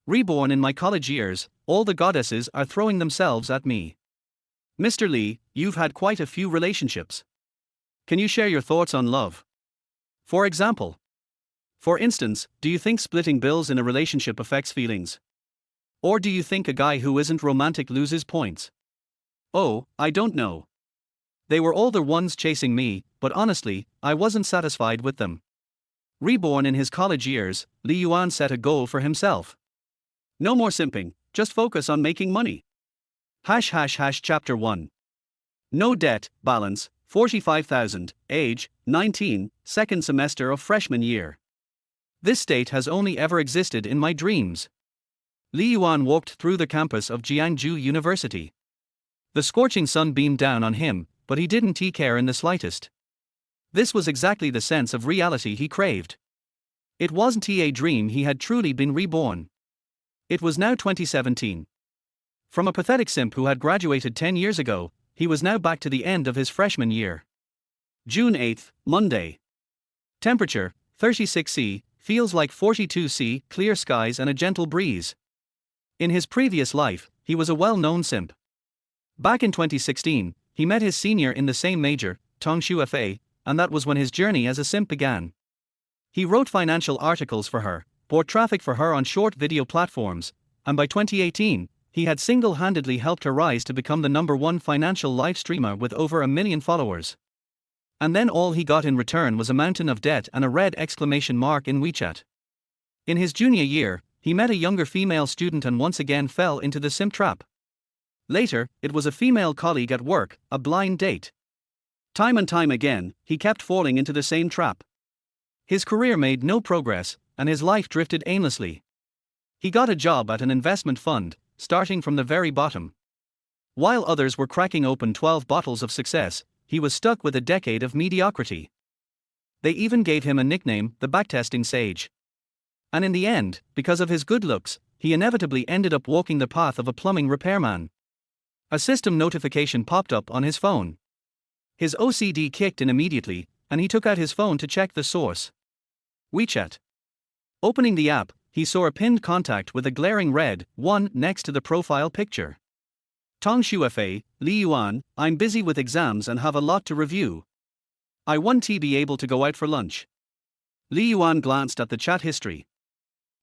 Reborn in my college years, all the goddesses are throwing themselves at me. Mr. Lee, you've had quite a few relationships. Can you share your thoughts on love? For example. For instance, do you think splitting bills in a relationship affects feelings? Or do you think a guy who isn't romantic loses points? Oh, I don't know. They were all the ones chasing me, but honestly, I wasn't satisfied with them. Reborn in his college years, Yuan set a goal for himself. No more simping, just focus on making money. Chapter 1. No debt, balance, 45,000, age, 19, second semester of freshman year. This state has only ever existed in my dreams. Yuan walked through the campus of Jiangsu University. The scorching sun beamed down on him, but he didn't care in the slightest. This was exactly the sense of reality he craved. It wasn't a dream, he had truly been reborn. It was now 2017. From a pathetic simp who had graduated 10 years ago, he was now back to the end of his freshman year. June 8, Monday. Temperature, 36°C, feels like 42°C, clear skies and a gentle breeze. In his previous life, he was a well-known simp. Back in 2016, he met his senior in the same major, Tong Shuafei, and that was when his journey as a simp began. He wrote financial articles for her, bought traffic for her on short video platforms, and by 2018, he had single-handedly helped her rise to become the #1 financial live streamer with over 1 million followers. And then all he got in return was a mountain of debt and a red exclamation mark in WeChat. In his junior year, he met a younger female student and once again fell into the simp trap. Later, it was a female colleague at work, a blind date. Time and time again, he kept falling into the same trap. His career made no progress, and his life drifted aimlessly. He got a job at an investment fund, starting from the very bottom. While others were cracking open 12 bottles of success, he was stuck with a decade of mediocrity. They even gave him a nickname, the backtesting sage. And in the end, because of his good looks, he inevitably ended up walking the path of a plumbing repairman. A system notification popped up on his phone. His OCD kicked in immediately, and he took out his phone to check the source. WeChat. Opening the app, he saw a pinned contact with a glaring red 1 next to the profile picture. Tong Shuafei, Yuan, I'm busy with exams and have a lot to review. I want to be able to go out for lunch. Yuan glanced at the chat history.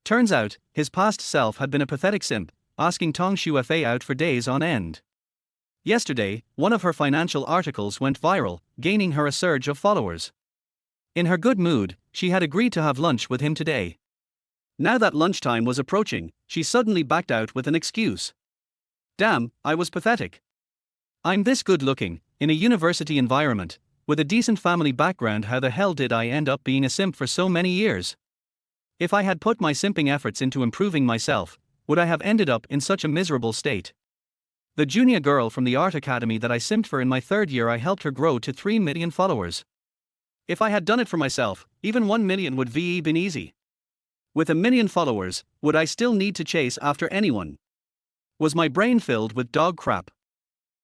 Turns out, his past self had been a pathetic simp, asking Tong Shuafei out for days on end. Yesterday, one of her financial articles went viral, gaining her a surge of followers. In her good mood, she had agreed to have lunch with him today. Now that lunchtime was approaching, she suddenly backed out with an excuse. Damn, I was pathetic. I'm this good looking, in a university environment, with a decent family background. How the hell did I end up being a simp for so many years? If I had put my simping efforts into improving myself, would I have ended up in such a miserable state? The junior girl from the art academy that I simped for in my 3rd year, I helped her grow to 3 million followers. If I had done it for myself, even 1 million would have been easy. With 1 million followers, would I still need to chase after anyone? Was my brain filled with dog crap?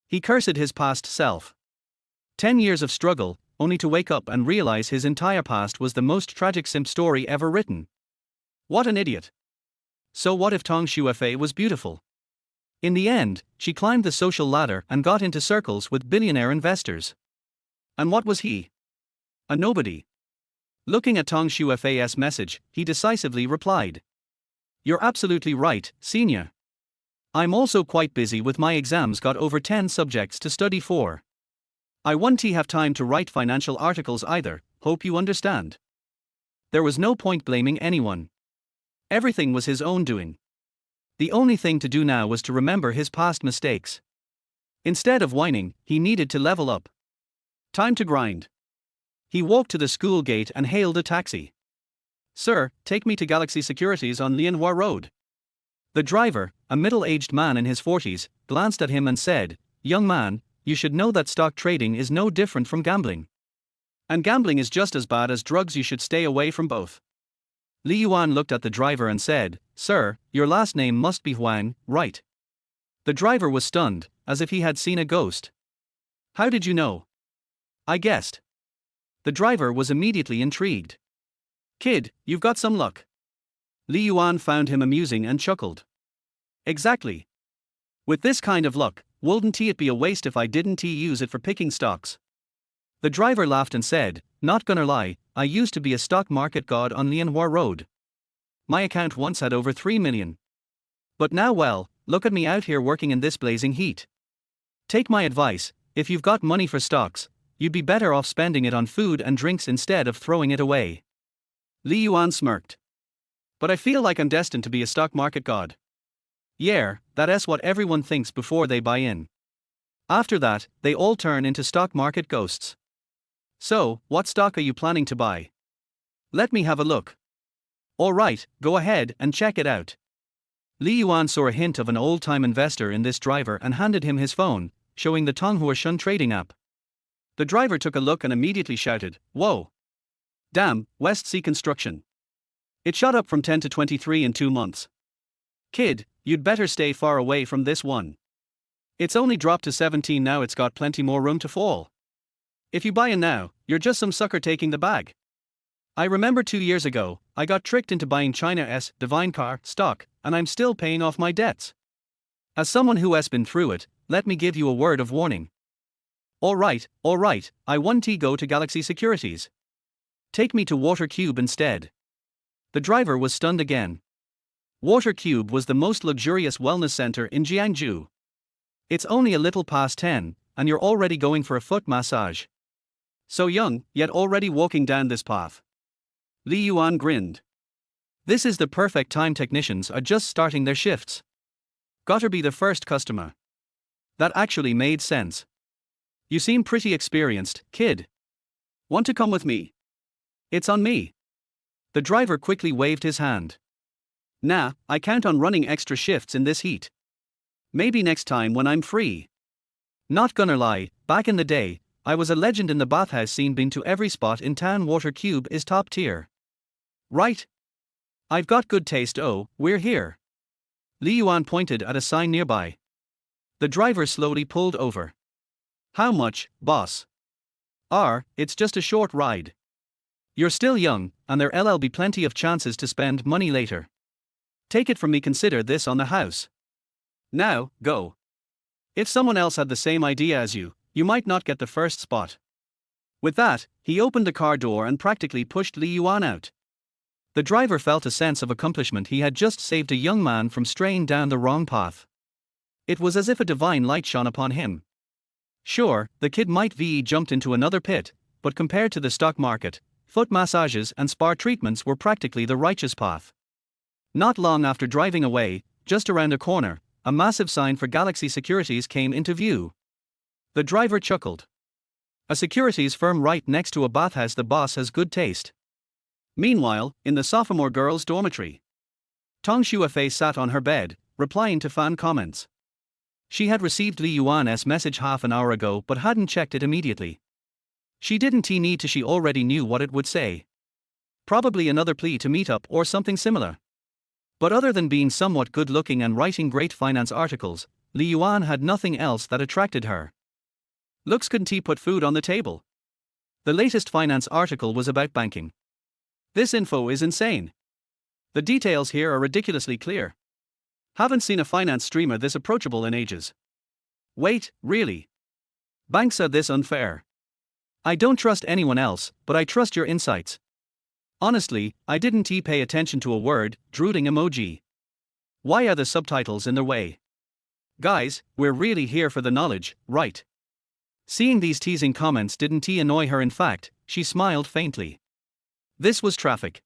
He cursed his past self. 10 years of struggle, only to wake up and realize his entire past was the most tragic simp story ever written. What an idiot. So what if Tong Shuafei was beautiful? In the end, she climbed the social ladder and got into circles with billionaire investors. And what was he? A nobody. Looking at Tong Shuafei's message, he decisively replied. You're absolutely right, senior. I'm also quite busy with my exams, got over 10 subjects to study for. I won't have time to write financial articles either, hope you understand. There was no point blaming anyone. Everything was his own doing. The only thing to do now was to remember his past mistakes. Instead of whining, he needed to level up. Time to grind. He walked to the school gate and hailed a taxi. Sir, take me to Galaxy Securities on Lianhua Road. The driver, a middle-aged man in his 40s, glanced at him and said, Young man, you should know that stock trading is no different from gambling. And gambling is just as bad as drugs, you should stay away from both. Yuan looked at the driver and said, Sir, your last name must be Huang, right? The driver was stunned, as if he had seen a ghost. How did you know? I guessed. The driver was immediately intrigued. Kid, you've got some luck. Li Yuan found him amusing and chuckled. Exactly. With this kind of luck, wouldn't it be a waste if I didn't use it for picking stocks? The driver laughed and said, not gonna lie, I used to be a stock market god on Lianhua Road. My account once had over 3 million. But now well, look at me out here working in this blazing heat. Take my advice, if you've got money for stocks, you'd be better off spending it on food and drinks instead of throwing it away. Li Yuan smirked. But I feel like I'm destined to be a stock market god. Yeah, that's what everyone thinks before they buy in. After that, they all turn into stock market ghosts. So, what stock are you planning to buy? Let me have a look. Alright, go ahead and check it out. Li Yuan saw a hint of an old-time investor in this driver and handed him his phone, showing the Tonghua Shun trading app. The driver took a look and immediately shouted, "Whoa! Damn, West Sea Construction. It shot up from 10 to 23 in 2 months. Kid, you'd better stay far away from this one. It's only dropped to 17 now, it's got plenty more room to fall. If you buy in now, you're just some sucker taking the bag." I remember 2 years ago, I got tricked into buying China's Divine Car stock, and I'm still paying off my debts. As someone who has been through it, let me give you a word of warning. Alright, I want to go to Galaxy Securities. Take me to Water Cube instead. The driver was stunned again. Water Cube was the most luxurious wellness center in Jiangsu. It's only a little past 10, and you're already going for a foot massage. So young, yet already walking down this path. Li Yuan grinned. This is the perfect time, technicians are just starting their shifts. Gotta be the first customer. That actually made sense. You seem pretty experienced, kid. Want to come with me? It's on me. The driver quickly waved his hand. Nah, I count on running extra shifts in this heat. Maybe next time when I'm free. Not gonna lie, back in the day, I was a legend in the bathhouse scene, been to every spot in town. Water Cube is top tier. Right? I've got good taste. Oh, we're here. Li Yuan pointed at a sign nearby. The driver slowly pulled over. How much, boss? It's just a short ride. You're still young, and there'll be plenty of chances to spend money later. Take it from me, consider this on the house. Now, go. If someone else had the same idea as you might not get the first spot. With that, he opened the car door and practically pushed Li Yuan out. The driver felt a sense of accomplishment. He had just saved a young man from straying down the wrong path. It was as if a divine light shone upon him. Sure, the kid might have jumped into another pit, but compared to the stock market, foot massages and spa treatments were practically the righteous path. Not long after driving away, just around a corner, a massive sign for Galaxy Securities came into view. The driver chuckled. A securities firm right next to a bathhouse. The boss has good taste. Meanwhile, in the sophomore girls' dormitory, Tong Shuafei sat on her bed, replying to fan comments. She had received Li Yuan's message half an hour ago but hadn't checked it immediately. She didn't need to, she already knew what it would say. Probably another plea to meet up or something similar. But other than being somewhat good looking and writing great finance articles, Li Yuan had nothing else that attracted her. Looks couldn't he put food on the table? The latest finance article was about banking. This info is insane. The details here are ridiculously clear. Haven't seen a finance streamer this approachable in ages. Wait, really? Banks are this unfair? I don't trust anyone else, but I trust your insights. Honestly, I didn't pay attention to a word. Drooling emoji. Why are the subtitles in their way? Guys, we're really here for the knowledge, right? Seeing these teasing comments didn't annoy her. In fact, she smiled faintly. This was traffic.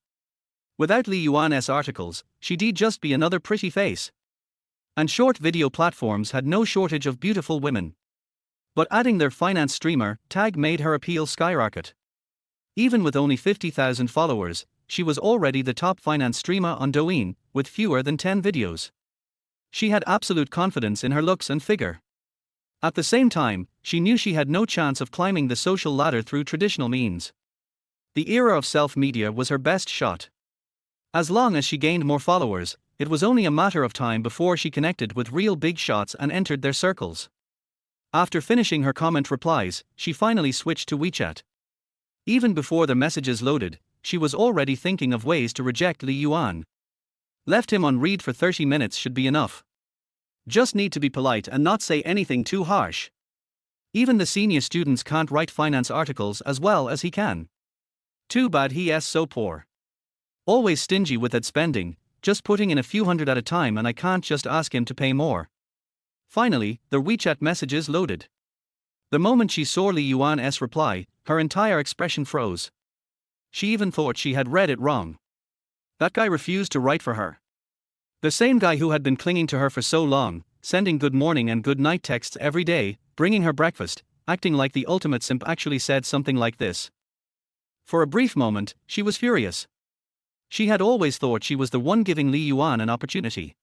Without Li Yuan's articles, she'd just be another pretty face. And short video platforms had no shortage of beautiful women. But adding their finance streamer tag made her appeal skyrocket. Even with only 50,000 followers, she was already the top finance streamer on Douyin, with fewer than 10 videos. She had absolute confidence in her looks and figure. At the same time, she knew she had no chance of climbing the social ladder through traditional means. The era of self-media was her best shot. As long as she gained more followers, it was only a matter of time before she connected with real big shots and entered their circles. After finishing her comment replies, she finally switched to WeChat. Even before the messages loaded, she was already thinking of ways to reject Li Yuan. Left him on read for 30 minutes should be enough. Just need to be polite and not say anything too harsh. Even the senior students can't write finance articles as well as he can. Too bad he's so poor. Always stingy with that spending, just putting in a few hundred at a time, and I can't just ask him to pay more. Finally, the WeChat messages loaded. The moment she saw Li Yuan's reply, her entire expression froze. She even thought she had read it wrong. That guy refused to write for her. The same guy who had been clinging to her for so long, sending good morning and good night texts every day, bringing her breakfast, acting like the ultimate simp, actually said something like this. For a brief moment, she was furious. She had always thought she was the one giving Li Yuan an opportunity.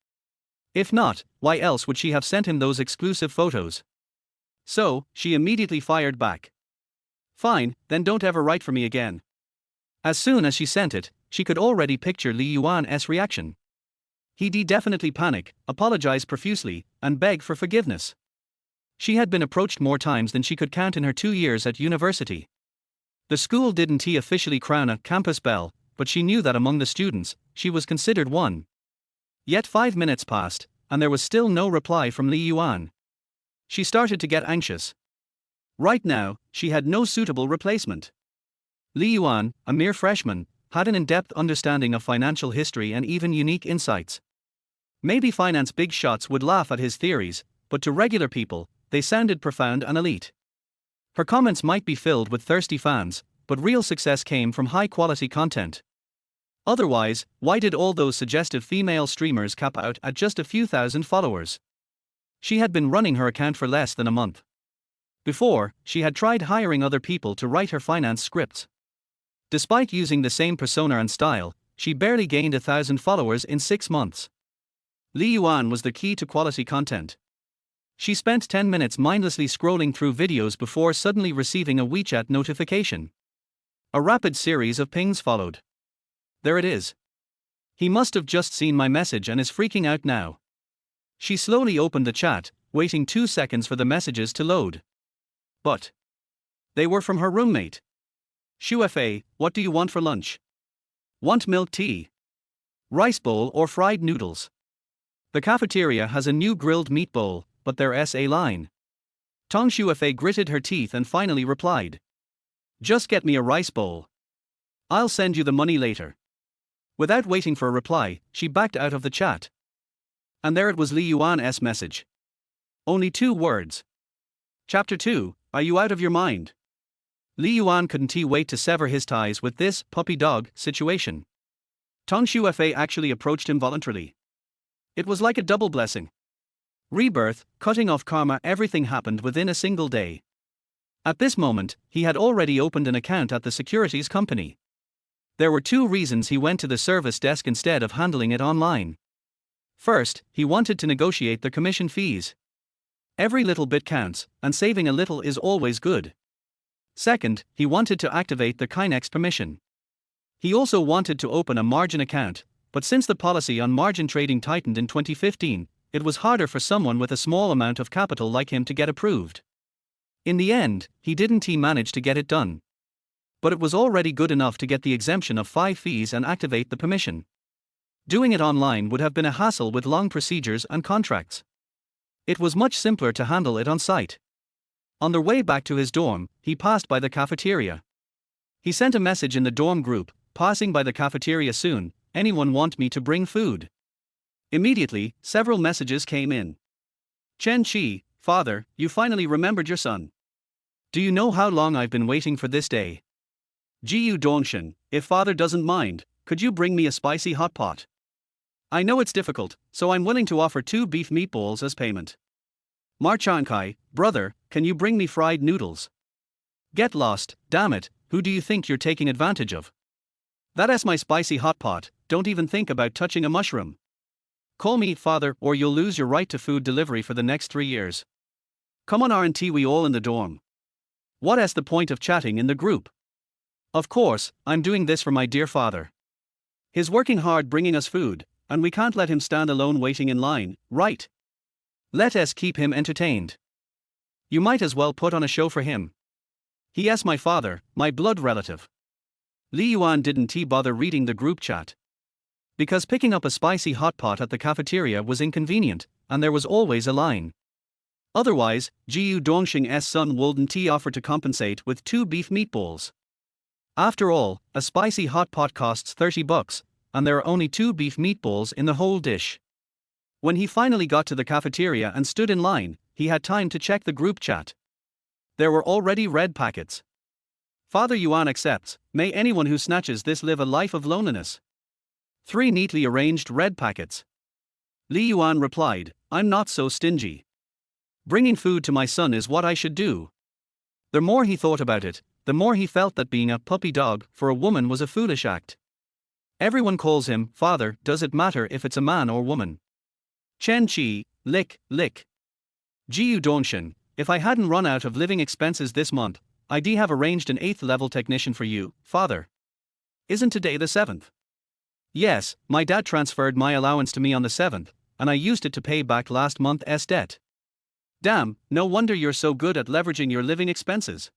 If not, why else would she have sent him those exclusive photos? So, she immediately fired back. Fine, then don't ever write for me again. As soon as she sent it, she could already picture Li Yuan's reaction. He'd definitely panic, apologize profusely, and beg for forgiveness. She had been approached more times than she could count in her 2 years at university. The school didn't officially crown a campus belle, but she knew that among the students, she was considered one. Yet 5 minutes passed, and there was still no reply from Li Yuan. She started to get anxious. Right now, she had no suitable replacement. Li Yuan, a mere freshman, had an in-depth understanding of financial history and even unique insights. Maybe finance big shots would laugh at his theories, but to regular people, they sounded profound and elite. Her comments might be filled with thirsty fans, but real success came from high-quality content. Otherwise, why did all those suggestive female streamers cap out at just a few thousand followers? She had been running her account for less than a month. Before, she had tried hiring other people to write her finance scripts. Despite using the same persona and style, she barely gained 1,000 followers in 6 months. Li Yuan was the key to quality content. She spent 10 minutes mindlessly scrolling through videos before suddenly receiving a WeChat notification. A rapid series of pings followed. There it is. He must have just seen my message and is freaking out now. She slowly opened the chat, waiting 2 seconds for the messages to load. But they were from her roommate. Shuefei, what do you want for lunch? Want milk tea? Rice bowl or fried noodles? The cafeteria has a new grilled meat bowl, but there's a line. Tong Shuefei gritted her teeth and finally replied. Just get me a rice bowl. I'll send you the money later. Without waiting for a reply, she backed out of the chat. And there it was, Li Yuan's message. Only 2 words. Chapter 2, Are you out of your mind? Li Yuan couldn't wait to sever his ties with this puppy-dog situation. Tong Shuefei actually approached him voluntarily. It was like a double blessing. Rebirth, cutting off karma, everything happened within a single day. At this moment, he had already opened an account at the securities company. There were 2 reasons he went to the service desk instead of handling it online. First, he wanted to negotiate the commission fees. Every little bit counts, and saving a little is always good. Second, he wanted to activate the Kinex permission. He also wanted to open a margin account, but since the policy on margin trading tightened in 2015, it was harder for someone with a small amount of capital like him to get approved. In the end, he didn't manage to get it done. But it was already good enough to get the exemption of 5 fees and activate the permission. Doing it online would have been a hassle with long procedures and contracts. It was much simpler to handle it on site. On their way back to his dorm, he passed by the cafeteria. He sent a message in the dorm group, passing by the cafeteria soon, anyone want me to bring food? Immediately, several messages came in. Chen Qi, father, you finally remembered your son. Do you know how long I've been waiting for this day? Jiu Dongshen, if father doesn't mind, could you bring me a spicy hot pot? I know it's difficult, so I'm willing to offer 2 beef meatballs as payment. Mar Chankai, brother, can you bring me fried noodles? Get lost, damn it, who do you think you're taking advantage of? That's my spicy hot pot, don't even think about touching a mushroom. Call me father or you'll lose your right to food delivery for the next 3 years. Come on, aren't we all in the dorm? What's the point of chatting in the group? Of course, I'm doing this for my dear father. He's working hard bringing us food, and we can't let him stand alone waiting in line, right? Let us keep him entertained. You might as well put on a show for him. He is my father, my blood relative. Li Yuan didn't bother reading the group chat. Because picking up a spicy hot pot at the cafeteria was inconvenient, and there was always a line. Otherwise, Gu Dongxing's son Wulden Tea offered to compensate with 2 beef meatballs. After all, a spicy hot pot costs $30, and there are only 2 beef meatballs in the whole dish. When he finally got to the cafeteria and stood in line, he had time to check the group chat. There were already red packets. Father Yuan accepts, may anyone who snatches this live a life of loneliness. 3 neatly arranged red packets. Li Yuan replied, I'm not so stingy. Bringing food to my son is what I should do. The more he thought about it, the more he felt that being a puppy dog for a woman was a foolish act. Everyone calls him father, does it matter if it's a man or woman? Chen Qi, lick, lick. Jiu Dongxin, if I hadn't run out of living expenses this month, I'd have arranged an 8th level technician for you, father. Isn't today the 7th? Yes, my dad transferred my allowance to me on the 7th, and I used it to pay back last month's debt. Damn, no wonder you're so good at leveraging your living expenses.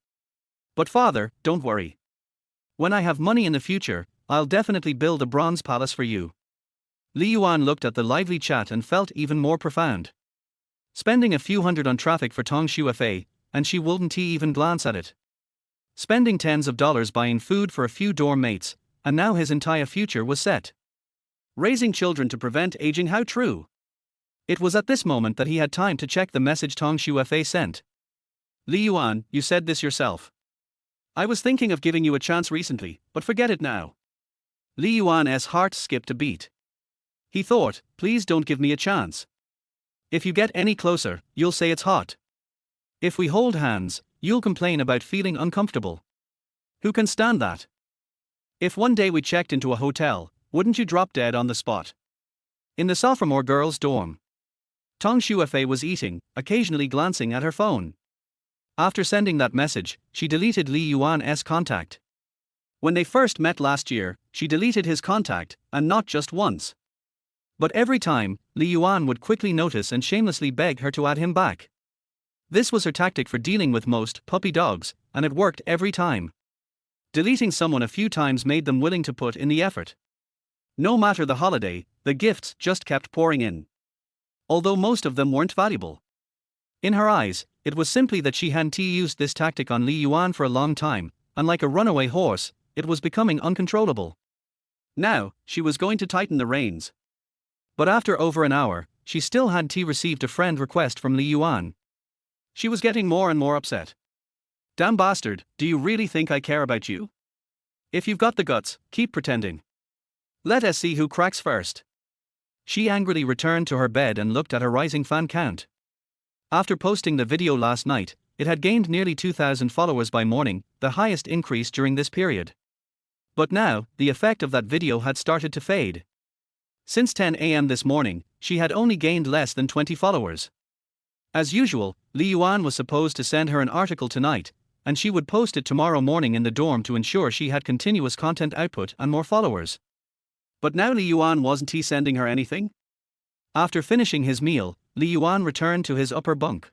But father, don't worry. When I have money in the future, I'll definitely build a bronze palace for you. Li Yuan looked at the lively chat and felt even more profound. Spending a few hundred on traffic for Tong Shuafei, and she wouldn't even glance at it. Spending tens of dollars buying food for a few dorm mates, and now his entire future was set. Raising children to prevent aging, how true. It was at this moment that he had time to check the message Tong Shuafei sent. Li Yuan, you said this yourself. I was thinking of giving you a chance recently, but forget it now. Li Yuan's heart skipped a beat. He thought, please don't give me a chance. If you get any closer, you'll say it's hot. If we hold hands, you'll complain about feeling uncomfortable. Who can stand that? If one day we checked into a hotel, wouldn't you drop dead on the spot? In the sophomore girls' dorm, Tong Shuafei was eating, occasionally glancing at her phone. After sending that message, she deleted Li Yuan's contact. When they first met last year, she deleted his contact, and not just once. But every time, Li Yuan would quickly notice and shamelessly beg her to add him back. This was her tactic for dealing with most puppy dogs, and it worked every time. Deleting someone a few times made them willing to put in the effort. No matter the holiday, the gifts just kept pouring in. Although most of them weren't valuable. In her eyes, it was simply that she hadn't used this tactic on Li Yuan for a long time, and like a runaway horse, it was becoming uncontrollable. Now, she was going to tighten the reins. But after over an hour, she still hadn't received a friend request from Li Yuan. She was getting more and more upset. Damn bastard, do you really think I care about you? If you've got the guts, keep pretending. Let us see who cracks first. She angrily returned to her bed and looked at her rising fan count. After posting the video last night, it had gained nearly 2,000 followers by morning, the highest increase during this period. But now, the effect of that video had started to fade. Since 10 a.m. this morning, she had only gained less than 20 followers. As usual, Li Yuan was supposed to send her an article tonight, and she would post it tomorrow morning in the dorm to ensure she had continuous content output and more followers. But now Li Yuan wasn't sending her anything? After finishing his meal, Li Yuan returned to his upper bunk.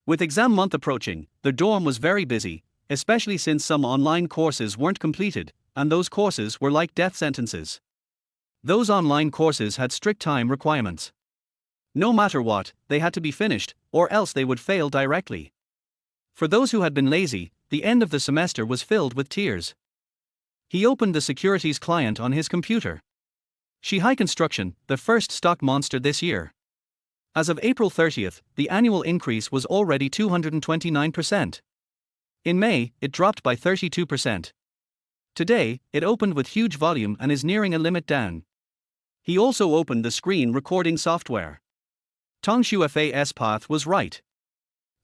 With exam month approaching, the dorm was very busy, especially since some online courses weren't completed, and those courses were like death sentences. Those online courses had strict time requirements. No matter what, they had to be finished, or else they would fail directly. For those who had been lazy, the end of the semester was filled with tears. He opened the securities client on his computer. Shanghai Construction, the first stock monster this year. As of April 30th, the annual increase was already 229%. In May, it dropped by 32%. Today, it opened with huge volume and is nearing a limit down. He also opened the screen recording software. Tong Shuafei's path was right.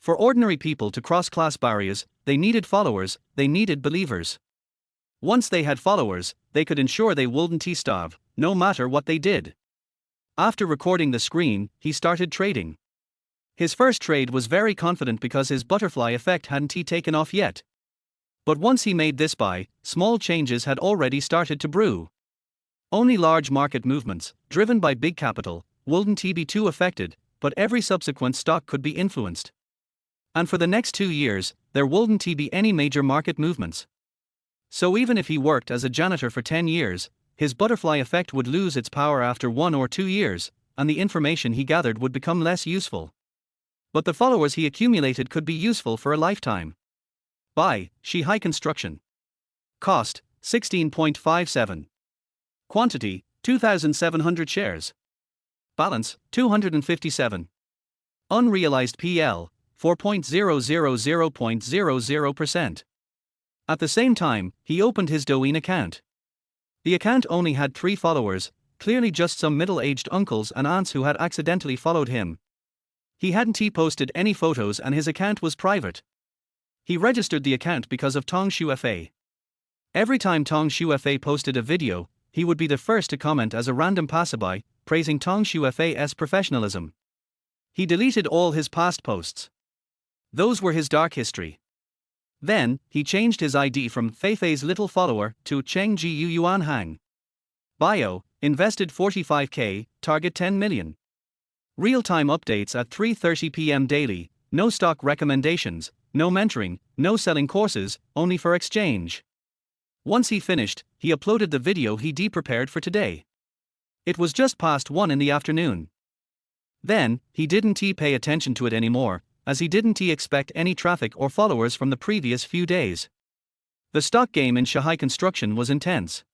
For ordinary people to cross class barriers, they needed followers, they needed believers. Once they had followers, they could ensure they wouldn't starve, no matter what they did. After recording the screen, he started trading. His first trade was very confident because his butterfly effect hadn't taken off yet. But once he made this buy, small changes had already started to brew. Only large market movements, driven by big capital, wouldn't be too affected, but every subsequent stock could be influenced. And for the next 2 years, there wouldn't be any major market movements. So even if he worked as a janitor for 10 years, his butterfly effect would lose its power after 1 or 2 years, and the information he gathered would become less useful. But the followers he accumulated could be useful for a lifetime. Buy, Shanghai Construction. Cost, 16.57. Quantity, 2,700 shares. Balance, 257. Unrealized PL, 4.000.00%. At the same time, he opened his Douyin account. The account only had 3 followers, clearly just some middle-aged uncles and aunts who had accidentally followed him. He hadn't posted any photos and his account was private. He registered the account because of Tong Shuefei. Every time Tong Shuefei posted a video, he would be the first to comment as a random passerby, praising Tong Shuefei's professionalism. He deleted all his past posts. Those were his dark history. Then, he changed his ID from Feifei's little follower to Cheng Jiu Yuan Hang. Bio, invested 45k, target 10 million. Real-time updates at 3:30 p.m. daily, no stock recommendations, no mentoring, no selling courses, only for exchange. Once he finished, he uploaded the video he prepared for today. It was just past 1 in the afternoon. Then, he didn't pay attention to it anymore, as he didn't expect any traffic or followers from the previous few days. The stock game in Shanghai Construction was intense.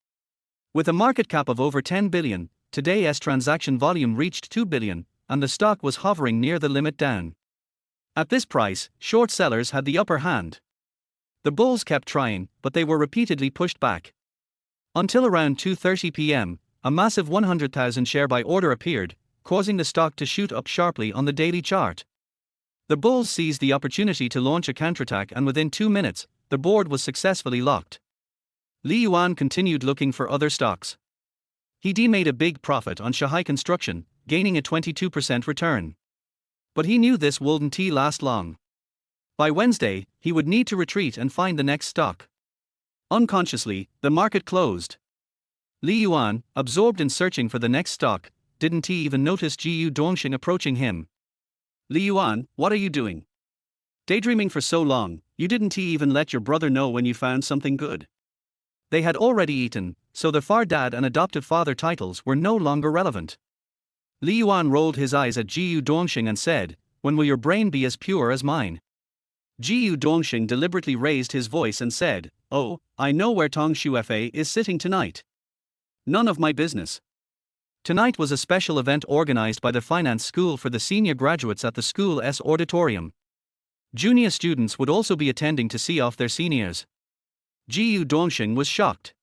With a market cap of over 10 billion, today's transaction volume reached 2 billion, and the stock was hovering near the limit down. At this price, short sellers had the upper hand. The bulls kept trying, but they were repeatedly pushed back. Until around 2:30 p.m., a massive 100,000 share buy order appeared, causing the stock to shoot up sharply on the daily chart. The bulls seized the opportunity to launch a counterattack, and within 2 minutes, the board was successfully locked. Yuan continued looking for other stocks. He made a big profit on Shanghai Construction, gaining a 22% return. But he knew this wouldn't last long. By Wednesday, he would need to retreat and find the next stock. Unconsciously, the market closed. Yuan, absorbed in searching for the next stock, didn't even notice Jiu Dongxing approaching him. Yuan, what are you doing? Daydreaming for so long, you didn't even let your brother know when you found something good. They had already eaten, so the far dad and adoptive father titles were no longer relevant. Yuan rolled his eyes at Jiu Dongxing and said, "When will your brain be as pure as mine?" Jiu Dongxing deliberately raised his voice and said, "Oh, I know where Tong Shuefei is sitting tonight. None of my business." Tonight was a special event organized by the finance school for the senior graduates at the school's auditorium. Junior students would also be attending to see off their seniors. Jiu Dongxing was shocked.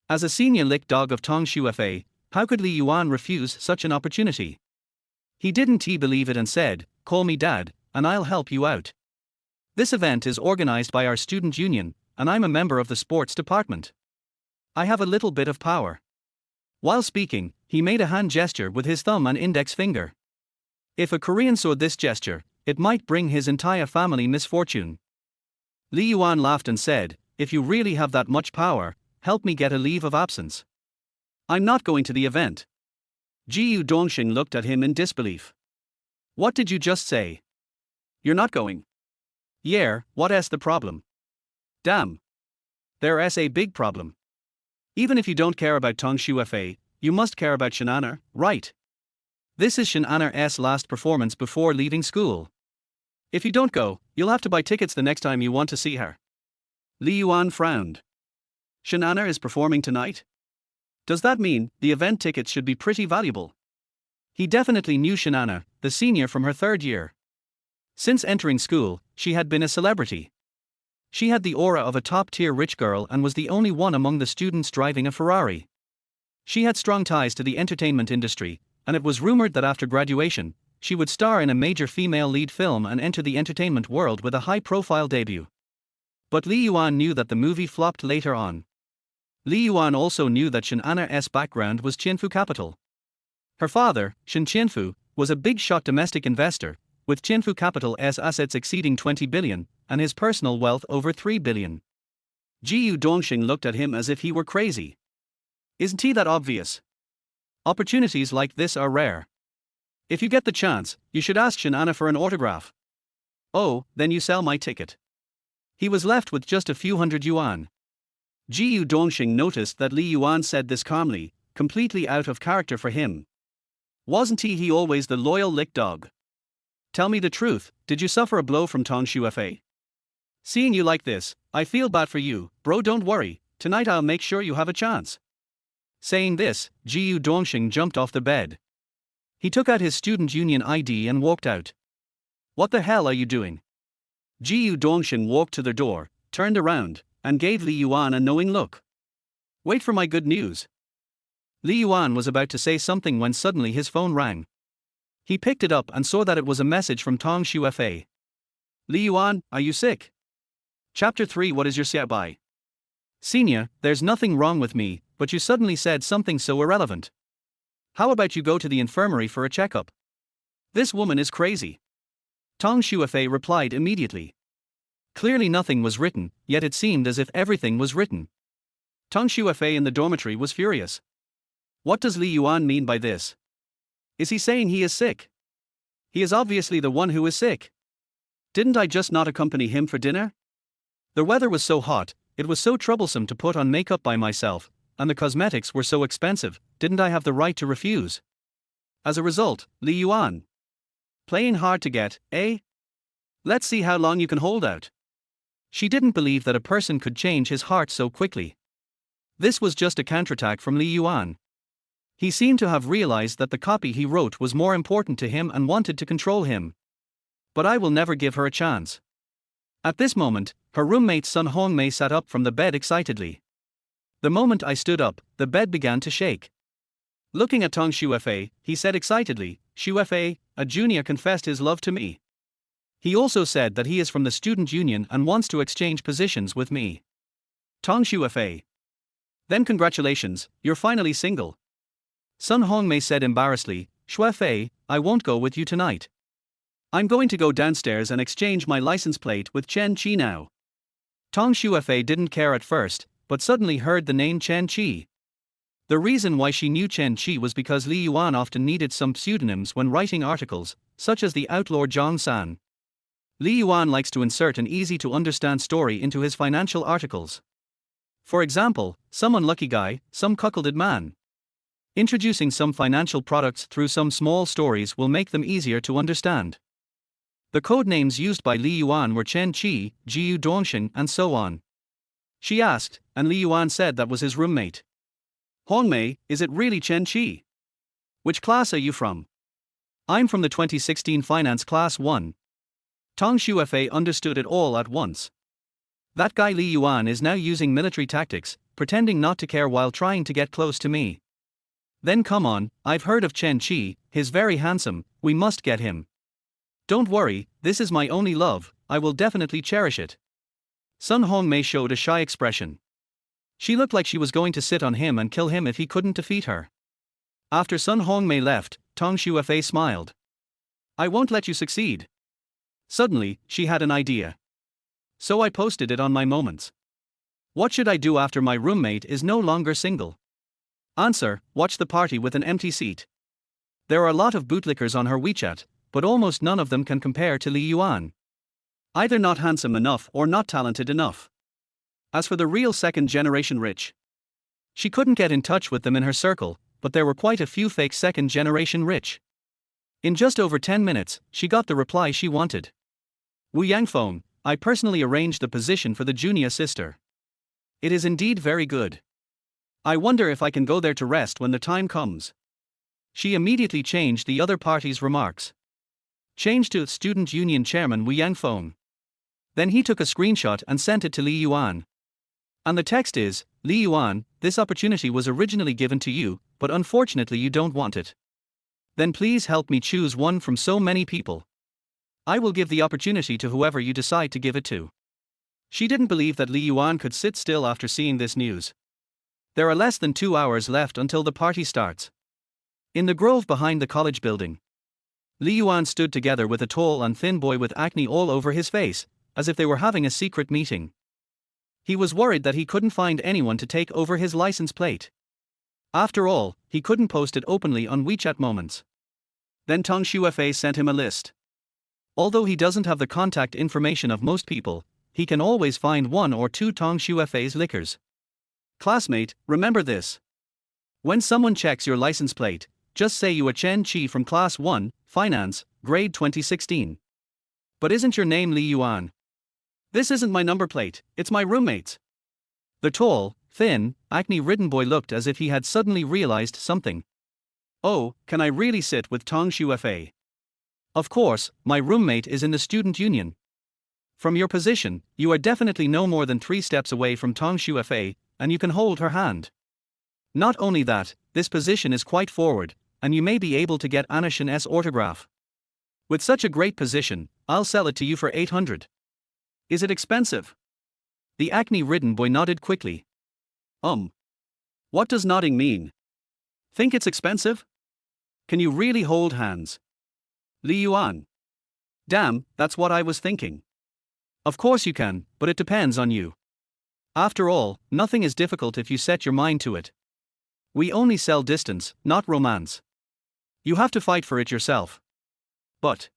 As a senior lick dog of Tong Shuefei, how could Yuan refuse such an opportunity? He didn't believe it and said, "Call me dad, and I'll help you out. This event is organized by our student union, and I'm a member of the sports department. I have a little bit of power." While speaking, he made a hand gesture with his thumb and index finger. If a Korean saw this gesture, it might bring his entire family misfortune. Yuan laughed and said, "If you really have that much power, help me get a leave of absence. I'm not going to the event." Jiu Dongxing looked at him in disbelief. "What did you just say? You're not going?" "Yeah, what's the problem?" "Damn. There's a big problem. Even if you don't care about Tong Shuefei, you must care about Shan'er, right? This is Shan'er's last performance before leaving school. If you don't go, you'll have to buy tickets the next time you want to see her." Yuan frowned. "Shan'er is performing tonight? Does that mean the event tickets should be pretty valuable?" He definitely knew Shan'er, the senior from her 3rd year. Since entering school, she had been a celebrity. She had the aura of a top-tier rich girl and was the only one among the students driving a Ferrari. She had strong ties to the entertainment industry, and it was rumored that after graduation, she would star in a major female lead film and enter the entertainment world with a high-profile debut. But Yuan knew that the movie flopped later on. Yuan also knew that Shan'er's background was Qianfu Capital. Her father, Shan Qianfu, was a big-shot domestic investor, with Qianfu Capital's assets exceeding 20 billion, and his personal wealth over 3 billion. Jiu Dongxing looked at him as if he were crazy. "Isn't he that obvious? Opportunities like this are rare. If you get the chance, you should ask Shan'er for an autograph." "Oh, then you sell my ticket." He was left with just a few hundred yuan. Jiu Dongxing noticed that Li Yuan said this calmly, completely out of character for him. Wasn't he always the loyal lick dog? Tell me the truth, did you suffer a blow from Tong Shuefei? Seeing you like this, I feel bad for you, bro. Don't worry, tonight I'll make sure you have a chance. Saying this, Jiu Dongxing jumped off the bed. He took out his student union ID and walked out. What the hell are you doing? Jiu Dongxing walked to the door, turned around, and gave Li Yuan a knowing look. Wait for my good news. Li Yuan was about to say something when suddenly his phone rang. He picked it up and saw that it was a message from Tong Shuefei. Li Yuan, are you sick? Chapter 3. What is your sick by? Senior, there's nothing wrong with me, but you suddenly said something so irrelevant. How about you go to the infirmary for a checkup? This woman is crazy. Tong Shuefei replied immediately. Clearly nothing was written, yet it seemed as if everything was written. Tong Shuefei in the dormitory was furious. What does Li Yuan mean by this? Is he saying he is sick? He is obviously the one who is sick. Didn't I just not accompany him for dinner? The weather was so hot, it was so troublesome to put on makeup by myself, and the cosmetics were so expensive, didn't I have the right to refuse? As a result, Li Yuan. Playing hard to get, eh? Let's see how long you can hold out. She didn't believe that a person could change his heart so quickly. This was just a counterattack from Li Yuan. He seemed to have realized that the copy he wrote was more important to him and wanted to control him. But I will never give her a chance. At this moment, her roommate Sun Hongmei sat up from the bed excitedly. The moment I stood up, the bed began to shake. Looking at Tong Shuefei, he said excitedly, Shuefei, a junior confessed his love to me. He also said that he is from the student union and wants to exchange positions with me. Tong Shuefei. Then congratulations, you're finally single. Sun Hongmei said embarrassedly, Shuefei, I won't go with you tonight. I'm going to go downstairs and exchange my license plate with Chen Qi now. Tong Shuefei didn't care at first, but suddenly heard the name Chen Qi. The reason why she knew Chen Qi was because Li Yuan often needed some pseudonyms when writing articles, such as the outlaw Zhang San. Li Yuan likes to insert an easy-to-understand story into his financial articles. For example, some unlucky guy, some cuckolded man. Introducing some financial products through some small stories will make them easier to understand. The code names used by Li Yuan were Chen Qi, Jiu Dongxing, and so on. She asked, and Li Yuan said that was his roommate. Hongmei, is it really Chen Qi? Which class are you from? I'm from the 2016 Finance Class 1. Tong Shuefei understood it all at once. That guy Li Yuan is now using military tactics, pretending not to care while trying to get close to me. Then come on, I've heard of Chen Qi, he's very handsome, we must get him. Don't worry, this is my only love, I will definitely cherish it. Sun Hongmei showed a shy expression. She looked like she was going to sit on him and kill him if he couldn't defeat her. After Sun Hongmei left, Tong Shuefei smiled. I won't let you succeed. Suddenly, she had an idea. So I posted it on my moments. What should I do after my roommate is no longer single? Answer, watch the party with an empty seat. There are a lot of bootlickers on her WeChat, but almost none of them can compare to Li Yuan. Either not handsome enough or not talented enough. As for the real second-generation rich, she couldn't get in touch with them in her circle, but there were quite a few fake second-generation rich. In just over 10 minutes, she got the reply she wanted. Wu Yangfeng, I personally arranged the position for the junior sister. It is indeed very good. I wonder if I can go there to rest when the time comes. She immediately changed the other party's remarks. Changed to Student Union Chairman Wu Yangfeng. Then he took a screenshot and sent it to Li Yuan. And the text is, Li Yuan, this opportunity was originally given to you, but unfortunately you don't want it. Then please help me choose one from so many people. I will give the opportunity to whoever you decide to give it to. She didn't believe that Li Yuan could sit still after seeing this news. There are less than 2 hours left until the party starts. In the grove behind the college building, Li Yuan stood together with a tall and thin boy with acne all over his face, as if they were having a secret meeting. He was worried that he couldn't find anyone to take over his license plate. After all, he couldn't post it openly on WeChat Moments. Then Tong Shuefei sent him a list. Although he doesn't have the contact information of most people, he can always find one or two Tong Shuefei's lickers. Classmate, remember this. When someone checks your license plate, just say you are Chen Chi from Class 1, Finance, grade 2016. But isn't your name Li Yuan? This isn't my number plate, it's my roommate's. The tall, thin, acne-ridden boy looked as if he had suddenly realized something. Oh, can I really sit with Tong Shu Fa? Of course, my roommate is in the student union. From your position, you are definitely no more than 3 steps away from Tong Shu Fa, and you can hold her hand. Not only that, this position is quite forward, and you may be able to get Anna Shen's autograph. With such a great position, I'll sell it to you for 800. Is it expensive? The acne-ridden boy nodded quickly. What does nodding mean? Think it's expensive? Can you really hold hands? Li Yuan. Damn, that's what I was thinking. Of course you can, but it depends on you. After all, nothing is difficult if you set your mind to it. We only sell distance, not romance. You have to fight for it yourself. But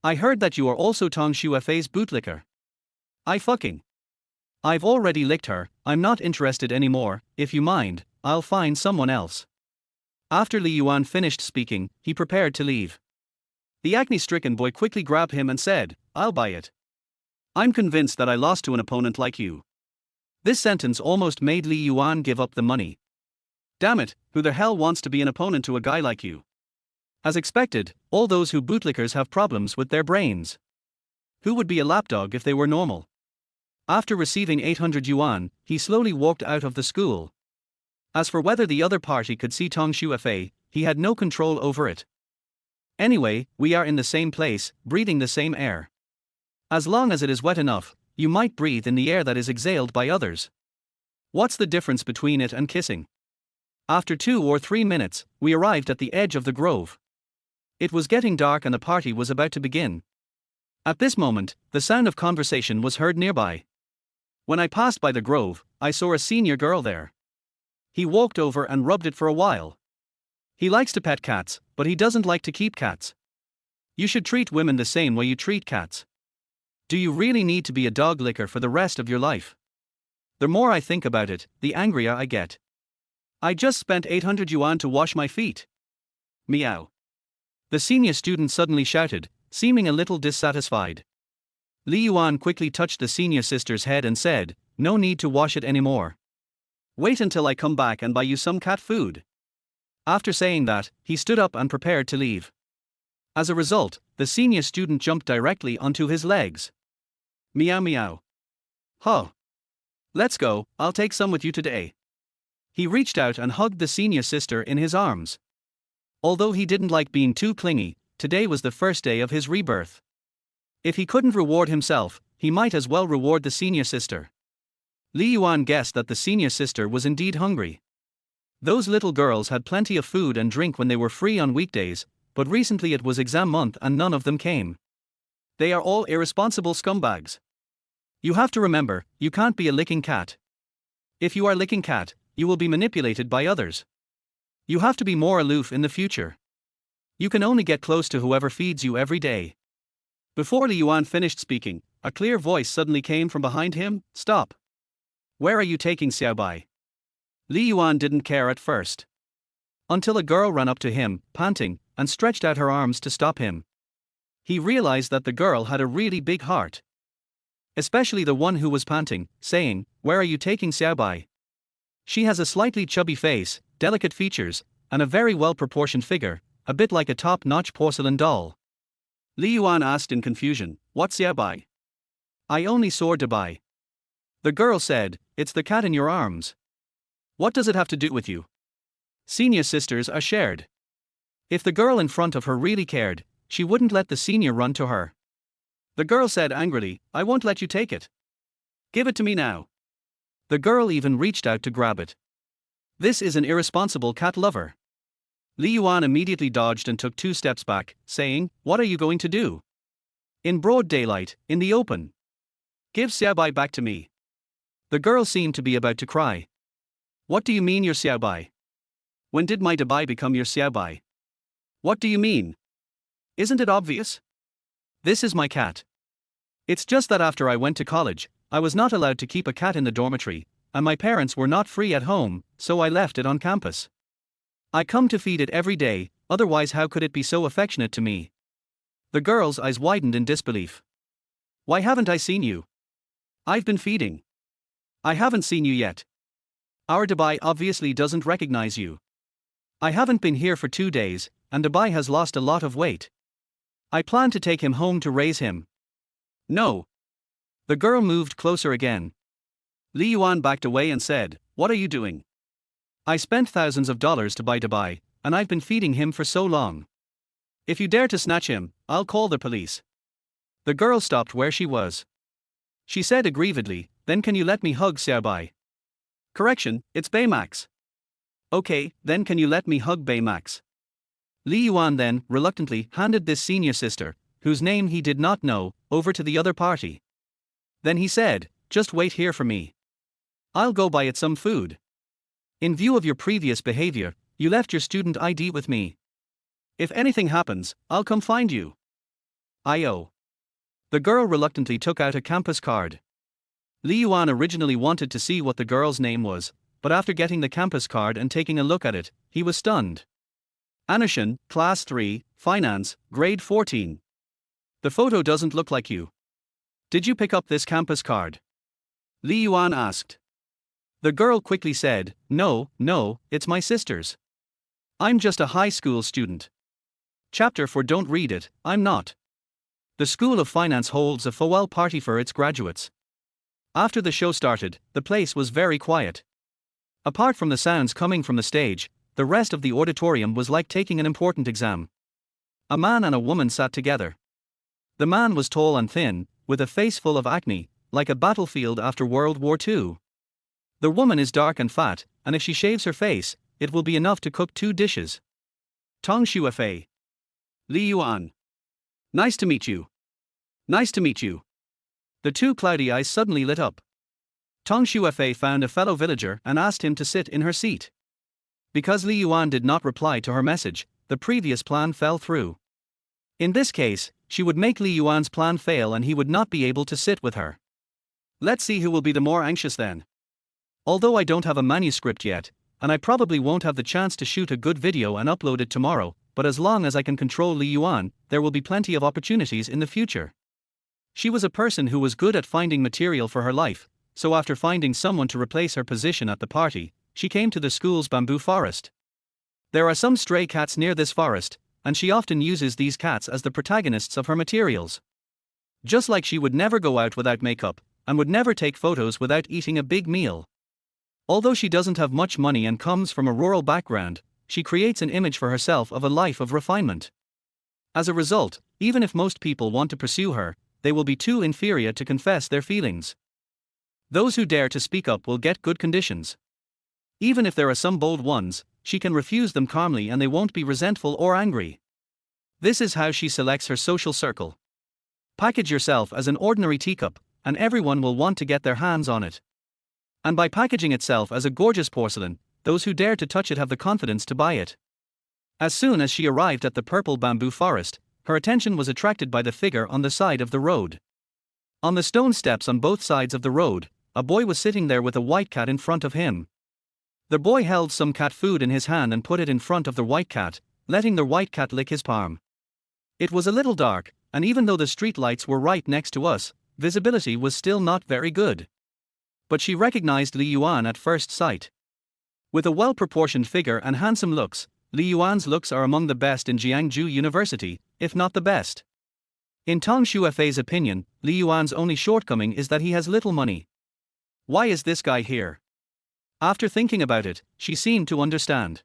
I heard that you are also Tong Shu Fa's bootlicker. I've already licked her, I'm not interested anymore, if you mind, I'll find someone else. After Li Yuan finished speaking, he prepared to leave. The acne-stricken boy quickly grabbed him and said, I'll buy it. I'm convinced that I lost to an opponent like you. This sentence almost made Li Yuan give up the money. Damn it, who the hell wants to be an opponent to a guy like you? As expected, all those who bootlickers have problems with their brains. Who would be a lapdog if they were normal? After receiving 800 yuan, he slowly walked out of the school. As for whether the other party could see Tong Shu Fa, he had no control over it. Anyway, we are in the same place, breathing the same air. As long as it is wet enough, you might breathe in the air that is exhaled by others. What's the difference between it and kissing? After 2 or 3 minutes, we arrived at the edge of the grove. It was getting dark and the party was about to begin. At this moment, the sound of conversation was heard nearby. When I passed by the grove, I saw a senior girl there. He walked over and rubbed it for a while. He likes to pet cats, but he doesn't like to keep cats. You should treat women the same way you treat cats. Do you really need to be a dog licker for the rest of your life? The more I think about it, the angrier I get. I just spent 800 yuan to wash my feet. Meow. The senior student suddenly shouted, seeming a little dissatisfied. Li Yuan quickly touched the senior sister's head and said, no need to wash it anymore. Wait until I come back and buy you some cat food. After saying that, he stood up and prepared to leave. As a result, the senior student jumped directly onto his legs. Meow meow. Huh. Let's go, I'll take some with you today. He reached out and hugged the senior sister in his arms. Although he didn't like being too clingy, today was the first day of his rebirth. If he couldn't reward himself, he might as well reward the senior sister. Li Yuan guessed that the senior sister was indeed hungry. Those little girls had plenty of food and drink when they were free on weekdays, but recently it was exam month and none of them came. They are all irresponsible scumbags. You have to remember, you can't be a licking cat. If you are licking cat, you will be manipulated by others. You have to be more aloof in the future. You can only get close to whoever feeds you every day. Before Li Yuan finished speaking, a clear voice suddenly came from behind him, stop. Where are you taking Xiaobai? Li Yuan didn't care at first. Until a girl ran up to him, panting, and stretched out her arms to stop him. He realized that the girl had a really big heart. Especially the one who was panting, saying, where are you taking Xiaobai? She has a slightly chubby face, delicate features, and a very well-proportioned figure, a bit like a top-notch porcelain doll. Li Yuan asked in confusion, what's Xiaobai? I only saw Dubai. The girl said, it's the cat in your arms. What does it have to do with you? Senior sisters are shared. If the girl in front of her really cared, she wouldn't let the senior run to her. The girl said angrily, I won't let you take it. Give it to me now. The girl even reached out to grab it. This is an irresponsible cat lover. Li Yuan immediately dodged and took 2 steps back, saying, what are you going to do? In broad daylight, in the open. Give Xiaobai back to me. The girl seemed to be about to cry. What do you mean your Xiaobai? When did my Dubai become your Xiaobai? What do you mean? Isn't it obvious? This is my cat. It's just that after I went to college, I was not allowed to keep a cat in the dormitory, and my parents were not free at home, so I left it on campus. I come to feed it every day, otherwise how could it be so affectionate to me? The girl's eyes widened in disbelief. Why haven't I seen you? I've been feeding. I haven't seen you yet. Our Dubai obviously doesn't recognize you. I haven't been here for 2 days, and Dubai has lost a lot of weight. I plan to take him home to raise him. No. The girl moved closer again. Li Yuan backed away and said, "What are you doing? I spent thousands of dollars to buy Dubai, and I've been feeding him for so long. If you dare to snatch him, I'll call the police." The girl stopped where she was. She said aggrievedly, "Then can you let me hug Xiaobai?" Correction, it's Baymax. Okay, then can you let me hug Baymax? Li Yuan then, reluctantly, handed this senior sister, whose name he did not know, over to the other party. Then he said, "Just wait here for me. I'll go buy it some food. In view of your previous behavior, you left your student ID with me. If anything happens, I'll come find you." I.O. The girl reluctantly took out a campus card. Li Yuan originally wanted to see what the girl's name was, but after getting the campus card and taking a look at it, he was stunned. Anushan, Class 3, Finance, Grade 14. The photo doesn't look like you. Did you pick up this campus card? Li Yuan asked. The girl quickly said, No, it's my sister's. I'm just a high school student. Chapter 4 Don't read it, I'm not. The School of Finance holds a farewell party for its graduates. After the show started, the place was very quiet. Apart from the sounds coming from the stage, the rest of the auditorium was like taking an important exam. A man and a woman sat together. The man was tall and thin, with a face full of acne, like a battlefield after World War II. The woman is dark and fat, and if she shaves her face, it will be enough to cook 2 dishes. Tong Shuafei. Li Yuan. Nice to meet you. Nice to meet you. The 2 cloudy eyes suddenly lit up. Tong Shuafei found a fellow villager and asked him to sit in her seat. Because Li Yuan did not reply to her message, the previous plan fell through. In this case, she would make Li Yuan's plan fail and he would not be able to sit with her. Let's see who will be the more anxious then. Although I don't have a manuscript yet, and I probably won't have the chance to shoot a good video and upload it tomorrow, but as long as I can control Li Yuan, there will be plenty of opportunities in the future. She was a person who was good at finding material for her life, so after finding someone to replace her position at the party, she came to the school's bamboo forest. There are some stray cats near this forest, and she often uses these cats as the protagonists of her materials. Just like she would never go out without makeup, and would never take photos without eating a big meal. Although she doesn't have much money and comes from a rural background, she creates an image for herself of a life of refinement. As a result, even if most people want to pursue her, they will be too inferior to confess their feelings. Those who dare to speak up will get good conditions. Even if there are some bold ones, she can refuse them calmly and they won't be resentful or angry. This is how she selects her social circle. Package yourself as an ordinary teacup, and everyone will want to get their hands on it. And by packaging itself as a gorgeous porcelain, those who dare to touch it have the confidence to buy it. As soon as she arrived at the purple bamboo forest, her attention was attracted by the figure on the side of the road. On the stone steps on both sides of the road, a boy was sitting there with a white cat in front of him. The boy held some cat food in his hand and put it in front of the white cat, letting the white cat lick his palm. It was a little dark, and even though the street lights were right next to us, visibility was still not very good. But she recognized Li Yuan at first sight. With a well-proportioned figure and handsome looks, Li Yuan's looks are among the best in Jiangsu University, if not the best. In Tong Shuafei's opinion, Li Yuan's only shortcoming is that he has little money. Why is this guy here? After thinking about it, she seemed to understand.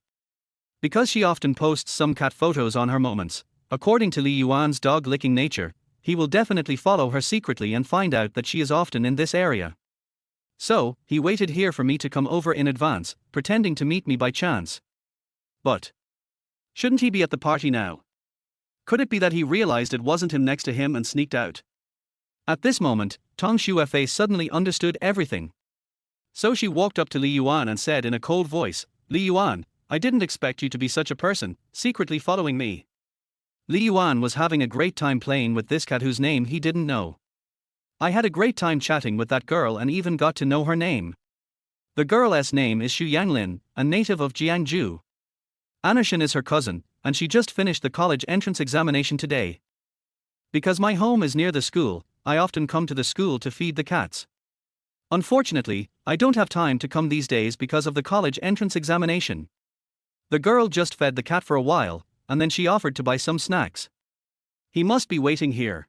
Because she often posts some cat photos on her moments, according to Li Yuan's dog-licking nature, he will definitely follow her secretly and find out that she is often in this area. So, he waited here for me to come over in advance, pretending to meet me by chance. But shouldn't he be at the party now? Could it be that he realized it wasn't him next to him and sneaked out? At this moment, Tong Shuafei suddenly understood everything. So she walked up to Li Yuan and said in a cold voice, "Li Yuan, I didn't expect you to be such a person, secretly following me." Li Yuan was having a great time playing with this cat whose name he didn't know. I had a great time chatting with that girl and even got to know her name. The girl's name is Xu Yanglin, a native of Jiangsu. Anashin is her cousin, and she just finished the college entrance examination today. Because my home is near the school, I often come to the school to feed the cats. Unfortunately, I don't have time to come these days because of the college entrance examination. The girl just fed the cat for a while, and then she offered to buy some snacks. He must be waiting here.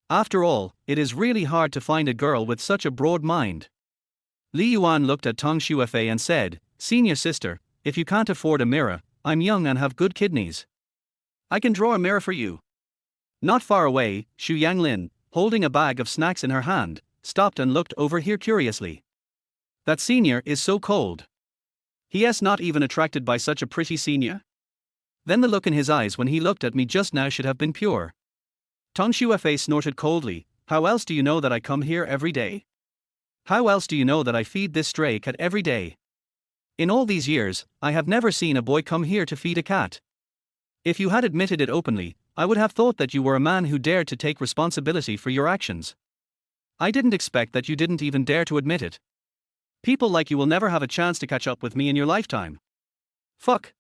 After all, it is really hard to find a girl with such a broad mind. Li Yuan looked at Tang Shuefei and said, "Senior sister, if you can't afford a mirror, I'm young and have good kidneys. I can draw a mirror for you." Not far away, Xu Yanglin, holding a bag of snacks in her hand, stopped and looked over here curiously. That senior is so cold. He is not even attracted by such a pretty senior? Then the look in his eyes when he looked at me just now should have been pure. Tang Shuefei snorted coldly, "How else do you know that I come here every day? How else do you know that I feed this stray cat every day? In all these years, I have never seen a boy come here to feed a cat. If you had admitted it openly, I would have thought that you were a man who dared to take responsibility for your actions. I didn't expect that you didn't even dare to admit it. People like you will never have a chance to catch up with me in your lifetime. Fuck.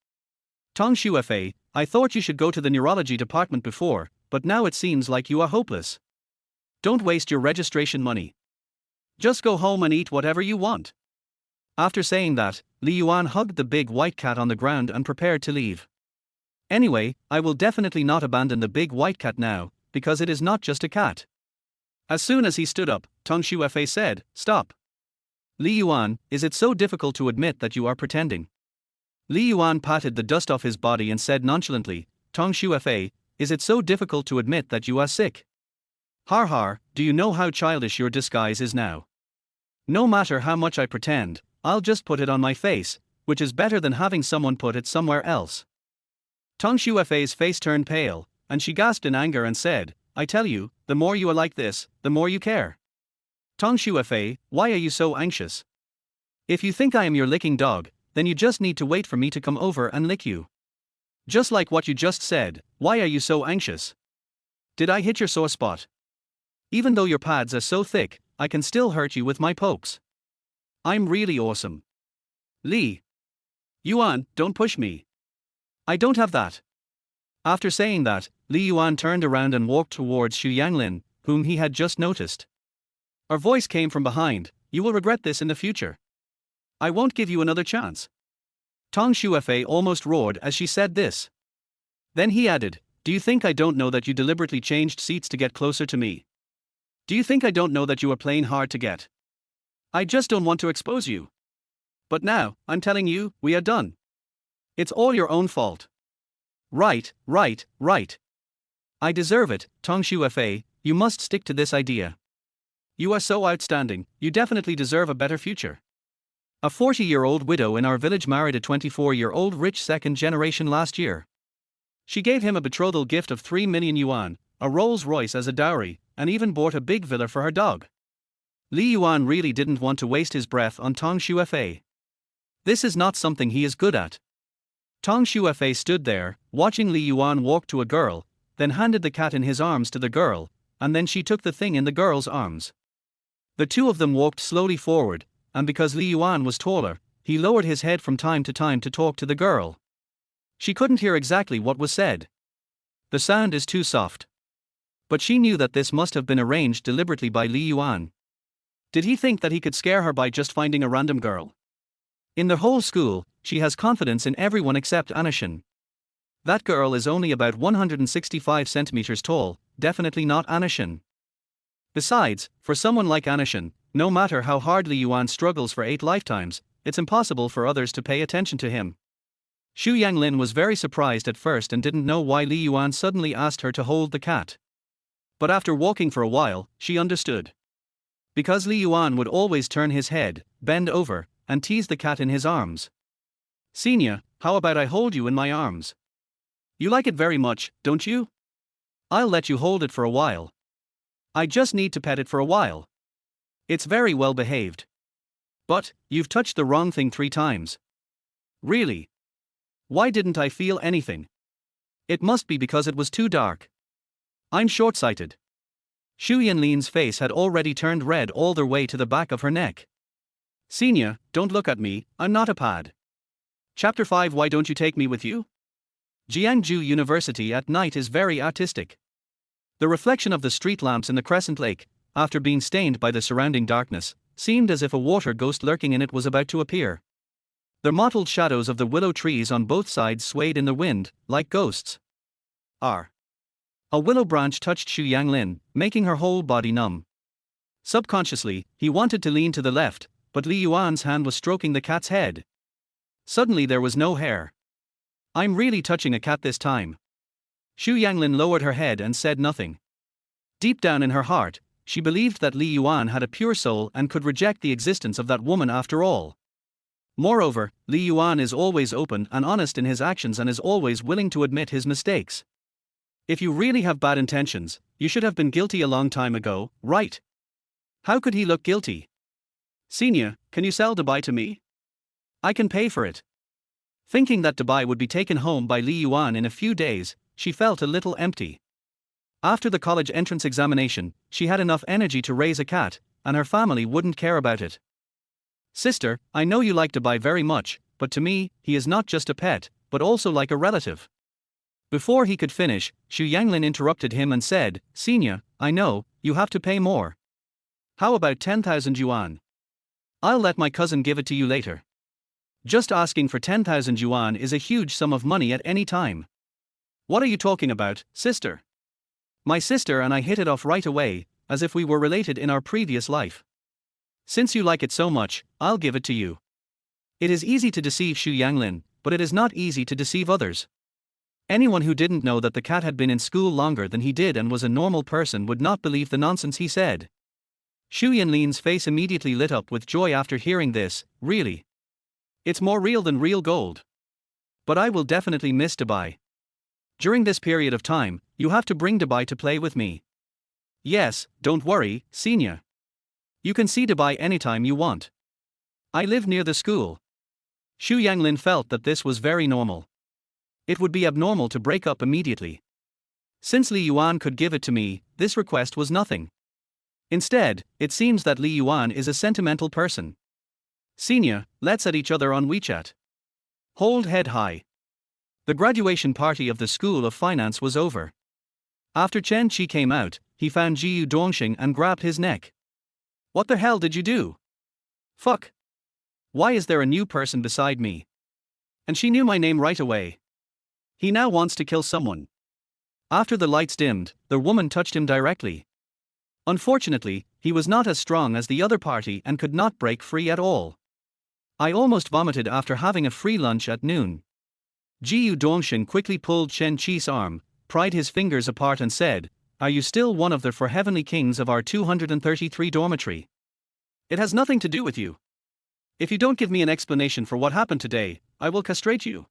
Tang Shuefei, I thought you should go to the neurology department before, but now it seems like you are hopeless. Don't waste your registration money. Just go home and eat whatever you want." After saying that, Li Yuan hugged the big white cat on the ground and prepared to leave. "Anyway, I will definitely not abandon the big white cat now, because it is not just a cat." As soon as he stood up, Tang Shuefei said, "Stop. Li Yuan, is it so difficult to admit that you are pretending?" Li Yuan patted the dust off his body and said nonchalantly, "Tang Shuefei, is it so difficult to admit that you are sick? Har har, do you know how childish your disguise is now? No matter how much I pretend, I'll just put it on my face, which is better than having someone put it somewhere else." Tang Shuefei's face turned pale, and she gasped in anger and said, "I tell you, the more you are like this, the more you care. Tang Shuefei, why are you so anxious? If you think I am your licking dog, then you just need to wait for me to come over and lick you. Just like what you just said, why are you so anxious? Did I hit your sore spot? Even though your pads are so thick, I can still hurt you with my pokes. I'm really awesome. Li Yuan, don't push me. I don't have that." After saying that, Li Yuan turned around and walked towards Xu Yanglin, whom he had just noticed. Her voice came from behind, "You will regret this in the future. I won't give you another chance." Tang Shuefei almost roared as she said this. Then he added, "Do you think I don't know that you deliberately changed seats to get closer to me? Do you think I don't know that you are playing hard to get? I just don't want to expose you. But now, I'm telling you, we are done. It's all your own fault." Right. I deserve it, Tang Shuefei, you must stick to this idea. You are so outstanding, you definitely deserve a better future. A 40-year-old widow in our village married a 24-year-old rich second generation last year. She gave him a betrothal gift of 3 million yuan, a Rolls-Royce as a dowry, and even bought a big villa for her dog. Li Yuan really didn't want to waste his breath on Tang Shuefei. This is not something he is good at. Tang Shuefei stood there, watching Li Yuan walk to a girl, then handed the cat in his arms to the girl, and then she took the thing in the girl's arms. The two of them walked slowly forward, and because Li Yuan was taller, he lowered his head from time to time to talk to the girl. She couldn't hear exactly what was said. The sound is too soft. But she knew that this must have been arranged deliberately by Li Yuan. Did he think that he could scare her by just finding a random girl? In the whole school, she has confidence in everyone except Anashin. That girl is only about 165 centimeters tall, definitely not Anashin. Besides, for someone like Anashin, no matter how hard Li Yuan struggles for 8 lifetimes, it's impossible for others to pay attention to him. Xu Yanglin was very surprised at first and didn't know why Li Yuan suddenly asked her to hold the cat. But after walking for a while, she understood. Because Li Yuan would always turn his head, bend over, and tease the cat in his arms. "Senior, how about I hold you in my arms? You like it very much, don't you? I'll let you hold it for a while. I just need to pet it for a while. It's very well behaved. But, you've touched the wrong thing 3 times. Really? Why didn't I feel anything? It must be because it was too dark. I'm short-sighted." Xu Yanlin's face had already turned red all the way to the back of her neck. Senior, don't look at me, I'm not a pad. Chapter 5. Why don't you take me with you? Jiangju University at night is very artistic. The reflection of the street lamps in the crescent lake, after being stained by the surrounding darkness, seemed as if a water ghost lurking in it was about to appear. The mottled shadows of the willow trees on both sides swayed in the wind, like ghosts. R. A willow branch touched Xu Yanglin, making her whole body numb. Subconsciously, he wanted to lean to the left, but Li Yuan's hand was stroking the cat's head. Suddenly there was no hair. I'm really touching a cat this time. Xu Yanglin lowered her head and said nothing. Deep down in her heart, she believed that Li Yuan had a pure soul and could reject the existence of that woman after all. Moreover, Li Yuan is always open and honest in his actions and is always willing to admit his mistakes. If you really have bad intentions, you should have been guilty a long time ago, right? How could he look guilty? Senior, can you sell Dubai to me? I can pay for it. Thinking that Dubai would be taken home by Li Yuan in a few days, she felt a little empty. After the college entrance examination, she had enough energy to raise a cat, and her family wouldn't care about it. Sister, I know you like Dubai very much, but to me, he is not just a pet, but also like a relative. Before he could finish, Xu Yanglin interrupted him and said, Senior, I know, you have to pay more. How about 10,000 yuan? I'll let my cousin give it to you later. Just asking for 10,000 yuan is a huge sum of money at any time. What are you talking about, sister? My sister and I hit it off right away, as if we were related in our previous life. Since you like it so much, I'll give it to you. It is easy to deceive Xu Yanglin, but it is not easy to deceive others. Anyone who didn't know that the cat had been in school longer than he did and was a normal person would not believe the nonsense he said. Xu Yanlin's face immediately lit up with joy after hearing this. Really? It's more real than real gold. But I will definitely miss Dubai. During this period of time, you have to bring Dubai to play with me. Yes, don't worry, Senior. You can see Dubai anytime you want. I live near the school. Xu Yanglin felt that this was very normal. It would be abnormal to break up immediately. Since Li Yuan could give it to me, this request was nothing. Instead, it seems that Li Yuan is a sentimental person. Senior, let's add each other on WeChat. Hold head high. The graduation party of the School of Finance was over. After Chen Qi came out, he found Jiyu Dongxing and grabbed his neck. What the hell did you do? Fuck. Why is there a new person beside me? And she knew my name right away. He now wants to kill someone. After the lights dimmed, the woman touched him directly. Unfortunately, he was not as strong as the other party and could not break free at all. I almost vomited after having a free lunch at noon. Jiyu Dongxing quickly pulled Chen Qi's arm, pried his fingers apart and said, Are you still one of the 4 heavenly kings of our 233 dormitory? It has nothing to do with you. If you don't give me an explanation for what happened today, I will castrate you.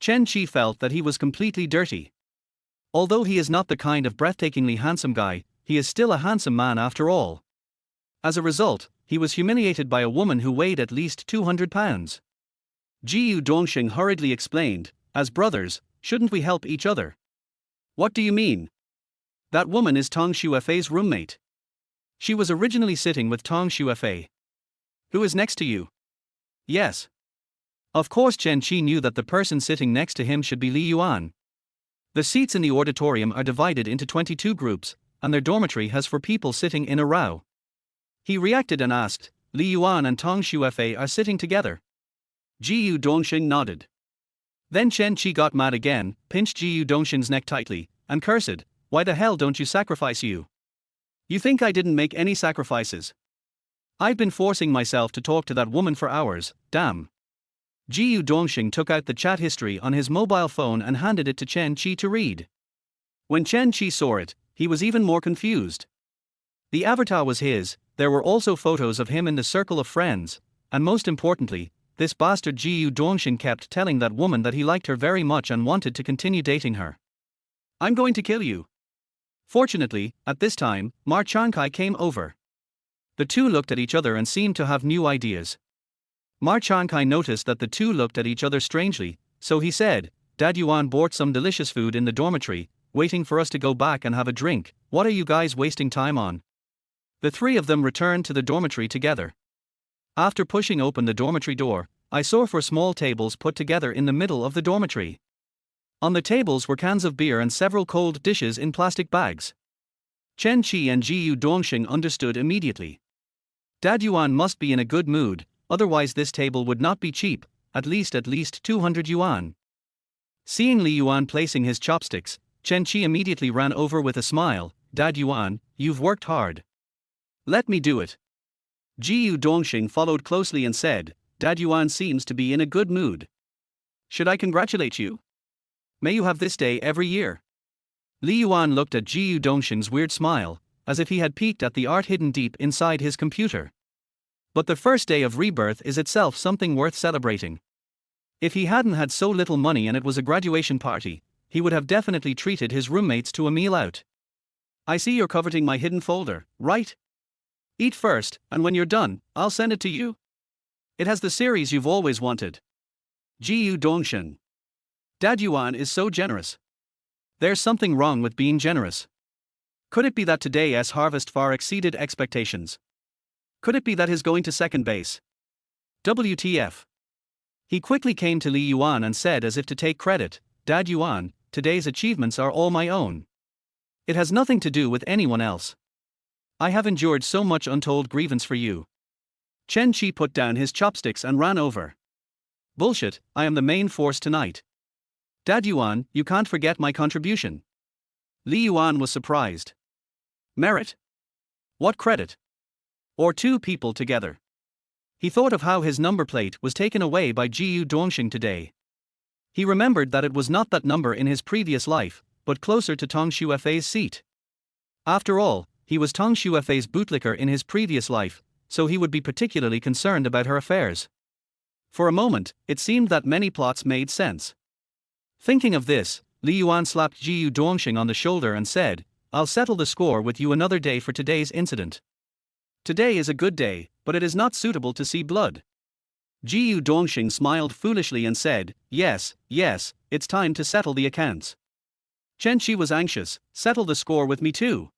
Chen Qi felt that he was completely dirty. Although he is not the kind of breathtakingly handsome guy, he is still a handsome man after all. As a result, he was humiliated by a woman who weighed at least 200 pounds. Jiyu Dongxing hurriedly explained, As brothers, shouldn't we help each other? What do you mean? That woman is Tong Xuefei's roommate. She was originally sitting with Tong Xuefei. Who is next to you? Yes. Of course Chen Qi knew that the person sitting next to him should be Li Yuan. The seats in the auditorium are divided into 22 groups, and their dormitory has 4 people sitting in a row. He reacted and asked, Li Yuan and Tong Xuefei are sitting together. Jiyu Dongxing nodded. Then Chen Qi got mad again, pinched Jiyu Dongxing's neck tightly, and cursed, Why the hell don't you sacrifice you? You think I didn't make any sacrifices? I've been forcing myself to talk to that woman for hours, damn. Jiyu Dongxing took out the chat history on his mobile phone and handed it to Chen Qi to read. When Chen Qi saw it, he was even more confused. The avatar was his, there were also photos of him in the circle of friends, and most importantly, this bastard Jiyu Dongxing kept telling that woman that he liked her very much and wanted to continue dating her. I'm going to kill you. Fortunately, at this time, Ma Changkai came over. The two looked at each other and seemed to have new ideas. Ma Changkai noticed that the two looked at each other strangely, so he said, Dad Yuan bought some delicious food in the dormitory, waiting for us to go back and have a drink. What are you guys wasting time on? The 3 of them returned to the dormitory together. After pushing open the dormitory door, I saw 4 small tables put together in the middle of the dormitory. On the tables were cans of beer and several cold dishes in plastic bags. Chen Qi and Jiyu Dongxing understood immediately. Dad Yuan must be in a good mood, otherwise this table would not be cheap, at least 200 yuan. Seeing Li Yuan placing his chopsticks, Chen Qi immediately ran over with a smile. Dad Yuan, you've worked hard. Let me do it. Jiyu Dongxing followed closely and said, Dad Yuan seems to be in a good mood. Should I congratulate you? May you have this day every year. Li Yuan looked at Jiyu Dongxing's weird smile, as if he had peeked at the art hidden deep inside his computer. But the first day of rebirth is itself something worth celebrating. If he hadn't had so little money and it was a graduation party, he would have definitely treated his roommates to a meal out. I see you're coveting my hidden folder, right? Eat first, and when you're done, I'll send it to you. It has the series you've always wanted. Jiyu Dongxing. Dad Yuan is so generous. There's something wrong with being generous. Could it be that today's harvest far exceeded expectations? Could it be that he's going to second base? WTF. He quickly came to Li Yuan and said as if to take credit, Dad Yuan, today's achievements are all my own. It has nothing to do with anyone else. I have endured so much untold grievance for you. Chen Qi put down his chopsticks and ran over. Bullshit, I am the main force tonight. Dad Yuan, you can't forget my contribution. Li Yuan was surprised. Merit? What credit? Or 2 people together? He thought of how his number plate was taken away by Jiyu Dongxing today. He remembered that it was not that number in his previous life, but closer to Tong Xuefei's seat. After all, he was Tong Xuefei's bootlicker in his previous life, so he would be particularly concerned about her affairs. For a moment, it seemed that many plots made sense. Thinking of this, Li Yuan slapped Jiyu Dongxing on the shoulder and said, I'll settle the score with you another day for today's incident. Today is a good day, but it is not suitable to see blood. Jiyu Dongxing smiled foolishly and said, yes, it's time to settle the accounts. Chen Qi was anxious, settle the score with me too.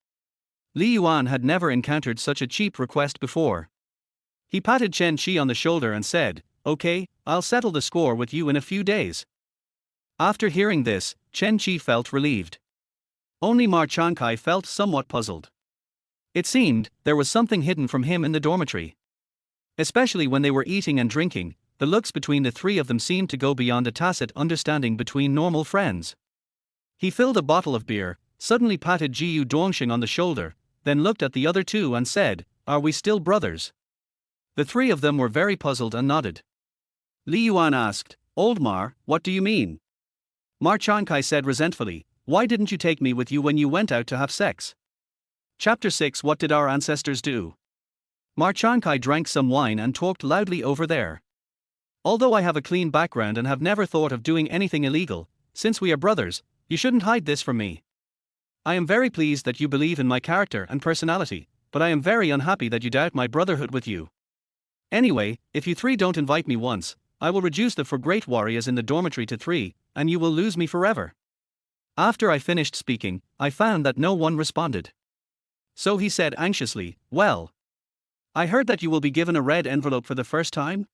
Li Yuan had never encountered such a cheap request before. He patted Chen Qi on the shoulder and said, okay, I'll settle the score with you in a few days. After hearing this, Chen Qi felt relieved. Only Ma Chankai felt somewhat puzzled. It seemed there was something hidden from him in the dormitory. Especially when they were eating and drinking, the looks between the 3 of them seemed to go beyond a tacit understanding between normal friends. He filled a bottle of beer, suddenly patted Jiyu Dongxing on the shoulder, then looked at the other 2 and said, are we still brothers? The 3 of them were very puzzled and nodded. Li Yuan asked, Old Mar, what do you mean? Ma Chankai said resentfully, why didn't you take me with you when you went out to have sex? Chapter 6 What did our ancestors do? Ma Chankai drank some wine and talked loudly over there. Although I have a clean background and have never thought of doing anything illegal, since we are brothers, you shouldn't hide this from me. I am very pleased that you believe in my character and personality, but I am very unhappy that you doubt my brotherhood with you. Anyway, if you 3 don't invite me once, I will reduce the 4 great warriors in the dormitory to 3, and you will lose me forever. After I finished speaking, I found that no one responded. So he said anxiously, well, I heard that you will be given a red envelope for the first time?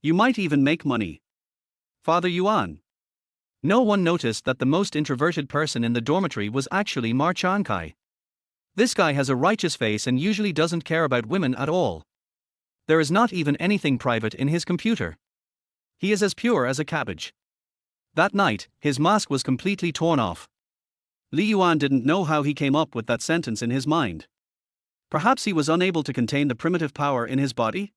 You might even make money. Father Yuan. No one noticed that the most introverted person in the dormitory was actually Ma Chankai. This guy has a righteous face and usually doesn't care about women at all. There is not even anything private in his computer. He is as pure as a cabbage. That night, his mask was completely torn off. Li Yuan didn't know how he came up with that sentence in his mind. Perhaps he was unable to contain the primitive power in his body?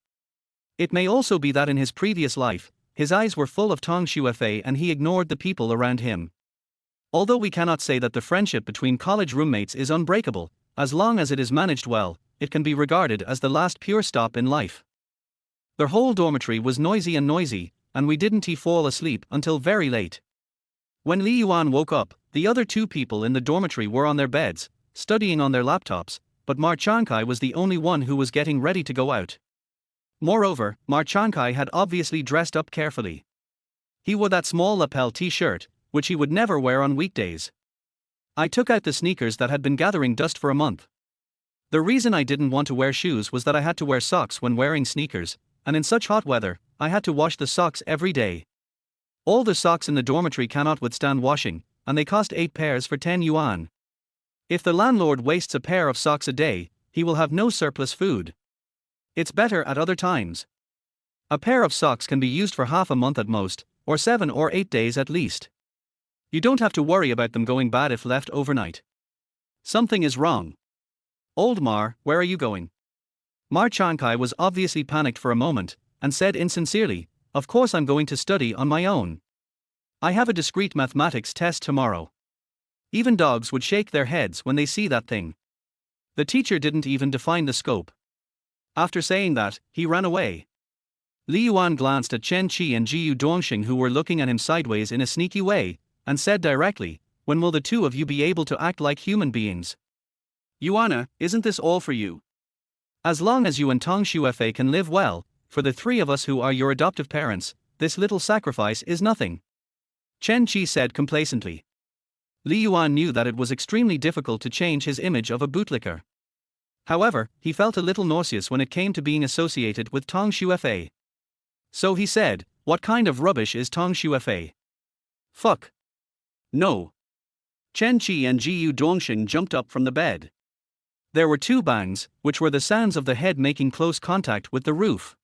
It may also be that in his previous life, his eyes were full of Tong Xuefei and he ignored the people around him. Although we cannot say that the friendship between college roommates is unbreakable, as long as it is managed well, it can be regarded as the last pure stop in life. Their whole dormitory was noisy, and we didn't fall asleep until very late. When Li Yuan woke up, the other 2 people in the dormitory were on their beds, studying on their laptops, but Ma Chankai was the only one who was getting ready to go out. Moreover, Ma Chankai had obviously dressed up carefully. He wore that small lapel t-shirt, which he would never wear on weekdays. I took out the sneakers that had been gathering dust for a month. The reason I didn't want to wear shoes was that I had to wear socks when wearing sneakers, and in such hot weather, I had to wash the socks every day. All the socks in the dormitory cannot withstand washing, and they cost 8 pairs for 10 yuan. If the landlord wastes a pair of socks a day, he will have no surplus food. It's better at other times. A pair of socks can be used for half a month at most, or 7 or 8 days at least. You don't have to worry about them going bad if left overnight. Something is wrong. Old Mar, where are you going? Mar Chankai was obviously panicked for a moment, and said insincerely, of course I'm going to study on my own. I have a discrete mathematics test tomorrow. Even dogs would shake their heads when they see that thing. The teacher didn't even define the scope. After saying that, he ran away. Li Yuan glanced at Chen Qi and Jiu Dongxing, who were looking at him sideways in a sneaky way, and said directly, when will the two of you be able to act like human beings? Yuana, isn't this all for you? As long as you and Tong Shuefei can live well, for the three of us who are your adoptive parents, this little sacrifice is nothing. Chen Qi said complacently. Li Yuan knew that it was extremely difficult to change his image of a bootlicker. However, he felt a little nauseous when it came to being associated with Tong Shuefei. So he said, what kind of rubbish is Tong Shuefei? Fuck. No. Chen Qi and Jiu Dongxing jumped up from the bed. There were 2 bangs, which were the sounds of the head making close contact with the roof.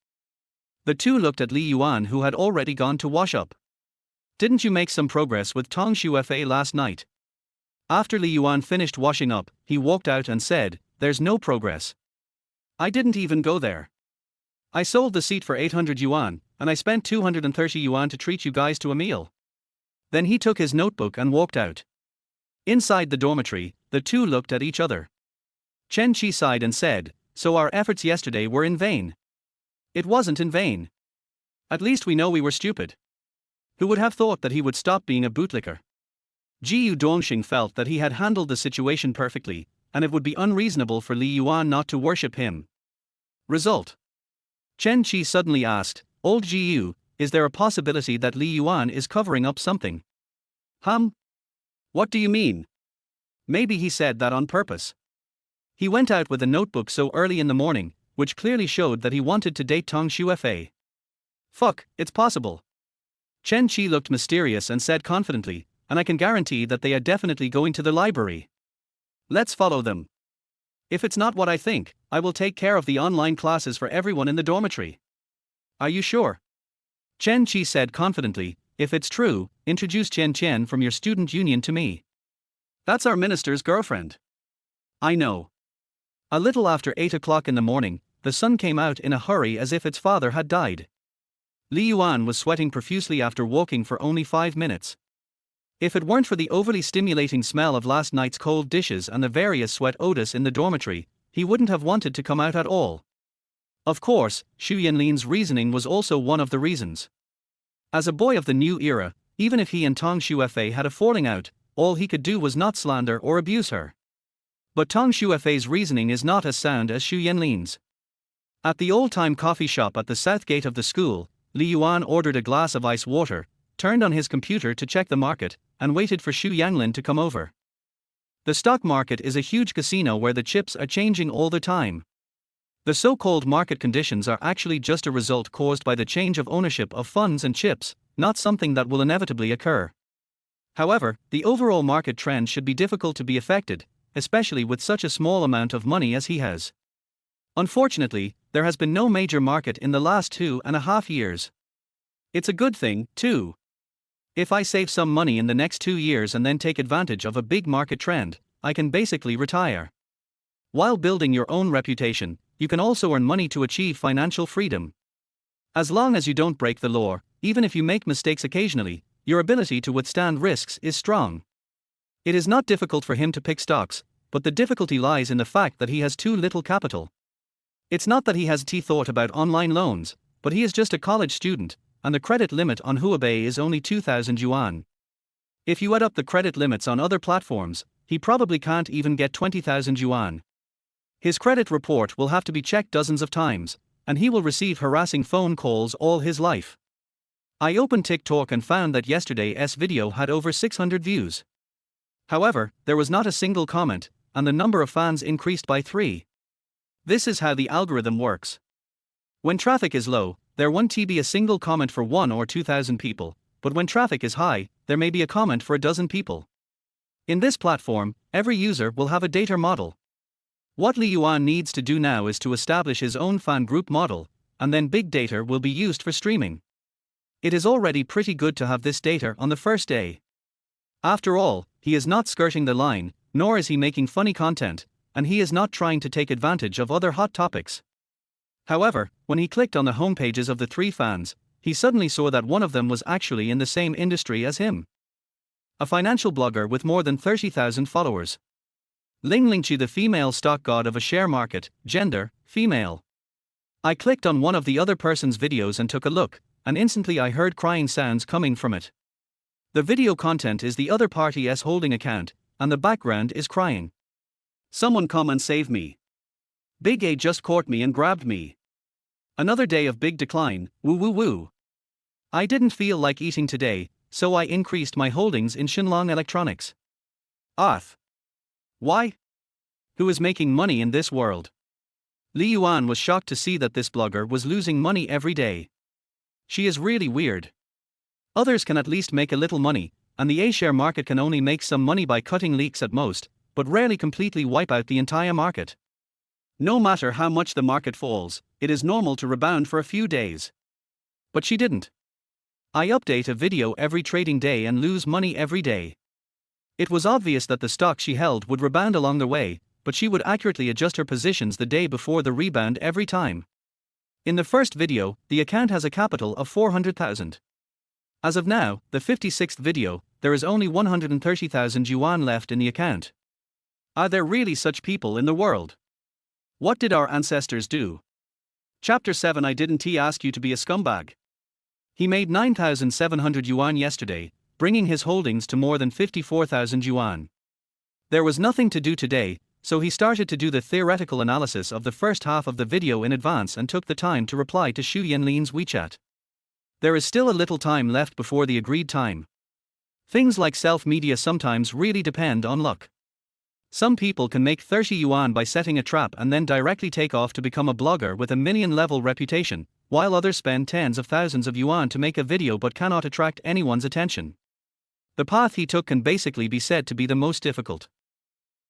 The two looked at Li Yuan, who had already gone to wash up. Didn't you make some progress with Tong Shuefei last night? After Li Yuan finished washing up, he walked out and said, there's no progress. I didn't even go there. I sold the seat for 800 yuan, and I spent 230 yuan to treat you guys to a meal. Then he took his notebook and walked out. Inside the dormitory, the two looked at each other. Chen Qi sighed and said, so our efforts yesterday were in vain. It wasn't in vain. At least we know we were stupid. Who would have thought that he would stop being a bootlicker? Jiu Dongxing felt that he had handled the situation perfectly, and it would be unreasonable for Li Yuan not to worship him. Result. Chen Qi suddenly asked, Old Jiu, is there a possibility that Li Yuan is covering up something? What do you mean? Maybe he said that on purpose. He went out with a notebook so early in the morning, which clearly showed that he wanted to date Tong Shuefei. Fuck, it's possible. Chen Qi looked mysterious and said confidently, and I can guarantee that they are definitely going to the library. Let's follow them. If it's not what I think, I will take care of the online classes for everyone in the dormitory. Are you sure? Chen Qi said confidently, if it's true, introduce Chen Chen from your student union to me. That's our minister's girlfriend. I know. A little after 8 o'clock in the morning, the sun came out in a hurry as if its father had died. Li Yuan was sweating profusely after walking for only 5 minutes. If it weren't for the overly stimulating smell of last night's cold dishes and the various sweat odors in the dormitory, he wouldn't have wanted to come out at all. Of course, Xu Yanlin's reasoning was also one of the reasons. As a boy of the new era, even if he and Tong Shuefei had a falling out, all he could do was not slander or abuse her. But Tong Shuefei's reasoning is not as sound as Xu Yanlin's. At the old-time coffee shop at the south gate of the school, Li Yuan ordered a glass of ice water, turned on his computer to check the market, and waited for Xu Yanlin to come over. The stock market is a huge casino where the chips are changing all the time. The so-called market conditions are actually just a result caused by the change of ownership of funds and chips, not something that will inevitably occur. However, the overall market trend should be difficult to be affected, especially with such a small amount of money as he has. Unfortunately, there has been no major market in the last 2.5 years. It's a good thing, too. If I save some money in the next 2 years and then take advantage of a big market trend, I can basically retire. While building your own reputation, you can also earn money to achieve financial freedom. As long as you don't break the law, even if you make mistakes occasionally, your ability to withstand risks is strong. It is not difficult for him to pick stocks, but the difficulty lies in the fact that he has too little capital. It's not that he has thought about online loans, but he is just a college student, and the credit limit on Huobi is only 2,000 yuan. If you add up the credit limits on other platforms, he probably can't even get 20,000 yuan. His credit report will have to be checked dozens of times, and he will receive harassing phone calls all his life. I opened TikTok and found that yesterday's video had over 600 views. However, there was not a single comment, and the number of fans increased by 3. This is how the algorithm works. When traffic is low, there won't be a single comment for 1 or 2,000 people, but when traffic is high, there may be a comment for a dozen people. In this platform, every user will have a data model. What Yuan needs to do now is to establish his own fan group model, and then big data will be used for streaming. It is already pretty good to have this data on the first day. After all, he is not skirting the line, nor is he making funny content, and he is not trying to take advantage of other hot topics. However, when he clicked on the homepages of the 3 fans, he suddenly saw that one of them was actually in the same industry as him. A financial blogger with more than 30,000 followers. Ling Lingqi, the female stock god of a share market, gender, female. I clicked on one of the other person's videos and took a look, and instantly I heard crying sounds coming from it. The video content is the other party's holding account, and the background is crying. Someone come and save me. Big A just caught me and grabbed me. Another day of big decline, woo woo woo. I didn't feel like eating today, so I increased my holdings in Shenlong Electronics. Why? Who is making money in this world? Yuan was shocked to see that this blogger was losing money every day. She is really weird. Others can at least make a little money, and the A-share market can only make some money by cutting leaks at most, but rarely completely wipe out the entire market. No matter how much the market falls, it is normal to rebound for a few days. But she didn't. I update a video every trading day and lose money every day. It was obvious that the stock she held would rebound along the way, but she would accurately adjust her positions the day before the rebound every time. In the first video, the account has a capital of 400,000. As of now, the 56th video, there is only 130,000 yuan left in the account. Are there really such people in the world? What did our ancestors do? Chapter 7. I didn't ask you to be a scumbag. He made 9,700 yuan yesterday, bringing his holdings to more than 54,000 yuan. There was nothing to do today, so he started to do the theoretical analysis of the first half of the video in advance and took the time to reply to Xu Yanlin's WeChat. There is still a little time left before the agreed time. Things like self-media sometimes really depend on luck. Some people can make 30 yuan by setting a trap and then directly take off to become a blogger with a million-level reputation, while others spend tens of thousands of yuan to make a video but cannot attract anyone's attention. The path he took can basically be said to be the most difficult.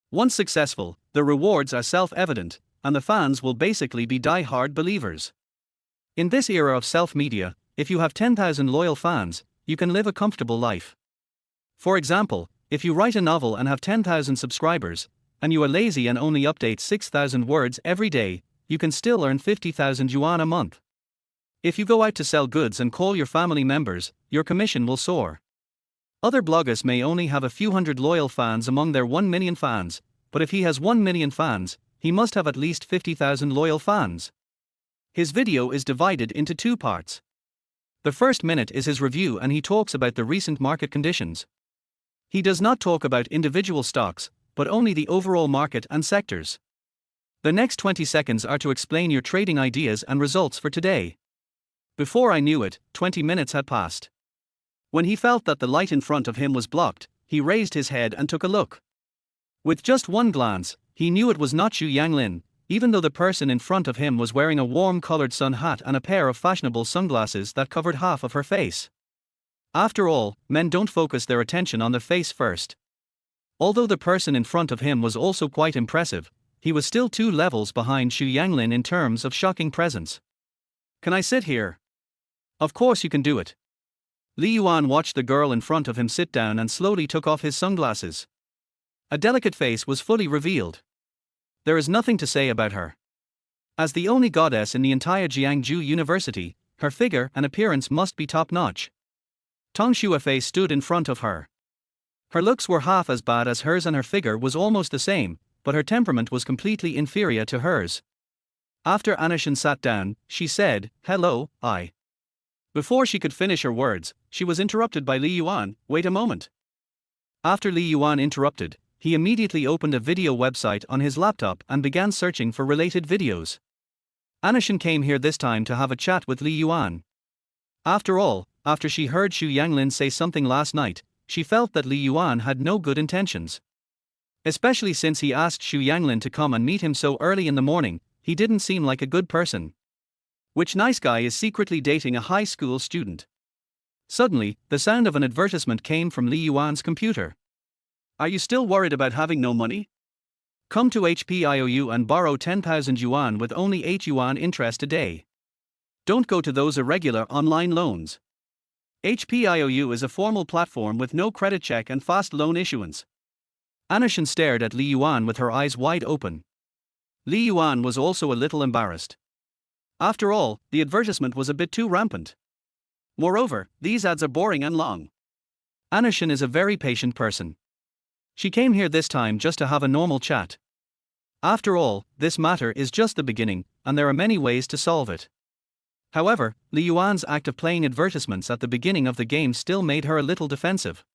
Once successful, the rewards are self-evident, and the fans will basically be die-hard believers. In this era of self-media, if you have 10,000 loyal fans, you can live a comfortable life. For example, if you write a novel and have 10,000 subscribers, and you are lazy and only update 6,000 words every day, you can still earn 50,000 yuan a month. If you go out to sell goods and call your family members, your commission will soar. Other bloggers may only have a few hundred loyal fans among their 1 million fans, but if he has 1 million fans, he must have at least 50,000 loyal fans. His video is divided into 2 parts. The first minute is his review and he talks about the recent market conditions. He does not talk about individual stocks, but only the overall market and sectors. The next 20 seconds are to explain your trading ideas and results for today. Before I knew it, 20 minutes had passed. When he felt that the light in front of him was blocked, he raised his head and took a look. With just one glance, he knew it was not Xu Yanglin, even though the person in front of him was wearing a warm-colored sun hat and a pair of fashionable sunglasses that covered half of her face. After all, men don't focus their attention on the face first. Although the person in front of him was also quite impressive, he was still 2 levels behind Xu Yanglin in terms of shocking presence. Can I sit here? Of course you can do it. Yuan watched the girl in front of him sit down and slowly took off his sunglasses. A delicate face was fully revealed. There is nothing to say about her. As the only goddess in the entire Jiangsu University, her figure and appearance must be top-notch. Tong Shuafei stood in front of her. Her looks were half as bad as hers and her figure was almost the same, but her temperament was completely inferior to hers. After Anishan sat down, she said, "Hello, I." Before she could finish her words, she was interrupted by Yuan. "Wait a moment." After Yuan interrupted, he immediately opened a video website on his laptop and began searching for related videos. Anishan came here this time to have a chat with Yuan. After all, after she heard Xu Yanglin say something last night, she felt that Yuan had no good intentions. Especially since he asked Xu Yanglin to come and meet him so early in the morning, he didn't seem like a good person. Which nice guy is secretly dating a high school student? Suddenly, the sound of an advertisement came from Li Yuan's computer. Are you still worried about having no money? Come to HPIOU and borrow 10,000 yuan with only 8 yuan interest a day. Don't go to those irregular online loans. HPIOU is a formal platform with no credit check and fast loan issuance. Anushin stared at Li Yuan with her eyes wide open. Li Yuan was also a little embarrassed. After all, the advertisement was a bit too rampant. Moreover, these ads are boring and long. Anushin is a very patient person. She came here this time just to have a normal chat. After all, this matter is just the beginning, and there are many ways to solve it. However, Li Yuan's act of playing advertisements at the beginning of the game still made her a little defensive.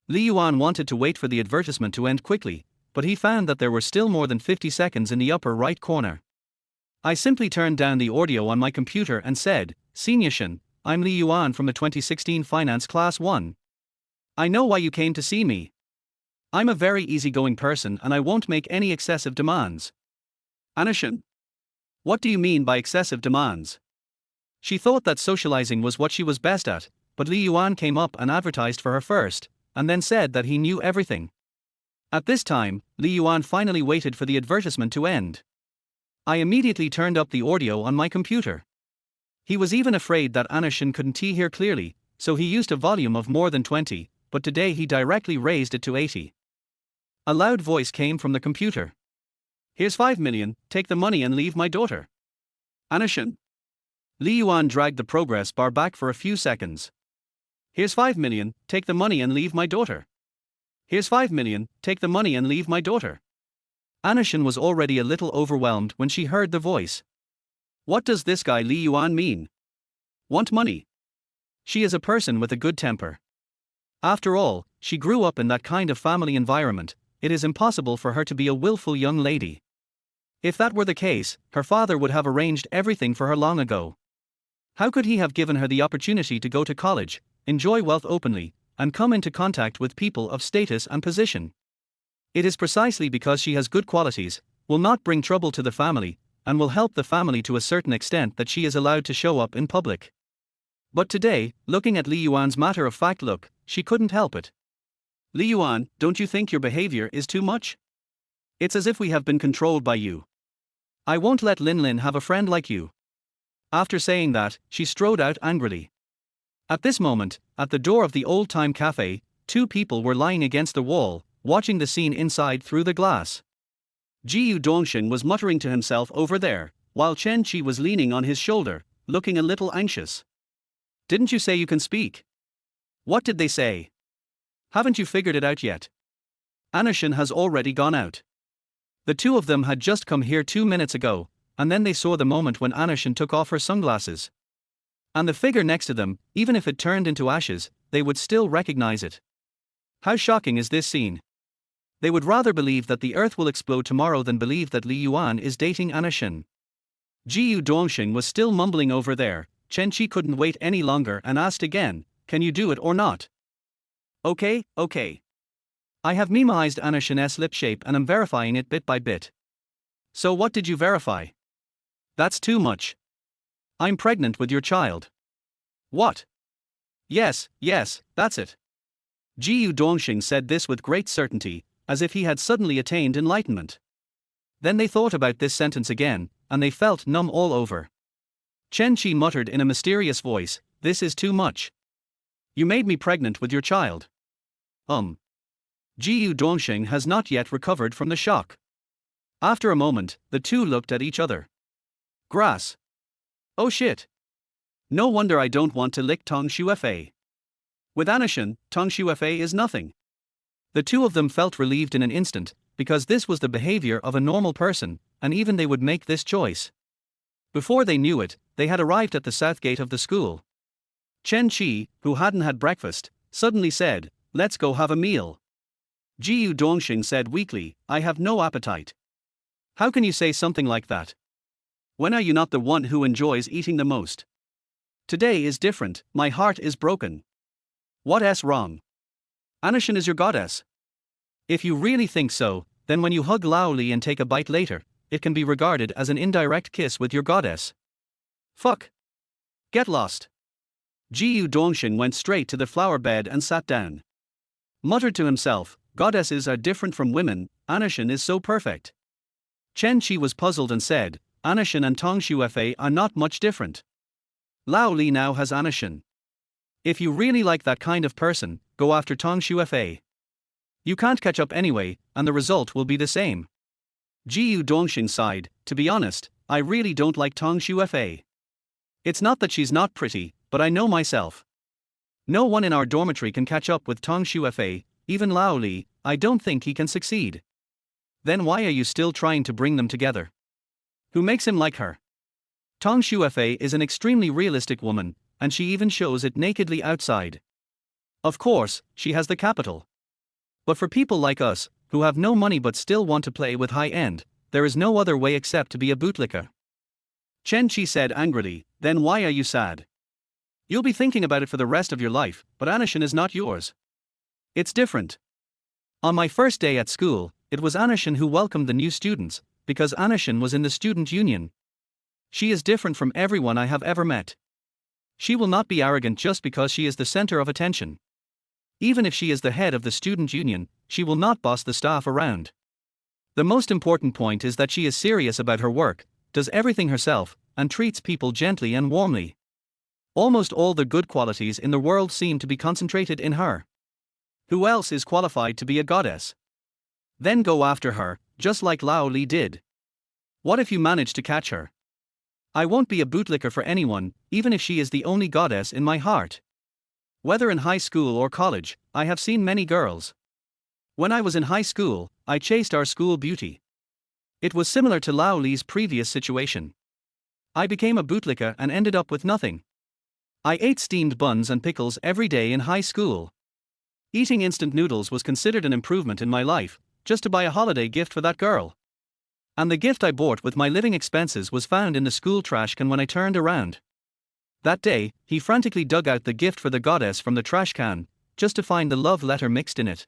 Li Yuan wanted to wait for the advertisement to end quickly, but he found that there were still more than 50 seconds in the upper right corner. I simply turned down the audio on my computer and said, "Senior Shin, I'm Li Yuan from the 2016 Finance Class 1. I know why you came to see me. I'm a very easygoing person and I won't make any excessive demands." Anushin. What do you mean by excessive demands? She thought that socializing was what she was best at, but Li Yuan came up and advertised for her first, and then said that he knew everything. At this time, Li Yuan finally waited for the advertisement to end. I immediately turned up the audio on my computer. He was even afraid that Anushin couldn't hear clearly, so he used a volume of more than 20, but today he directly raised it to 80. A loud voice came from the computer. "Here's 5 million, take the money and leave my daughter." Anushin. Li Yuan dragged the progress bar back for a few seconds. "Here's 5 million, take the money and leave my daughter." "Here's 5 million, take the money and leave my daughter." Anushin was already a little overwhelmed when she heard the voice. What does this guy Li Yuan mean? Want money? She is a person with a good temper. After all, she grew up in that kind of family environment. It is impossible for her to be a willful young lady. If that were the case, her father would have arranged everything for her long ago. How could he have given her the opportunity to go to college, enjoy wealth openly, and come into contact with people of status and position? It is precisely because she has good qualities, will not bring trouble to the family, and will help the family to a certain extent that she is allowed to show up in public. But today, looking at Li Yuan's matter-of-fact look, she couldn't help it. "Li Yuan, don't you think your behavior is too much? It's as if we have been controlled by you. I won't let Lin Lin have a friend like you." After saying that, she strode out angrily. At this moment, at the door of the old-time cafe, 2 people were lying against the wall, watching the scene inside through the glass. Jiyu Dongxing was muttering to himself over there, while Chen Qi was leaning on his shoulder, looking a little anxious. "Didn't you say you can speak? What did they say? Haven't you figured it out yet?" Anushin has already gone out. The 2 of them had just come here 2 minutes ago, and then they saw the moment when Anushin took off her sunglasses. And the figure next to them, even if it turned into ashes, they would still recognize it. How shocking is this scene? They would rather believe that the earth will explode tomorrow than believe that Li Yuan is dating Anushin. Jiyu Dongxing was still mumbling over there. Chen Qi couldn't wait any longer and asked again, "Can you do it or not?" Okay. I have memoized Anushin's lip shape and am verifying it bit by bit." "So what did you verify?" "That's too much. I'm pregnant with your child." "What?" Yes, that's it." Jiyu Dongxing said this with great certainty, as if he had suddenly attained enlightenment. Then they thought about this sentence again, and they felt numb all over. Chen Qi muttered in a mysterious voice, "This is too much. You made me pregnant with your child." Jiyu Dongxing has not yet recovered from the shock. After a moment, the 2 looked at each other. Grass. Oh shit. No wonder I don't want to lick Tong Xuefei. With Anushin, Tong Xuefei is nothing. The 2 of them felt relieved in an instant, because this was the behavior of a normal person, and even they would make this choice. Before they knew it, they had arrived at the south gate of the school. Chen Qi, who hadn't had breakfast, suddenly said, "Let's go have a meal." Jiyu Dongxing said weakly, "I have no appetite." "How can you say something like that? When are you not the one who enjoys eating the most? Today is different, my heart is broken." "What's wrong? Anushin is your goddess. If you really think so, then when you hug Lao Li and take a bite later, it can be regarded as an indirect kiss with your goddess." Fuck. Get lost. Jiyu Dongxing went straight to the flower bed and sat down. Muttered to himself, goddesses are different from women, Anashin is so perfect. Chen Qi was puzzled and said, Anashin and Tong Xuefei are not much different. Lao Li now has Anashin. If you really like that kind of person, go after Tong Xuefei. You can't catch up anyway, and the result will be the same. Jiyu Dongxing sighed, to be honest, I really don't like Tong Xuefei. It's not that she's not pretty, but I know myself. No one in our dormitory can catch up with Tong Xuefei, even Lao Li, I don't think he can succeed. Then why are you still trying to bring them together? Who makes him like her? Tong Xuefei is an extremely realistic woman, and she even shows it nakedly outside. Of course, she has the capital. But for people like us, who have no money but still want to play with high end, there is no other way except to be a bootlicker. Chen Qi said angrily, then why are you sad? You'll be thinking about it for the rest of your life, but Anashin is not yours. It's different. On my first day at school, it was Anashin who welcomed the new students, because Anashin was in the student union. She is different from everyone I have ever met. She will not be arrogant just because she is the center of attention. Even if she is the head of the student union, she will not boss the staff around. The most important point is that she is serious about her work, does everything herself, and treats people gently and warmly. Almost all the good qualities in the world seem to be concentrated in her. Who else is qualified to be a goddess? Then go after her, just like Lao Li did. What if you manage to catch her? I won't be a bootlicker for anyone, even if she is the only goddess in my heart. Whether in high school or college, I have seen many girls. When I was in high school, I chased our school beauty. It was similar to Lao Li's previous situation. I became a bootlicker and ended up with nothing. I ate steamed buns and pickles every day in high school. Eating instant noodles was considered an improvement in my life, just to buy a holiday gift for that girl. And the gift I bought with my living expenses was found in the school trash can when I turned around. That day, he frantically dug out the gift for the goddess from the trash can, just to find the love letter mixed in it.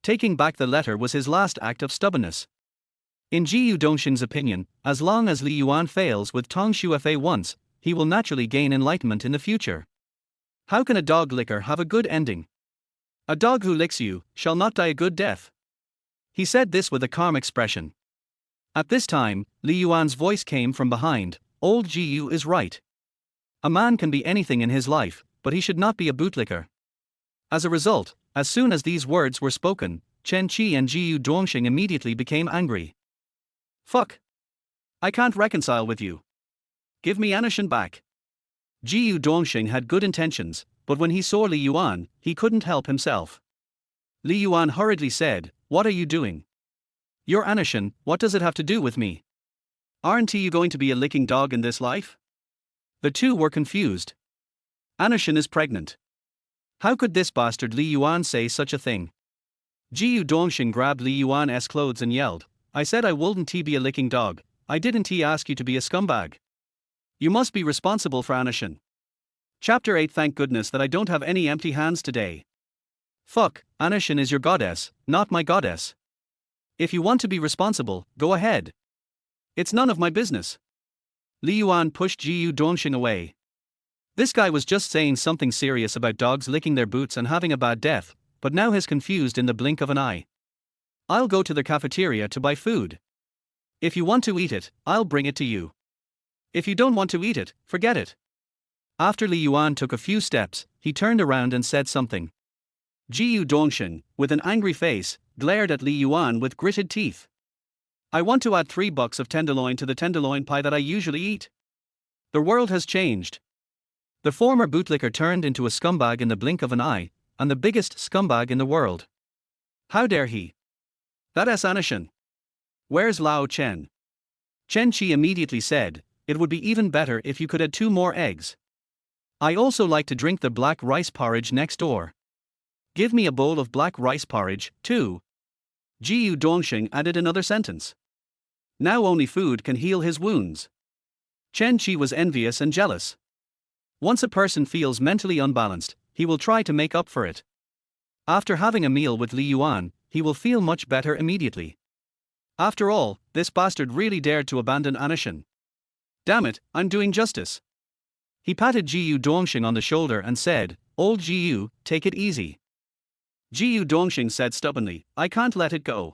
Taking back the letter was his last act of stubbornness. In Jiyu Dongxing's opinion, as long as Li Yuan fails with Tong Xuefei once, he will naturally gain enlightenment in the future. How can a dog licker have a good ending? A dog who licks you shall not die a good death. He said this with a calm expression. At this time, Li Yuan's voice came from behind, old Jiyu is right. A man can be anything in his life, but he should not be a bootlicker. As a result, as soon as these words were spoken, Chen Qi and Jiyu Dongxing immediately became angry. Fuck. I can't reconcile with you. Give me Anashin back. Jiyu Dongxing had good intentions, but when he saw Li Yuan, he couldn't help himself. Li Yuan hurriedly said, what are you doing? You're Anashin, what does it have to do with me? Aren't you going to be a licking dog in this life? The two were confused. Anashin is pregnant. How could this bastard Li Yuan say such a thing? Jiyu Dongxing grabbed Li Yuan's clothes and yelled, I said I wouldn't be a licking dog, I didn't ask you to be a scumbag. You must be responsible for Anashin. Chapter 8 Thank goodness that I don't have any empty hands today. Fuck, Anashin is your goddess, not my goddess. If you want to be responsible, go ahead. It's none of my business. Li Yuan pushed Jiyu Dongxing away. This guy was just saying something serious about dogs licking their boots and having a bad death, but now he's confused in the blink of an eye. I'll go to the cafeteria to buy food. If you want to eat it, I'll bring it to you. If you don't want to eat it, forget it. After Li Yuan took a few steps, he turned around and said something. Jiyu Dongxing, with an angry face, glared at Li Yuan with gritted teeth. I want to add $3 of tenderloin to the tenderloin pie that I usually eat. The world has changed. The former bootlicker turned into a scumbag in the blink of an eye, and the biggest scumbag in the world. How dare he? That's Anashin. Where's Lao Chen? Chen Qi immediately said, it would be even better if you could add 2 more eggs. I also like to drink the black rice porridge next door. Give me a bowl of black rice porridge, too. Jiyu Dongxing added another sentence. Now only food can heal his wounds. Chen Qi was envious and jealous. Once a person feels mentally unbalanced, he will try to make up for it. After having a meal with Li Yuan, he will feel much better immediately. After all, this bastard really dared to abandon Anashin. Damn it, I'm doing justice. He patted Jiu Dongxing on the shoulder and said, Old Jiu, take it easy. Jiu Dongxing said stubbornly, I can't let it go.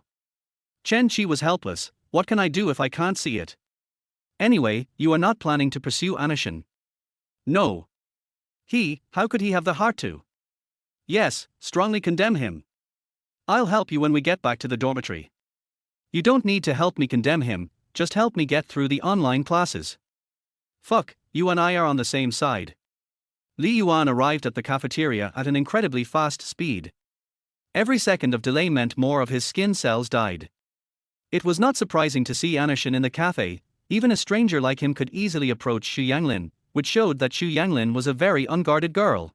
Chen Qi was helpless, what can I do if I can't see it? Anyway, you are not planning to pursue Anishin. No. How could he have the heart to? Yes, strongly condemn him. I'll help you when we get back to the dormitory. You don't need to help me condemn him, just help me get through the online classes. Fuck, you and I are on the same side. Li Yuan arrived at the cafeteria at an incredibly fast speed. Every second of delay meant more of his skin cells died. It was not surprising to see Anishin in the cafe, even a stranger like him could easily approach Xu Yanglin, which showed that Xu Yanglin was a very unguarded girl.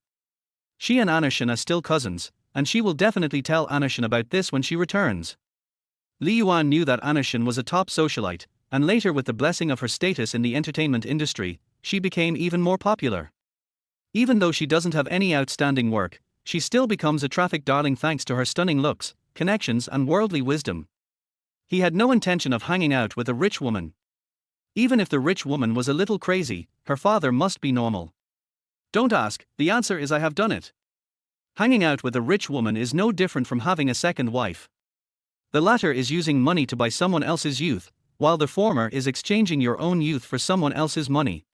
She and Anishin are still cousins, and she will definitely tell Anishin about this when she returns. Li Yuan knew that Anishin was a top socialite, and later with the blessing of her status in the entertainment industry, she became even more popular. Even though she doesn't have any outstanding work, she still becomes a traffic darling thanks to her stunning looks, connections and worldly wisdom. He had no intention of hanging out with a rich woman. Even if the rich woman was a little crazy, her father must be normal. Don't ask, the answer is I have done it. Hanging out with a rich woman is no different from having a second wife. The latter is using money to buy someone else's youth, while the former is exchanging your own youth for someone else's money.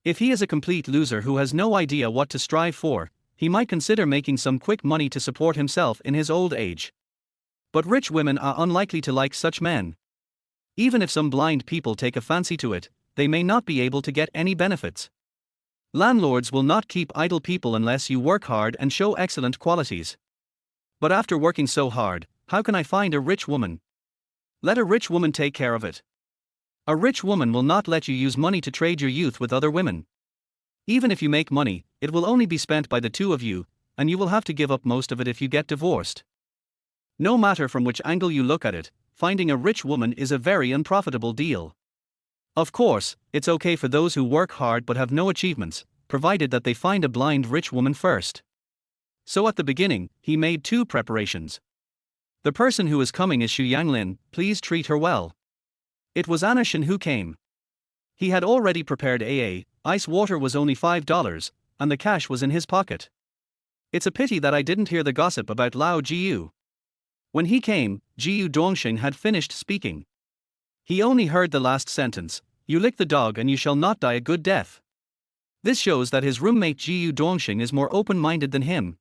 If he is a complete loser who has no idea what to strive for, he might consider making some quick money to support himself in his old age. But rich women are unlikely to like such men. Even if some blind people take a fancy to it, they may not be able to get any benefits. Landlords will not keep idle people unless you work hard and show excellent qualities. But after working so hard, how can I find a rich woman? Let a rich woman take care of it. A rich woman will not let you use money to trade your youth with other women. Even if you make money, it will only be spent by the two of you, and you will have to give up most of it if you get divorced. No matter from which angle you look at it, finding a rich woman is a very unprofitable deal. Of course, it's okay for those who work hard but have no achievements, provided that they find a blind rich woman first. So at the beginning, he made two preparations. The person who is coming is Xu Yanglin, please treat her well. It was Anishin who came. He had already prepared ice water was only $5, and the cash was in his pocket. It's a pity that I didn't hear the gossip about Lao Jiu. When he came, Jiu Dongxing had finished speaking. He only heard the last sentence, you lick the dog and you shall not die a good death. This shows that his roommate Jiu Dongxing is more open-minded than him.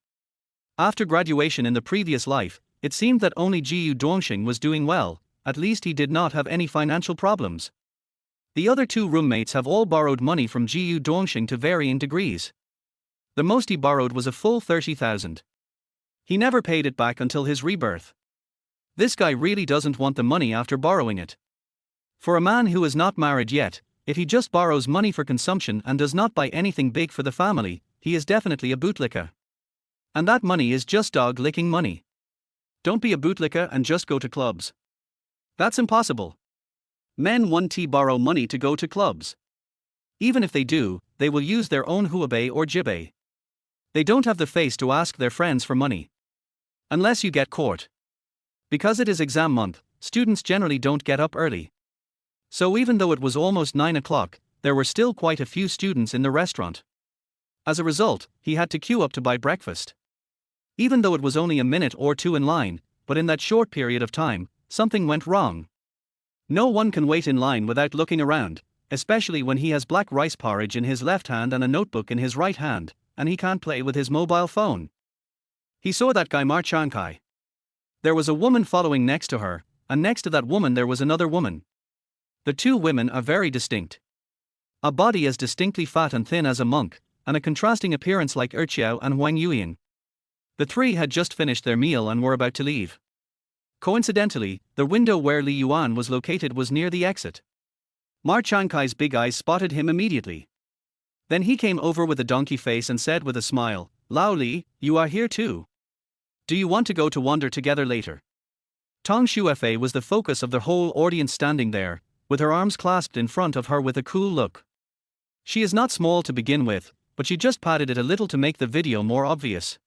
After graduation in the previous life, it seemed that only Jiu Dongxing was doing well, at least he did not have any financial problems. The other two roommates have all borrowed money from Jiu Dongxing to varying degrees. The most he borrowed was a full 30,000. He never paid it back until his rebirth. This guy really doesn't want the money after borrowing it. For a man who is not married yet, if he just borrows money for consumption and does not buy anything big for the family, he is definitely a bootlicker. And that money is just dog-licking money. Don't be a bootlicker and just go to clubs. That's impossible. Men won't borrow money to go to clubs. Even if they do, they will use their own huabei or jibei. They don't have the face to ask their friends for money. Unless you get caught. Because it is exam month, students generally don't get up early. So even though it was almost 9 o'clock, there were still quite a few students in the restaurant. As a result, he had to queue up to buy breakfast. Even though it was only a minute or two in line, but in that short period of time, something went wrong. No one can wait in line without looking around, especially when he has black rice porridge in his left hand and a notebook in his right hand, and he can't play with his mobile phone. He saw that guy Ma Chankai. There was a woman following next to her, and next to that woman there was another woman. The two women are very distinct. A body as distinctly fat and thin as a monk, and a contrasting appearance like Erqiao and Huang Yuyin. The three had just finished their meal and were about to leave. Coincidentally, the window where Li Yuan was located was near the exit. Ma Chankai's big eyes spotted him immediately. Then he came over with a donkey face and said with a smile, Lao Li, you are here too. Do you want to go to wander together later? Tong Shuefei was the focus of the whole audience standing there, with her arms clasped in front of her with a cool look. She is not small to begin with, but she just padded it a little to make the video more obvious.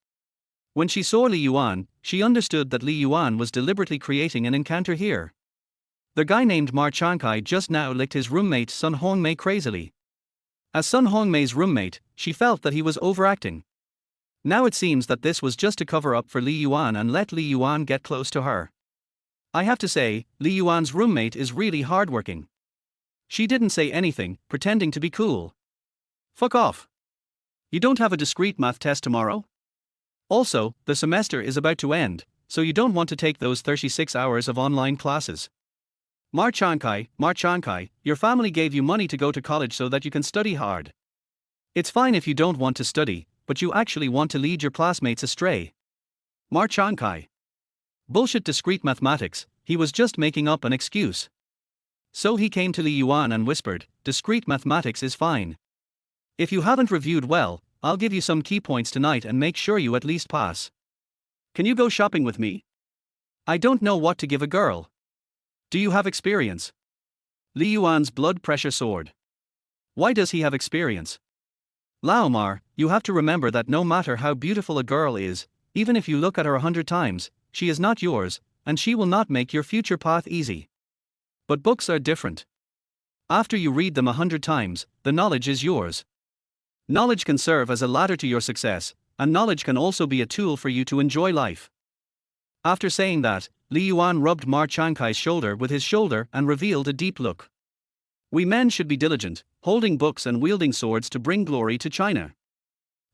When she saw Li Yuan, she understood that Li Yuan was deliberately creating an encounter here. The guy named Ma Changkai just now licked his roommate Sun Hongmei crazily. As Sun Hongmei's roommate, she felt that he was overacting. Now it seems that this was just a cover-up for Li Yuan and let Li Yuan get close to her. I have to say, Li Yuan's roommate is really hardworking. She didn't say anything, pretending to be cool. Fuck off. You don't have a discrete math test tomorrow? Also, the semester is about to end, so you don't want to take those 36 hours of online classes. Ma Changkai, your family gave you money to go to college so that you can study hard. It's fine if you don't want to study, but you actually want to lead your classmates astray. Ma Changkai. Bullshit discrete mathematics, he was just making up an excuse. So he came to Li Yuan and whispered, discrete mathematics is fine. If you haven't reviewed well, I'll give you some key points tonight and make sure you at least pass. Can you go shopping with me? I don't know what to give a girl. Do you have experience? Li Yuan's blood pressure soared. Why does he have experience? Laomar, you have to remember that no matter how beautiful a girl is, even if you look at her 100 times, she is not yours, and she will not make your future path easy. But books are different. After you read them 100 times, the knowledge is yours. Knowledge can serve as a ladder to your success, and knowledge can also be a tool for you to enjoy life. After saying that, Li Yuan rubbed Ma Changkai's shoulder with his shoulder and revealed a deep look. We men should be diligent, holding books and wielding swords to bring glory to China.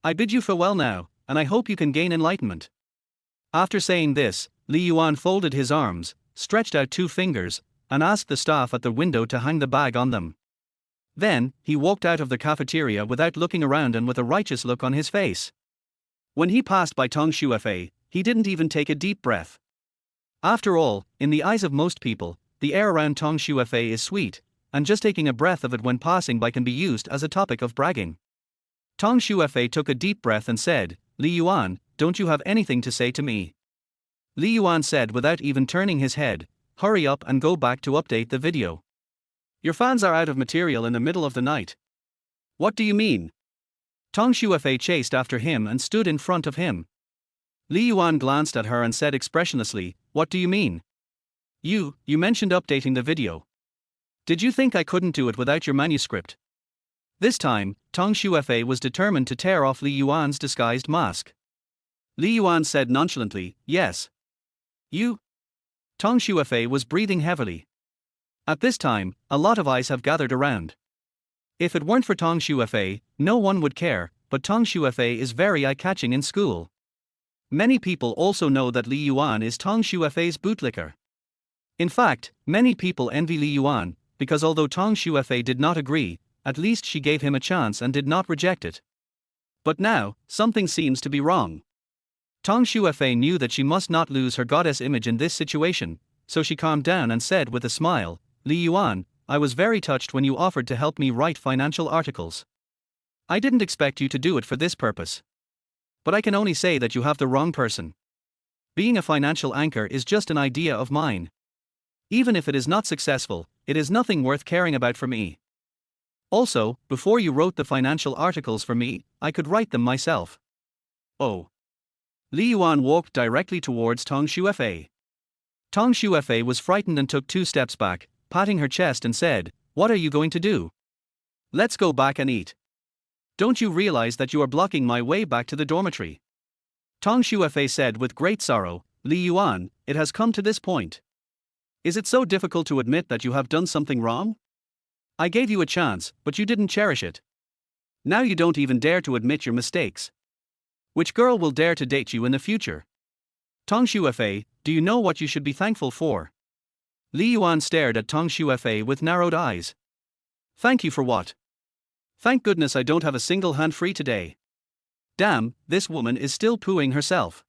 I bid you farewell now, and I hope you can gain enlightenment. After saying this, Li Yuan folded his arms, stretched out 2 fingers, and asked the staff at the window to hang the bag on them. Then, he walked out of the cafeteria without looking around and with a righteous look on his face. When he passed by Tong Xuefei, he didn't even take a deep breath. After all, in the eyes of most people, the air around Tong Xuefei is sweet, and just taking a breath of it when passing by can be used as a topic of bragging. Tong Xuefei took a deep breath and said, Li Yuan, don't you have anything to say to me? Li Yuan said without even turning his head, hurry up and go back to update the video. Your fans are out of material in the middle of the night. What do you mean? Tong Xuefei chased after him and stood in front of him. Li Yuan glanced at her and said expressionlessly, what do you mean? You mentioned updating the video. Did you think I couldn't do it without your manuscript? This time, Tong Xuefei was determined to tear off Li Yuan's disguised mask. Li Yuan said nonchalantly, yes. You? Tong Xuefei was breathing heavily. At this time, a lot of eyes have gathered around. If it weren't for Tong Xuefei, no one would care, but Tong Xuefei is very eye-catching in school. Many people also know that Li Yuan is Tong Xuefei's bootlicker. In fact, many people envy Li Yuan, because although Tong Xuefei did not agree, at least she gave him a chance and did not reject it. But now, something seems to be wrong. Tong Xuefei knew that she must not lose her goddess image in this situation, so she calmed down and said with a smile, Li Yuan, I was very touched when you offered to help me write financial articles. I didn't expect you to do it for this purpose. But I can only say that you have the wrong person. Being a financial anchor is just an idea of mine. Even if it is not successful, it is nothing worth caring about for me. Also, before you wrote the financial articles for me, I could write them myself. Oh. Li Yuan walked directly towards Tong Xuefei. Tong Xuefei was frightened and took 2 steps back, patting her chest and said, what are you going to do? Let's go back and eat. Don't you realize that you are blocking my way back to the dormitory? Tong Xuefei said with great sorrow, Li Yuan, it has come to this point. Is it so difficult to admit that you have done something wrong? I gave you a chance, but you didn't cherish it. Now you don't even dare to admit your mistakes. Which girl will dare to date you in the future? Tong Xuefei, do you know what you should be thankful for? Li Yuan stared at Tong Xuefei with narrowed eyes. Thank you for what? Thank goodness I don't have a single hand free today. Damn, this woman is still pooing herself.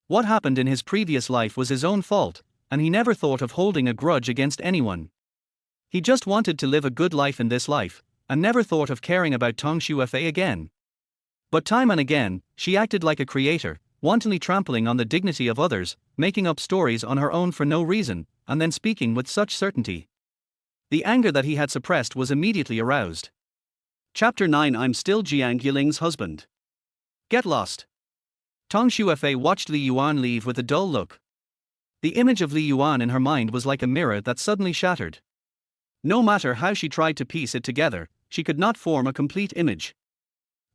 What happened in his previous life was his own fault, and he never thought of holding a grudge against anyone. He just wanted to live a good life in this life, and never thought of caring about Tong Xuefei again. But time and again, she acted like a creator, wantonly trampling on the dignity of others, making up stories on her own for no reason, and then speaking with such certainty. The anger that he had suppressed was immediately aroused. Chapter 9 I'm still Jiang Yiling's husband. Get lost. Tong Xuefei watched Li Yuan leave with a dull look. The image of Li Yuan in her mind was like a mirror that suddenly shattered. No matter how she tried to piece it together, she could not form a complete image.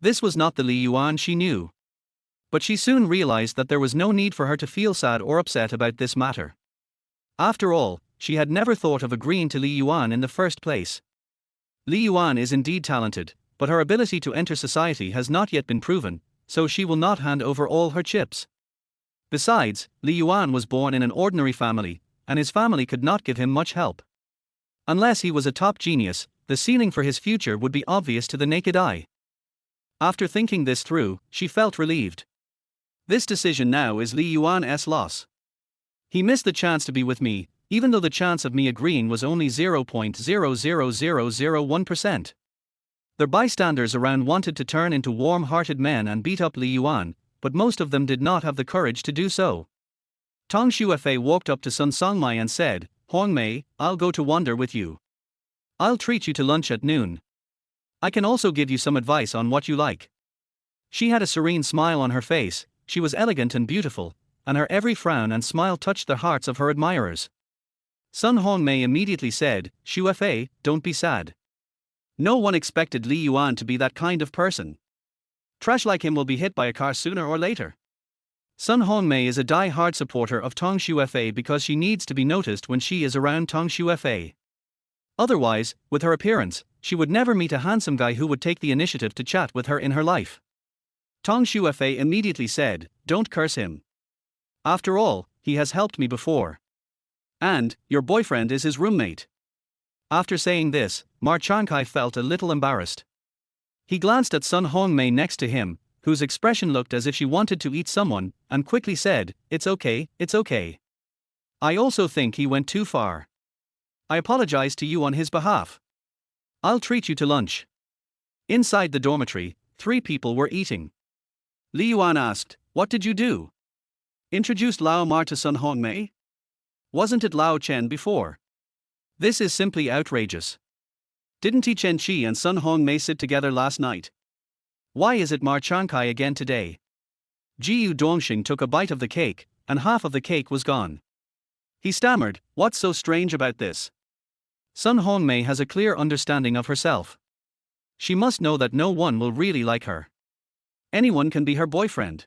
This was not the Li Yuan she knew. But she soon realized that there was no need for her to feel sad or upset about this matter. After all, she had never thought of agreeing to Li Yuan in the first place. Li Yuan is indeed talented, but her ability to enter society has not yet been proven, so she will not hand over all her chips. Besides, Li Yuan was born in an ordinary family, and his family could not give him much help. Unless he was a top genius, the ceiling for his future would be obvious to the naked eye. After thinking this through, she felt relieved. This decision now is Li Yuan's loss. He missed the chance to be with me, even though the chance of me agreeing was only 0.00001%. The bystanders around wanted to turn into warm-hearted men and beat up Li Yuan, but most of them did not have the courage to do so. Tong Shuefei walked up to Sun Songmai and said, "Hongmei, I'll go to wander with you. I'll treat you to lunch at noon. I can also give you some advice on what you like." She had a serene smile on her face, she was elegant and beautiful, and her every frown and smile touched the hearts of her admirers. Sun Hongmei immediately said, "Shuefei, don't be sad. No one expected Li Yuan to be that kind of person. Trash like him will be hit by a car sooner or later." Sun Hongmei is a die-hard supporter of Tong Shuefei because she needs to be noticed when she is around Tong Shuefei. Otherwise, with her appearance, she would never meet a handsome guy who would take the initiative to chat with her in her life. Tong Shuefei immediately said, "Don't curse him. After all, he has helped me before. And, your boyfriend is his roommate." After saying this, Ma Chankai felt a little embarrassed. He glanced at Sun Hongmei next to him, whose expression looked as if she wanted to eat someone, and quickly said, "It's okay, it's okay. I also think he went too far. I apologize to you on his behalf. I'll treat you to lunch." Inside the dormitory, 3 people were eating. Li Yuan asked, "What did you do? Introduced Lao Ma to Sun Hongmei? Wasn't it Lao Chen before? This is simply outrageous. Didn't Ti Chen Chi and Sun Hongmei sit together last night? Why is it Ma Chankai again today?" Jiyu Dongxing took a bite of the cake, and half of the cake was gone. He stammered, "What's so strange about this?" Sun Hongmei has a clear understanding of herself. She must know that no one will really like her. Anyone can be her boyfriend.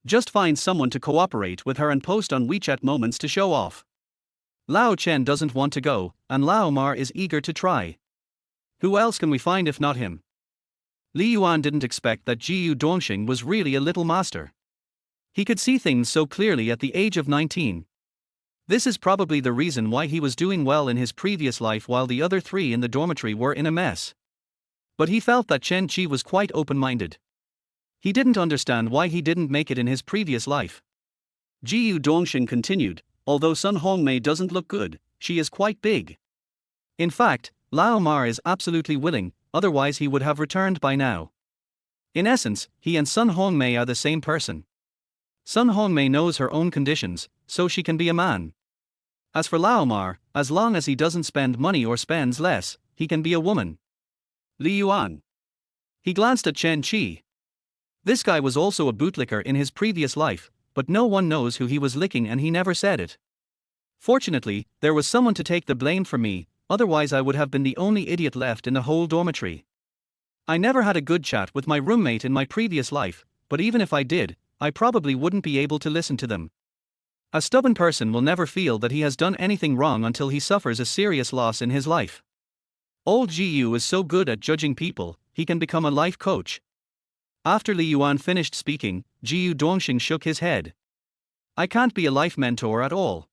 Just find someone to cooperate with her and post on WeChat moments to show off. Lao Chen doesn't want to go, and Lao Ma is eager to try. Who else can we find if not him? Li Yuan didn't expect that Jiyu Dongxing was really a little master. He could see things so clearly at the age of 19. This is probably the reason why he was doing well in his previous life while the other 3 in the dormitory were in a mess. But he felt that Chen Qi was quite open-minded. He didn't understand why he didn't make it in his previous life. Jiyu Dongxing continued, "Although Sun Hongmei doesn't look good, she is quite big. In fact, Lao Ma is absolutely willing, otherwise he would have returned by now. In essence, he and Sun Hongmei are the same person. Sun Hongmei knows her own conditions, so she can be a man. As for Lao Ma, as long as he doesn't spend money or spends less, he can be a woman." Li Yuan. He glanced at Chen Qi. This guy was also a bootlicker in his previous life, but no one knows who he was licking and he never said it. Fortunately, there was someone to take the blame for me, otherwise I would have been the only idiot left in the whole dormitory. I never had a good chat with my roommate in my previous life, but even if I did, I probably wouldn't be able to listen to them. A stubborn person will never feel that he has done anything wrong until he suffers a serious loss in his life. Old Jiyu is so good at judging people, he can become a life coach. After Li Yuan finished speaking, Jiyu Dongxing shook his head. "I can't be a life mentor at all.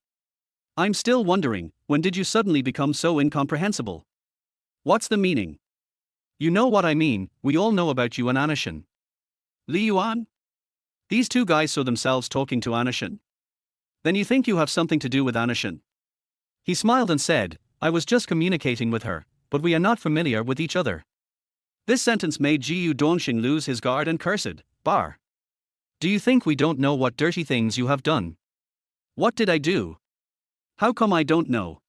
I'm still wondering, when did you suddenly become so incomprehensible? What's the meaning?" "You know what I mean, we all know about you and Anishin." "Li Yuan? These 2 guys saw themselves talking to Anishin? Then you think you have something to do with Anishin?" He smiled and said, "I was just communicating with her, but we are not familiar with each other." This sentence made Jiyu Dongxing lose his guard and cursed, "Bar. Do you think we don't know what dirty things you have done? What did I do? How come I don't know?"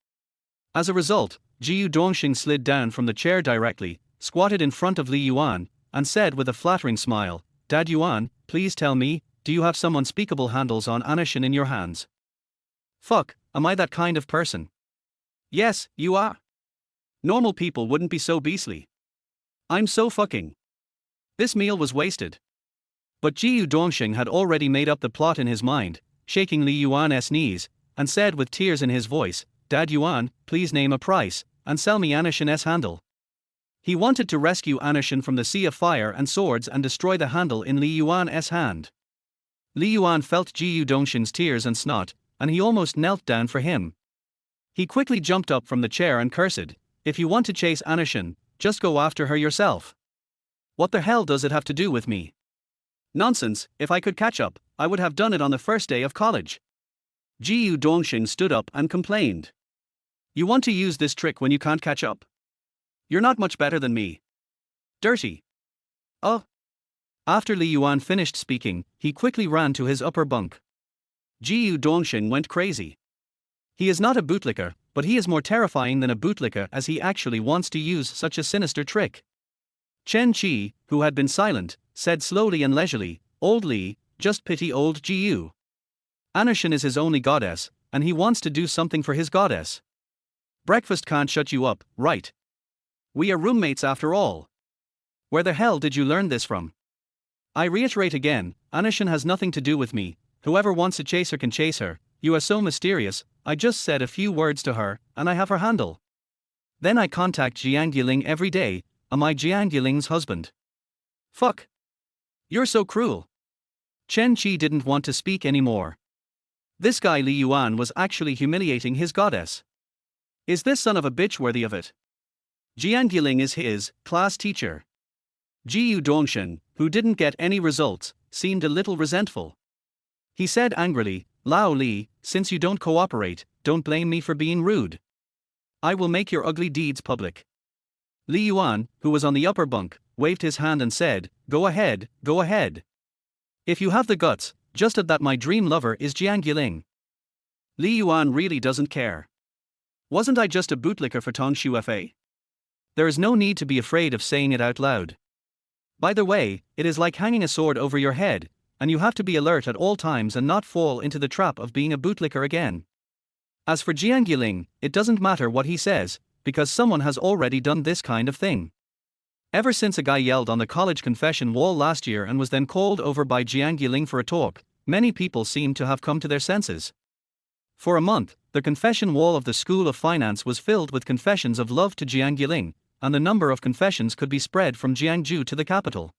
As a result, Jiyu Dongxing slid down from the chair directly, squatted in front of Li Yuan, and said with a flattering smile, "Dad Yuan, please tell me, do you have some unspeakable handles on Anishin in your hands?" Fuck, am I that kind of person? Yes, you are. Normal people wouldn't be so beastly. I'm so fucking. This meal was wasted. But Jiu Dongxing had already made up the plot in his mind, shaking Li Yuan's knees, and said with tears in his voice, Dad Yuan, please name a price, and sell me Anashin's handle. He wanted to rescue Anashin from the sea of fire and swords and destroy the handle in Li Yuan's hand. Li Yuan felt Jiu Dongxing's tears and snot, and he almost knelt down for him. He quickly jumped up from the chair and cursed, if you want to chase Anashin, just go after her yourself. What the hell does it have to do with me? Nonsense, if I could catch up, I would have done it on the first day of college. Jiu Dongxing stood up and complained. You want to use this trick when you can't catch up? You're not much better than me. Dirty. Oh. After Li Yuan finished speaking, he quickly ran to his upper bunk. Jiu Dongxing went crazy. He is not a bootlicker, but he is more terrifying than a bootlicker as he actually wants to use such a sinister trick. Chen Qi, who had been silent, said slowly and leisurely, Old Li, just pity old Jiu. Anashin is his only goddess, and he wants to do something for his goddess. Breakfast can't shut you up, right? We are roommates after all. Where the hell did you learn this from? I reiterate again, Anashin has nothing to do with me, whoever wants to chase her can chase her, you are so mysterious, I just said a few words to her, and I have her handle. Then I contact Jiang Yiling every day, am I Jiang Yiling's husband? Fuck. You're so cruel. Chen Qi didn't want to speak anymore. This guy Li Yuan was actually humiliating his goddess. Is this son of a bitch worthy of it? Jiang Yiling is his class teacher. Jiu Dongxing, who didn't get any results, seemed a little resentful. He said angrily, Lao Li, since you don't cooperate, don't blame me for being rude. I will make your ugly deeds public. Li Yuan, who was on the upper bunk, waved his hand and said, Go ahead, go ahead. If you have the guts, just add that my dream lover is Jiang Yiling. Li Yuan really doesn't care. Wasn't I just a bootlicker for Tong Shuefei? There is no need to be afraid of saying it out loud. By the way, it is like hanging a sword over your head, and you have to be alert at all times and not fall into the trap of being a bootlicker again. As for Jiang Yiling, it doesn't matter what he says, because someone has already done this kind of thing. Ever since a guy yelled on the college confession wall last year and was then called over by Jiang Yiling for a talk, many people seem to have come to their senses. For a month, the confession wall of the School of Finance was filled with confessions of love to Jiang Yiling, and the number of confessions could be spread from Jiangju to the capital.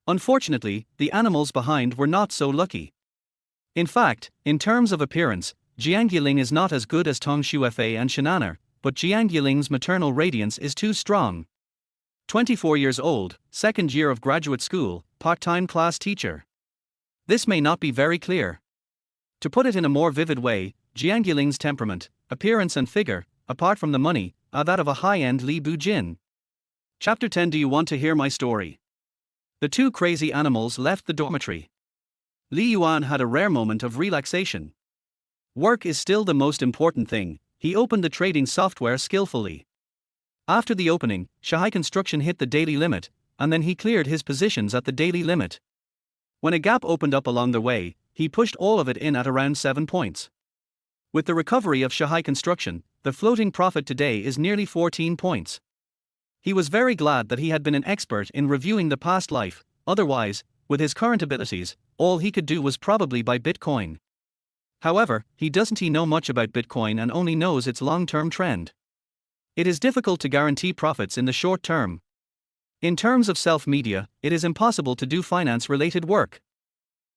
Unfortunately, the animals behind were not so lucky. In fact, in terms of appearance, Jiang Yiling is not as good as Tong Shuefei and Shinaner, but Jiang Yiling's maternal radiance is too strong. 24 years old, second year of graduate school, part-time class teacher. This may not be very clear. To put it in a more vivid way, Jiang Yiling's temperament, appearance and figure, apart from the money, are that of a high-end Li Bujin. Chapter 10. Do you want to hear my story? The two crazy animals left the dormitory. Li Yuan had a rare moment of relaxation. Work is still the most important thing, he opened the trading software skillfully. After the opening, Shanghai Construction hit the daily limit, and then he cleared his positions at the daily limit. When a gap opened up along the way, he pushed all of it in at around 7 points. With the recovery of Shanghai Construction, the floating profit today is nearly 14 points. He was very glad that he had been an expert in reviewing the past life, otherwise, with his current abilities, all he could do was probably buy Bitcoin. However, he doesn't know much about Bitcoin and only knows its long-term trend. It is difficult to guarantee profits in the short term. In terms of self-media, it is impossible to do finance-related work.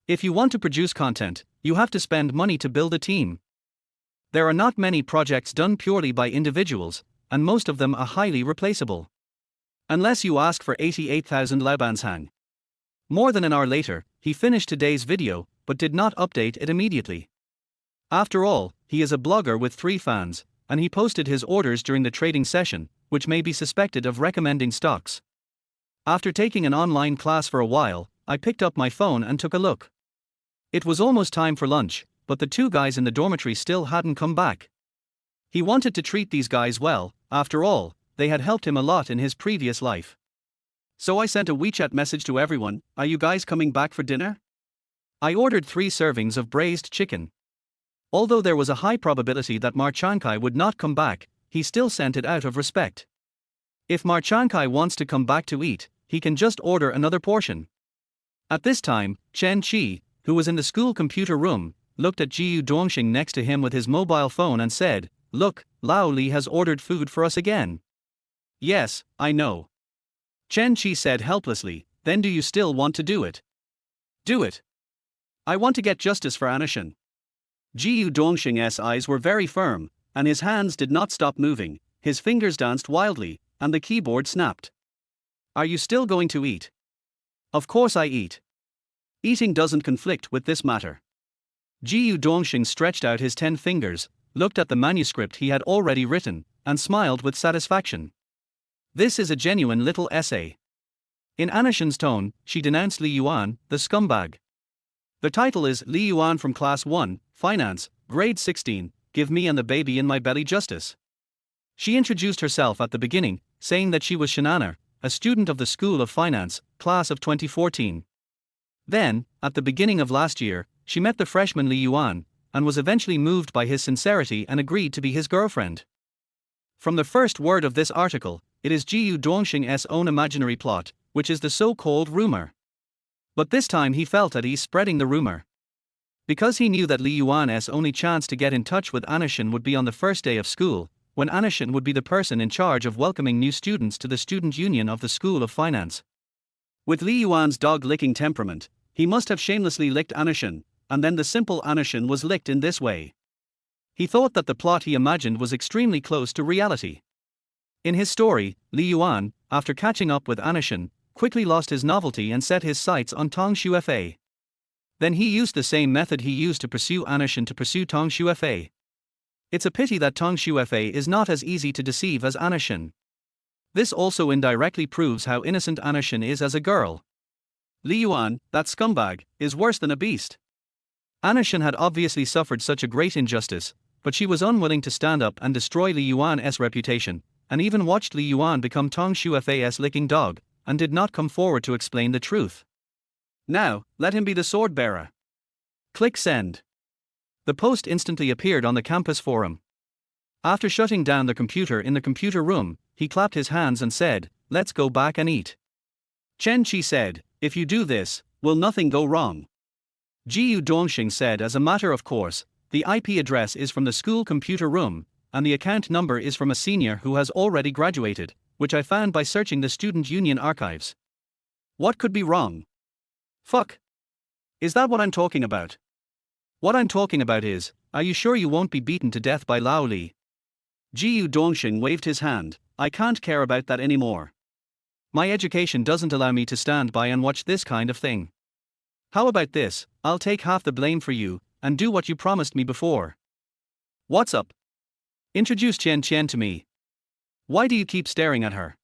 If you want to produce content, you have to spend money to build a team. There are not many projects done purely by individuals, and most of them are highly replaceable. Unless you ask for 88,000 Laubanshang. More than an hour later, he finished today's video, but did not update it immediately. After all, he is a blogger with 3 fans, and he posted his orders during the trading session, which may be suspected of recommending stocks. After taking an online class for a while, I picked up my phone and took a look. It was almost time for lunch, but the 2 guys in the dormitory still hadn't come back. He wanted to treat these guys well, after all, they had helped him a lot in his previous life. So I sent a WeChat message to everyone, are you guys coming back for dinner? I ordered 3 servings of braised chicken. Although there was a high probability that Marchankai would not come back, he still sent it out of respect. If Marchankai wants to come back to eat, he can just order another portion. At this time, Chen Qi, who was in the school computer room, looked at Jiu Dongxing next to him with his mobile phone and said, "Look, Lao Li has ordered food for us again." "Yes, I know." Chen Qi said helplessly, "Then do you still want to do it?" "Do it. I want to get justice for Anishan." Jiu Dongxing's eyes were very firm, and his hands did not stop moving, his fingers danced wildly, and the keyboard snapped. "Are you still going to eat?" "Of course I eat. Eating doesn't conflict with this matter." Jiu Dongxing stretched out his 10 fingers, looked at the manuscript he had already written, and smiled with satisfaction. This is a genuine little essay. In Anishan's tone, she denounced Li Yuan, the scumbag. The title is Li Yuan from Class 1, Finance, Grade 16, Give Me and the Baby in My Belly Justice. She introduced herself at the beginning, saying that she was Shanana, a student of the School of Finance, class of 2014. Then, at the beginning of last year, she met the freshman Li Yuan, and was eventually moved by his sincerity and agreed to be his girlfriend. From the first word of this article, it is Jiu Dongxing's own imaginary plot, which is the so-called rumor. But this time he felt at ease spreading the rumor. Because he knew that Li Yuan's only chance to get in touch with Anishan would be on the first day of school, when Anishan would be the person in charge of welcoming new students to the student union of the School of Finance. With Li Yuan's dog-licking temperament, he must have shamelessly licked Anishan, and then the simple Anishan was licked in this way. He thought that the plot he imagined was extremely close to reality. In his story, Li Yuan, after catching up with Anishan, quickly lost his novelty and set his sights on Tong Shuefei. Then he used the same method he used to pursue Anishan to pursue Tong Shuefei. It's a pity that Tong Shuefei is not as easy to deceive as Anishan. This also indirectly proves how innocent Anishan is as a girl. Li Yuan, that scumbag, is worse than a beast. Anishan had obviously suffered such a great injustice, but she was unwilling to stand up and destroy Li Yuan's reputation, and even watched Li Yuan become Tong Shuefei's licking dog, and did not come forward to explain the truth. Now, let him be the sword bearer. Click send. The post instantly appeared on the campus forum. After shutting down the computer in the computer room, he clapped his hands and said, "Let's go back and eat." Chen Qi said, "If you do this, will nothing go wrong?" Jiu Dongxing said, "As a matter of course, the IP address is from the school computer room, and the account number is from a senior who has already graduated, which I found by searching the student union archives. What could be wrong? Fuck. Is that what I'm talking about? What I'm talking about is, are you sure you won't be beaten to death by Lao Li?" Jiu Dongxing waved his hand, "I can't care about that anymore. My education doesn't allow me to stand by and watch this kind of thing. How about this, I'll take half the blame for you, and do what you promised me before." "What's up? Introduce Chen Chen to me. Why do you keep staring at her?"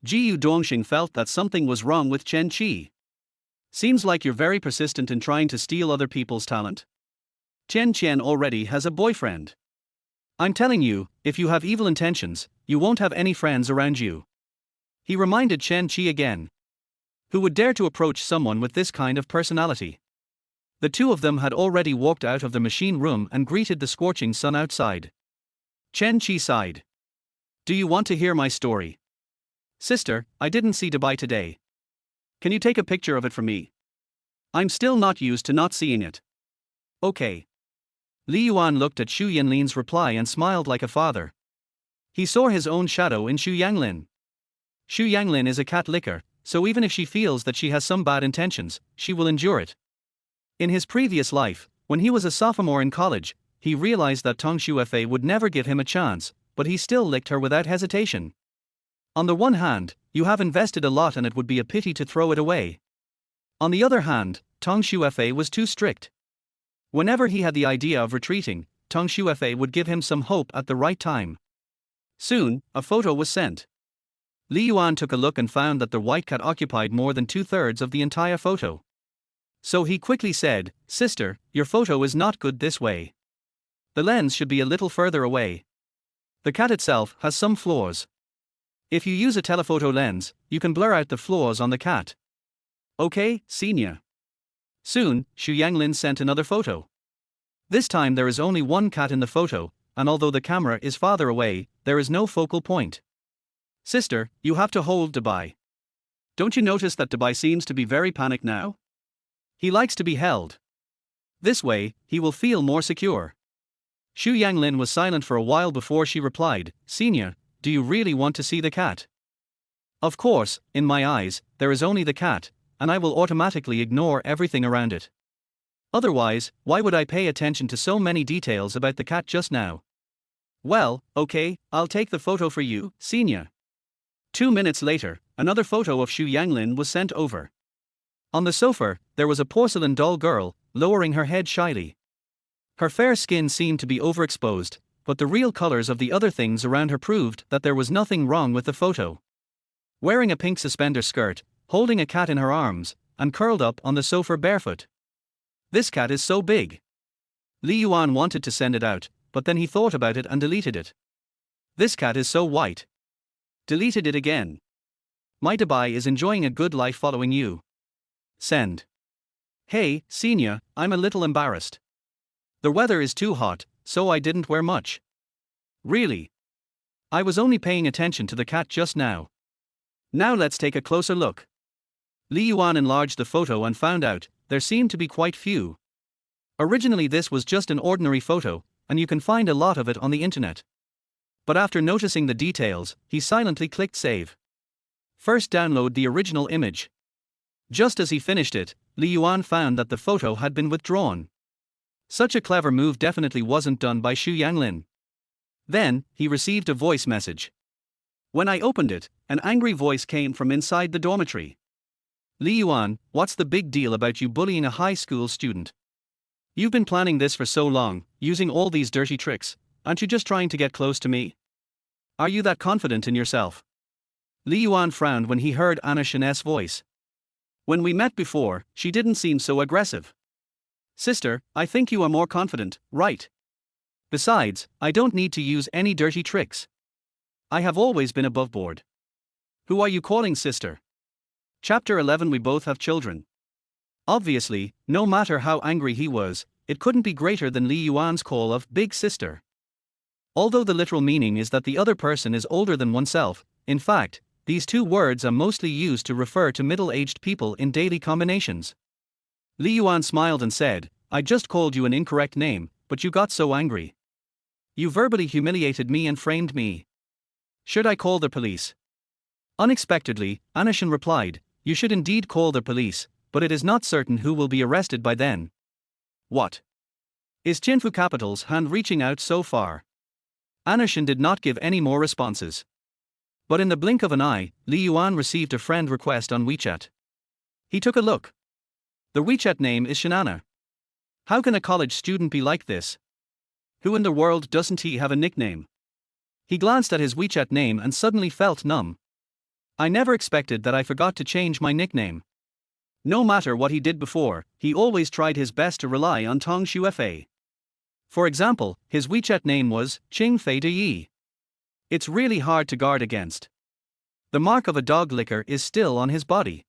Jiu Dongxing felt that something was wrong with Chen Qi. "Seems like you're very persistent in trying to steal other people's talent. Chen Chen already has a boyfriend. I'm telling you, if you have evil intentions, you won't have any friends around you." He reminded Chen Qi again. Who would dare to approach someone with this kind of personality? The two of them had already walked out of the machine room and greeted the scorching sun outside. Chen Qi sighed. "Do you want to hear my story? Sister, I didn't see Dubai today. Can you take a picture of it for me? I'm still not used to not seeing it." "Okay." Li Yuan looked at Xu Yanlin's reply and smiled like a father. He saw his own shadow in Xu Yanlin. Xu Yanlin is a cat licker, so even if she feels that she has some bad intentions, she will endure it. In his previous life, when he was a sophomore in college, he realized that Tong Shuefei would never give him a chance, but he still licked her without hesitation. On the one hand, you have invested a lot and it would be a pity to throw it away. On the other hand, Tong Shuefei was too strict. Whenever he had the idea of retreating, Tong Shuefei would give him some hope at the right time. Soon, a photo was sent. Li Yuan took a look and found that the white cat occupied more than 2/3 of the entire photo. So he quickly said, "Sister, your photo is not good this way. The lens should be a little further away. The cat itself has some flaws. If you use a telephoto lens, you can blur out the flaws on the cat." "Okay, senior." Soon, Xu Yanglin sent another photo. This time there is only one cat in the photo, and although the camera is farther away, there is no focal point. Sister, you have to hold Dubai. Don't you notice that Dubai seems to be very panicked now? He likes to be held. This way, he will feel more secure. Xu Yanglin was silent for a while before she replied, Senior, do you really want to see the cat? Of course, in my eyes, there is only the cat, and I will automatically ignore everything around it. Otherwise, why would I pay attention to so many details about the cat just now? Well, okay, I'll take the photo for you, Senior. 2 minutes later, another photo of Xu Yanglin was sent over. On the sofa, there was a porcelain doll girl, lowering her head shyly. Her fair skin seemed to be overexposed, but the real colors of the other things around her proved that there was nothing wrong with the photo. Wearing a pink suspender skirt, holding a cat in her arms, and curled up on the sofa barefoot. This cat is so big. Li Yuan wanted to send it out, but then he thought about it and deleted it. This cat is so white. Deleted it again. My Dubai is enjoying a good life following you. Send. Hey, Senior, I'm a little embarrassed. The weather is too hot, so I didn't wear much. Really? I was only paying attention to the cat just now. Now let's take a closer look. Li Yuan enlarged the photo and found out there seemed to be quite few. Originally this was just an ordinary photo, and you can find a lot of it on the internet. But after noticing the details, he silently clicked save. First download the original image. Just as he finished it, Li Yuan found that the photo had been withdrawn. Such a clever move definitely wasn't done by Xu Yanglin. Then, he received a voice message. When I opened it, an angry voice came from inside the dormitory. Li Yuan, what's the big deal about you bullying a high school student? You've been planning this for so long, using all these dirty tricks, aren't you just trying to get close to me? Are you that confident in yourself? Li Yuan frowned when he heard Anna Shen's voice. When we met before, she didn't seem so aggressive. Sister, I think you are more confident, right? Besides, I don't need to use any dirty tricks. I have always been above board. Who are you calling sister? Chapter 11. We both have children. Obviously, no matter how angry he was, it couldn't be greater than Li Yuan's call of big sister. Although the literal meaning is that the other person is older than oneself, in fact, these two words are mostly used to refer to middle-aged people in daily combinations. Li Yuan smiled and said, I just called you an incorrect name, but you got so angry. You verbally humiliated me and framed me. Should I call the police? Unexpectedly, Anna Shen replied, you should indeed call the police, but it is not certain who will be arrested by then. What? Is Qinfu Capital's hand reaching out so far? Anna Shen did not give any more responses. But in the blink of an eye, Li Yuan received a friend request on WeChat. He took a look. The WeChat name is Shenana. How can a college student be like this? Who in the world doesn't he have a nickname? He glanced at his WeChat name and suddenly felt numb. I never expected that I forgot to change my nickname. No matter what he did before, he always tried his best to rely on Tong Xuefei. For example, his WeChat name was Qing Fei De Yi. It's really hard to guard against. The mark of a dog licker is still on his body.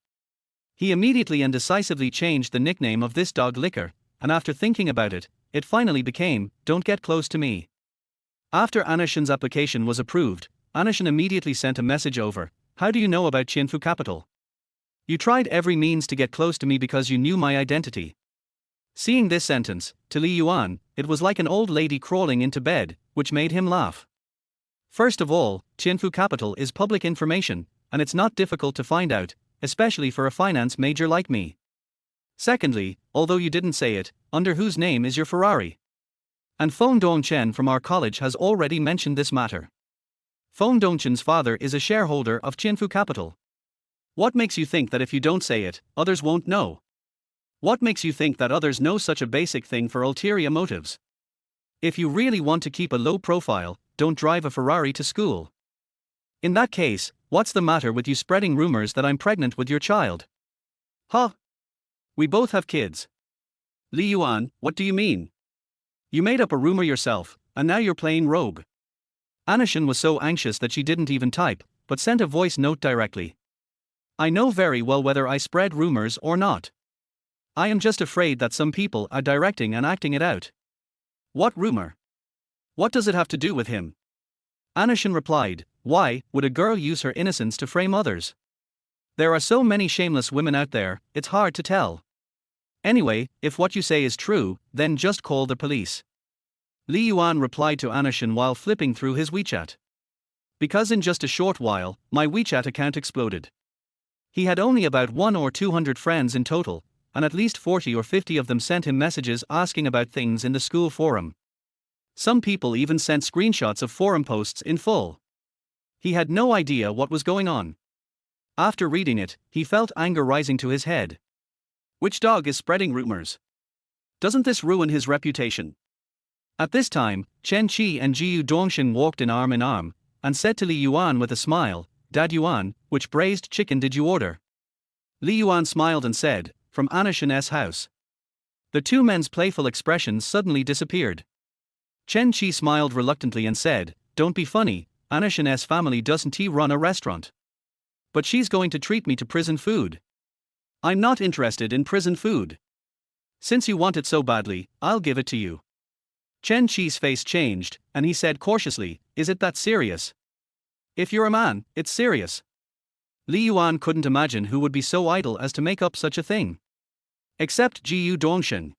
He immediately and decisively changed the nickname of this dog licker, and after thinking about it, it finally became, Don't Get Close to Me. After Anna Shen's application was approved, Anna Shen immediately sent a message over, How do you know about Qinfu Capital? You tried every means to get close to me because you knew my identity. Seeing this sentence, to Li Yuan, it was like an old lady crawling into bed, which made him laugh. First of all, Qinfu Capital is public information, and it's not difficult to find out, especially for a finance major like me. Secondly, although you didn't say it, under whose name is your Ferrari? And Feng Dongchen from our college has already mentioned this matter. Feng Dongchen's father is a shareholder of Qinfu Capital. What makes you think that if you don't say it, others won't know? What makes you think that others know such a basic thing for ulterior motives? If you really want to keep a low profile, don't drive a Ferrari to school. In that case, what's the matter with you spreading rumors that I'm pregnant with your child? Huh? We both have kids. Li Yuan, what do you mean? You made up a rumor yourself, and now you're playing rogue. Anna Shen was so anxious that she didn't even type, but sent a voice note directly. I know very well whether I spread rumors or not. I am just afraid that some people are directing and acting it out. What rumor? What does it have to do with him? Anushin replied, why would a girl use her innocence to frame others? There are so many shameless women out there, it's hard to tell. Anyway, if what you say is true, then just call the police. Li Yuan replied to Anushin while flipping through his WeChat. Because in just a short while, my WeChat account exploded. He had only about 100 or 200 friends in total, and at least 40 or 50 of them sent him messages asking about things in the school forum. Some people even sent screenshots of forum posts in full. He had no idea what was going on. After reading it, he felt anger rising to his head. Which dog is spreading rumors? Doesn't this ruin his reputation? At this time, Chen Qi and Jiu Dongshin walked in arm, and said to Li Yuan with a smile, Dad Yuan, which braised chicken did you order? Li Yuan smiled and said, from Anushin's house. The two men's playful expressions suddenly disappeared. Chen Qi smiled reluctantly and said, don't be funny, Anushin's family doesn't run a restaurant. But she's going to treat me to prison food. I'm not interested in prison food. Since you want it so badly, I'll give it to you. Chen Qi's face changed, and he said cautiously, is it that serious? If you're a man, it's serious. Li Yuan couldn't imagine who would be so idle as to make up such a thing. Except Jiu Dongshin.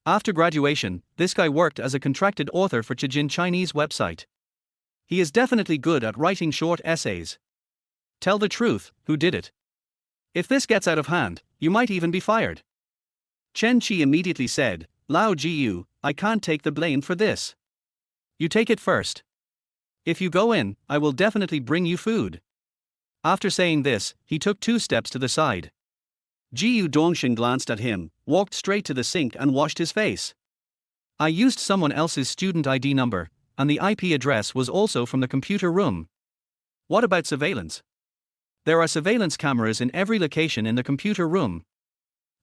After graduation, this guy worked as a contracted author for Chijin Chinese website. He is definitely good at writing short essays. Tell the truth, who did it? If this gets out of hand, you might even be fired. Chen Qi immediately said, Lao Jiu, I can't take the blame for this. You take it first. If you go in, I will definitely bring you food. After saying this, he took 2 steps to the side. Jiu Dongshin glanced at him, walked straight to the sink and washed his face. I used someone else's student ID number, and the IP address was also from the computer room. What about surveillance? There are surveillance cameras in every location in the computer room.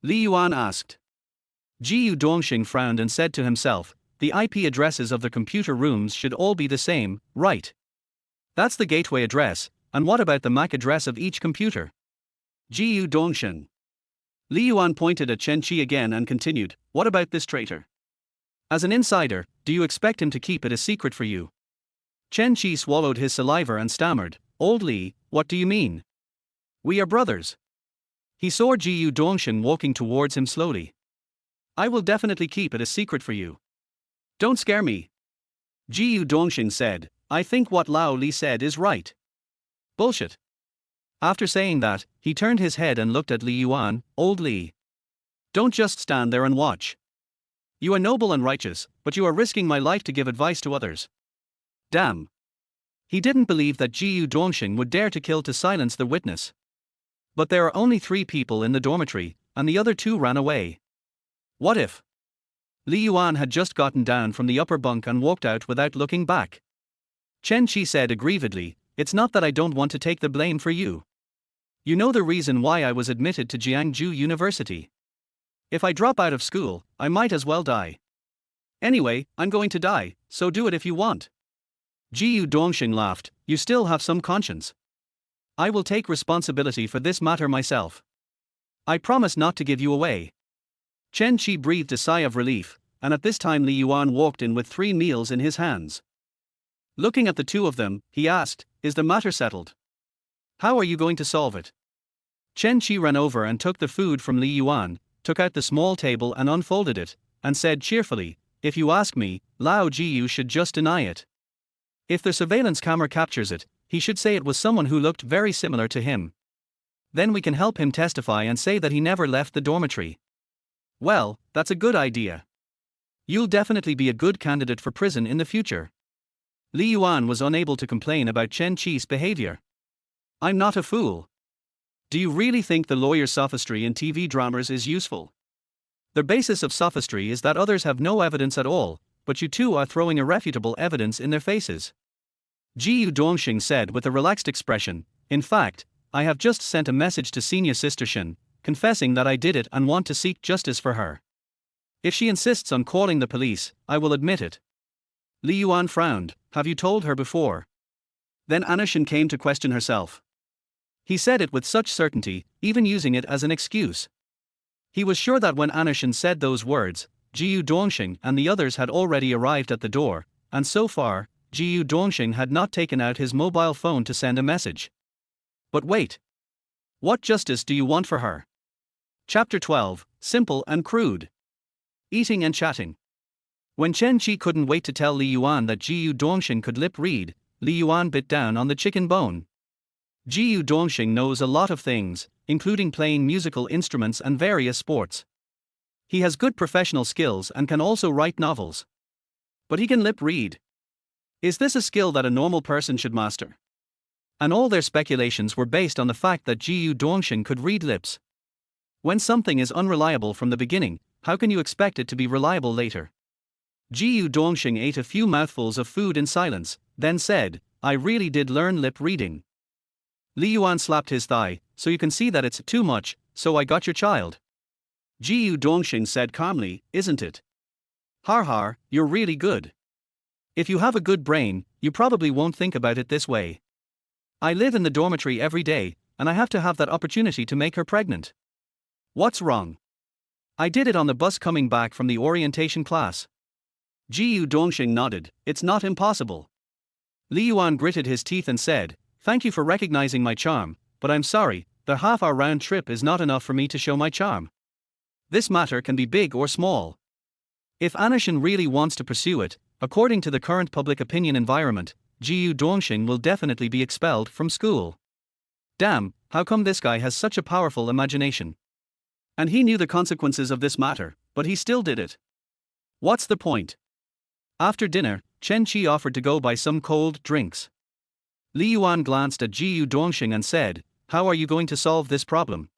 Li Yuan asked. Jiu Dongshin frowned and said to himself, the IP addresses of the computer rooms should all be the same, right? That's the gateway address, and what about the MAC address of each computer? Jiu Dongshin. Li Yuan pointed at Chen Qi again and continued, what about this traitor? As an insider, do you expect him to keep it a secret for you? Chen Qi swallowed his saliva and stammered, Old Li, what do you mean? We are brothers. He saw Jiu Dongshin walking towards him slowly. I will definitely keep it a secret for you. Don't scare me. Jiu Dongshin said, I think what Lao Li said is right. Bullshit. After saying that, he turned his head and looked at Li Yuan, Old Li. Don't just stand there and watch. You are noble and righteous, but you are risking my life to give advice to others. Damn. He didn't believe that Jiu Dongshin would dare to kill to silence the witness. But there are only 3 people in the dormitory, and the other 2 ran away. What if? Li Yuan had just gotten down from the upper bunk and walked out without looking back. Chen Qi said aggrievedly, it's not that I don't want to take the blame for you. You know the reason why I was admitted to Jiangsu University. If I drop out of school, I might as well die. Anyway, I'm going to die, so do it if you want. Jiu Dongshin laughed, you still have some conscience. I will take responsibility for this matter myself. I promise not to give you away. Chen Qi breathed a sigh of relief, and at this time Li Yuan walked in with 3 meals in his hands. Looking at the 2 of them, he asked, is the matter settled? How are you going to solve it? Chen Qi ran over and took the food from Li Yuan, took out the small table and unfolded it, and said cheerfully, if you ask me, Lao Jiu should just deny it. If the surveillance camera captures it, he should say it was someone who looked very similar to him. Then we can help him testify and say that he never left the dormitory. Well, that's a good idea. You'll definitely be a good candidate for prison in the future. Li Yuan was unable to complain about Chen Qi's behavior. I'm not a fool. Do you really think the lawyer's sophistry in TV dramas is useful? The basis of sophistry is that others have no evidence at all, but you two are throwing irrefutable evidence in their faces. Jiu Dongshin said with a relaxed expression, in fact, I have just sent a message to senior sister Shin, confessing that I did it and want to seek justice for her. If she insists on calling the police, I will admit it. Li Yuan frowned, have you told her before? Then Anushin came to question herself. He said it with such certainty, even using it as an excuse. He was sure that when Anushin said those words, Jiyu Dongxing and the others had already arrived at the door, and so far, Jiyu Dongxing had not taken out his mobile phone to send a message. But wait. What justice do you want for her? Chapter 12, Simple and Crude. Eating and Chatting. When Chen Qi couldn't wait to tell Li Yuan that Jiyu Dongxing could lip read, Li Yuan bit down on the chicken bone. Jiyu Dongxing knows a lot of things, including playing musical instruments and various sports. He has good professional skills and can also write novels. But he can lip read. Is this a skill that a normal person should master? And all their speculations were based on the fact that Jiyu Dongxing could read lips. When something is unreliable from the beginning, how can you expect it to be reliable later? Jiyu Dongxing ate a few mouthfuls of food in silence, then said, I really did learn lip reading. Li Yuan slapped his thigh, so you can see that it's too much, so I got your child. Jiyu Dongxing said calmly, isn't it? Har har, you're really good. If you have a good brain, you probably won't think about it this way. I live in the dormitory every day, and I have to have that opportunity to make her pregnant. What's wrong? I did it on the bus coming back from the orientation class. Jiyu Dongxing nodded, it's not impossible. Li Yuan gritted his teeth and said, thank you for recognizing my charm, but I'm sorry, the half-hour round trip is not enough for me to show my charm. This matter can be big or small. If Anashin really wants to pursue it, according to the current public opinion environment, Jiyu Dongxing will definitely be expelled from school. Damn, how come this guy has such a powerful imagination? And he knew the consequences of this matter, but he still did it. What's the point? After dinner, Chen Qi offered to go buy some cold drinks. Li Yuan glanced at Jiyu Dongxing and said, how are you going to solve this problem?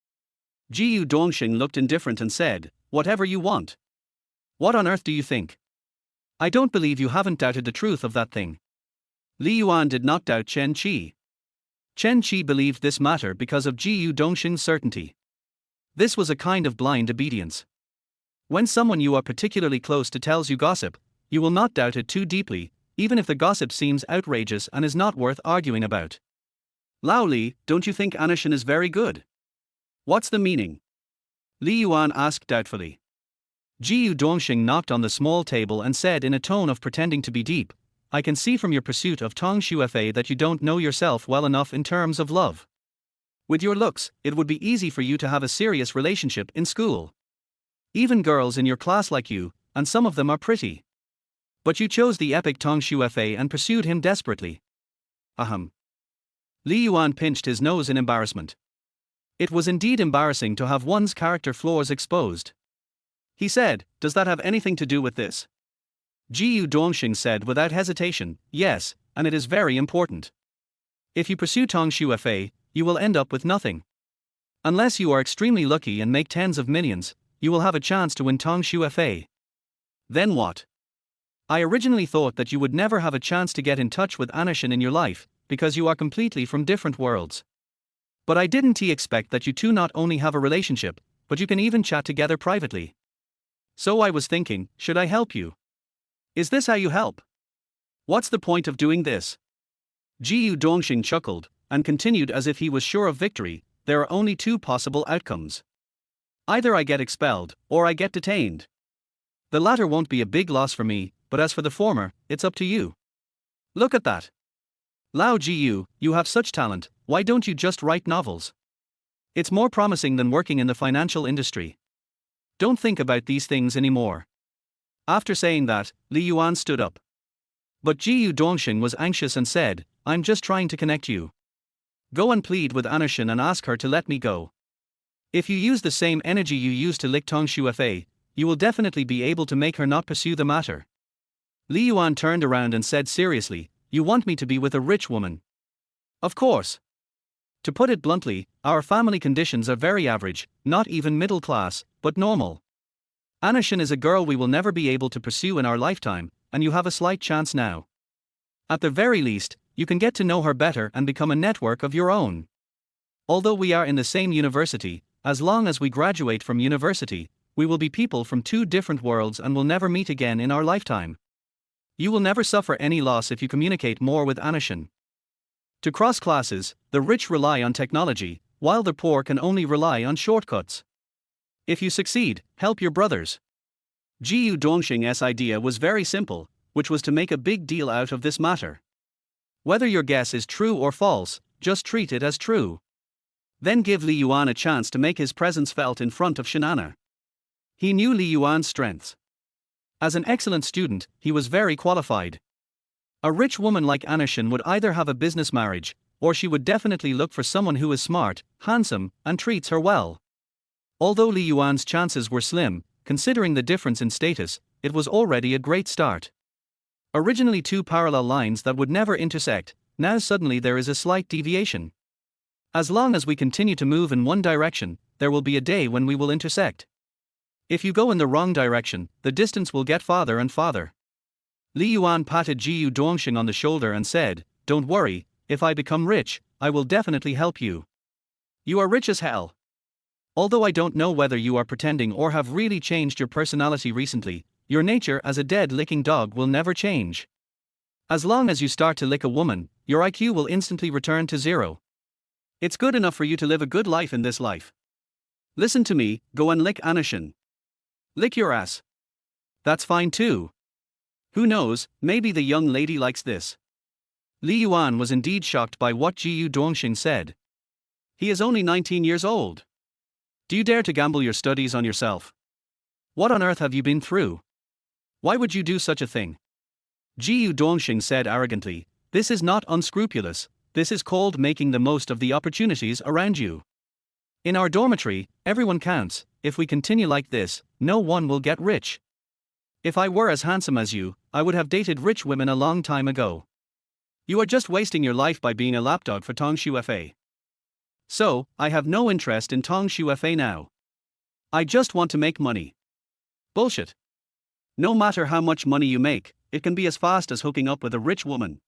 Jiyu Dongxing looked indifferent and said, whatever you want. What on earth do you think? I don't believe you haven't doubted the truth of that thing. Li Yuan did not doubt Chen Qi. Chen Qi believed this matter because of Jiyu Dongxing's certainty. This was a kind of blind obedience. When someone you are particularly close to tells you gossip, you will not doubt it too deeply, even if the gossip seems outrageous and is not worth arguing about. Lao Li, don't you think Anashin is very good? What's the meaning? Li Yuan asked doubtfully. Jiyu Dongxing knocked on the small table and said in a tone of pretending to be deep, I can see from your pursuit of Tong Xuefei that you don't know yourself well enough in terms of love. With your looks, it would be easy for you to have a serious relationship in school. Even girls in your class like you, and some of them are pretty. But you chose the epic Tong Xuefei and pursued him desperately. Ahem. Li Yuan pinched his nose in embarrassment. It was indeed embarrassing to have one's character flaws exposed. He said, does that have anything to do with this? Jiyu Dongxing said without hesitation, yes, and it is very important. If you pursue Tong Xuefei, you will end up with nothing. Unless you are extremely lucky and make tens of millions, you will have a chance to win Tong Xuefei. Then what? I originally thought that you would never have a chance to get in touch with Anashin in your life, because you are completely from different worlds. But I didn't expect that you two not only have a relationship, but you can even chat together privately. So I was thinking, should I help you? Is this how you help? What's the point of doing this? Jiyu Dongxing chuckled, and continued as if he was sure of victory, there are only two possible outcomes. Either I get expelled, or I get detained. The latter won't be a big loss for me, but as for the former, it's up to you. Look at that. Lao Jiyu, you have such talent, why don't you just write novels? It's more promising than working in the financial industry. Don't think about these things anymore. After saying that, Li Yuan stood up. But Jiyu Dongxing was anxious and said, I'm just trying to connect you. Go and plead with Anashin and ask her to let me go. If you use the same energy you used to lick Tong Xuefei, you will definitely be able to make her not pursue the matter. Li Yuan turned around and said seriously, you want me to be with a rich woman? Of course. To put it bluntly, our family conditions are very average, not even middle class, but normal. Anashin is a girl we will never be able to pursue in our lifetime, and you have a slight chance now. At the very least, you can get to know her better and become a network of your own. Although we are in the same university, as long as we graduate from university, we will be people from two different worlds and will never meet again in our lifetime. You will never suffer any loss if you communicate more with Anashin. To cross classes, the rich rely on technology, while the poor can only rely on shortcuts. If you succeed, help your brothers. Jiu Dongxing's idea was very simple, which was to make a big deal out of this matter. Whether your guess is true or false, just treat it as true. Then give Li Yuan a chance to make his presence felt in front of Shanana. He knew Li Yuan's strengths. As an excellent student, he was very qualified. A rich woman like Anashin would either have a business marriage, or she would definitely look for someone who is smart, handsome, and treats her well. Although Li Yuan's chances were slim, considering the difference in status, it was already a great start. Originally two parallel lines that would never intersect, now suddenly there is a slight deviation. As long as we continue to move in one direction, there will be a day when we will intersect. If you go in the wrong direction, the distance will get farther and farther. Li Yuan patted Jiu Dongxing on the shoulder and said, "Don't worry, if I become rich, I will definitely help you. You are rich as hell. Although I don't know whether you are pretending or have really changed your personality recently, your nature as a dead-licking dog will never change. As long as you start to lick a woman, your IQ will instantly return to zero. It's good enough for you to live a good life in this life. Listen to me, go and lick Anashin. Lick your ass. That's fine too. Who knows, maybe the young lady likes this." Li Yuan was indeed shocked by what Jiu Dongxing said. He is only 19 years old. Do you dare to gamble your studies on yourself? What on earth have you been through? Why would you do such a thing? Jiu Dongxing said arrogantly, "This is not unscrupulous, this is called making the most of the opportunities around you. In our dormitory, everyone counts. If we continue like this, no one will get rich. If I were as handsome as you, I would have dated rich women a long time ago. You are just wasting your life by being a lapdog for Tong Xuefa. So, I have no interest in Tong Xuefa now. I just want to make money." Bullshit. No matter how much money you make, it can be as fast as hooking up with a rich woman.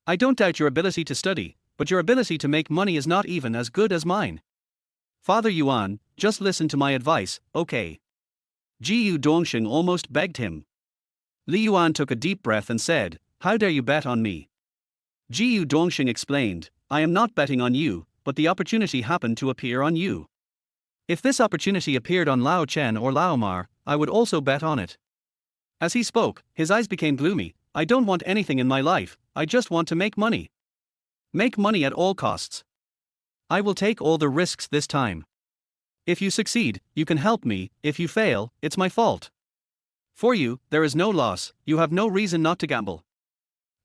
I don't doubt your ability to study, but your ability to make money is not even as good as mine. Father Yuan, just listen to my advice, okay? Jiu Dongxing almost begged him. Li Yuan took a deep breath and said, "How dare you bet on me?" Jiu Dongxing explained, "I am not betting on you, but the opportunity happened to appear on you. If this opportunity appeared on Lao Chen or Lao Mar, I would also bet on it." As he spoke, his eyes became gloomy. "I don't want anything in my life, I just want to make money. Make money at all costs. I will take all the risks this time. If you succeed, you can help me, if you fail, it's my fault. For you, there is no loss, you have no reason not to gamble."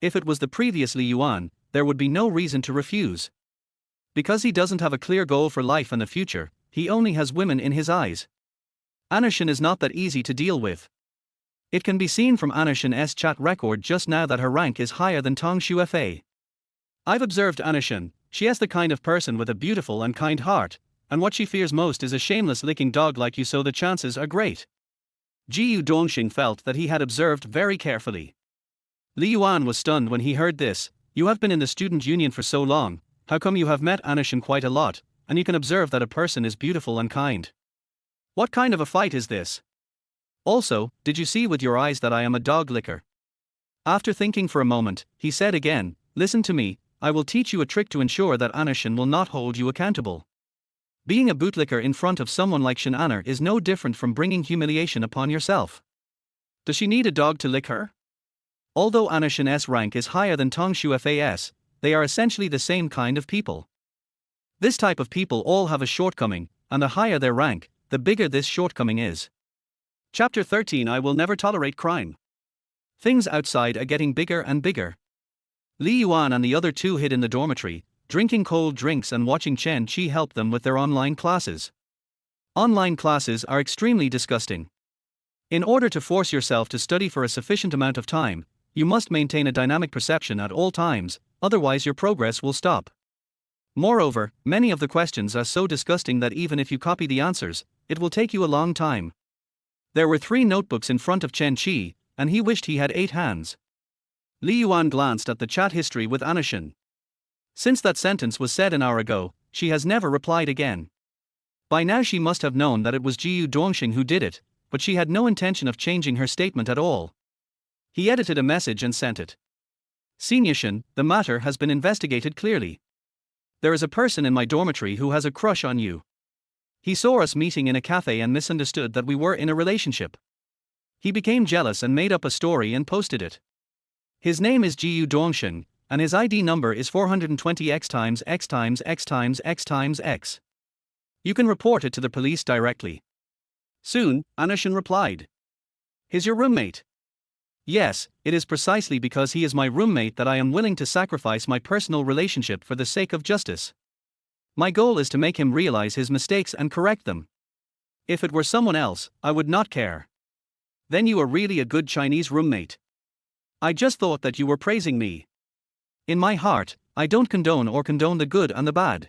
If it was the previous Li Yuan, there would be no reason to refuse. Because he doesn't have a clear goal for life and the future, he only has women in his eyes. Anashin is not that easy to deal with. It can be seen from Anashin's chat record just now that her rank is higher than Tong Xuefa. I've observed Anashin, she is the kind of person with a beautiful and kind heart, and what she fears most is a shameless licking dog like you, so the chances are great. Jiu Dongxing felt that he had observed very carefully. Li Yuan was stunned when he heard this. "You have been in the student union for so long, how come you have met Anashin quite a lot, and you can observe that a person is beautiful and kind? What kind of a fight is this? Also, did you see with your eyes that I am a dog licker?" After thinking for a moment, he said again, "Listen to me, I will teach you a trick to ensure that Anashin will not hold you accountable. Being a bootlicker in front of someone like Shanana is no different from bringing humiliation upon yourself. Does she need a dog to lick her? Although Anashin's rank is higher than Tong Xuefa's, they are essentially the same kind of people. This type of people all have a shortcoming, and the higher their rank, the bigger this shortcoming is." Chapter 13. I will never tolerate crime. Things outside are getting bigger and bigger. Li Yuan and the other two hid in the dormitory, drinking cold drinks and watching Chen Qi help them with their online classes. Online classes are extremely disgusting. In order to force yourself to study for a sufficient amount of time, you must maintain a dynamic perception at all times, otherwise your progress will stop. Moreover, many of the questions are so disgusting that even if you copy the answers, it will take you a long time. There were 3 notebooks in front of Chen Qi, and he wished he had 8 hands. Li Yuan glanced at the chat history with Anashin. Since that sentence was said an hour ago, she has never replied again. By now she must have known that it was Jiu Dongxing who did it, but she had no intention of changing her statement at all. He edited a message and sent it. "Senior Shin, the matter has been investigated clearly. There is a person in my dormitory who has a crush on you. He saw us meeting in a cafe and misunderstood that we were in a relationship. He became jealous and made up a story and posted it. His name is Jiyu Dongsheng, and his ID number is 420x times x times x times x times x. You can report it to the police directly. Soon, Anushin replied. He's your roommate? Yes, it is precisely because he is my roommate that I am willing to sacrifice my personal relationship for the sake of justice. My goal is to make him realize his mistakes and correct them. If it were someone else, I would not care. Then you are really a good Chinese roommate. I just thought that you were praising me. In my heart, I don't condone the good and the bad.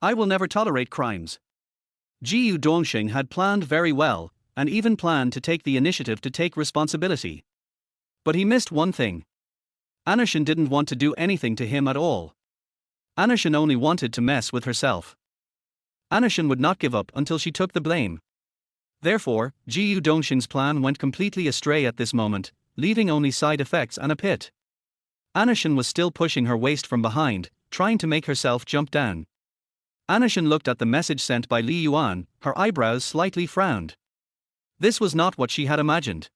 I will never tolerate crimes. Jiyu Dongsheng had planned very well, and even planned to take the initiative to take responsibility. But he missed one thing. Anushin didn't want to do anything to him at all. Anushin only wanted to mess with herself. Anushin would not give up until she took the blame. Therefore, Jiyu Dongsheng's plan went completely astray at this moment, leaving only side effects and a pit. Anushin was still pushing her waist from behind, trying to make herself jump down. Anushin looked at the message sent by Li Yuan, her eyebrows slightly frowned. This was not what she had imagined.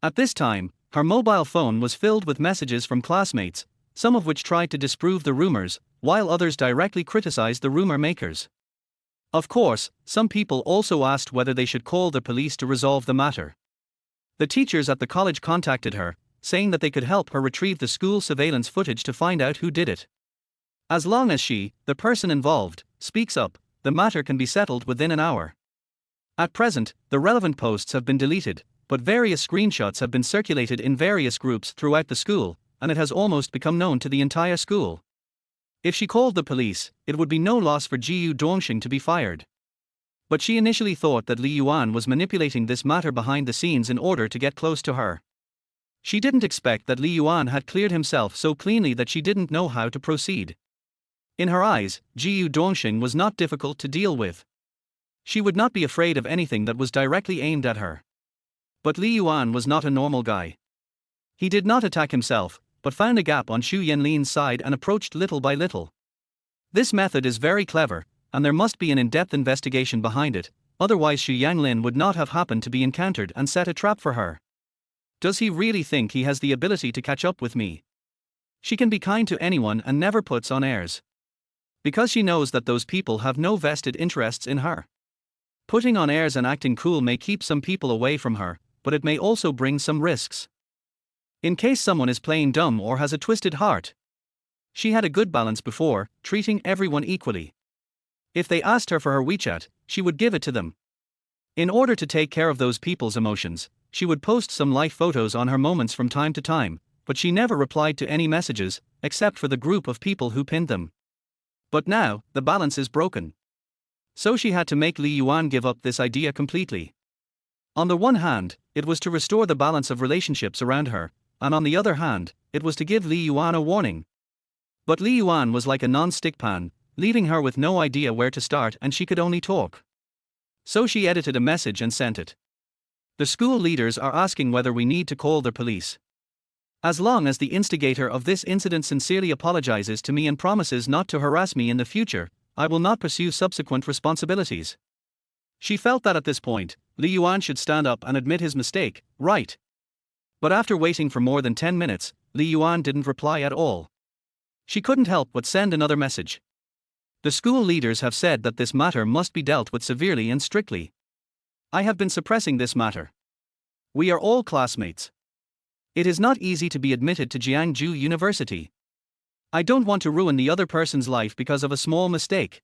At this time, her mobile phone was filled with messages from classmates, some of which tried to disprove the rumors, while others directly criticized the rumor makers. Of course, some people also asked whether they should call the police to resolve the matter. The teachers at the college contacted her, saying that they could help her retrieve the school surveillance footage to find out who did it. As long as she, the person involved, speaks up, the matter can be settled within an hour. At present, the relevant posts have been deleted, but various screenshots have been circulated in various groups throughout the school, and it has almost become known to the entire school. If she called the police, it would be no loss for Jiyu Dongsheng to be fired. But she initially thought that Li Yuan was manipulating this matter behind the scenes in order to get close to her. She didn't expect that Li Yuan had cleared himself so cleanly that she didn't know how to proceed. In her eyes, Jiyu Dongsheng was not difficult to deal with. She would not be afraid of anything that was directly aimed at her. But Li Yuan was not a normal guy. He did not attack himself, but found a gap on Xu Yanlin's side and approached little by little. This method is very clever, and there must be an in-depth investigation behind it, otherwise Xu Yanlin would not have happened to be encountered and set a trap for her. Does he really think he has the ability to catch up with me? She can be kind to anyone and never puts on airs. Because she knows that those people have no vested interests in her. Putting on airs and acting cool may keep some people away from her, but it may also bring some risks. In case someone is playing dumb or has a twisted heart. She had a good balance before, treating everyone equally. If they asked her for her WeChat, she would give it to them. In order to take care of those people's emotions, she would post some life photos on her moments from time to time, but she never replied to any messages, except for the group of people who pinned them. But now, the balance is broken. So she had to make Li Yuan give up this idea completely. On the one hand, it was to restore the balance of relationships around her, and on the other hand, it was to give Li Yuan a warning. But Li Yuan was like a non-stick pan, leaving her with no idea where to start and she could only talk. So she edited a message and sent it. The school leaders are asking whether we need to call the police. As long as the instigator of this incident sincerely apologizes to me and promises not to harass me in the future, I will not pursue subsequent responsibilities. She felt that at this point, Li Yuan should stand up and admit his mistake, right? But after waiting for more than 10 minutes, Li Yuan didn't reply at all. She couldn't help but send another message. The school leaders have said that this matter must be dealt with severely and strictly. I have been suppressing this matter. We are all classmates. It is not easy to be admitted to Jiangju University. I don't want to ruin the other person's life because of a small mistake.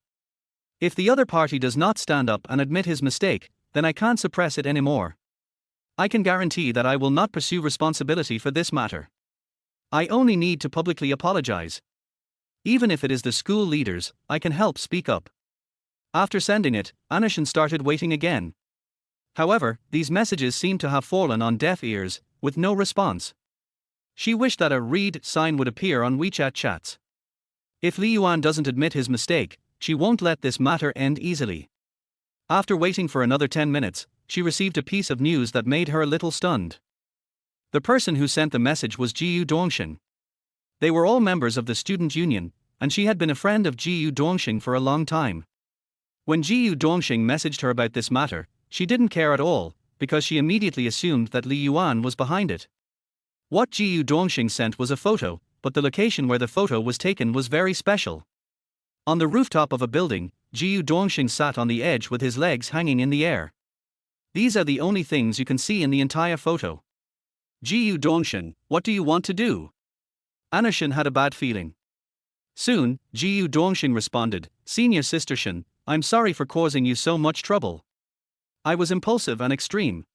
If the other party does not stand up and admit his mistake, then I can't suppress it anymore. I can guarantee that I will not pursue responsibility for this matter. I only need to publicly apologize. Even if it is the school leaders, I can help speak up. After sending it, Anushin started waiting again. However, these messages seemed to have fallen on deaf ears, with no response. She wished that a read sign would appear on WeChat chats. If Li Yuan doesn't admit his mistake, she won't let this matter end easily. After waiting for another 10 minutes, she received a piece of news that made her a little stunned. The person who sent the message was Jiyu Dongsheng. They were all members of the student union, and she had been a friend of Jiyu Dongsheng for a long time. When Jiyu Dongsheng messaged her about this matter, she didn't care at all, because she immediately assumed that Li Yuan was behind it. What Jiu Dongxing sent was a photo, but the location where the photo was taken was very special. On the rooftop of a building, Jiu Dongxing sat on the edge with his legs hanging in the air. These are the only things you can see in the entire photo. Jiu Dongxing, what do you want to do? Anashin had a bad feeling. Soon, Jiu Dongxing responded, Senior Sister Shin, I'm sorry for causing you so much trouble. I was impulsive and extreme.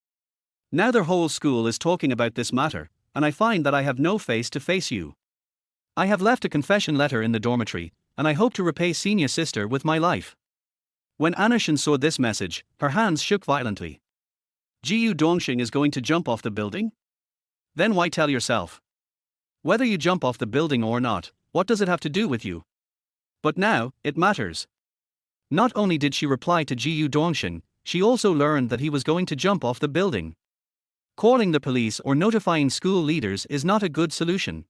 Now their whole school is talking about this matter, and I find that I have no face to face you. I have left a confession letter in the dormitory, and I hope to repay Senior Sister with my life. When Anashin saw this message, her hands shook violently. Jiu Dongxing is going to jump off the building? Then why tell yourself? Whether you jump off the building or not, what does it have to do with you? But now, it matters. Not only did she reply to Jiu Dongxing, she also learned that he was going to jump off the building. Calling the police or notifying school leaders is not a good solution.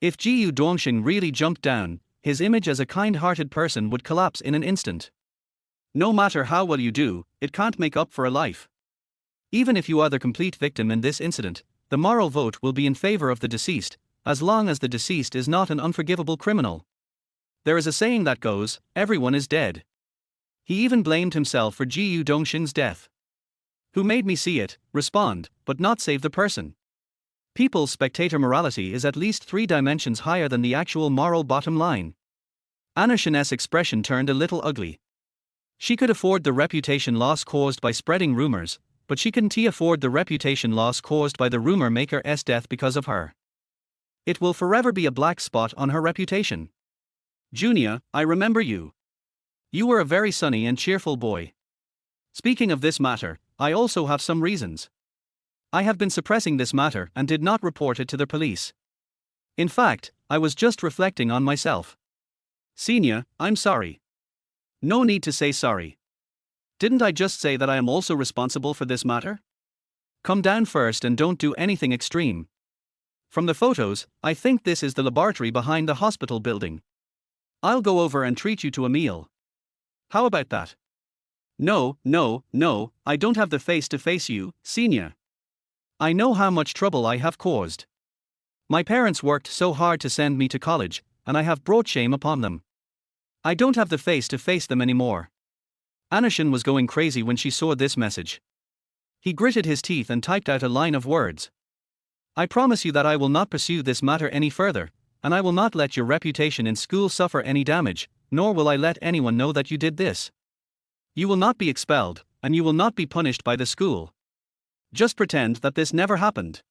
If Jiu Dongxing really jumped down, his image as a kind-hearted person would collapse in an instant. No matter how well you do, it can't make up for a life. Even if you are the complete victim in this incident, the moral vote will be in favor of the deceased, as long as the deceased is not an unforgivable criminal. There is a saying that goes, everyone is dead. He even blamed himself for Jiu Dongxing's death. Who made me see it, respond, but not save the person. People's spectator morality is at least 3 dimensions higher than the actual moral bottom line. Anashin's expression turned a little ugly. She could afford the reputation loss caused by spreading rumors, but she couldn't afford the reputation loss caused by the rumor maker's death because of her. It will forever be a black spot on her reputation. Junior, I remember you. You were a very sunny and cheerful boy. Speaking of this matter, I also have some reasons. I have been suppressing this matter and did not report it to the police. In fact, I was just reflecting on myself. Senior, I'm sorry. No need to say sorry. Didn't I just say that I am also responsible for this matter? Come down first and don't do anything extreme. From the photos, I think this is the laboratory behind the hospital building. I'll go over and treat you to a meal. How about that? No, I don't have the face to face you, Senior. I know how much trouble I have caused. My parents worked so hard to send me to college, and I have brought shame upon them. I don't have the face to face them anymore. Anashin was going crazy when she saw this message. He gritted his teeth and typed out a line of words. I promise you that I will not pursue this matter any further, and I will not let your reputation in school suffer any damage, nor will I let anyone know that you did this. You will not be expelled, and you will not be punished by the school. Just pretend that this never happened.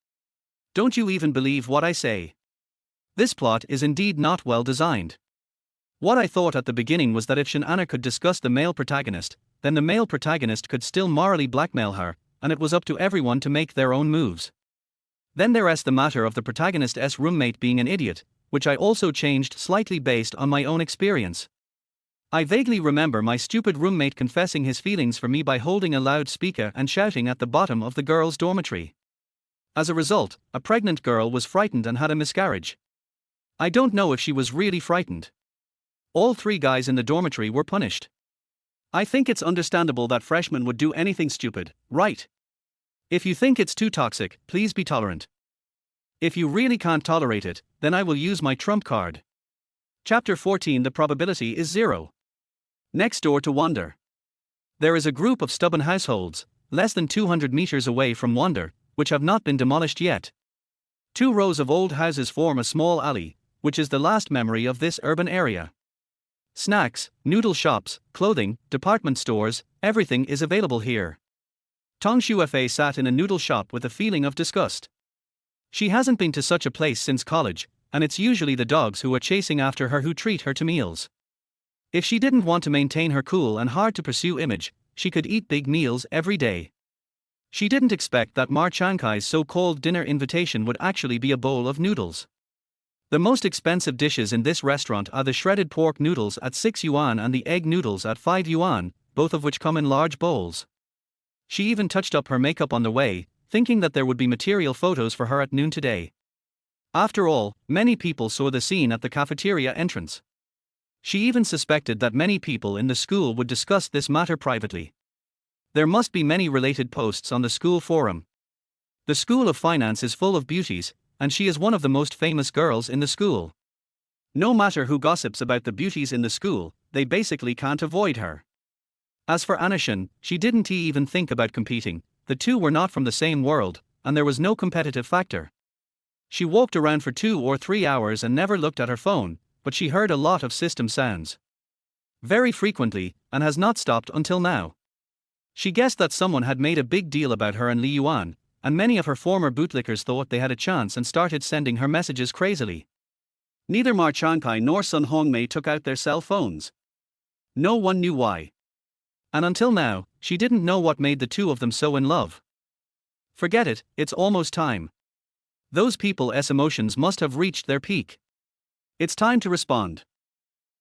Don't you even believe what I say? This plot is indeed not well designed. What I thought at the beginning was that if Shin-ana could discuss the male protagonist, then the male protagonist could still morally blackmail her, and it was up to everyone to make their own moves. Then there's the matter of the protagonist's roommate being an idiot, which I also changed slightly based on my own experience. I vaguely remember my stupid roommate confessing his feelings for me by holding a loudspeaker and shouting at the bottom of the girls' dormitory. As a result, a pregnant girl was frightened and had a miscarriage. I don't know if she was really frightened. All 3 guys in the dormitory were punished. I think it's understandable that freshmen would do anything stupid, right? If you think it's too toxic, please be tolerant. If you really can't tolerate it, then I will use my trump card. Chapter 14. The probability is 0. Next door to Wonder. There is a group of stubborn households, less than 200 meters away from Wonder, which have not been demolished yet. 2 rows of old houses form a small alley, which is the last memory of this urban area. Snacks, noodle shops, clothing, department stores, everything is available here. Tong Shuefei sat in a noodle shop with a feeling of disgust. She hasn't been to such a place since college, and it's usually the dogs who are chasing after her who treat her to meals. If she didn't want to maintain her cool and hard to pursue image, she could eat big meals every day. She didn't expect that Mar Chankai's so-called dinner invitation would actually be a bowl of noodles. The most expensive dishes in this restaurant are the shredded pork noodles at 6 yuan and the egg noodles at 5 yuan, both of which come in large bowls. She even touched up her makeup on the way, thinking that there would be material photos for her at noon today. After all, many people saw the scene at the cafeteria entrance. She even suspected that many people in the school would discuss this matter privately. There must be many related posts on the school forum. The School of Finance is full of beauties, and she is one of the most famous girls in the school. No matter who gossips about the beauties in the school, they basically can't avoid her. As for Anushan, she didn't even think about competing. The two were not from the same world, and there was no competitive factor. She walked around for 2 or 3 hours and never looked at her phone, but she heard a lot of system sounds. Very frequently, and has not stopped until now. She guessed that someone had made a big deal about her and Li Yuan, and many of her former bootlickers thought they had a chance and started sending her messages crazily. Neither Ma Changkai nor Sun Hongmei took out their cell phones. No one knew why. And until now, she didn't know what made the two of them so in love. Forget it, it's almost time. Those people's emotions must have reached their peak. It's time to respond.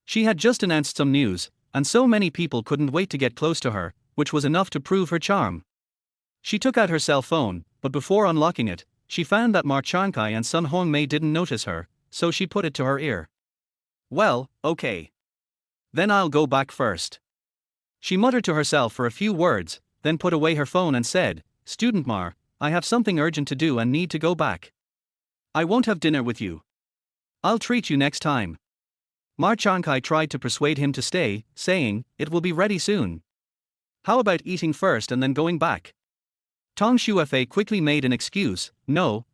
She had just announced some news, and so many people couldn't wait to get close to her, which was enough to prove her charm. She took out her cell phone, but before unlocking it, she found that Ma Changkai and Sun Hongmei didn't notice her, so she put it to her ear. Well, okay. Then I'll go back first. She muttered to herself for a few words, then put away her phone and said, Student Mar, I have something urgent to do and need to go back. I won't have dinner with you. I'll treat you next time. Ma Changkai tried to persuade him to stay, saying, it will be ready soon. How about eating first and then going back? Tong Shuefei quickly made an excuse, no,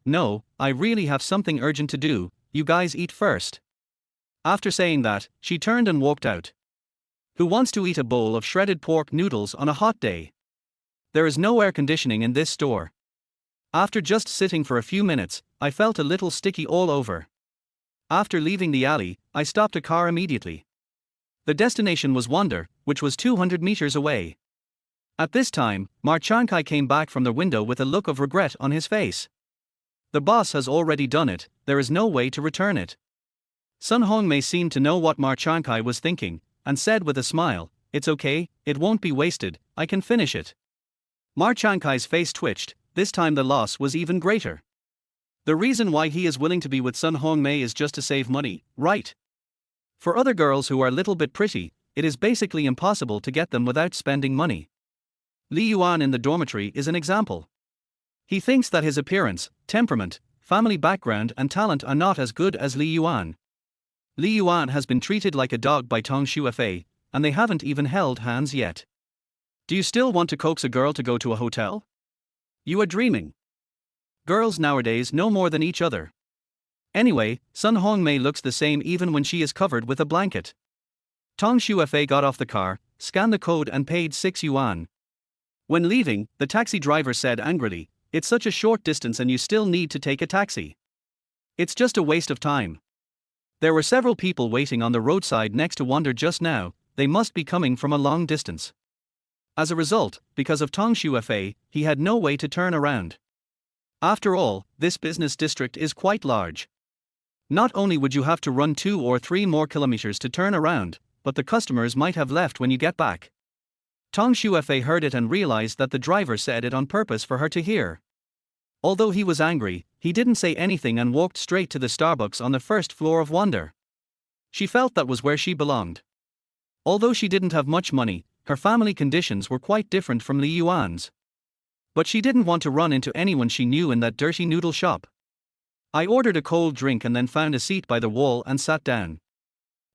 I really have something urgent to do, you guys eat first. After saying that, she turned and walked out. Who wants to eat a bowl of shredded pork noodles on a hot day? There is no air conditioning in this store. After just sitting for a few minutes, I felt a little sticky all over. After leaving the alley, I stopped a car immediately. The destination was Wonder, which was 200 meters away. At this time, Ma Changkai came back from the window with a look of regret on his face. The boss has already done it, there is no way to return it. Sun Hongmei seemed to know what Ma Changkai was thinking, and said with a smile, it's okay, it won't be wasted, I can finish it. Ma Changkai's face twitched, this time the loss was even greater. The reason why he is willing to be with Sun Hongmei is just to save money, right? For other girls who are a little bit pretty, it is basically impossible to get them without spending money. Li Yuan in the dormitory is an example. He thinks that his appearance, temperament, family background and talent are not as good as Li Yuan. Li Yuan has been treated like a dog by Tong Shuefei, and they haven't even held hands yet. Do you still want to coax a girl to go to a hotel? You are dreaming. Girls nowadays know more than each other. Anyway, Sun Hongmei looks the same even when she is covered with a blanket. Tong Shuefei got off the car, scanned the code and paid 6 yuan. When leaving, the taxi driver said angrily, it's such a short distance and you still need to take a taxi. It's just a waste of time. There were several people waiting on the roadside next to Wonder just now, they must be coming from a long distance. As a result, because of Tong Shuefei, he had no way to turn around. After all, this business district is quite large. Not only would you have to run 2 or 3 more kilometers to turn around, but the customers might have left when you get back. Tong Shuefei heard it and realized that the driver said it on purpose for her to hear. Although he was angry, he didn't say anything and walked straight to the Starbucks on the first floor of Wonder. She felt that was where she belonged. Although she didn't have much money, her family conditions were quite different from Li Yuan's. But she didn't want to run into anyone she knew in that dirty noodle shop. I ordered a cold drink and then found a seat by the wall and sat down.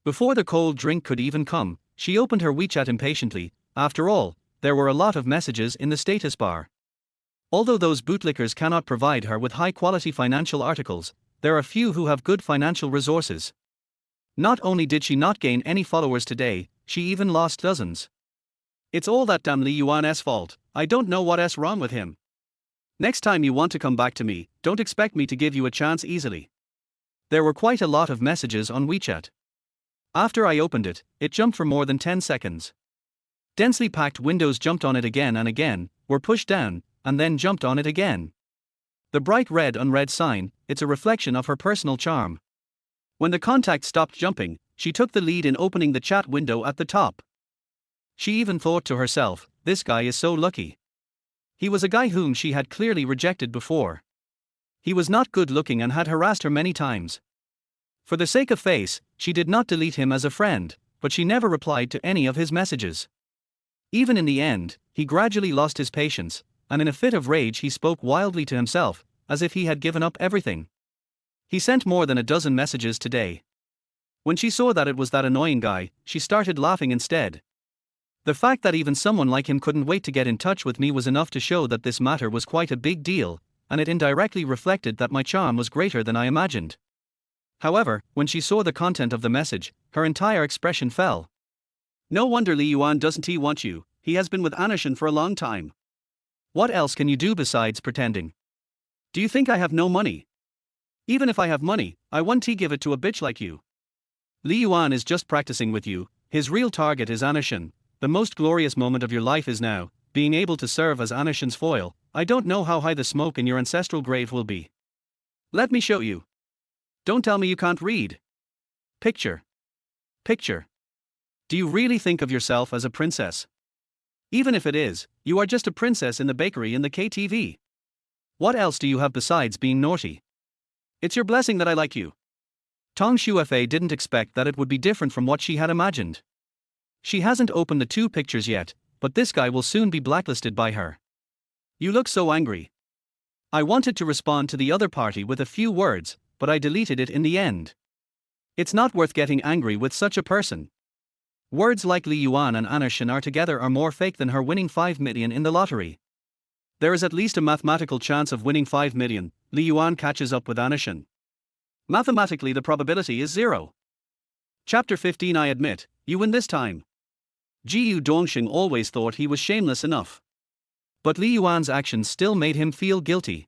Before the cold drink could even come, she opened her WeChat impatiently. After all, there were a lot of messages in the status bar. Although those bootlickers cannot provide her with high-quality financial articles, there are few who have good financial resources. Not only did she not gain any followers today, she even lost dozens. It's all that damn Li Yuan's fault, I don't know what's wrong with him. Next time you want to come back to me, don't expect me to give you a chance easily. There were quite a lot of messages on WeChat. After I opened it, it jumped for more than 10 seconds. Densely packed windows jumped on it again and again, were pushed down, and then jumped on it again. The bright red unread sign, it's a reflection of her personal charm. When the contact stopped jumping, she took the lead in opening the chat window at the top. She even thought to herself, this guy is so lucky. He was a guy whom she had clearly rejected before. He was not good looking and had harassed her many times. For the sake of face, she did not delete him as a friend, but she never replied to any of his messages. Even in the end, he gradually lost his patience, and in a fit of rage he spoke wildly to himself, as if he had given up everything. He sent more than a dozen messages today. When she saw that it was that annoying guy, she started laughing instead. The fact that even someone like him couldn't wait to get in touch with me was enough to show that this matter was quite a big deal, and it indirectly reflected that my charm was greater than I imagined. However, when she saw the content of the message, her entire expression fell. No wonder Li Yuan doesn't he want you, he has been with Anushin for a long time. What else can you do besides pretending? Do you think I have no money? Even if I have money, I won't give it to a bitch like you. Li Yuan is just practicing with you, his real target is Anushin. The most glorious moment of your life is now, being able to serve as Anushin's foil. I don't know how high the smoke in your ancestral grave will be. Let me show you. Don't tell me you can't read. Picture. Picture. Do you really think of yourself as a princess? Even if it is, you are just a princess in the bakery in the KTV. What else do you have besides being naughty? It's your blessing that I like you. Tong Shuefei didn't expect that it would be different from what she had imagined. She hasn't opened the two pictures yet, but this guy will soon be blacklisted by her. You look so angry. I wanted to respond to the other party with a few words, but I deleted it in the end. It's not worth getting angry with such a person. Words like Li Yuan and Anushin are together are more fake than her winning 5 million in the lottery. There is at least a mathematical chance of winning 5 million, Li Yuan catches up with Anushin. Mathematically the probability is 0. Chapter 15 I admit, you win this time. Jiyu Dongxing always thought he was shameless enough. But Li Yuan's actions still made him feel guilty.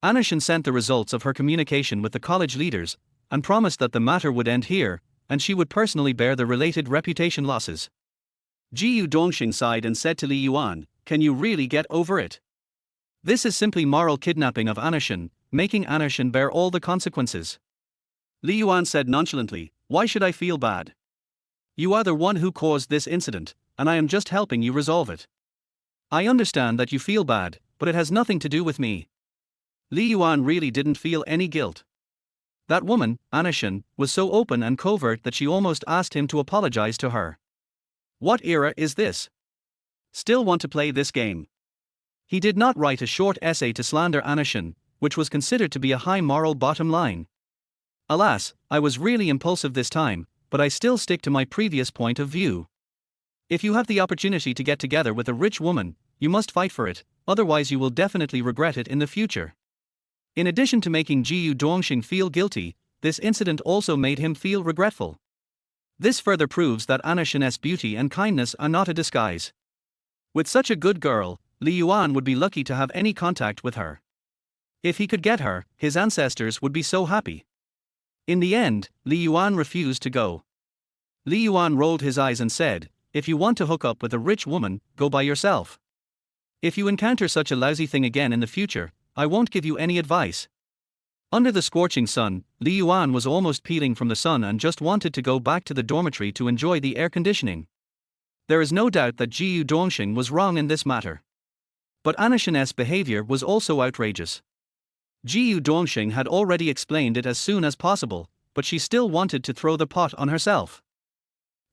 Anushin sent the results of her communication with the college leaders, and promised that the matter would end here, and she would personally bear the related reputation losses. Jiyu Dongxing sighed and said to Li Yuan, can you really get over it? This is simply moral kidnapping of Anushin, making Anushin bear all the consequences. Li Yuan said nonchalantly, why should I feel bad? You are the one who caused this incident, and I am just helping you resolve it. I understand that you feel bad, but it has nothing to do with me. Li Yuan really didn't feel any guilt. That woman, Anushin, was so open and covert that she almost asked him to apologize to her. What era is this? Still want to play this game? He did not write a short essay to slander Anushin, which was considered to be a high moral bottom line. Alas, I was really impulsive this time, but I still stick to my previous point of view. If you have the opportunity to get together with a rich woman, you must fight for it, otherwise you will definitely regret it in the future. In addition to making Jiyu Dongxing feel guilty, this incident also made him feel regretful. This further proves that Anushin's beauty and kindness are not a disguise. With such a good girl, Li Yuan would be lucky to have any contact with her. If he could get her, his ancestors would be so happy. In the end, Li Yuan refused to go. Li Yuan rolled his eyes and said, if you want to hook up with a rich woman, go by yourself. If you encounter such a lousy thing again in the future, I won't give you any advice. Under the scorching sun, Li Yuan was almost peeling from the sun and just wanted to go back to the dormitory to enjoy the air conditioning. There is no doubt that Jiyu Dongxing was wrong in this matter. But Anushin's behavior was also outrageous. Jiyu Dongxing had already explained it as soon as possible, but she still wanted to throw the pot on herself.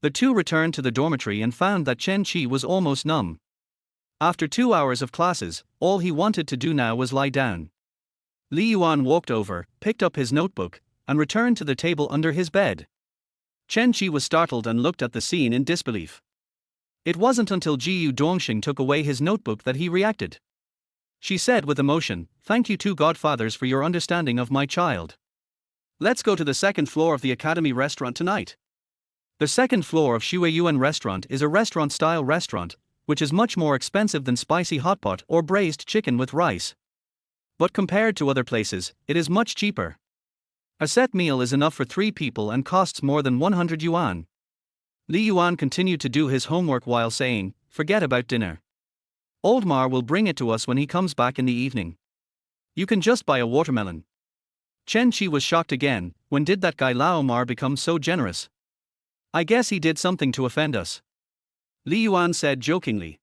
The two returned to the dormitory and found that Chen Qi was almost numb. After 2 hours of classes, all he wanted to do now was lie down. Li Yuan walked over, picked up his notebook, and returned to the table under his bed. Chen Qi was startled and looked at the scene in disbelief. It wasn't until Jiyu Dongxing took away his notebook that he reacted. She said with emotion, thank you two godfathers for your understanding of my child. Let's go to the second floor of the Academy restaurant tonight. The second floor of Yuan restaurant is a restaurant-style restaurant, which is much more expensive than spicy hot pot or braised chicken with rice. But compared to other places, it is much cheaper. A set meal is enough for 3 people and costs more than 100 yuan. Li Yuan continued to do his homework while saying, forget about dinner. Oldmar will bring it to us when he comes back in the evening. You can just buy a watermelon. Chen Qi was shocked again. When did that guy Laomar become so generous? I guess he did something to offend us. Li Yuan said jokingly.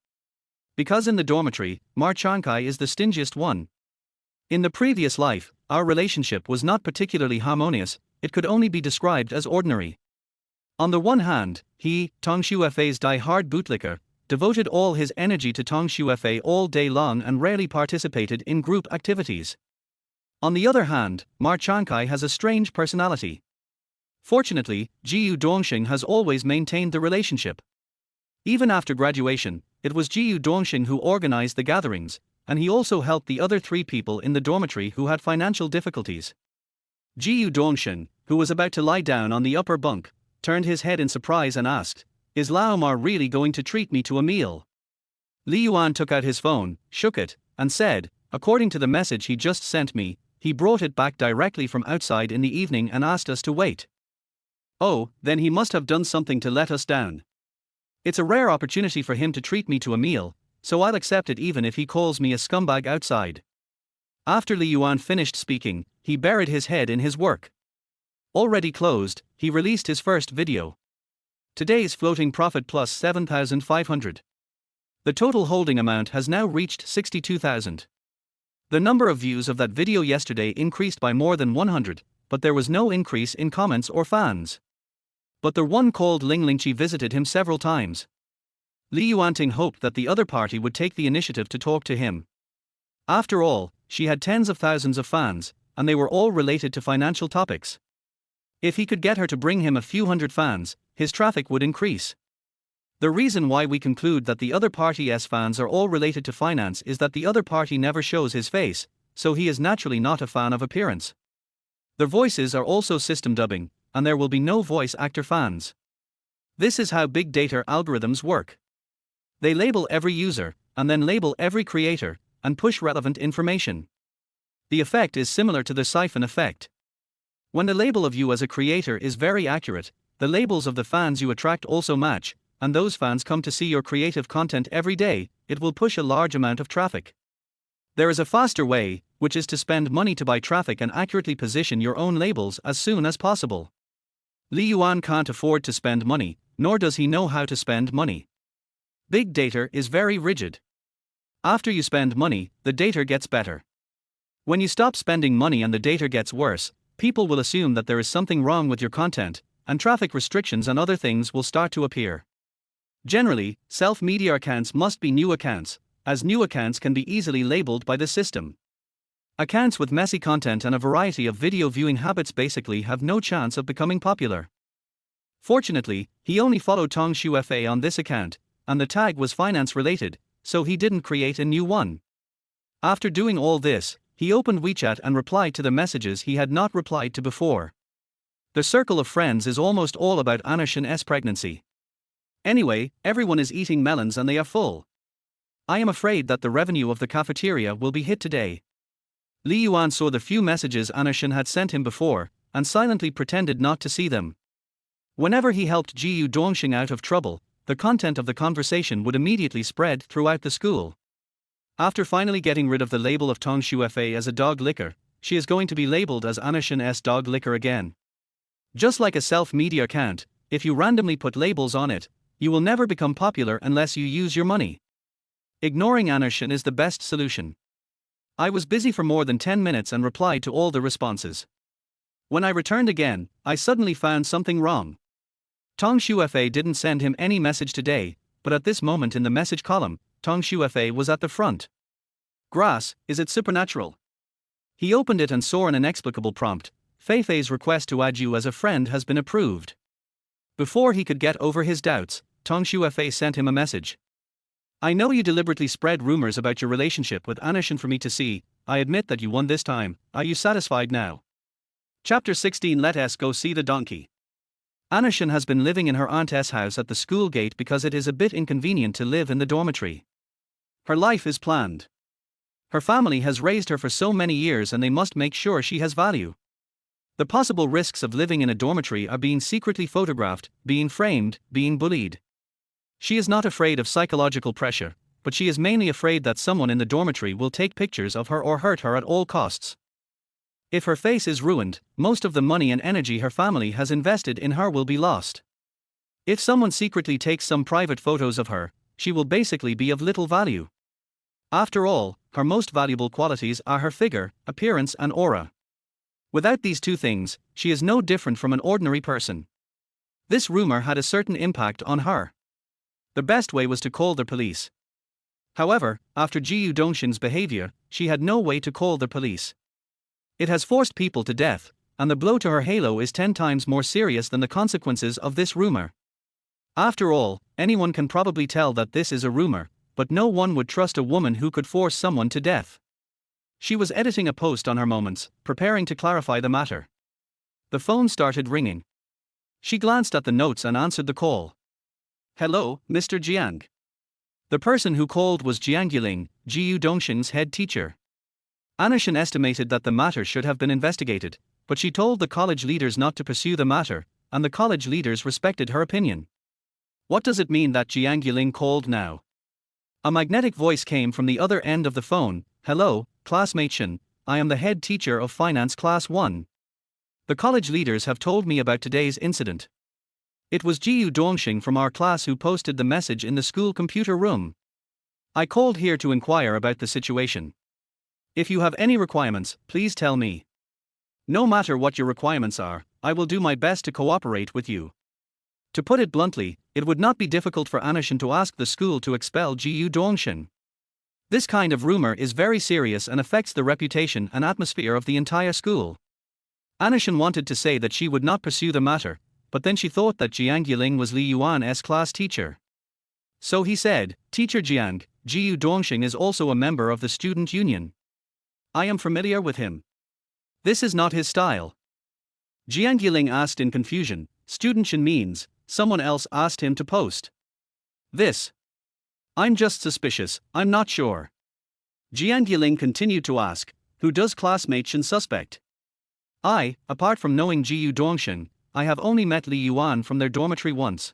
Because in the dormitory, Mar Chankai is the stingiest one. In the previous life, our relationship was not particularly harmonious, it could only be described as ordinary. On the one hand, he, Tong Shuefei's die-hard bootlicker, devoted all his energy to Tong Shuefei all day long and rarely participated in group activities. On the other hand, Ma Chankai has a strange personality. Fortunately, Jiyu Dongxing has always maintained the relationship. Even after graduation, it was Jiyu Dongxing who organized the gatherings, and he also helped the other 3 people in the dormitory who had financial difficulties. Jiyu Dongxing, who was about to lie down on the upper bunk, turned his head in surprise and asked, "Is Lao Ma really going to treat me to a meal?" Li Yuan took out his phone, shook it, and said, "According to the message he just sent me, he brought it back directly from outside in the evening and asked us to wait." "Oh, then he must have done something to let us down. It's a rare opportunity for him to treat me to a meal, so I'll accept it even if he calls me a scumbag outside." After Li Yuan finished speaking, he buried his head in his work. Already closed, he released his first video. Today's floating profit plus 7,500. The total holding amount has now reached 62,000. The number of views of that video yesterday increased by more than 100, but there was no increase in comments or fans. But the one called Ling Lingqi visited him several times. Li Yuanting hoped that the other party would take the initiative to talk to him. After all, she had tens of thousands of fans, and they were all related to financial topics. If he could get her to bring him a few hundred fans, his traffic would increase. The reason why we conclude that the other party's fans are all related to finance is that the other party never shows his face, so he is naturally not a fan of appearance. Their voices are also system dubbing, and there will be no voice actor fans. This is how big data algorithms work. They label every user, and then label every creator, and push relevant information. The effect is similar to the siphon effect. When the label of you as a creator is very accurate, the labels of the fans you attract also match, and those fans come to see your creative content every day, it will push a large amount of traffic. There is a faster way, which is to spend money to buy traffic and accurately position your own labels as soon as possible. Li Yuan can't afford to spend money, nor does he know how to spend money. Big data is very rigid. After you spend money, the data gets better. When you stop spending money and the data gets worse, people will assume that there is something wrong with your content, and traffic restrictions and other things will start to appear. Generally, self-media accounts must be new accounts, as new accounts can be easily labeled by the system. Accounts with messy content and a variety of video viewing habits basically have no chance of becoming popular. Fortunately, he only followed Tong Shuefei on this account, and the tag was finance related, so he didn't create a new one. After doing all this, he opened WeChat and replied to the messages he had not replied to before. The circle of friends is almost all about Anushin's pregnancy. Anyway, everyone is eating melons and they are full. I am afraid that the revenue of the cafeteria will be hit today. Li Yuan saw the few messages Anushin had sent him before, and silently pretended not to see them. Whenever he helped Jiyu Dongxing out of trouble, the content of the conversation would immediately spread throughout the school. After finally getting rid of the label of Tong Shuefei as a dog licker, she is going to be labeled as Anushin's dog licker again. Just like a self-media account, if you randomly put labels on it, you will never become popular unless you use your money. Ignoring Anushin is the best solution. I was busy for more than 10 minutes and replied to all the responses. When I returned again, I suddenly found something wrong. Tong Shuefei didn't send him any message today, but at this moment in the message column, Tong Shuefei was at the front. Grass, is it supernatural? He opened it and saw an inexplicable prompt: Feifei's request to add you as a friend has been approved. Before he could get over his doubts, Tong Shuefei sent him a message. I know you deliberately spread rumors about your relationship with Anushin for me to see. I admit that you won this time. Are you satisfied now? Chapter 16. Let us go see the donkey. Anushin has been living in her aunt's house at the school gate because it is a bit inconvenient to live in the dormitory. Her life is planned. Her family has raised her for so many years and they must make sure she has value. The possible risks of living in a dormitory are being secretly photographed, being framed, being bullied. She is not afraid of psychological pressure, but she is mainly afraid that someone in the dormitory will take pictures of her or hurt her at all costs. If her face is ruined, most of the money and energy her family has invested in her will be lost. If someone secretly takes some private photos of her, she will basically be of little value. After all, her most valuable qualities are her figure, appearance and aura. Without these two things, she is no different from an ordinary person. This rumor had a certain impact on her. The best way was to call the police. However, after Jiu Dongshin's behavior, she had no way to call the police. It has forced people to death, and the blow to her halo is 10 times more serious than the consequences of this rumor. After all, anyone can probably tell that this is a rumor, but no one would trust a woman who could force someone to death. She was editing a post on her moments, preparing to clarify the matter. The phone started ringing. She glanced at the notes and answered the call. Hello, Mr. Jiang. The person who called was Jiang Yiling, Jiu Dongshin's head teacher. Anushin estimated that the matter should have been investigated, but she told the college leaders not to pursue the matter, and the college leaders respected her opinion. What does it mean that Jiang Yiling called now? A magnetic voice came from the other end of the phone. Hello, classmate Shin, I am the head teacher of Finance Class 1. The college leaders have told me about today's incident. It was Jiu Dongshin from our class who posted the message in the school computer room. I called here to inquire about the situation. If you have any requirements, please tell me. No matter what your requirements are, I will do my best to cooperate with you. To put it bluntly, it would not be difficult for Anushin to ask the school to expel Jiu Dongshin. This kind of rumor is very serious and affects the reputation and atmosphere of the entire school. Anushin wanted to say that she would not pursue the matter, but then she thought that Jiang Yiling was Li Yuan's class teacher. So he said, Teacher Jiang, Jiu Dongshin is also a member of the student union. I am familiar with him. This is not his style. Jiang Yiling asked in confusion. Student Shin means, someone else asked him to post this. I'm just suspicious, I'm not sure. Jiang Yiling continued to ask, who does classmate Shin suspect? Apart from knowing Jiu Dongshin, I have only met Li Yuan from their dormitory once.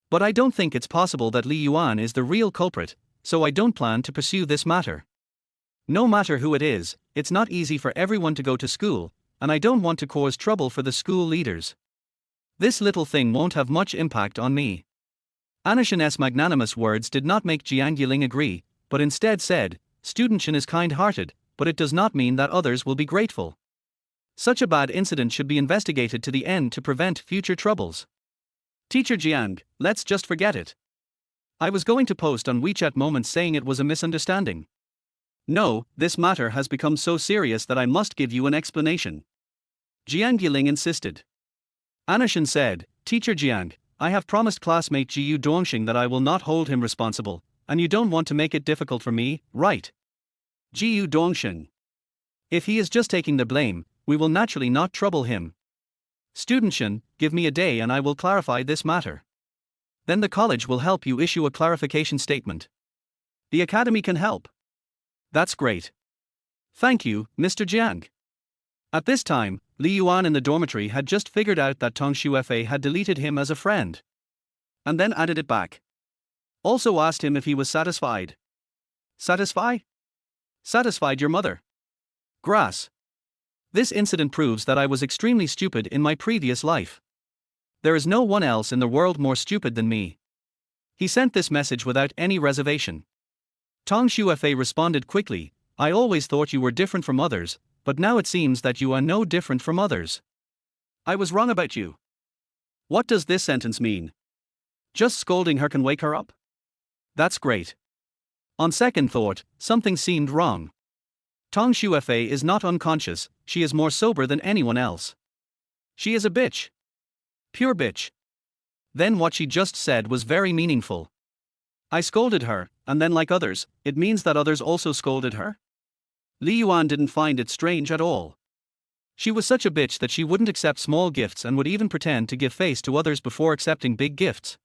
But I don't think it's possible that Li Yuan is the real culprit, so I don't plan to pursue this matter. No matter who it is, it's not easy for everyone to go to school, and I don't want to cause trouble for the school leaders. This little thing won't have much impact on me. Anushin's magnanimous words did not make Jiang Yiling agree, but instead said, Student Shin is kind-hearted, but it does not mean that others will be grateful. Such a bad incident should be investigated to the end to prevent future troubles. Teacher Jiang, let's just forget it. I was going to post on WeChat moments saying it was a misunderstanding. No, this matter has become so serious that I must give you an explanation. Jiang Yiling insisted. Anushin said, Teacher Jiang, I have promised classmate Jiu Dongshin that I will not hold him responsible, and you don't want to make it difficult for me, right? Jiu Dongshin. If he is just taking the blame, we will naturally not trouble him. Student Shin, give me a day and I will clarify this matter. Then the college will help you issue a clarification statement. The academy can help. That's great. Thank you, Mr. Jiang. At this time, Li Yuan in the dormitory had just figured out that Tong Shuefei had deleted him as a friend. And then added it back. Also asked him if he was satisfied. Satisfy? Satisfied your mother. Grass. This incident proves that I was extremely stupid in my previous life. There is no one else in the world more stupid than me. He sent this message without any reservation. Tong Shuefei responded quickly, I always thought you were different from others, but now it seems that you are no different from others. I was wrong about you. What does this sentence mean? Just scolding her can wake her up? That's great. On second thought, something seemed wrong. Tong Shuefei is not unconscious, she is more sober than anyone else. She is a bitch. Pure bitch. Then what she just said was very meaningful. I scolded her, and then like others, it means that others also scolded her? Li Yuan didn't find it strange at all. She was such a bitch that she wouldn't accept small gifts and would even pretend to give face to others before accepting big gifts.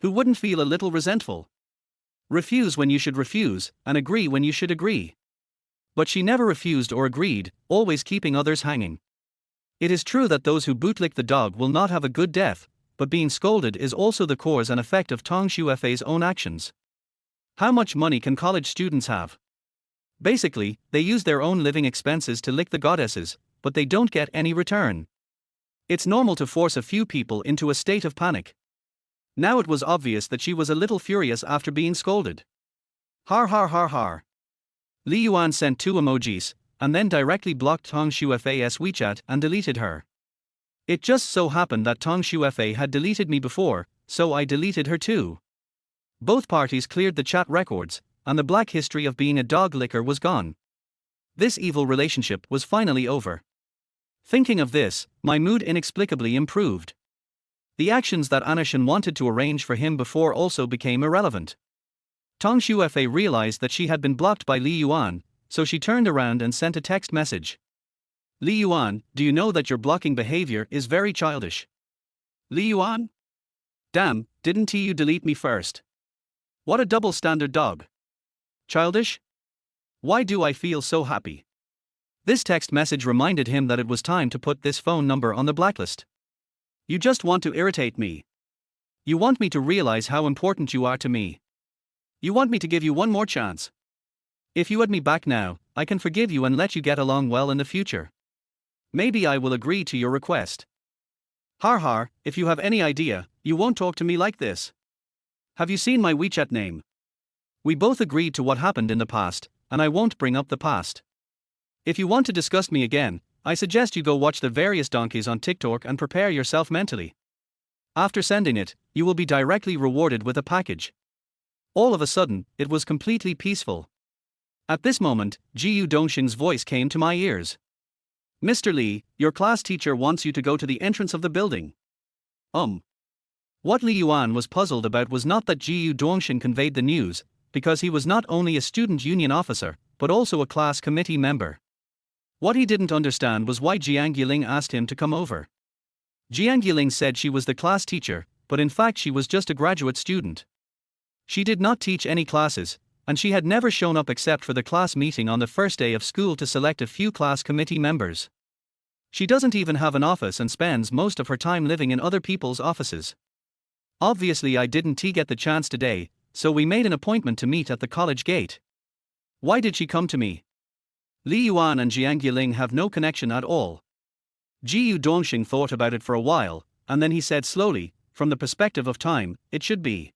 Who wouldn't feel a little resentful? Refuse when you should refuse, and agree when you should agree. But she never refused or agreed, always keeping others hanging. It is true that those who bootlick the dog will not have a good death, but being scolded is also the cause and effect of Tong Shuefei's own actions. How much money can college students have? Basically, they use their own living expenses to lick the goddesses, but they don't get any return. It's normal to force a few people into a state of panic. Now it was obvious that she was a little furious after being scolded. Har har har har. Li Yuan sent 2 emojis, and then directly blocked Tong Shuefei's WeChat and deleted her. It just so happened that Tong Shuefei had deleted me before, so I deleted her too. Both parties cleared the chat records, and the black history of being a dog licker was gone. This evil relationship was finally over. Thinking of this, my mood inexplicably improved. The actions that Anashan wanted to arrange for him before also became irrelevant. Tong Shuefei realized that she had been blocked by Li Yuan, so she turned around and sent a text message. Li Yuan, do you know that your blocking behavior is very childish? Li Yuan? Damn, didn't you delete me first? What a double standard dog. Childish? Why do I feel so happy? This text message reminded him that it was time to put this phone number on the blacklist. You just want to irritate me. You want me to realize how important you are to me. You want me to give you one more chance. If you add me back now, I can forgive you and let you get along well in the future. Maybe I will agree to your request. Har har, if you have any idea, you won't talk to me like this. Have you seen my WeChat name? We both agreed to what happened in the past, and I won't bring up the past. If you want to discuss me again, I suggest you go watch the various donkeys on TikTok and prepare yourself mentally. After sending it, you will be directly rewarded with a package. All of a sudden, it was completely peaceful. At this moment, Jiu Dongxing's voice came to my ears. Mr. Li, your class teacher wants you to go to the entrance of the building. What Li Yuan was puzzled about was not that Jiu Dongxing conveyed the news, because he was not only a student union officer, but also a class committee member. What he didn't understand was why Jiang Yiling asked him to come over. Jiang Yiling said she was the class teacher, but in fact she was just a graduate student. She did not teach any classes, and she had never shown up except for the class meeting on the first day of school to select a few class committee members. She doesn't even have an office and spends most of her time living in other people's offices. Obviously I didn't get the chance today, so we made an appointment to meet at the college gate. Why did she come to me? Li Yuan and Jiang Yiling have no connection at all. Jiu Dongxing thought about it for a while, and then he said slowly, from the perspective of time, it should be.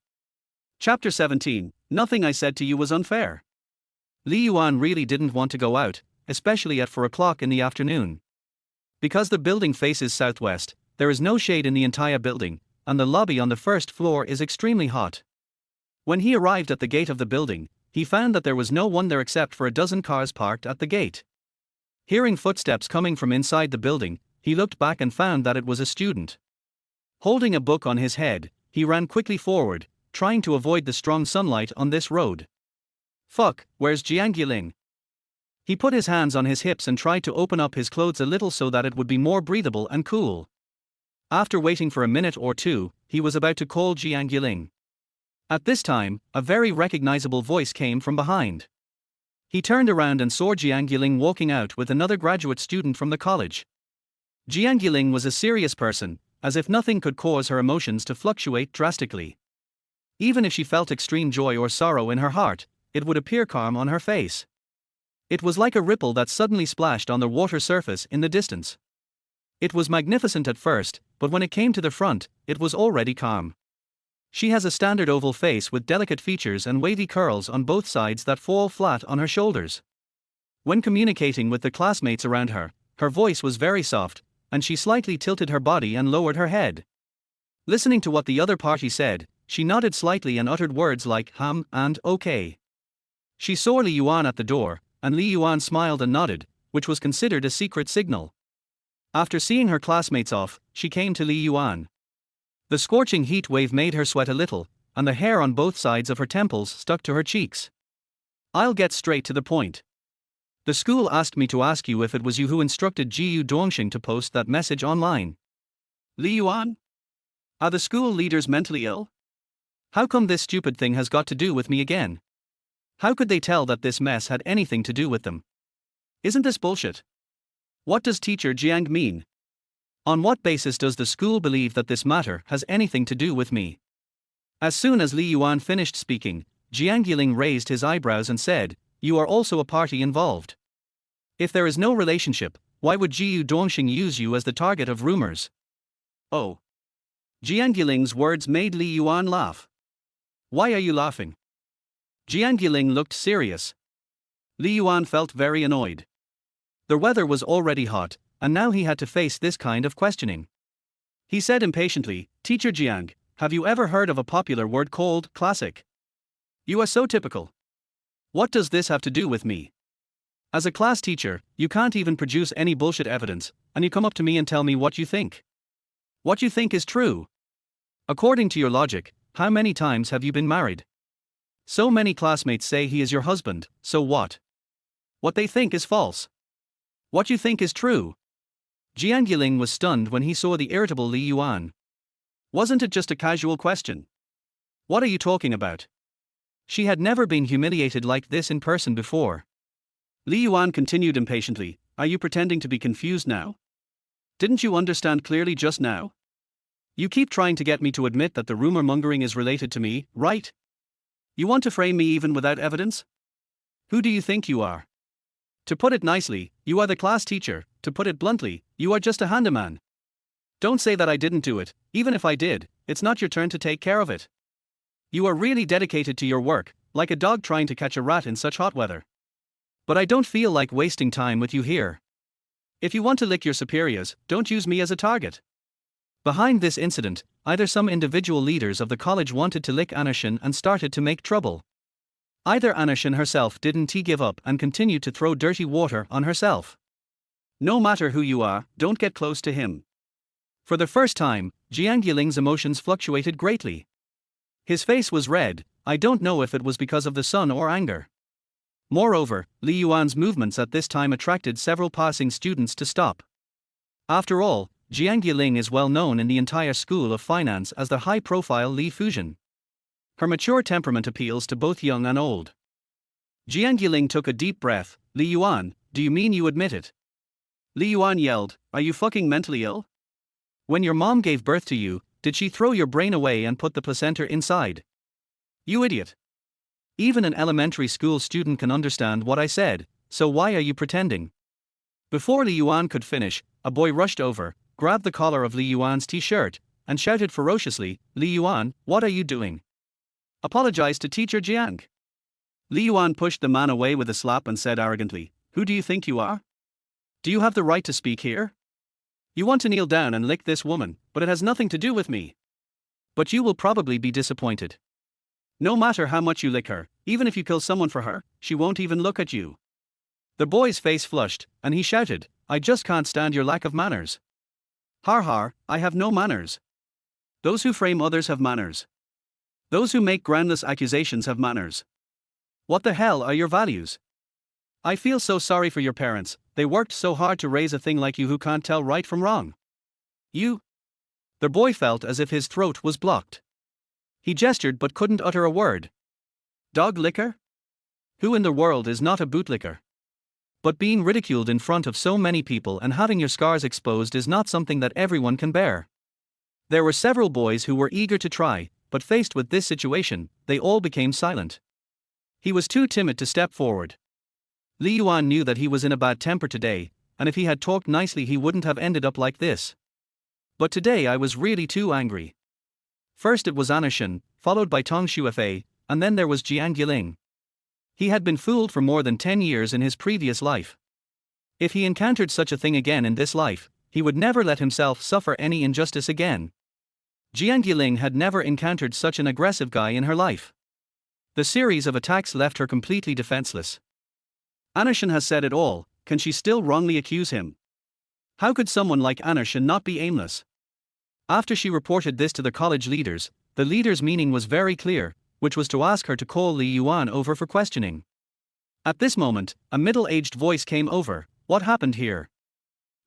Chapter 17, Nothing I said to you was unfair. Li Yuan really didn't want to go out, especially at 4 o'clock in the afternoon. Because the building faces southwest, there is no shade in the entire building, and the lobby on the first floor is extremely hot. When he arrived at the gate of the building, he found that there was no one there except for a dozen cars parked at the gate. Hearing footsteps coming from inside the building, he looked back and found that it was a student. Holding a book on his head, he ran quickly forward, trying to avoid the strong sunlight on this road. Fuck, where's Jiang Yiling? He put his hands on his hips and tried to open up his clothes a little so that it would be more breathable and cool. After waiting for a minute or two, he was about to call Jiang Yiling. At this time, a very recognizable voice came from behind. He turned around and saw Jiang Yiling walking out with another graduate student from the college. Jiang Yiling was a serious person, as if nothing could cause her emotions to fluctuate drastically. Even if she felt extreme joy or sorrow in her heart, it would appear calm on her face. It was like a ripple that suddenly splashed on the water surface in the distance. It was magnificent at first, but when it came to the front, it was already calm. She has a standard oval face with delicate features and wavy curls on both sides that fall flat on her shoulders. When communicating with the classmates around her, her voice was very soft, and she slightly tilted her body and lowered her head. Listening to what the other party said, she nodded slightly and uttered words like and okay. She saw Li Yuan at the door, and Li Yuan smiled and nodded, which was considered a secret signal. After seeing her classmates off, she came to Li Yuan. The scorching heat wave made her sweat a little, and the hair on both sides of her temples stuck to her cheeks. I'll get straight to the point. The school asked me to ask you if it was you who instructed Jiu Dongxing to post that message online. Li Yuan? Are the school leaders mentally ill? How come this stupid thing has got to do with me again? How could they tell that this mess had anything to do with them? Isn't this bullshit? What does teacher Jiang mean? On what basis does the school believe that this matter has anything to do with me? As soon as Li Yuan finished speaking, Jiang Yiling raised his eyebrows and said, You are also a party involved. If there is no relationship, why would Jiu Dongxing use you as the target of rumors? Oh. Jiang Yiling's words made Li Yuan laugh. Why are you laughing? Jiang Yiling looked serious. Li Yuan felt very annoyed. The weather was already hot, and now he had to face this kind of questioning. He said impatiently, Teacher Jiang, have you ever heard of a popular word called classic? You are so typical. What does this have to do with me? As a class teacher, you can't even produce any bullshit evidence, and you come up to me and tell me what you think. What you think is true. According to your logic, how many times have you been married? So many classmates say he is your husband, so what? What they think is false. What you think is true. Jiang Yiling was stunned when he saw the irritable Li Yuan. Wasn't it just a casual question? What are you talking about? She had never been humiliated like this in person before. Li Yuan continued impatiently, are you pretending to be confused now? Didn't you understand clearly just now? You keep trying to get me to admit that the rumor mongering is related to me, right? You want to frame me even without evidence? Who do you think you are? To put it nicely, you are the class teacher. To put it bluntly, you are just a handyman. Don't say that I didn't do it. Even if I did, it's not your turn to take care of it. You are really dedicated to your work, like a dog trying to catch a rat in such hot weather. But I don't feel like wasting time with you here. If you want to lick your superiors, don't use me as a target. Behind this incident, either some individual leaders of the college wanted to lick Anashin and started to make trouble. Either Anashin herself didn't give up and continued to throw dirty water on herself. No matter who you are, don't get close to him. For the first time, Jiang Yiling's emotions fluctuated greatly. His face was red, I don't know if it was because of the sun or anger. Moreover, Li Yuan's movements at this time attracted several passing students to stop. After all, Jiang Yiling is well known in the entire school of finance as the high-profile Li Fusion. Her mature temperament appeals to both young and old. Jiang Yiling took a deep breath. Li Yuan, do you mean you admit it? Li Yuan yelled, are you fucking mentally ill? When your mom gave birth to you, did she throw your brain away and put the placenta inside? You idiot. Even an elementary school student can understand what I said, so why are you pretending? Before Li Yuan could finish, a boy rushed over, grabbed the collar of Li Yuan's t-shirt, and shouted ferociously, Li Yuan, what are you doing? Apologize to teacher Jiang. Li Yuan pushed the man away with a slap and said arrogantly, who do you think you are? Do you have the right to speak here? You want to kneel down and lick this woman, but it has nothing to do with me. But you will probably be disappointed. No matter how much you lick her, even if you kill someone for her, she won't even look at you. The boy's face flushed, and he shouted, I just can't stand your lack of manners. Har har, I have no manners. Those who frame others have manners. Those who make groundless accusations have manners. What the hell are your values? I feel so sorry for your parents, they worked so hard to raise a thing like you who can't tell right from wrong. You? The boy felt as if his throat was blocked. He gestured but couldn't utter a word. Dog licker? Who in the world is not a bootlicker? But being ridiculed in front of so many people and having your scars exposed is not something that everyone can bear. There were several boys who were eager to try, but faced with this situation, they all became silent. He was too timid to step forward. Li Yuan knew that he was in a bad temper today, and if he had talked nicely he wouldn't have ended up like this. But today I was really too angry. First it was Anashin, followed by Tong Shuefei, and then there was Jiang Yiling. He had been fooled for more than 10 years in his previous life. If he encountered such a thing again in this life, he would never let himself suffer any injustice again. Jiang Yiling had never encountered such an aggressive guy in her life. The series of attacks left her completely defenseless. Anashin has said it all, can she still wrongly accuse him? How could someone like Anashin not be aimless? After she reported this to the college leaders, the leader's meaning was very clear, which was to ask her to call Li Yuan over for questioning. At this moment, a middle-aged voice came over, what happened here?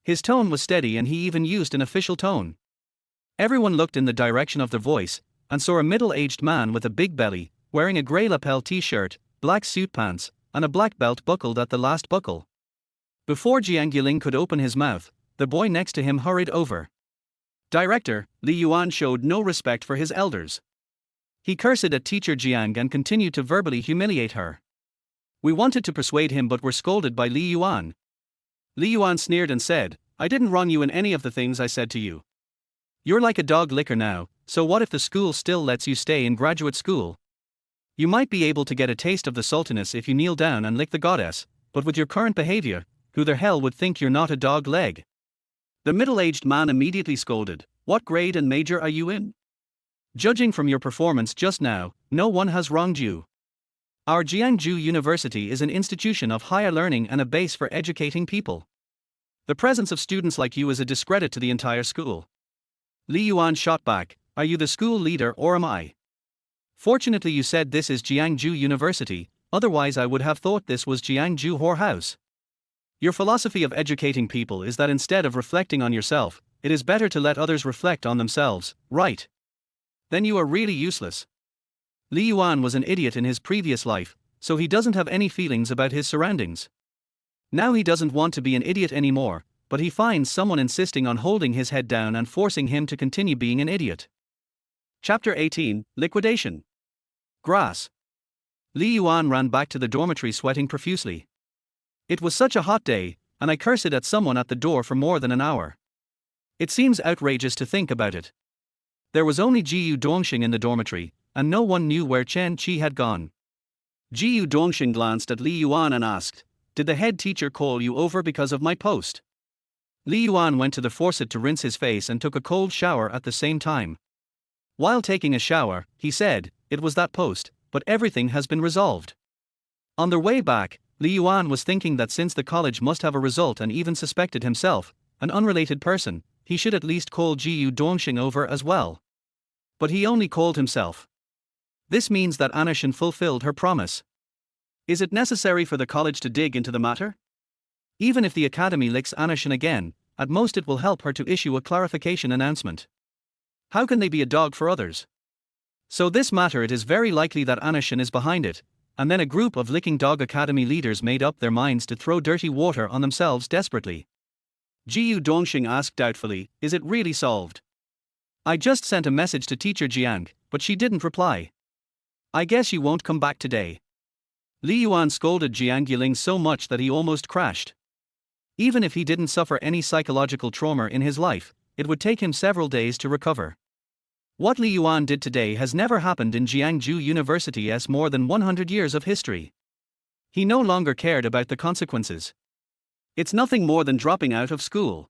His tone was steady and he even used an official tone. Everyone looked in the direction of the voice, and saw a middle-aged man with a big belly, wearing a grey lapel t-shirt, black suit pants, and a black belt buckled at the last buckle. Before Jiang Yiling could open his mouth, the boy next to him hurried over. Director, Li Yuan showed no respect for his elders. He cursed at teacher Jiang and continued to verbally humiliate her. We wanted to persuade him but were scolded by Li Yuan. Li Yuan sneered and said, I didn't wrong you in any of the things I said to you. You're like a dog licker now, so what if the school still lets you stay in graduate school? You might be able to get a taste of the sultaness if you kneel down and lick the goddess, but with your current behavior, who the hell would think you're not a dog leg? The middle-aged man immediately scolded, what grade and major are you in? Judging from your performance just now, no one has wronged you. Our Jiangsu University is an institution of higher learning and a base for educating people. The presence of students like you is a discredit to the entire school. Li Yuan shot back, are you the school leader or am I? Fortunately you said this is Jiangsu University, otherwise I would have thought this was Jiangsu whorehouse. Your philosophy of educating people is that instead of reflecting on yourself, it is better to let others reflect on themselves, right? Then you are really useless. Li Yuan was an idiot in his previous life, so he doesn't have any feelings about his surroundings. Now he doesn't want to be an idiot anymore, but he finds someone insisting on holding his head down and forcing him to continue being an idiot. Chapter 18, Liquidation. Grass. Li Yuan ran back to the dormitory sweating profusely. It was such a hot day, and I cursed at someone at the door for more than an hour. It seems outrageous to think about it. There was only Jiu Dongxing in the dormitory, and no one knew where Chen Qi had gone. Jiu Dongxing glanced at Li Yuan and asked, did the head teacher call you over because of my post? Li Yuan went to the faucet to rinse his face and took a cold shower at the same time. While taking a shower, he said, it was that post, but everything has been resolved. On their way back, Li Yuan was thinking that since the college must have a result and even suspected himself, an unrelated person, he should at least call Jiu Dongxing over as well. But he only called himself. This means that Anashin fulfilled her promise. Is it necessary for the college to dig into the matter? Even if the academy licks Anashin again, at most it will help her to issue a clarification announcement. How can they be a dog for others? So this matter, it is very likely that Anashin is behind it, and then a group of licking dog academy leaders made up their minds to throw dirty water on themselves desperately. Jiu Dongxing asked doubtfully, is it really solved? I just sent a message to teacher Jiang, but she didn't reply. I guess you won't come back today. Li Yuan scolded Jiang Yiling so much that he almost crashed. Even if he didn't suffer any psychological trauma in his life, it would take him several days to recover. What Li Yuan did today has never happened in Jiangsu University's more than 100 years of history. He no longer cared about the consequences. It's nothing more than dropping out of school.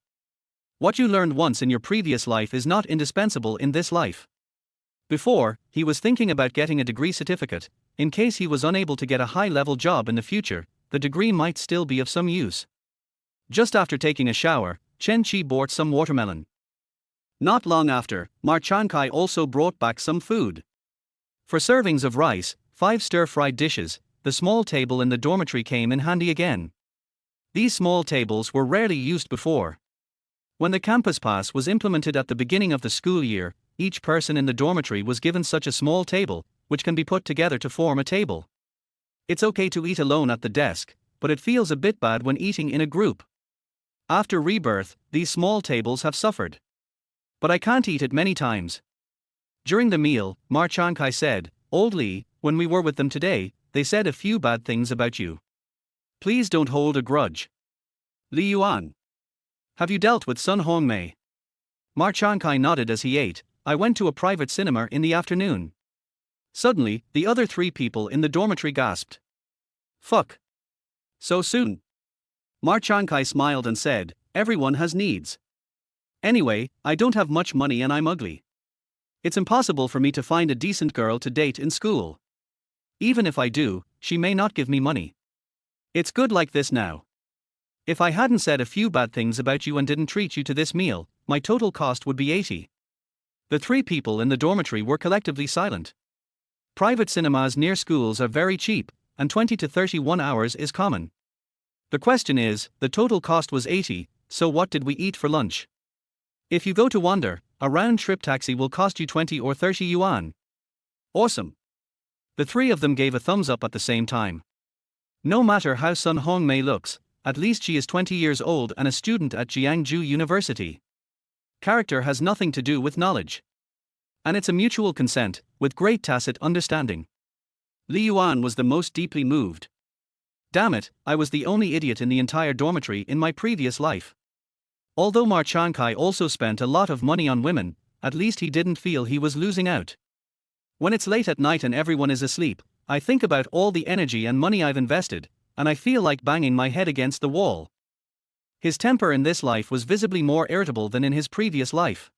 What you learned once in your previous life is not indispensable in this life. Before, he was thinking about getting a degree certificate. In case he was unable to get a high-level job in the future, the degree might still be of some use. Just after taking a shower, Chen Qi bought some watermelon. Not long after, Mar Chankai also brought back some food. For servings of rice, 5 stir-fried dishes, the small table in the dormitory came in handy again. These small tables were rarely used before. When the campus pass was implemented at the beginning of the school year, each person in the dormitory was given such a small table, which can be put together to form a table. It's okay to eat alone at the desk, but it feels a bit bad when eating in a group. After rebirth, these small tables have suffered. But I can't eat it many times. During the meal, Mar Chankai said, Old Li, when we were with them today, they said a few bad things about you. Please don't hold a grudge. Li Yuan. Have you dealt with Sun Hongmei? Mar Chankai nodded as he ate. I went to a private cinema in the afternoon. Suddenly, the other 3 people in the dormitory gasped. Fuck. So soon? Mar Chankai smiled and said, everyone has needs. Anyway, I don't have much money and I'm ugly. It's impossible for me to find a decent girl to date in school. Even if I do, she may not give me money. It's good like this now. If I hadn't said a few bad things about you and didn't treat you to this meal, my total cost would be 80. The 3 people in the dormitory were collectively silent. Private cinemas near schools are very cheap, and 20 to 31 hours is common. The question is, the total cost was 80, so what did we eat for lunch? If you go to Wander, a round-trip taxi will cost you 20 or 30 yuan. Awesome. The 3 of them gave a thumbs up at the same time. No matter how Sun Hongmei looks, at least she is 20 years old and a student at Jiangsu University. Character has nothing to do with knowledge. And it's a mutual consent, with great tacit understanding. Li Yuan was the most deeply moved. Damn it, I was the only idiot in the entire dormitory in my previous life. Although Mar Chankai also spent a lot of money on women, at least he didn't feel he was losing out. When it's late at night and everyone is asleep, I think about all the energy and money I've invested, and I feel like banging my head against the wall. His temper in this life was visibly more irritable than in his previous life.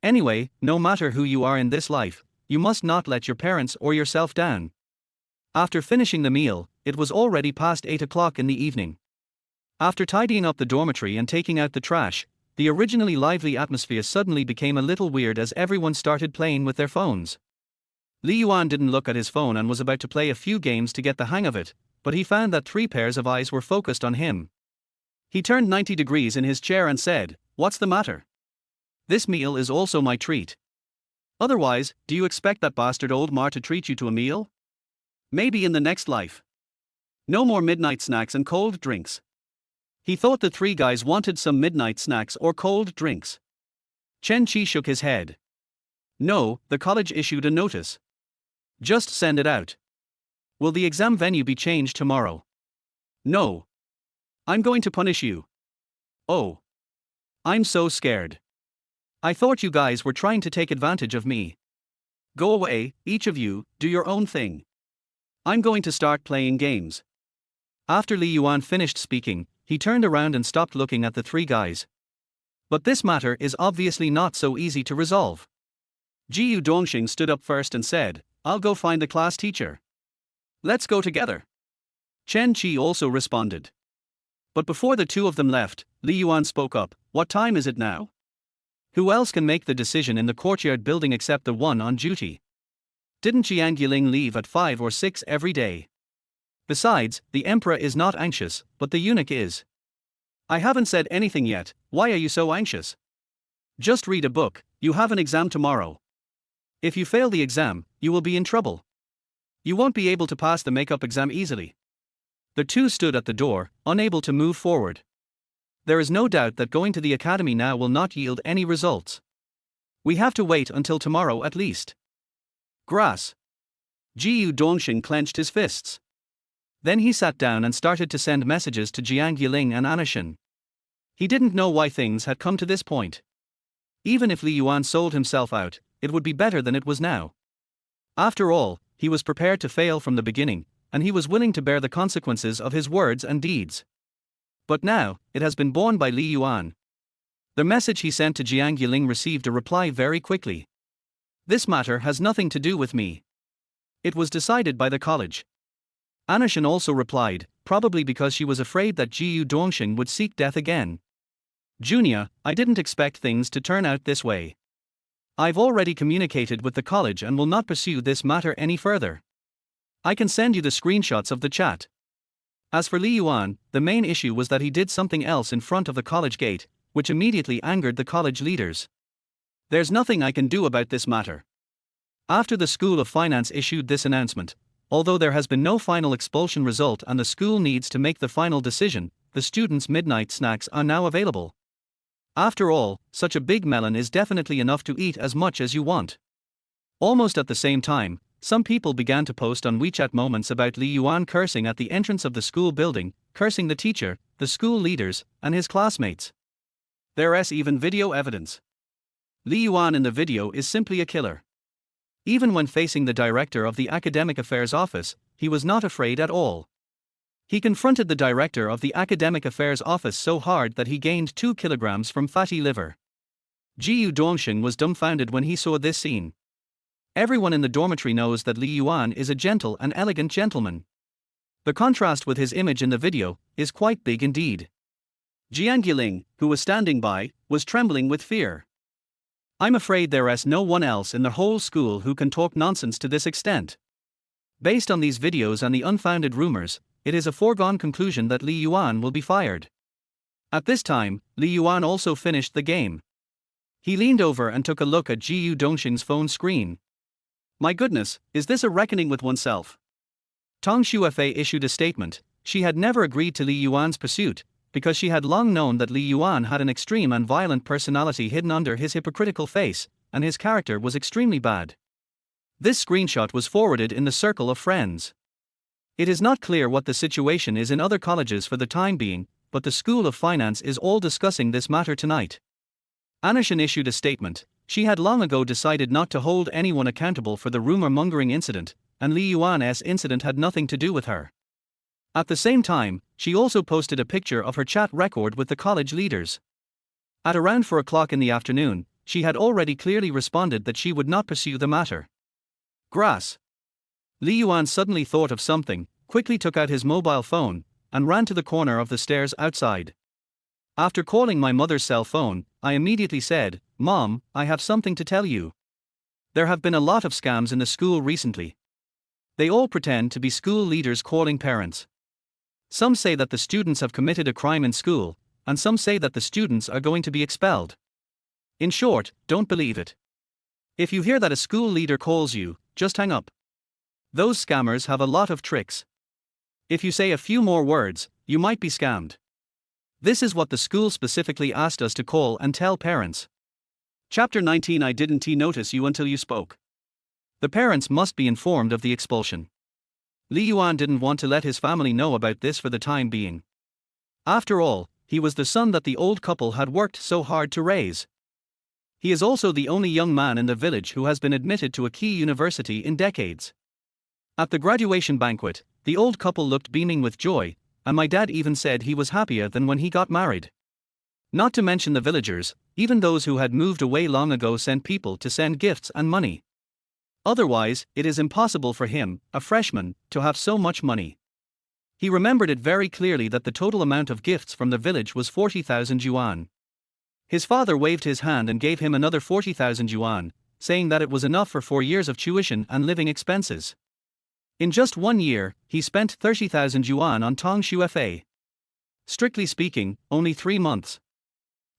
Anyway, no matter who you are in this life, you must not let your parents or yourself down. After finishing the meal, it was already past 8 o'clock in the evening. After tidying up the dormitory and taking out the trash, the originally lively atmosphere suddenly became a little weird as everyone started playing with their phones. Li Yuan didn't look at his phone and was about to play a few games to get the hang of it, but he found that 3 pairs of eyes were focused on him. He turned 90 degrees in his chair and said, "What's the matter? This meal is also my treat. Otherwise, do you expect that bastard old Mar to treat you to a meal? Maybe in the next life. No more midnight snacks and cold drinks." He thought the 3 guys wanted some midnight snacks or cold drinks. Chen Qi shook his head. "No, the college issued a notice. Just send it out." "Will the exam venue be changed tomorrow?" "No. I'm going to punish you." "Oh. I'm so scared. I thought you guys were trying to take advantage of me. Go away, each of you, do your own thing. I'm going to start playing games." After Li Yuan finished speaking, he turned around and stopped looking at the 3 guys. But this matter is obviously not so easy to resolve. Jiyu Dongxing stood up first and said, "I'll go find the class teacher." "Let's go together." Chen Qi also responded. But before the 2 of them left, Li Yuan spoke up, "What time is it now? Who else can make the decision in the courtyard building except the one on duty? Didn't Jiang Yiling leave at 5 or 6 every day? Besides, the emperor is not anxious, but the eunuch is." "I haven't said anything yet, why are you so anxious? Just read a book, you have an exam tomorrow. If you fail the exam, you will be in trouble. You won't be able to pass the makeup exam easily." The 2 stood at the door, unable to move forward. There is no doubt that going to the academy now will not yield any results. We have to wait until tomorrow at least. Grass. Jiyu Dongxing clenched his fists. Then he sat down and started to send messages to Jiang Yiling and Anashin. He didn't know why things had come to this point. Even if Li Yuan sold himself out, it would be better than it was now. After all, he was prepared to fail from the beginning, and he was willing to bear the consequences of his words and deeds. But now, it has been borne by Li Yuan. The message he sent to Jiang Yiling received a reply very quickly. "This matter has nothing to do with me. It was decided by the college." Anashin also replied, probably because she was afraid that Jiyu Dongxing would seek death again. "Junior, I didn't expect things to turn out this way. I've already communicated with the college and will not pursue this matter any further. I can send you the screenshots of the chat." As for Li Yuan, the main issue was that he did something else in front of the college gate, which immediately angered the college leaders. "There's nothing I can do about this matter." After the School of Finance issued this announcement, although there has been no final expulsion result and the school needs to make the final decision, the students' midnight snacks are now available. After all, such a big melon is definitely enough to eat as much as you want. Almost at the same time, some people began to post on WeChat moments about Li Yuan cursing at the entrance of the school building, cursing the teacher, the school leaders, and his classmates. There's even video evidence. Li Yuan in the video is simply a killer. Even when facing the director of the Academic Affairs Office, he was not afraid at all. He confronted the director of the Academic Affairs Office so hard that he gained 2 kilograms from fatty liver. Jiyu Dongxing was dumbfounded when he saw this scene. Everyone in the dormitory knows that Li Yuan is a gentle and elegant gentleman. The contrast with his image in the video is quite big indeed. Jiang Yiling, who was standing by, was trembling with fear. "I'm afraid there's no one else in the whole school who can talk nonsense to this extent. Based on these videos and the unfounded rumors, it is a foregone conclusion that Li Yuan will be fired." At this time, Li Yuan also finished the game. He leaned over and took a look at Jiyu Dongxing's phone screen. "My goodness, is this a reckoning with oneself?" Tang Shuefei issued a statement. She had never agreed to Li Yuan's pursuit, because she had long known that Li Yuan had an extreme and violent personality hidden under his hypocritical face, and his character was extremely bad. This screenshot was forwarded in the circle of friends. It is not clear what the situation is in other colleges for the time being, but the School of Finance is all discussing this matter tonight. Anashin issued a statement. She had long ago decided not to hold anyone accountable for the rumor-mongering incident, and Li Yuan's incident had nothing to do with her. At the same time, she also posted a picture of her chat record with the college leaders. At around 4 o'clock in the afternoon, she had already clearly responded that she would not pursue the matter. Grass. Li Yuan suddenly thought of something, quickly took out his mobile phone, and ran to the corner of the stairs outside. After calling my mother's cell phone, I immediately said, "Mom, I have something to tell you. There have been a lot of scams in the school recently. They all pretend to be school leaders calling parents. Some say that the students have committed a crime in school, and some say that the students are going to be expelled. In short, don't believe it. If you hear that a school leader calls you, just hang up. Those scammers have a lot of tricks. If you say a few more words, you might be scammed." This is what the school specifically asked us to call and tell parents. Chapter 19. I didn't notice you until you spoke. The parents must be informed of the expulsion. Li Yuan didn't want to let his family know about this for the time being. After all, he was the son that the old couple had worked so hard to raise. He is also the only young man in the village who has been admitted to a key university in decades. At the graduation banquet, the old couple looked beaming with joy, and my dad even said he was happier than when he got married. Not to mention the villagers, even those who had moved away long ago sent people to send gifts and money. Otherwise, it is impossible for him, a freshman, to have so much money. He remembered it very clearly that the total amount of gifts from the village was 40,000 yuan. His father waved his hand and gave him another 40,000 yuan, saying that it was enough for 4 years of tuition and living expenses. In just 1 year, he spent 30,000 yuan on Tongshu Fa. Strictly speaking, only 3 months.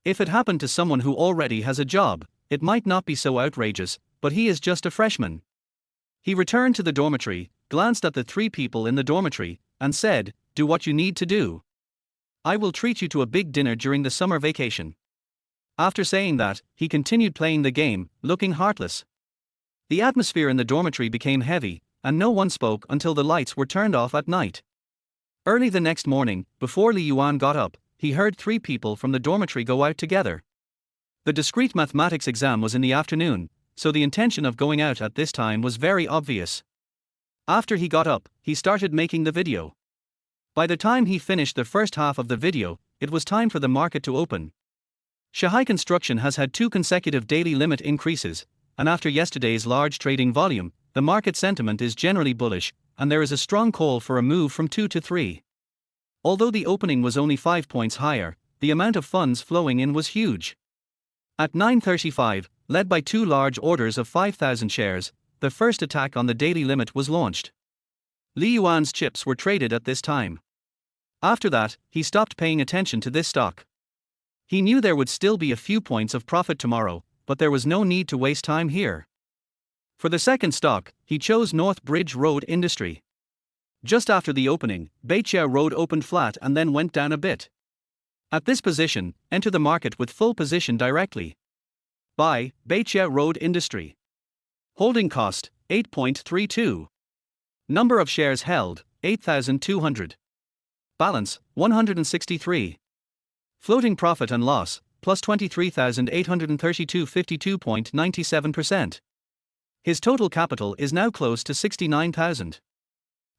If it happened to someone who already has a job, it might not be so outrageous, but he is just a freshman. He returned to the dormitory, glanced at the 3 people in the dormitory, and said, "Do what you need to do. I will treat you to a big dinner during the summer vacation." After saying that, he continued playing the game, looking heartless. The atmosphere in the dormitory became heavy, and no one spoke until the lights were turned off at night. Early the next morning, before Li Yuan got up, he heard 3 people from the dormitory go out together. The discrete mathematics exam was in the afternoon, so the intention of going out at this time was very obvious. After he got up, he started making the video. By the time he finished the first half of the video, it was time for the market to open. Shanghai Construction has had 2 consecutive daily limit increases, and after yesterday's large trading volume, the market sentiment is generally bullish, and there is a strong call for a move from 2 to 3. Although the opening was only 5 points higher, the amount of funds flowing in was huge. At 9:35, led by 2 large orders of 5,000 shares, the first attack on the daily limit was launched. Li Yuan's chips were traded at this time. After that, he stopped paying attention to this stock. He knew there would still be a few points of profit tomorrow, but there was no need to waste time here. For the second stock, he chose North Bridge Road Industry. Just after the opening, Beiqia Road opened flat and then went down a bit. At this position, enter the market with full position directly. Buy, Beiqia Road Industry. Holding cost, 8.32. Number of shares held, 8,200. Balance, 163. Floating profit and loss, plus 23,832, 52.97%. His total capital is now close to 69,000.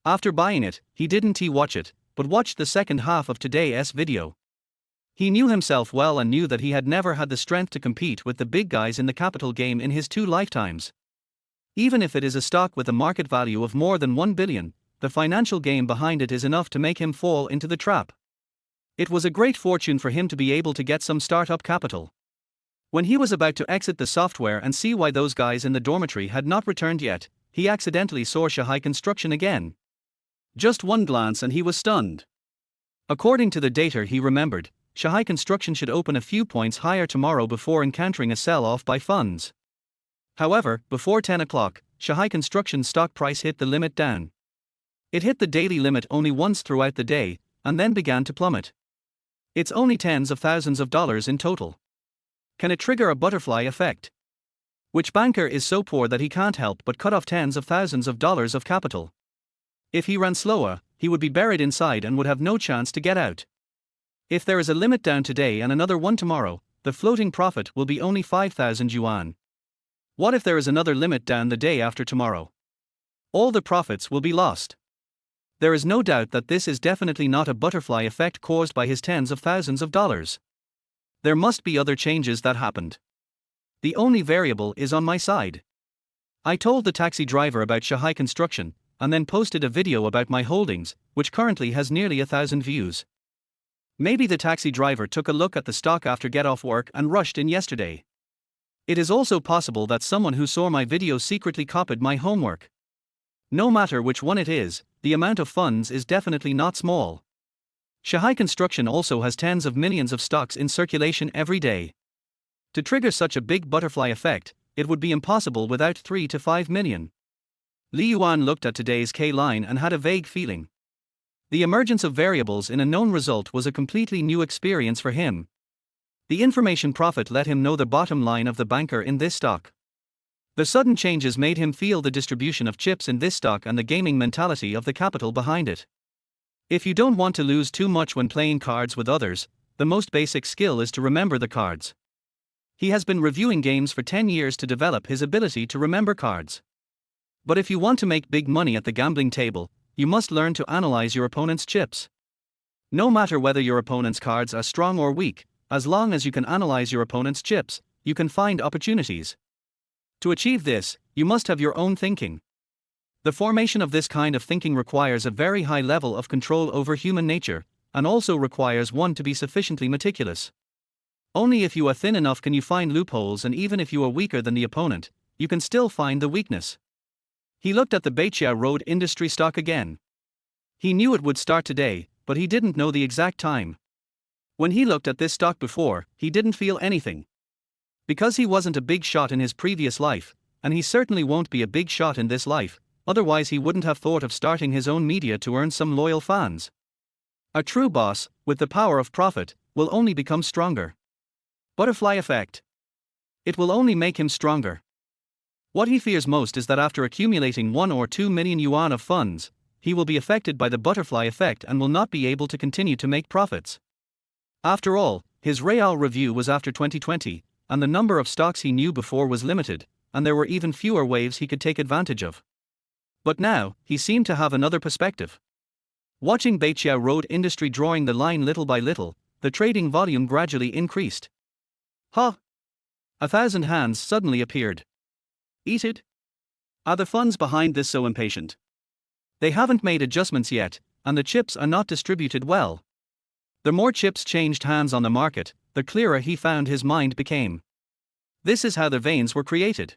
After buying it, he didn't watch it, but watched the second half of today's video. He knew himself well and knew that he had never had the strength to compete with the big guys in the capital game in his 2 lifetimes. Even if it is a stock with a market value of more than 1 billion, the financial game behind it is enough to make him fall into the trap. It was a great fortune for him to be able to get some startup capital. When he was about to exit the software and see why those guys in the dormitory had not returned yet, he accidentally saw Shanghai Construction again. Just one glance and he was stunned. According to the data he remembered, Shanghai Construction should open a few points higher tomorrow before encountering a sell-off by funds. However, before 10 o'clock, Shanghai Construction's stock price hit the limit down. It hit the daily limit only once throughout the day, and then began to plummet. It's only tens of thousands of dollars in total. Can it trigger a butterfly effect? Which banker is so poor that he can't help but cut off tens of thousands of dollars of capital? If he ran slower, he would be buried inside and would have no chance to get out. If there is a limit down today and another one tomorrow, the floating profit will be only 5,000 yuan. What if there is another limit down the day after tomorrow? All the profits will be lost. There is no doubt that this is definitely not a butterfly effect caused by his tens of thousands of dollars. There must be other changes that happened. The only variable is on my side. I told the taxi driver about Shanghai Construction, and then posted a video about my holdings, which currently has nearly 1,000 views. Maybe the taxi driver took a look at the stock after get off work and rushed in yesterday. It is also possible that someone who saw my video secretly copied my homework. No matter which one it is, the amount of funds is definitely not small. Shanghai Construction also has tens of millions of stocks in circulation every day. To trigger such a big butterfly effect, it would be impossible without 3 to 5 million. Yuan looked at today's K-line and had a vague feeling. The emergence of variables in a known result was a completely new experience for him. The information profit let him know the bottom line of the banker in this stock. The sudden changes made him feel the distribution of chips in this stock and the gaming mentality of the capital behind it. If you don't want to lose too much when playing cards with others, the most basic skill is to remember the cards. He has been reviewing games for 10 years to develop his ability to remember cards. But if you want to make big money at the gambling table, you must learn to analyze your opponent's chips. No matter whether your opponent's cards are strong or weak, as long as you can analyze your opponent's chips, you can find opportunities. To achieve this, you must have your own thinking. The formation of this kind of thinking requires a very high level of control over human nature, and also requires one to be sufficiently meticulous. Only if you are thin enough can you find loopholes, and even if you are weaker than the opponent, you can still find the weakness. He looked at the Beiqia Road Industry stock again. He knew it would start today, but he didn't know the exact time. When he looked at this stock before, he didn't feel anything. Because he wasn't a big shot in his previous life, and he certainly won't be a big shot in this life, otherwise he wouldn't have thought of starting his own media to earn some loyal fans. A true boss, with the power of profit, will only become stronger. Butterfly effect. It will only make him stronger. What he fears most is that after accumulating 1 or 2 million yuan of funds, he will be affected by the butterfly effect and will not be able to continue to make profits. After all, his real review was after 2020, and the number of stocks he knew before was limited, and there were even fewer waves he could take advantage of. But now, he seemed to have another perspective. Watching Beiqia Road Industry drawing the line little by little, the trading volume gradually increased. Huh! 1,000 hands suddenly appeared. Eat it? Are the funds behind this so impatient? They haven't made adjustments yet, and the chips are not distributed well. The more chips changed hands on the market, the clearer he found his mind became. This is how the veins were created.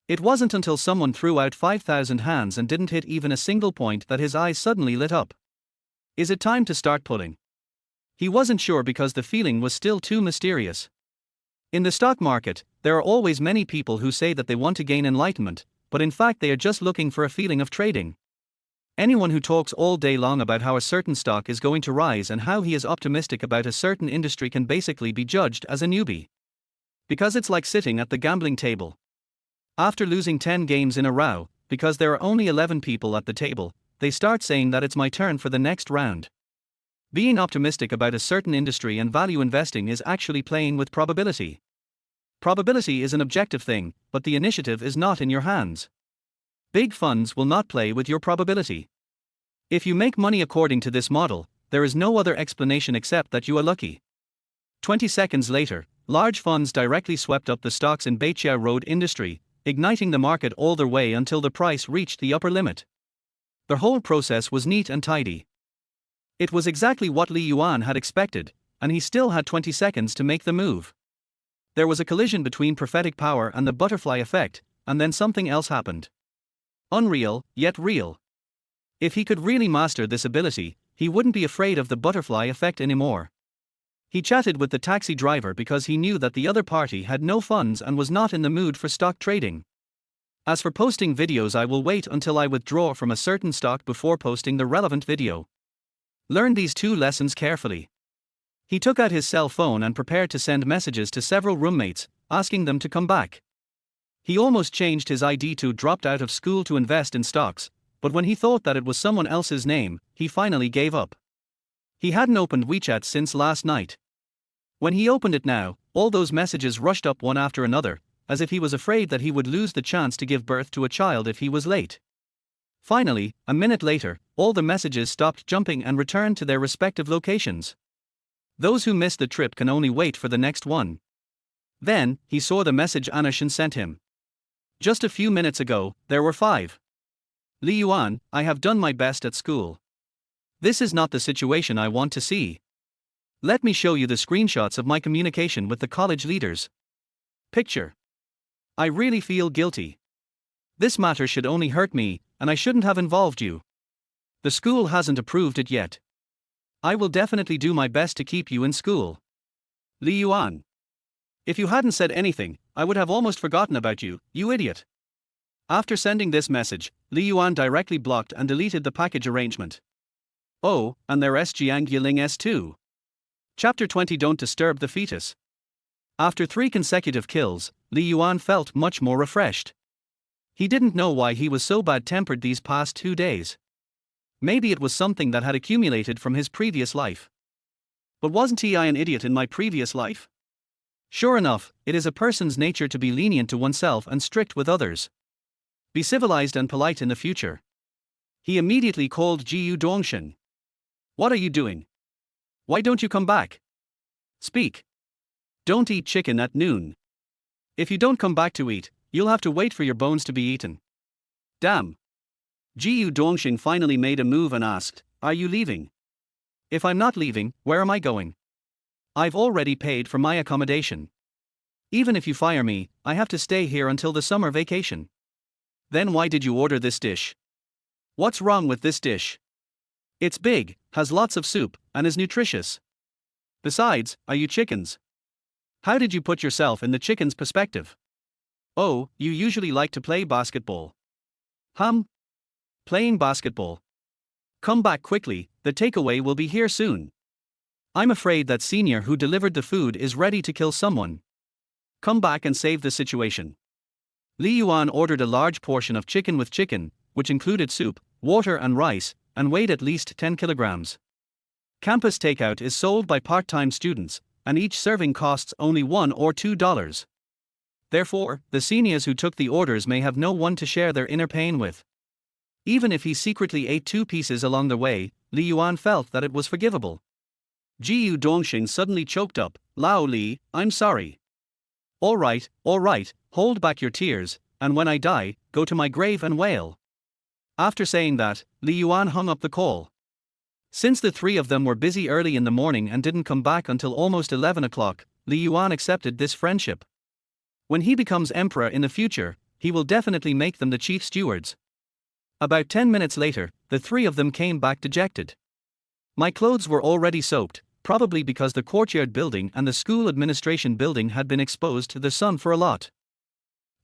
It wasn't until someone threw out 5,000 hands and didn't hit even a single point that his eyes suddenly lit up. Is it time to start pulling? He wasn't sure because the feeling was still too mysterious. In the stock market, there are always many people who say that they want to gain enlightenment, but in fact they are just looking for a feeling of trading. Anyone who talks all day long about how a certain stock is going to rise and how he is optimistic about a certain industry can basically be judged as a newbie. Because it's like sitting at the gambling table. After losing 10 games in a row, because there are only 11 people at the table, they start saying that it's my turn for the next round. Being optimistic about a certain industry and value investing is actually playing with probability. Probability is an objective thing, but the initiative is not in your hands. Big funds will not play with your probability. If you make money according to this model, there is no other explanation except that you are lucky. 20 seconds later, large funds directly swept up the stocks in Beiqia Road Industry, igniting the market all the way until the price reached the upper limit. The whole process was neat and tidy. It was exactly what Yuan had expected, and he still had 20 seconds to make the move. There was a collision between prophetic power and the butterfly effect, and then something else happened. Unreal, yet real. If he could really master this ability, he wouldn't be afraid of the butterfly effect anymore. He chatted with the taxi driver because he knew that the other party had no funds and was not in the mood for stock trading. As for posting videos, I will wait until I withdraw from a certain stock before posting the relevant video. Learn these 2 lessons carefully. He took out his cell phone and prepared to send messages to several roommates, asking them to come back. He almost changed his ID to dropped out of school to invest in stocks, but when he thought that it was someone else's name, he finally gave up. He hadn't opened WeChat since last night. When he opened it now, all those messages rushed up one after another, as if he was afraid that he would lose the chance to give birth to a child if he was late. Finally, a minute later, all the messages stopped jumping and returned to their respective locations. Those who missed the trip can only wait for the next one. Then, he saw the message Anushin sent him. Just a few minutes ago, there were 5. Li Yuan, I have done my best at school. This is not the situation I want to see. Let me show you the screenshots of my communication with the college leaders. Picture. I really feel guilty. This matter should only hurt me, and I shouldn't have involved you. The school hasn't approved it yet. I will definitely do my best to keep you in school. Li Yuan. If you hadn't said anything, I would have almost forgotten about you, you idiot. After sending this message, Li Yuan directly blocked and deleted the package arrangement. Oh, and there's Jiang Yiling S2. Chapter 20. Don't disturb the fetus. After 3 consecutive kills, Li Yuan felt much more refreshed. He didn't know why he was so bad-tempered these past 2 days. Maybe it was something that had accumulated from his previous life. But wasn't I an idiot in my previous life? Sure enough, it is a person's nature to be lenient to oneself and strict with others. Be civilized and polite in the future. He immediately called Jiu Dongshen. What are you doing? Why don't you come back? Speak. Don't eat chicken at noon. If you don't come back to eat, you'll have to wait for your bones to be eaten. Damn. Jiu Dongshen finally made a move and asked, are you leaving? If I'm not leaving, where am I going? I've already paid for my accommodation. Even if you fire me, I have to stay here until the summer vacation. Then why did you order this dish? What's wrong with this dish? It's big, has lots of soup, and is nutritious. Besides, are you chickens? How did you put yourself in the chicken's perspective? Oh, you usually like to play basketball. Playing basketball. Come back quickly, the takeaway will be here soon. I'm afraid that senior who delivered the food is ready to kill someone. Come back and save the situation. Li Yuan ordered a large portion of chicken with chicken, which included soup, water and rice, and weighed at least 10 kilograms. Campus takeout is sold by part-time students, and each serving costs only $1 or $2. Therefore, the seniors who took the orders may have no one to share their inner pain with. Even if he secretly ate 2 pieces along the way, Li Yuan felt that it was forgivable. Jiu Dongxing suddenly choked up, Lao Li, I'm sorry. All right, hold back your tears, and when I die, go to my grave and wail. After saying that, Li Yuan hung up the call. Since the 3 of them were busy early in the morning and didn't come back until almost 11 o'clock, Li Yuan accepted this friendship. When he becomes emperor in the future, he will definitely make them the chief stewards. About 10 minutes later, the 3 of them came back dejected. My clothes were already soaked, probably because the courtyard building and the school administration building had been exposed to the sun for a lot.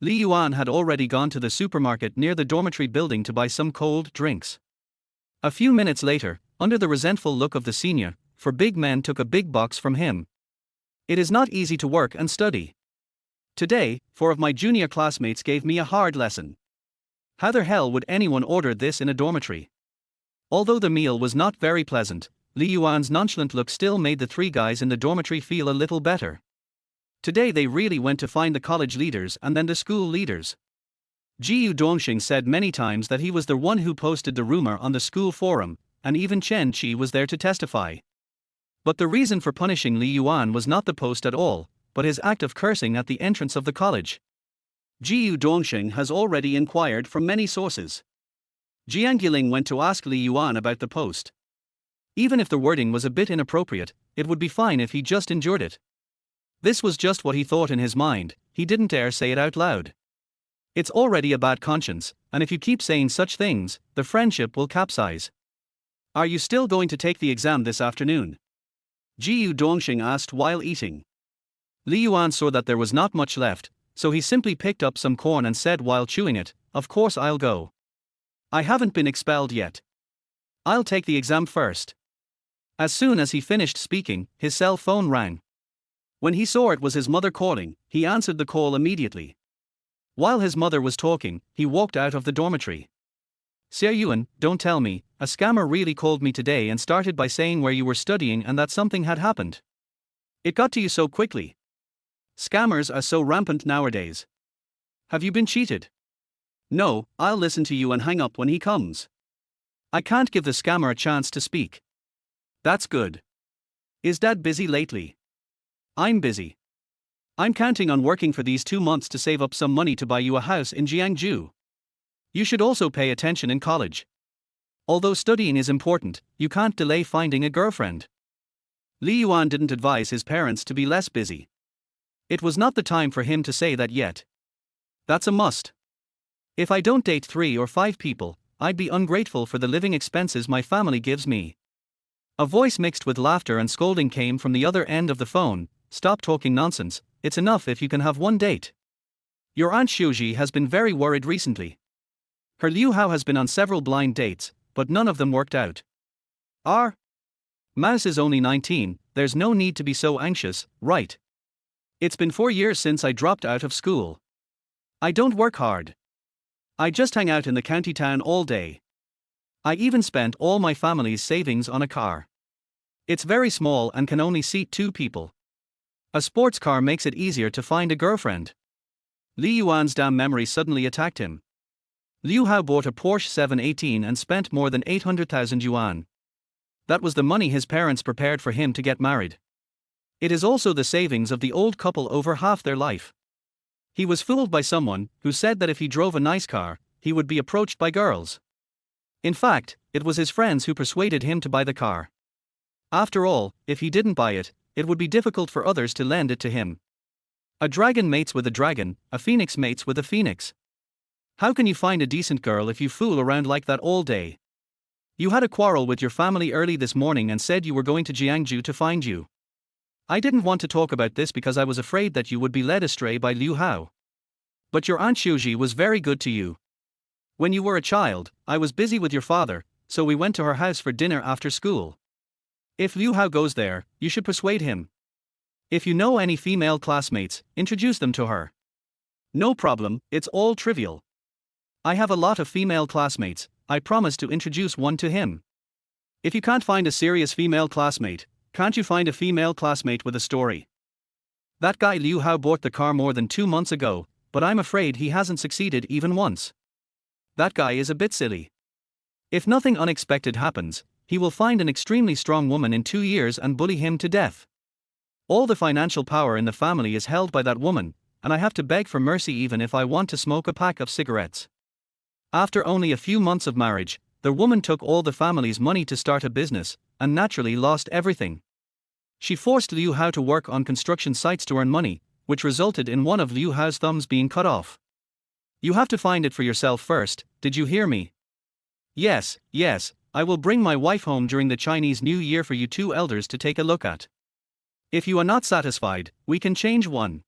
Li Yuan had already gone to the supermarket near the dormitory building to buy some cold drinks. A few minutes later, under the resentful look of the senior, for big men took a big box from him. It is not easy to work and study. Today, 4 of my junior classmates gave me a hard lesson. How the hell would anyone order this in a dormitory? Although the meal was not very pleasant, Li Yuan's nonchalant look still made the 3 guys in the dormitory feel a little better. Today they really went to find the college leaders and then the school leaders. Jiu Dongxing said many times that he was the one who posted the rumor on the school forum, and even Chen Qi was there to testify. But the reason for punishing Li Yuan was not the post at all, but his act of cursing at the entrance of the college. Jiu Dongxing has already inquired from many sources. Jiang Yiling went to ask Li Yuan about the post. Even if the wording was a bit inappropriate, it would be fine if he just endured it. This was just what he thought in his mind, he didn't dare say it out loud. It's already a bad conscience, and if you keep saying such things, the friendship will capsize. Are you still going to take the exam this afternoon? Jiu Dongxing asked while eating. Li Yuan saw that there was not much left, so he simply picked up some corn and said while chewing it, of course I'll go. I haven't been expelled yet. I'll take the exam first. As soon as he finished speaking, his cell phone rang. When he saw it was his mother calling, he answered the call immediately. While his mother was talking, he walked out of the dormitory. Sir Yuan, don't tell me, a scammer really called me today and started by saying where you were studying and that something had happened. It got to you so quickly. Scammers are so rampant nowadays. Have you been cheated? No, I'll listen to you and hang up when he comes. I can't give the scammer a chance to speak. That's good. Is Dad busy lately? I'm busy. I'm counting on working for these 2 months to save up some money to buy you a house in Jiangju. You should also pay attention in college. Although studying is important, you can't delay finding a girlfriend. Li Yuan didn't advise his parents to be less busy. It was not the time for him to say that yet. That's a must. If I don't date 3 or 5 people, I'd be ungrateful for the living expenses my family gives me. A voice mixed with laughter and scolding came from the other end of the phone. Stop talking nonsense, it's enough if you can have one date. Your Aunt Xiuji has been very worried recently. Her Liu Hao has been on several blind dates, but none of them worked out. Our Mouse is only 19, there's no need to be so anxious, right? It's been 4 years since I dropped out of school. I don't work hard. I just hang out in the county town all day. I even spent all my family's savings on a car. It's very small and can only seat 2 people. A sports car makes it easier to find a girlfriend. Li Yuan's damn memory suddenly attacked him. Liu Hao bought a Porsche 718 and spent more than 800,000 yuan. That was the money his parents prepared for him to get married. It is also the savings of the old couple over half their life. He was fooled by someone who said that if he drove a nice car, he would be approached by girls. In fact, it was his friends who persuaded him to buy the car. After all, if he didn't buy it, it would be difficult for others to lend it to him. A dragon mates with a dragon, a phoenix mates with a phoenix. How can you find a decent girl if you fool around like that all day? You had a quarrel with your family early this morning and said you were going to Jiangju to find you. I didn't want to talk about this because I was afraid that you would be led astray by Liu Hao. But your Aunt Xiuji was very good to you. When you were a child, I was busy with your father, so we went to her house for dinner after school. If Liu Hao goes there, you should persuade him. If you know any female classmates, introduce them to her. No problem, it's all trivial. I have a lot of female classmates, I promise to introduce one to him. If you can't find a serious female classmate, can't you find a female classmate with a story? That guy Liu Hao bought the car more than 2 months ago, but I'm afraid he hasn't succeeded even once. That guy is a bit silly. If nothing unexpected happens, he will find an extremely strong woman in 2 years and bully him to death. All the financial power in the family is held by that woman, and I have to beg for mercy even if I want to smoke a pack of cigarettes. After only a few months of marriage, the woman took all the family's money to start a business, and naturally lost everything. She forced Liu Hao to work on construction sites to earn money, which resulted in one of Liu Hao's thumbs being cut off. You have to find it for yourself first, did you hear me? Yes, I will bring my wife home during the Chinese New Year for you 2 elders to take a look at. If you are not satisfied, we can change one.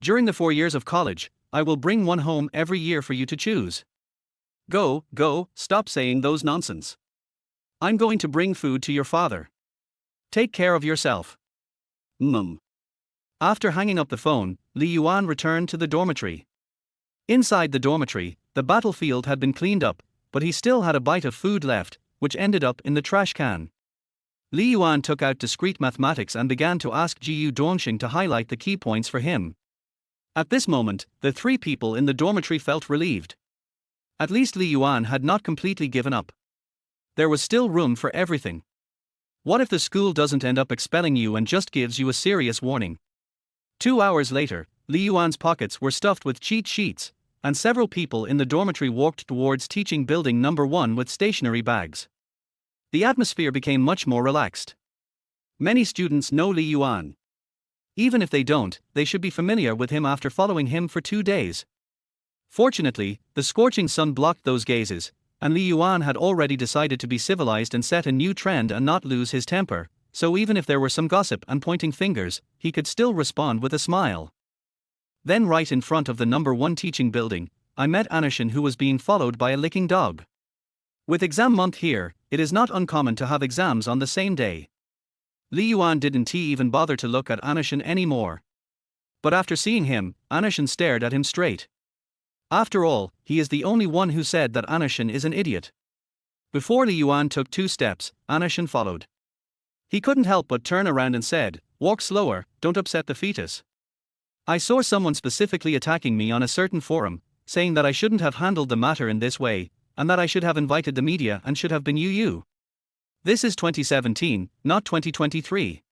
During the 4 years of college, I will bring one home every year for you to choose. Go, stop saying those nonsense. I'm going to bring food to your father. Take care of yourself. After hanging up the phone, Li Yuan returned to the dormitory. Inside the dormitory, the battlefield had been cleaned up, but he still had a bite of food left, which ended up in the trash can. Li Yuan took out discrete mathematics and began to ask Jiyu Dongxing to highlight the key points for him. At this moment, the 3 people in the dormitory felt relieved. At least Li Yuan had not completely given up. There was still room for everything. What if the school doesn't end up expelling you and just gives you a serious warning? 2 hours later, Li Yuan's pockets were stuffed with cheat sheets, and several people in the dormitory walked towards teaching building number 1 with stationery bags. The atmosphere became much more relaxed. Many students know Li Yuan. Even if they don't, they should be familiar with him after following him for 2 days. Fortunately, the scorching sun blocked those gazes, and Li Yuan had already decided to be civilized and set a new trend and not lose his temper, so even if there were some gossip and pointing fingers, he could still respond with a smile. Then right in front of the number 1 teaching building, I met Anushin, who was being followed by a licking dog. With exam month here, it is not uncommon to have exams on the same day. Li Yuan didn't even bother to look at Anushin anymore. But after seeing him, Anushin stared at him straight. After all, he is the only one who said that Anushin is an idiot. Before Li Yuan took 2 steps, Anushin followed. He couldn't help but turn around and said, "Walk slower, don't upset the fetus." I saw someone specifically attacking me on a certain forum, saying that I shouldn't have handled the matter in this way, and that I should have invited the media and should have been you. This is 2017, not 2023.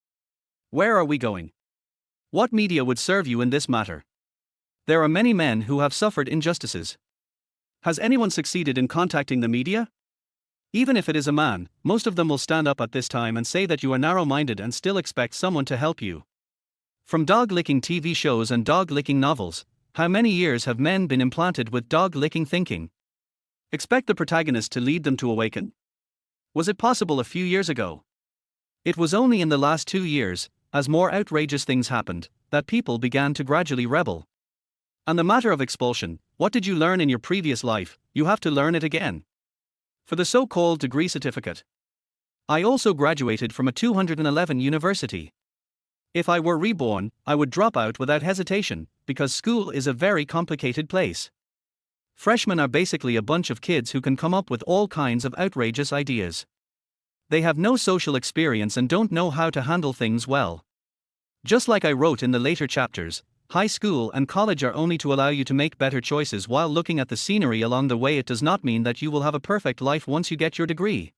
Where are we going? What media would serve you in this matter? There are many men who have suffered injustices. Has anyone succeeded in contacting the media? Even if it is a man, most of them will stand up at this time and say that you are narrow-minded and still expect someone to help you. From dog-licking TV shows and dog-licking novels, how many years have men been implanted with dog-licking thinking? Expect the protagonist to lead them to awaken? Was it possible a few years ago? It was only in the last 2 years, as more outrageous things happened, that people began to gradually rebel. And the matter of expulsion, what did you learn in your previous life? You have to learn it again. For the so-called degree certificate. I also graduated from a 211 university. If I were reborn, I would drop out without hesitation, because school is a very complicated place. Freshmen are basically a bunch of kids who can come up with all kinds of outrageous ideas. They have no social experience and don't know how to handle things well. Just like I wrote in the later chapters, high school and college are only to allow you to make better choices while looking at the scenery along the way. It does not mean that you will have a perfect life once you get your degree.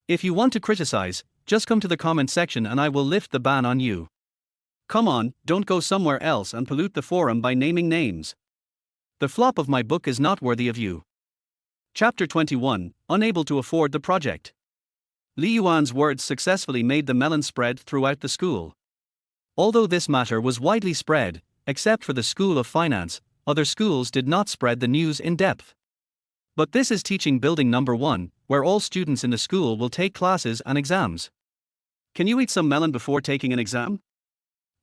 If you want to criticize, just come to the comment section and I will lift the ban on you. Come on, don't go somewhere else and pollute the forum by naming names. The flop of my book is not worthy of you. Chapter 21, Unable to afford the project. Li Yuan's words successfully made the melon spread throughout the school. Although this matter was widely spread, except for the School of Finance, other schools did not spread the news in depth. But this is teaching building number 1, where all students in the school will take classes and exams. Can you eat some melon before taking an exam?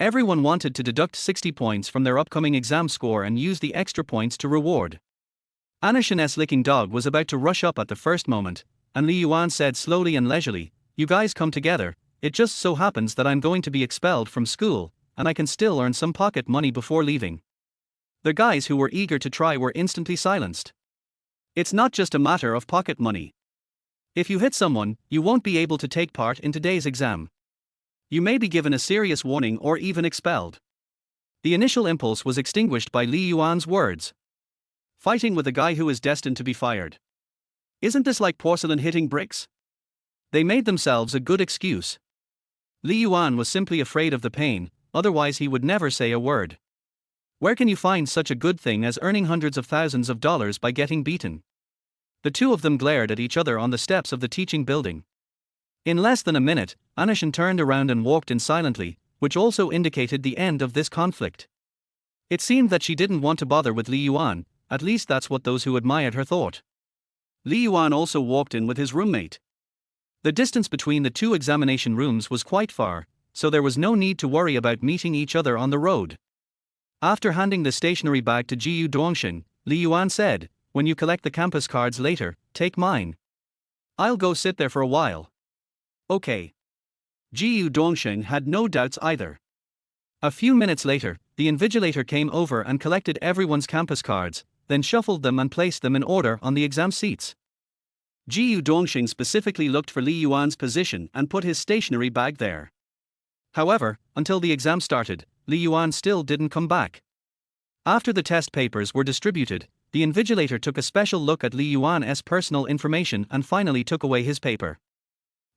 Everyone wanted to deduct 60 points from their upcoming exam score and use the extra points to reward. Anashin's licking dog was about to rush up at the first moment, and Li Yuan said slowly and leisurely, "You guys come together, it just so happens that I'm going to be expelled from school, and I can still earn some pocket money before leaving." The guys who were eager to try were instantly silenced. It's not just a matter of pocket money. If you hit someone, you won't be able to take part in today's exam. You may be given a serious warning or even expelled. The initial impulse was extinguished by Li Yuan's words. Fighting with a guy who is destined to be fired. Isn't this like porcelain hitting bricks? They made themselves a good excuse. Li Yuan was simply afraid of the pain, otherwise he would never say a word. Where can you find such a good thing as earning hundreds of thousands of dollars by getting beaten? The two of them glared at each other on the steps of the teaching building. In less than a minute, Anashin turned around and walked in silently, which also indicated the end of this conflict. It seemed that she didn't want to bother with Li Yuan, at least that's what those who admired her thought. Li Yuan also walked in with his roommate. The distance between the two examination rooms was quite far, so there was no need to worry about meeting each other on the road. After handing the stationery bag to Jiyu Dongxing, Li Yuan said, "When you collect the campus cards later, take mine. I'll go sit there for a while." Okay. Jiyu Dongxing had no doubts either. A few minutes later, the invigilator came over and collected everyone's campus cards, then shuffled them and placed them in order on the exam seats. Jiyu Dongxing specifically looked for Li Yuan's position and put his stationery bag there. However, until the exam started, Li Yuan still didn't come back. After the test papers were distributed, the invigilator took a special look at Li Yuan's personal information and finally took away his paper.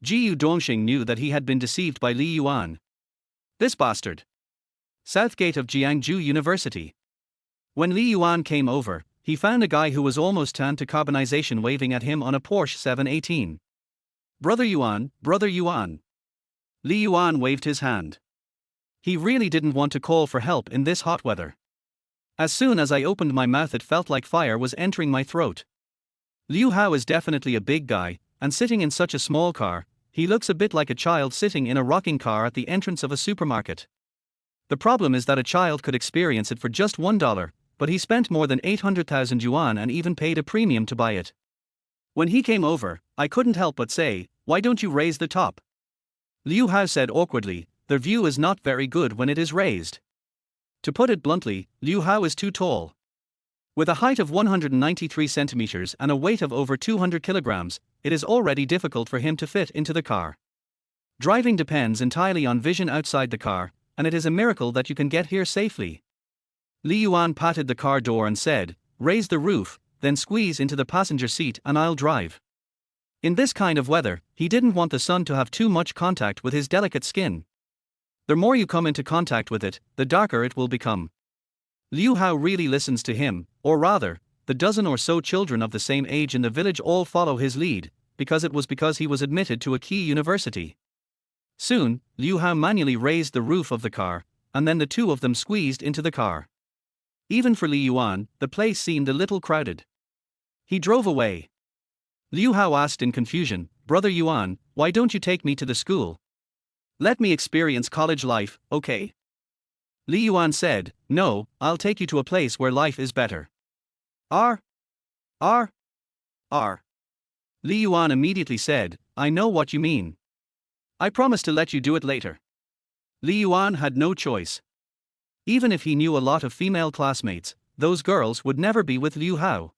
Jiyu Dongxing knew that he had been deceived by Li Yuan. This bastard. South Gate of Jiangsu University. When Li Yuan came over, he found a guy who was almost turned to carbonization waving at him on a Porsche 718. "Brother Yuan, Brother Yuan." Li Yuan waved his hand. He really didn't want to call for help in this hot weather. As soon as I opened my mouth, it felt like fire was entering my throat. Liu Hao is definitely a big guy, and sitting in such a small car, he looks a bit like a child sitting in a rocking car at the entrance of a supermarket. The problem is that a child could experience it for just $1, but he spent more than 800,000 yuan and even paid a premium to buy it. When he came over, I couldn't help but say, "Why don't you raise the top?" Liu Hao said awkwardly, "The view is not very good when it is raised." To put it bluntly, Liu Hao is too tall. With a height of 193 centimeters and a weight of over 200 kilograms, it is already difficult for him to fit into the car. Driving depends entirely on vision outside the car, and it is a miracle that you can get here safely. Li Yuan patted the car door and said, "Raise the roof, then squeeze into the passenger seat and I'll drive." In this kind of weather, he didn't want the sun to have too much contact with his delicate skin. The more you come into contact with it, the darker it will become. Liu Hao really listens to him, or rather, the dozen or so children of the same age in the village all follow his lead, because he was admitted to a key university. Soon, Liu Hao manually raised the roof of the car, and then the two of them squeezed into the car. Even for Li Yuan, the place seemed a little crowded. He drove away. Liu Hao asked in confusion, "Brother Yuan, why don't you take me to the school? Let me experience college life, okay?" Li Yuan said, "No, I'll take you to a place where life is better." R. R. R. Li Yuan immediately said, "I know what you mean. I promise to let you do it later." Li Yuan had no choice. Even if he knew a lot of female classmates, those girls would never be with Liu Hao.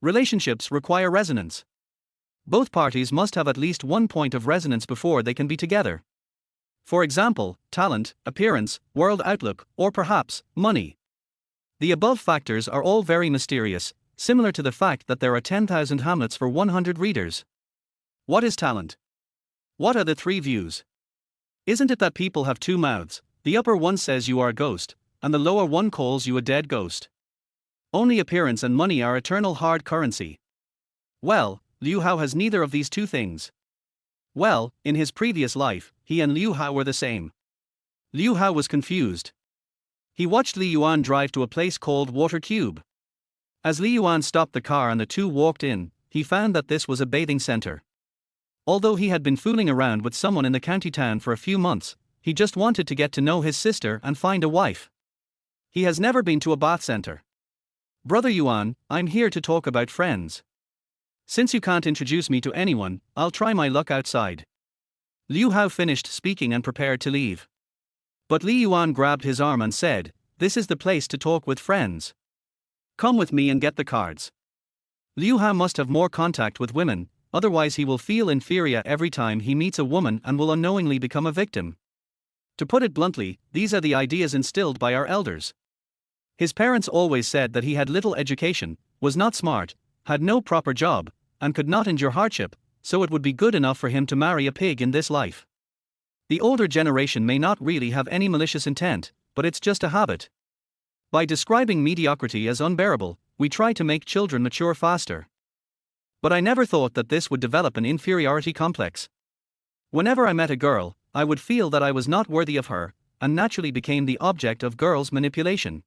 Relationships require resonance. Both parties must have at least one point of resonance before they can be together. For example, talent, appearance, world outlook, or perhaps, money. The above factors are all very mysterious, similar to the fact that there are 10,000 Hamlets for 100 readers. What is talent? What are the three views? Isn't it that people have two mouths? The upper one says you are a ghost, and the lower one calls you a dead ghost. Only appearance and money are eternal hard currency. Well, Liu Hao has neither of these two things. Well, in his previous life, he and Liu Hao were the same. Liu Hao was confused. He watched Li Yuan drive to a place called Water Cube. As Li Yuan stopped the car and the two walked in, he found that this was a bathing center. Although he had been fooling around with someone in the county town for a few months, he just wanted to get to know his sister and find a wife. He has never been to a bath center. "Brother Yuan, I'm here to talk about friends. Since you can't introduce me to anyone, I'll try my luck outside." Liu Hao finished speaking and prepared to leave. But Li Yuan grabbed his arm and said, "This is the place to talk with friends. Come with me and get the cards." Liu Hao must have more contact with women, otherwise he will feel inferior every time he meets a woman and will unknowingly become a victim. To put it bluntly, these are the ideas instilled by our elders. His parents always said that he had little education, was not smart, had no proper job, and could not endure hardship, so it would be good enough for him to marry a pig in this life. The older generation may not really have any malicious intent, but it's just a habit. By describing mediocrity as unbearable, we try to make children mature faster. But I never thought that this would develop an inferiority complex. Whenever I met a girl, I would feel that I was not worthy of her, and naturally became the object of girls' manipulation.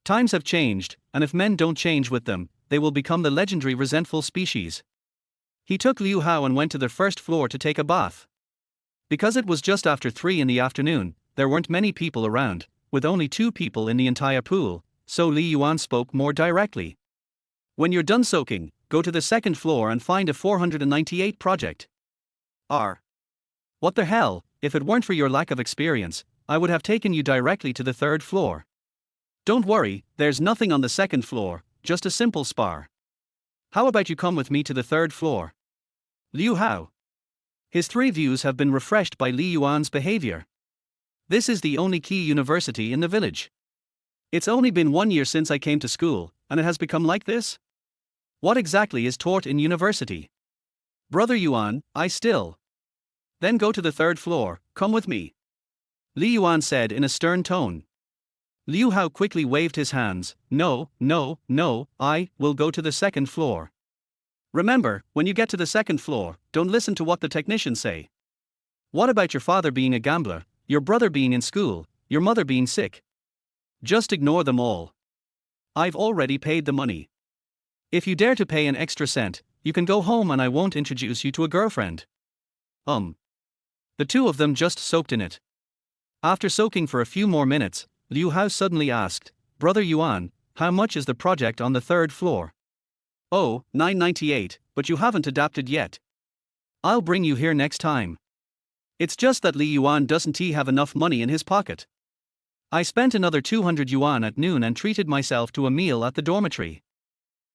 Times have changed, and if men don't change with them, they will become the legendary resentful species. He took Liu Hao and went to the first floor to take a bath. Because it was just after 3 in the afternoon, there weren't many people around, with only 2 people in the entire pool, so Li Yuan spoke more directly. "When you're done soaking, go to the second floor and find a 498 project." R. What the hell, if it weren't for your lack of experience, I would have taken you directly to the 3rd floor. Don't worry, there's nothing on the 2nd floor, just a simple spar. How about you come with me to the 3rd floor? Liu Hao. His 3 views have been refreshed by Li Yuan's behavior. This is the only key university in the village. It's only been 1 year since I came to school, and it has become like this? What exactly is taught in university? Brother Yuan, I still. Then go to the 3rd floor, come with me. Li Yuan said in a stern tone. Liu Hao quickly waved his hands. No, I will go to the 2nd floor. Remember, when you get to the 2nd floor, don't listen to what the technicians say. What about your father being a gambler, your brother being in school, your mother being sick? Just ignore them all. I've already paid the money. If you dare to pay an extra cent, you can go home and I won't introduce you to a girlfriend. The 2 of them just soaked in it. After soaking for a few more minutes, Liu Hao suddenly asked, "Brother Yuan, how much is the project on the 3rd floor?" "Oh, 998, but you haven't adapted yet. I'll bring you here next time." It's just that Li Yuan doesn't have enough money in his pocket. I spent another 200 yuan at noon and treated myself to a meal at the dormitory.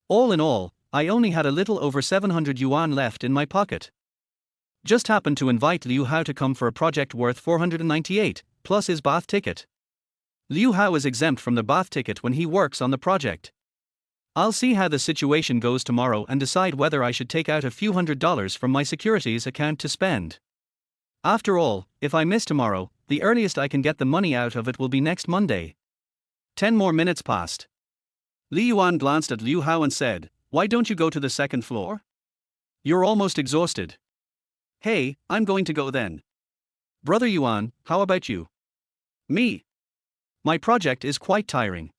All in all, I only had a little over 700 yuan left in my pocket. Just happened to invite Liu Hao to come for a project worth 498, plus his bath ticket. Liu Hao is exempt from the bath ticket when he works on the project. I'll see how the situation goes tomorrow and decide whether I should take out a few $100s from my securities account to spend. After all, if I miss tomorrow, the earliest I can get the money out of it will be next Monday. 10 more minutes passed. Li Yuan glanced at Liu Hao and said, "Why don't you go to the second floor? You're almost exhausted." "Hey, I'm going to go then. Brother Yuan, how about you?" "Me? My project is quite tiring.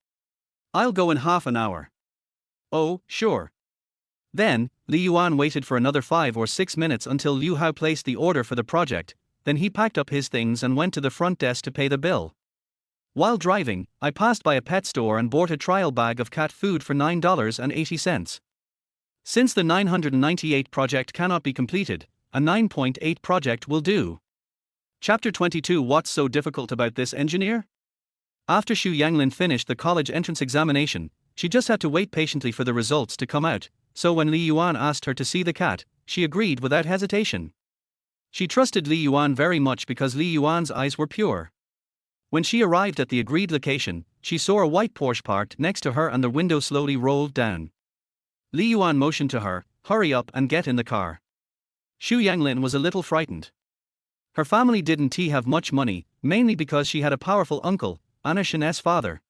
I'll go in half an hour." "Oh, sure." Then, Li Yuan waited for another 5 or 6 minutes until Liu Hao placed the order for the project, then he packed up his things and went to the front desk to pay the bill. "While driving, I passed by a pet store and bought a trial bag of cat food for $9.80. Since the 998 project cannot be completed, a 9.8 project will do." Chapter 22. What's so difficult about this engineer? After Xu Yanglin finished the college entrance examination, she just had to wait patiently for the results to come out, so when Li Yuan asked her to see the cat, she agreed without hesitation. She trusted Li Yuan very much because Li Yuan's eyes were pure. When she arrived at the agreed location, she saw a white Porsche parked next to her and the window slowly rolled down. Li Yuan motioned to her, "Hurry up and get in the car." Xu Yanglin was a little frightened. Her family didn't have much money, mainly because she had a powerful uncle, Anashin's father.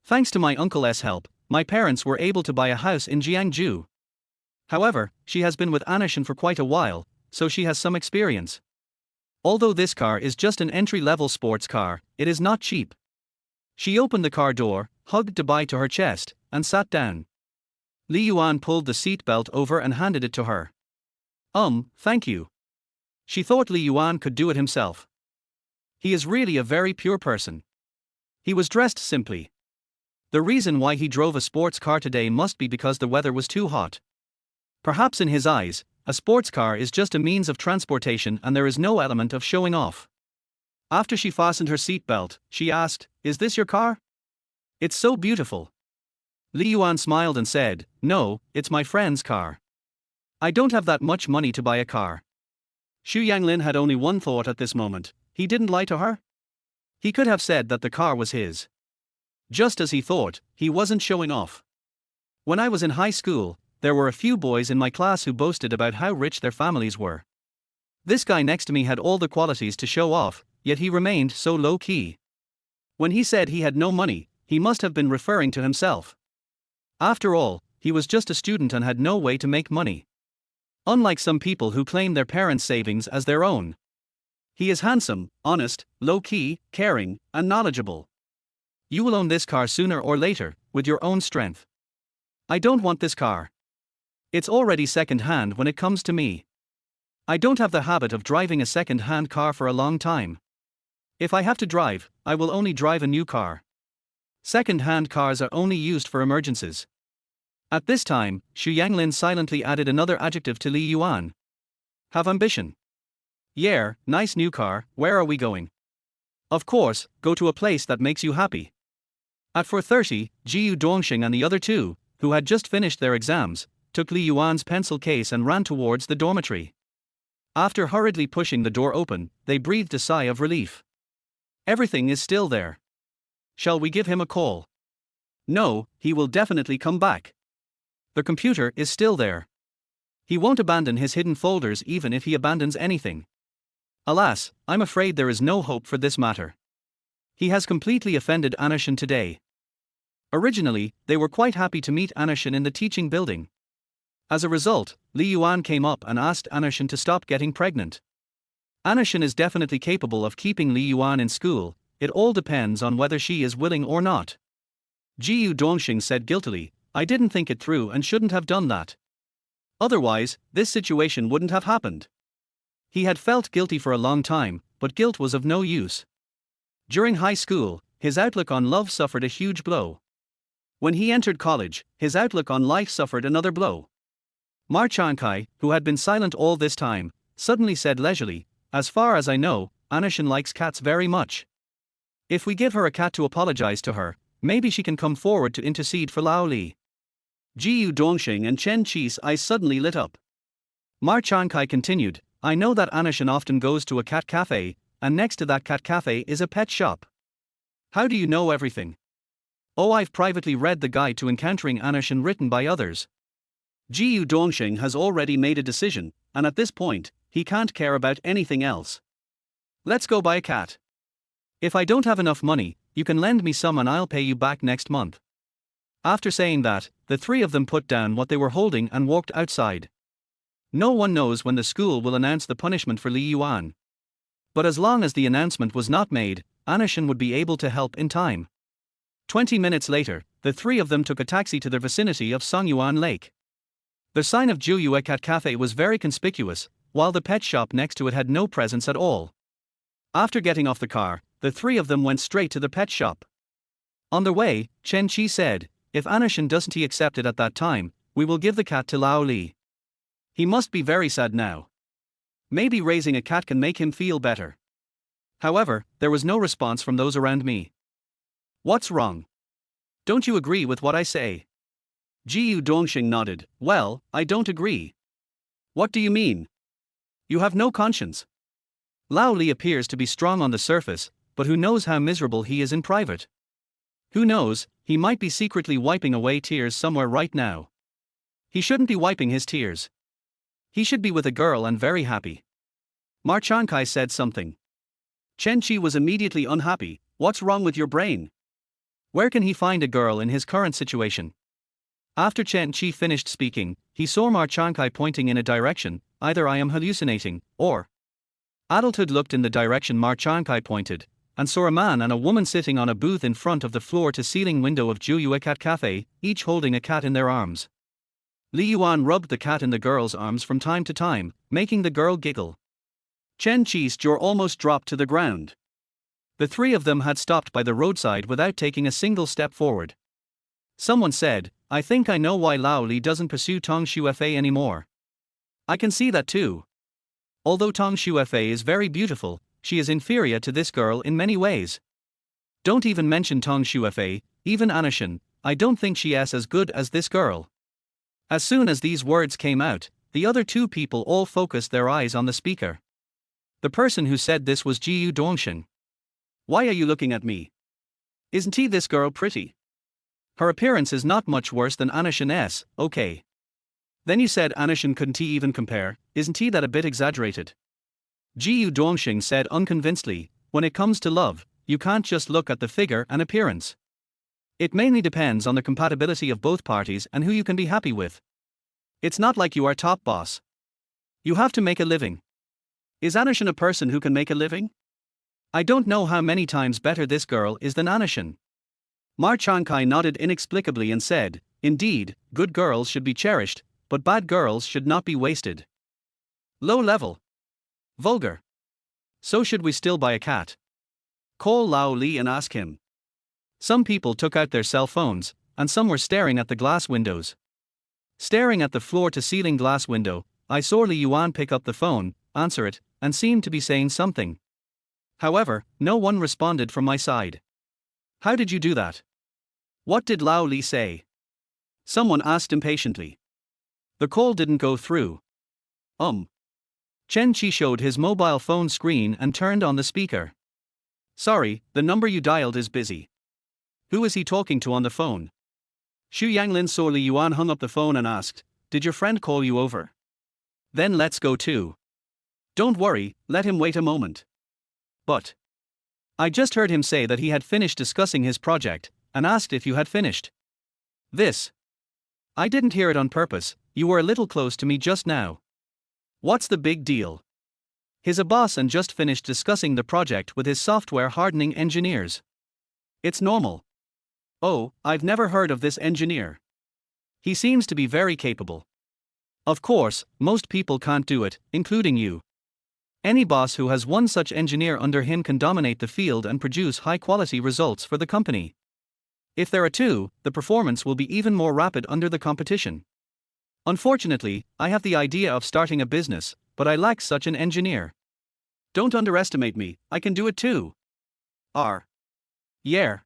Thanks to my uncle's help, my parents were able to buy a house in Jiangju. However, she has been with Anashin for quite a while, so she has some experience. Although this car is just an entry-level sports car, it is not cheap. She opened the car door, hugged Dubai to her chest, and sat down. Li Yuan pulled the seat belt over and handed it to her. Thank you." She thought Li Yuan could do it himself. He is really a very pure person. He was dressed simply. The reason why he drove a sports car today must be because the weather was too hot. Perhaps in his eyes, a sports car is just a means of transportation and there is no element of showing off. After she fastened her seat belt, she asked, "Is this your car? It's so beautiful." Li Yuan smiled and said, "No, it's my friend's car. I don't have that much money to buy a car." Xu Yanglin had only one thought at this moment: he didn't lie to her? He could have said that the car was his. Just as he thought, he wasn't showing off. "When I was in high school, there were a few boys in my class who boasted about how rich their families were. This guy next to me had all the qualities to show off, yet he remained so low-key. When he said he had no money, he must have been referring to himself. After all, he was just a student and had no way to make money. Unlike some people who claim their parents' savings as their own. He is handsome, honest, low-key, caring, and knowledgeable. You will own this car sooner or later, with your own strength. I don't want this car. It's already second-hand when it comes to me. I don't have the habit of driving a second-hand car for a long time. If I have to drive, I will only drive a new car. Second-hand cars are only used for emergencies." At this time, Xu Yanglin silently added another adjective to Li Yuan. "Have ambition." "Yeah, nice new car, where are we going?" "Of course, go to a place that makes you happy." At 4:30, Jiu Dongxing and the other two, who had just finished their exams, took Li Yuan's pencil case and ran towards the dormitory. After hurriedly pushing the door open, they breathed a sigh of relief. Everything is still there. Shall we give him a call? No, he will definitely come back. The computer is still there. He won't abandon his hidden folders even if he abandons anything. Alas, I'm afraid there is no hope for this matter. He has completely offended Anashin today. Originally, they were quite happy to meet Anashin in the teaching building. As a result, Li Yuan came up and asked Anashin to stop getting pregnant. Anashin is definitely capable of keeping Li Yuan in school, it all depends on whether she is willing or not. Jiu Dongxing said guiltily, "I didn't think it through and shouldn't have done that. Otherwise, this situation wouldn't have happened." He had felt guilty for a long time, but guilt was of no use. During high school, his outlook on love suffered a huge blow. When he entered college, his outlook on life suffered another blow. Ma Chankai, who had been silent all this time, suddenly said leisurely, "As far as I know, Anashin likes cats very much. If we give her a cat to apologize to her, maybe she can come forward to intercede for Lao Li." Jiu Dongxing and Chen Qi's eyes suddenly lit up. Ma Chankai continued, "I know that Anashin often goes to a cat cafe, and next to that cat cafe is a pet shop." "How do you know everything?" "Oh, I've privately read the guide to encountering Anashin written by others." Jiu Dongxing has already made a decision, and at this point, he can't care about anything else. "Let's go buy a cat. If I don't have enough money, you can lend me some and I'll pay you back next month." After saying that, the three of them put down what they were holding and walked outside. No one knows when the school will announce the punishment for Li Yuan. But as long as the announcement was not made, Anushin would be able to help in time. 20 minutes later, the three of them took a taxi to the vicinity of Songyuan Lake. The sign of Juyue Cat Cafe was very conspicuous, while the pet shop next to it had no presence at all. After getting off the car, the three of them went straight to the pet shop. On their way, Chen Qi said, "If Anushin doesn't accept it at that time, we will give the cat to Lao Li. He must be very sad now. Maybe raising a cat can make him feel better." However, there was no response from those around me. "What's wrong? Don't you agree with what I say?" Jiyu Dongxing nodded. "Well, I don't agree." "What do you mean?" "You have no conscience. Lao Li appears to be strong on the surface, but who knows how miserable he is in private? Who knows, he might be secretly wiping away tears somewhere right now. He shouldn't be wiping his tears. He should be with a girl and very happy." Mar Chankai said something. Chen Qi was immediately unhappy. "What's wrong with your brain? Where can he find a girl in his current situation?" After Chen Qi finished speaking, he saw Mar Chankai pointing in a direction. Either I am hallucinating, or... Adulthood looked in the direction Mar Chankai pointed, and saw a man and a woman sitting on a booth in front of the floor-to-ceiling window of Juyue Cat Cafe, each holding a cat in their arms. Li Yuan rubbed the cat in the girl's arms from time to time, making the girl giggle. Chen Qi's jaw almost dropped to the ground. The three of them had stopped by the roadside without taking a single step forward. Someone said, "I think I know why Lao Li doesn't pursue Tong Shuefei anymore. I can see that too. Although Tong Shuefei is very beautiful, she is inferior to this girl in many ways. Don't even mention Tong Shuefei, even Anushin, I don't think she is as good as this girl." As soon as these words came out, the other two people all focused their eyes on the speaker. The person who said this was Jiyu Dongxing. "Why are you looking at me? Isn't this girl pretty? Her appearance is not much worse than Anushin's, okay. Then you said Anushin couldn't even compare, isn't that a bit exaggerated?" Jiyu Dongxing said unconvincedly, "When it comes to love, you can't just look at the figure and appearance. It mainly depends on the compatibility of both parties and who you can be happy with. It's not like you are top boss. You have to make a living. Is Anushin a person who can make a living? I don't know how many times better this girl is than Anushin." Mar Chankai nodded inexplicably and said, "Indeed, good girls should be cherished, but bad girls should not be wasted. Low level. Vulgar. So should we still buy a cat? Call Lao Li and ask him." Some people took out their cell phones, and some were staring at the glass windows. Staring at the floor-to-ceiling glass window, I saw Li Yuan pick up the phone, answer it, and seemed to be saying something. However, no one responded from my side. "How did you do that? What did Lao Li say?" Someone asked impatiently. "The call didn't go through." Chen Qi showed his mobile phone screen and turned on the speaker. "Sorry, the number you dialed is busy." "Who is he talking to on the phone?" Xu Yanglin saw Li Yuan hung up the phone and asked, "Did your friend call you over? Then let's go too." "Don't worry, let him wait a moment." "But I just heard him say that he had finished discussing his project, and asked if you had finished." "This. I didn't hear it on purpose, you were a little close to me just now." "What's the big deal? He's a boss and just finished discussing the project with his software hardening engineers. It's normal." "Oh, I've never heard of this engineer. He seems to be very capable." "Of course, most people can't do it, including you. Any boss who has one such engineer under him can dominate the field and produce high-quality results for the company. If there are two, the performance will be even more rapid under the competition. Unfortunately, I have the idea of starting a business, but I lack such an engineer. Don't underestimate me, I can do it too." Yeah.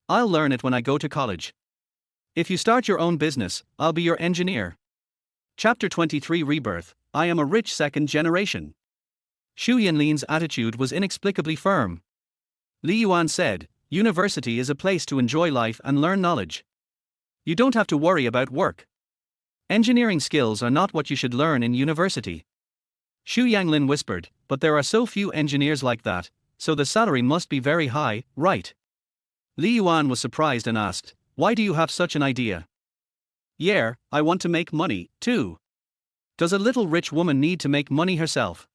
I'll learn it when I go to college. If you start your own business, I'll be your engineer." Chapter 23 Rebirth, I am a rich second generation. Xu Yanlin's attitude was inexplicably firm. Li Yuan said, "University is a place to enjoy life and learn knowledge. You don't have to worry about work. Engineering skills are not what you should learn in university." Xu Yanglin whispered, "But there are so few engineers like that, so the salary must be very high, right?" Li Yuan was surprised and asked, Why do you have such an idea? Yeah, I want to make money, too. Does a little rich woman need to make money herself?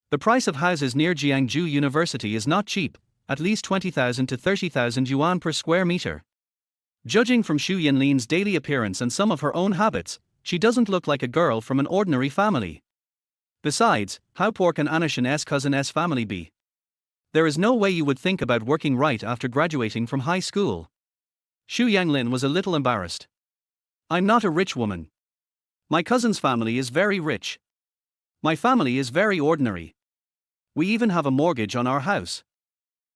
The price of houses near Jiangsu University is not cheap, at least 20,000 to 30,000 yuan per square meter. Judging from Xu Yanlin's daily appearance and some of her own habits, she doesn't look like a girl from an ordinary family. Besides, how poor can Anashin's cousin's family be? There is no way you would think about working right after graduating from high school. Xu Yanglin was a little embarrassed. I'm not a rich woman. My cousin's family is very rich. My family is very ordinary. We even have a mortgage on our house.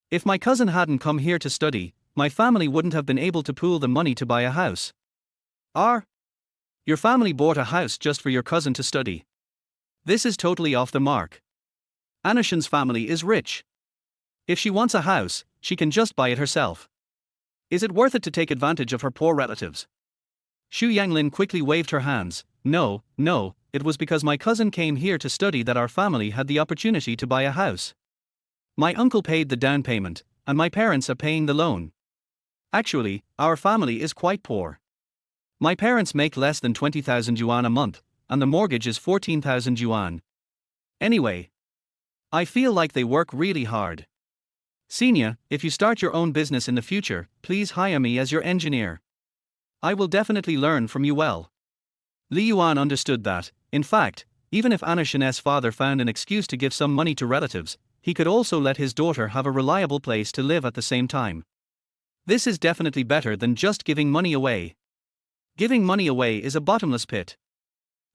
If my cousin hadn't come here to study, my family wouldn't have been able to pool the money to buy a house. Your family bought a house just for your cousin to study. This is totally off the mark. Anashin's family is rich. If she wants a house, she can just buy it herself. Is it worth it to take advantage of her poor relatives? Xu Yanglin quickly waved her hands. No, it was because my cousin came here to study that our family had the opportunity to buy a house. My uncle paid the down payment, and my parents are paying the loan. Actually, our family is quite poor. My parents make less than 20,000 yuan a month, and the mortgage is 14,000 yuan. Anyway, I feel like they work really hard. Senior, if you start your own business in the future, please hire me as your engineer. I will definitely learn from you well. Li Yuan understood that, in fact, even if Anashin's father found an excuse to give some money to relatives, he could also let his daughter have a reliable place to live at the same time. This is definitely better than just giving money away. Giving money away is a bottomless pit.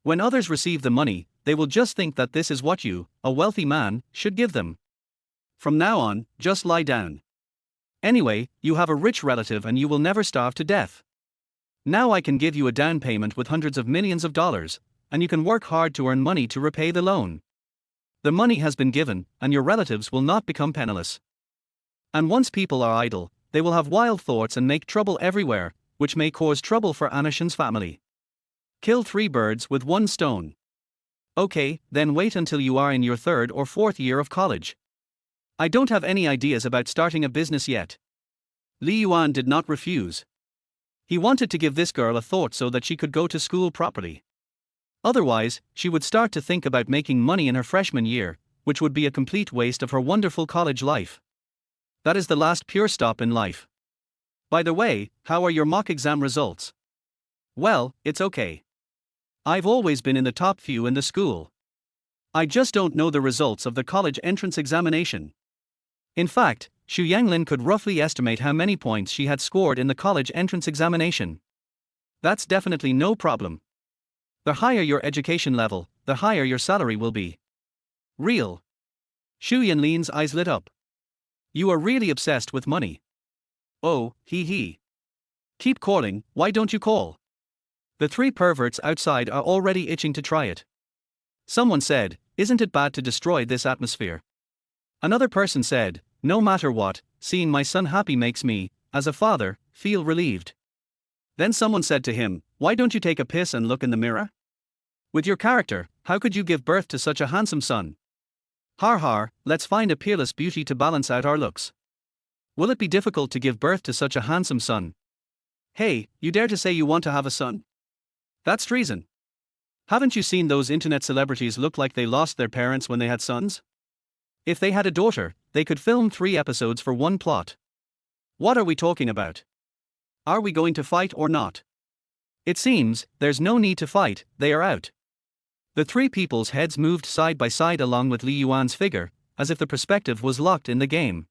When others receive the money, they will just think that this is what you, a wealthy man, should give them. From now on, just lie down. Anyway, you have a rich relative and you will never starve to death. Now I can give you a down payment with hundreds of millions of dollars, and you can work hard to earn money to repay the loan. The money has been given, and your relatives will not become penniless. And once people are idle, they will have wild thoughts and make trouble everywhere, which may cause trouble for Anashin's family. Kill 3 birds with 1 stone. Okay, then wait until you are in your 3rd or 4th year of college. I don't have any ideas about starting a business yet. Li Yuan did not refuse. He wanted to give this girl a thought so that she could go to school properly. Otherwise, she would start to think about making money in her freshman year, which would be a complete waste of her wonderful college life. That is the last pure stop in life. By the way, how are your mock exam results? Well, it's okay. I've always been in the top few in the school. I just don't know the results of the college entrance examination. In fact, Xu Yanglin could roughly estimate how many points she had scored in the college entrance examination. That's definitely no problem. The higher your education level, the higher your salary will be. Real. Xu Yanlin's eyes lit up. You are really obsessed with money. Oh, he. Keep calling, why don't you call? The 3 perverts outside are already itching to try it. Someone said, isn't it bad to destroy this atmosphere? Another person said, no matter what, seeing my son happy makes me, as a father, feel relieved. Then someone said to him, why don't you take a piss and look in the mirror? With your character, how could you give birth to such a handsome son? Har, let's find a peerless beauty to balance out our looks. Will it be difficult to give birth to such a handsome son? Hey, you dare to say you want to have a son? That's treason. Haven't you seen those internet celebrities look like they lost their parents when they had sons? If they had a daughter, they could film 3 episodes for 1 plot. What are we talking about? Are we going to fight or not? It seems, there's no need to fight, they are out. The 3 people's heads moved side by side along with Li Yuan's figure, as if the perspective was locked in the game.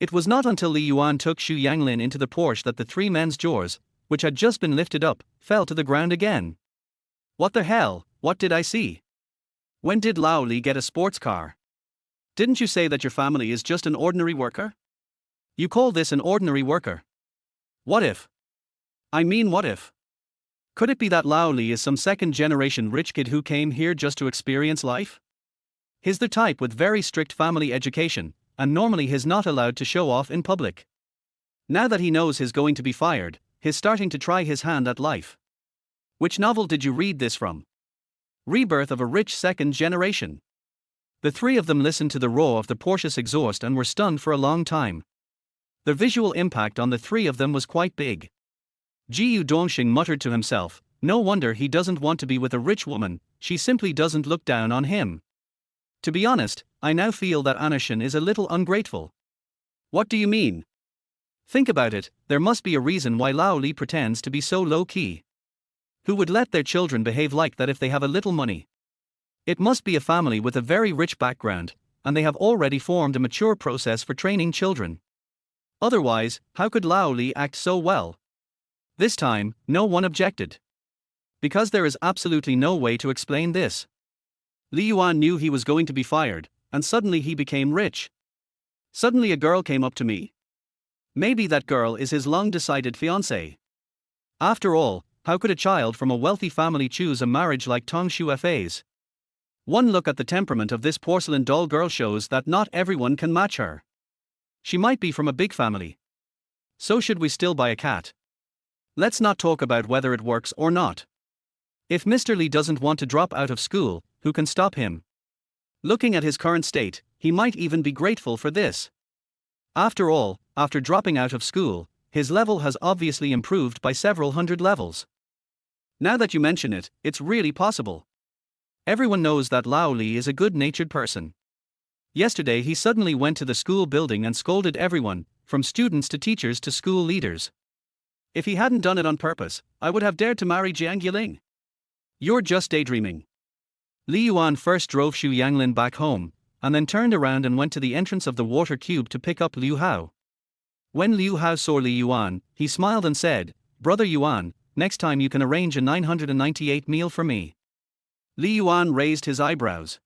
It was not until Li Yuan took Xu Yanglin into the Porsche that the 3 men's jaws, which had just been lifted up, fell to the ground again. What the hell, what did I see? When did Lao Li get a sports car? Didn't you say that your family is just an ordinary worker? You call this an ordinary worker? What if? What if? Could it be that Lao Li is some 2nd-generation rich kid who came here just to experience life? He's the type with very strict family education, and normally he's not allowed to show off in public. Now that he knows he's going to be fired, he's starting to try his hand at life. Which novel did you read this from? Rebirth of a Rich 2nd Generation. The 3 of them listened to the roar of the Porsche's exhaust and were stunned for a long time. The visual impact on the 3 of them was quite big. Jiu Dongxing muttered to himself, no wonder he doesn't want to be with a rich woman, she simply doesn't look down on him. To be honest, I now feel that Anashin is a little ungrateful. What do you mean? Think about it, there must be a reason why Lao Li pretends to be so low-key. Who would let their children behave like that if they have a little money? It must be a family with a very rich background, and they have already formed a mature process for training children. Otherwise, how could Lao Li act so well? This time, no one objected. Because there is absolutely no way to explain this. Li Yuan knew he was going to be fired, and suddenly he became rich. Suddenly a girl came up to me. Maybe that girl is his long-decided fiancée. After all, how could a child from a wealthy family choose a marriage like Tong Shuefei's? One look at the temperament of this porcelain doll girl shows that not everyone can match her. She might be from a big family. So should we still buy a cat? Let's not talk about whether it works or not. If Mr. Li doesn't want to drop out of school, who can stop him? Looking at his current state, he might even be grateful for this. After all, after dropping out of school, his level has obviously improved by several hundred levels. Now that you mention it, it's really possible. Everyone knows that Lao Li is a good-natured person. Yesterday he suddenly went to the school building and scolded everyone, from students to teachers to school leaders. If he hadn't done it on purpose, I would have dared to marry Jiang Yiling. You're just daydreaming. Li Yuan first drove Xu Yanglin back home, and then turned around and went to the entrance of the water cube to pick up Liu Hao. When Liu Hao saw Li Yuan, he smiled and said, "Brother Yuan, next time you can arrange a 998 meal for me." Li Yuan raised his eyebrows.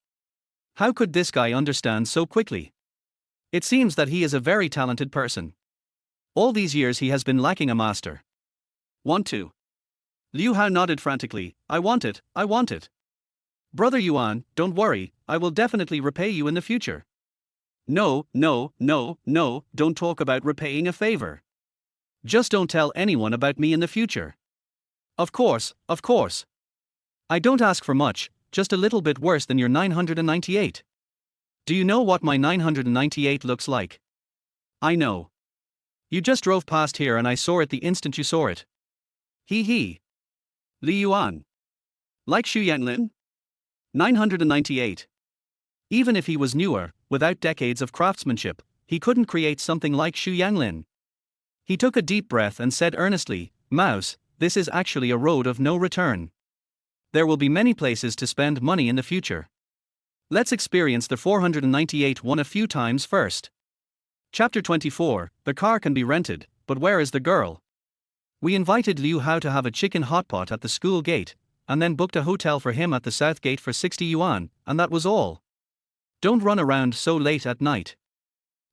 How could this guy understand so quickly? It seems that he is a very talented person. All these years he has been lacking a master. Want to? Liu Hao nodded frantically, I want it, I want it. Brother Yuan, don't worry, I will definitely repay you in the future. No, don't talk about repaying a favor. Just don't tell anyone about me in the future. Of course. I don't ask for much, just a little bit worse than your 998. Do you know what my 998 looks like? I know. You just drove past here and I saw it the instant you saw it. He. Li Yuan. Like Xu Yanglin? 998. Even if he was newer, without decades of craftsmanship, he couldn't create something like Xu Yanglin. He took a deep breath and said earnestly, Mouse, this is actually a road of no return. There will be many places to spend money in the future. Let's experience the 498 one a few times first. Chapter 24, the car can be rented, but where is the girl? We invited Liu Hao to have a chicken hot pot at the school gate, and then booked a hotel for him at the south gate for 60 yuan, and that was all. Don't run around so late at night.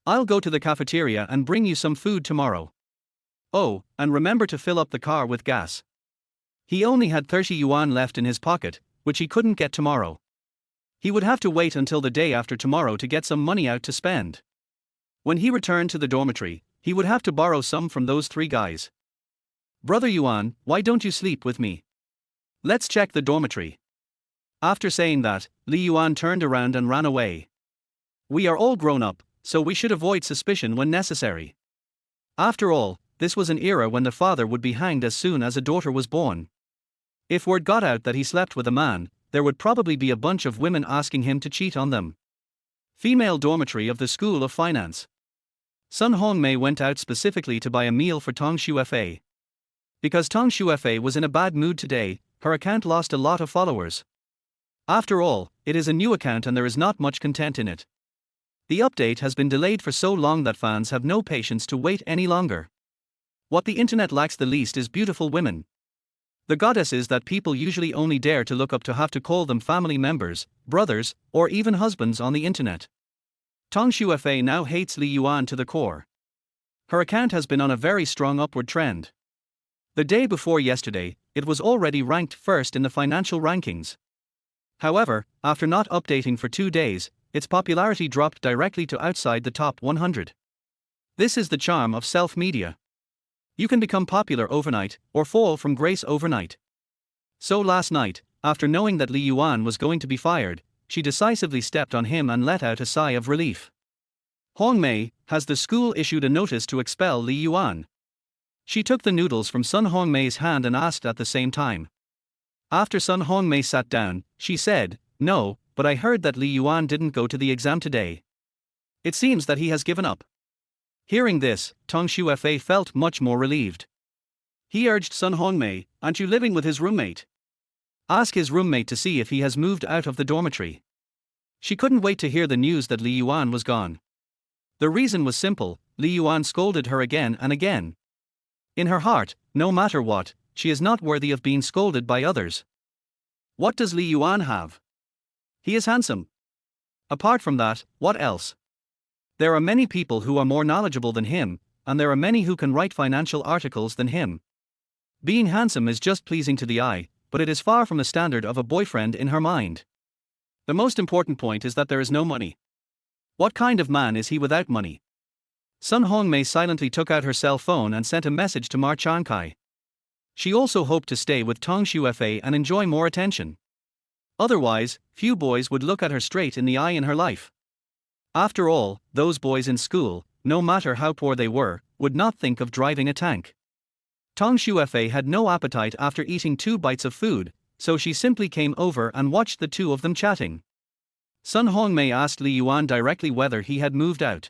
I'll go to the cafeteria and bring you some food tomorrow. Oh, and remember to fill up the car with gas. He only had 30 yuan left in his pocket, which he couldn't get tomorrow. He would have to wait until the day after tomorrow to get some money out to spend. When he returned to the dormitory, he would have to borrow some from those three guys. Brother Yuan, why don't you sleep with me? Let's check the dormitory. After saying that, Li Yuan turned around and ran away. We are all grown up, so we should avoid suspicion when necessary. After all, this was an era when the father would be hanged as soon as a daughter was born. If word got out that he slept with a man, there would probably be a bunch of women asking him to cheat on them. Female dormitory of the School of Finance. Sun Hongmei went out specifically to buy a meal for Tong Shuefei. Because Tong Shuefei was in a bad mood today, her account lost a lot of followers. After all, it is a new account and there is not much content in it. The update has been delayed for so long that fans have no patience to wait any longer. What the internet lacks the least is beautiful women. The goddesses that people usually only dare to look up to have to call them family members, brothers, or even husbands on the internet. Tong Shuefei now hates Li Yuan to the core. Her account has been on a very strong upward trend. The day before yesterday, it was already ranked first in the financial rankings. However, after not updating for 2 days, its popularity dropped directly to outside the top 100. This is the charm of self-media. You can become popular overnight, or fall from grace overnight. So last night, after knowing that Li Yuan was going to be fired, she decisively stepped on him and let out a sigh of relief. Hongmei, has the school issued a notice to expel Li Yuan? She took the noodles from Sun Hongmei's hand and asked at the same time. After Sun Hongmei sat down, she said, "No, but I heard that Li Yuan didn't go to the exam today. It seems that he has given up." Hearing this, Tong Shuefei felt much more relieved. He urged Sun Hongmei, "Aren't you living with his roommate? Ask his roommate to see if he has moved out of the dormitory." She couldn't wait to hear the news that Li Yuan was gone. The reason was simple: Li Yuan scolded her again and again. In her heart, no matter what, she is not worthy of being scolded by others. What does Li Yuan have? He is handsome. Apart from that, what else? There are many people who are more knowledgeable than him, and there are many who can write financial articles than him. Being handsome is just pleasing to the eye, but it is far from the standard of a boyfriend in her mind. The most important point is that there is no money. What kind of man is he without money? Sun Hongmei silently took out her cell phone and sent a message to Ma Chankai. She also hoped to stay with Tong Shuefei and enjoy more attention. Otherwise, few boys would look at her straight in the eye in her life. After all, those boys in school, no matter how poor they were, would not think of driving a tank. Tong Shuefei had no appetite after eating 2 bites of food, so she simply came over and watched the two of them chatting. Sun Hongmei asked Li Yuan directly whether he had moved out.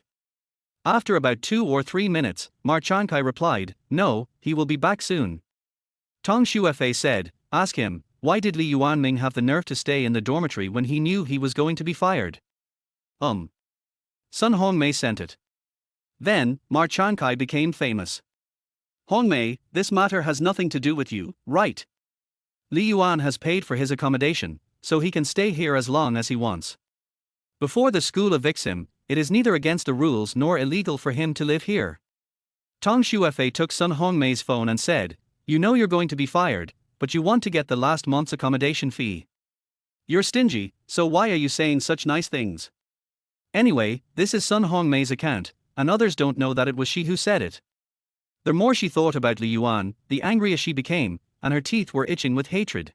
After about 2 or 3 minutes, Ma Chankai replied, "No, he will be back soon." Tong Shuefei said, "Ask him, why did Li Yuan Ming have the nerve to stay in the dormitory when he knew he was going to be fired?" Sun Hongmei sent it. Then, Ma Chankai became famous. "Hongmei, this matter has nothing to do with you, right? Li Yuan has paid for his accommodation, so he can stay here as long as he wants. Before the school evicts him, it is neither against the rules nor illegal for him to live here." Tong Shuefei took Sun Hongmei's phone and said, "You know you're going to be fired, but you want to get the last month's accommodation fee. You're stingy, so why are you saying such nice things? Anyway, this is Sun Hongmei's account, and others don't know that it was she who said it." The more she thought about Li Yuan, the angrier she became, and her teeth were itching with hatred.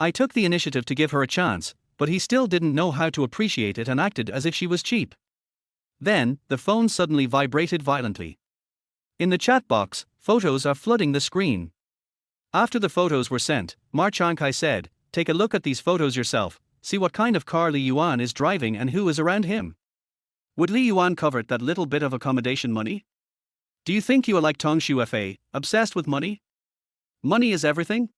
I took the initiative to give her a chance, but he still didn't know how to appreciate it and acted as if she was cheap. Then, the phone suddenly vibrated violently. In the chat box, photos are flooding the screen. After the photos were sent, Ma Chankai said, "Take a look at these photos yourself, see what kind of car Li Yuan is driving and who is around him. Would Li Yuan covet that little bit of accommodation money? Do you think you are like Tong Shuefei, obsessed with money? Money is everything?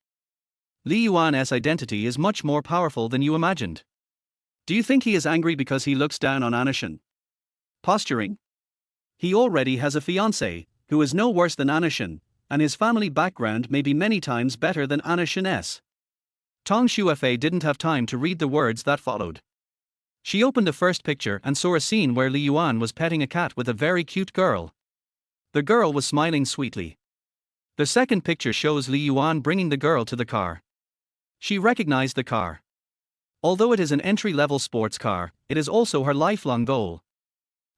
Li Yuan's identity is much more powerful than you imagined. Do you think he is angry because he looks down on Anashin? Posturing? He already has a fiancée, who is no worse than Anashin, and his family background may be many times better than Anashin's." Tong Shuefei didn't have time to read the words that followed. She opened the first picture and saw a scene where Li Yuan was petting a cat with a very cute girl. The girl was smiling sweetly. The second picture shows Li Yuan bringing the girl to the car. She recognized the car. Although it is an entry-level sports car, it is also her lifelong goal.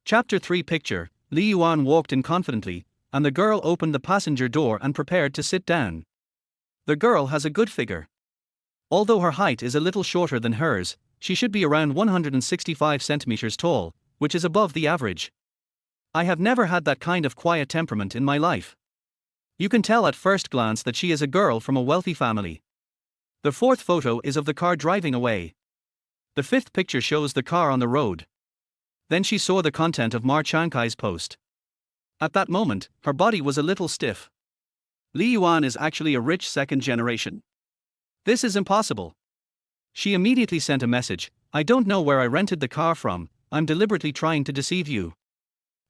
Chapter 3 picture, Li Yuan walked in confidently, and the girl opened the passenger door and prepared to sit down. The girl has a good figure. Although her height is a little shorter than hers, she should be around 165 centimeters tall, which is above the average. I have never had that kind of quiet temperament in my life. You can tell at first glance that she is a girl from a wealthy family. The fourth photo is of the car driving away. The fifth picture shows the car on the road. Then she saw the content of Ma Chankai's post. At that moment, her body was a little stiff. Li Yuan is actually a rich second generation. This is impossible. She immediately sent a message, "I don't know where I rented the car from, I'm deliberately trying to deceive you."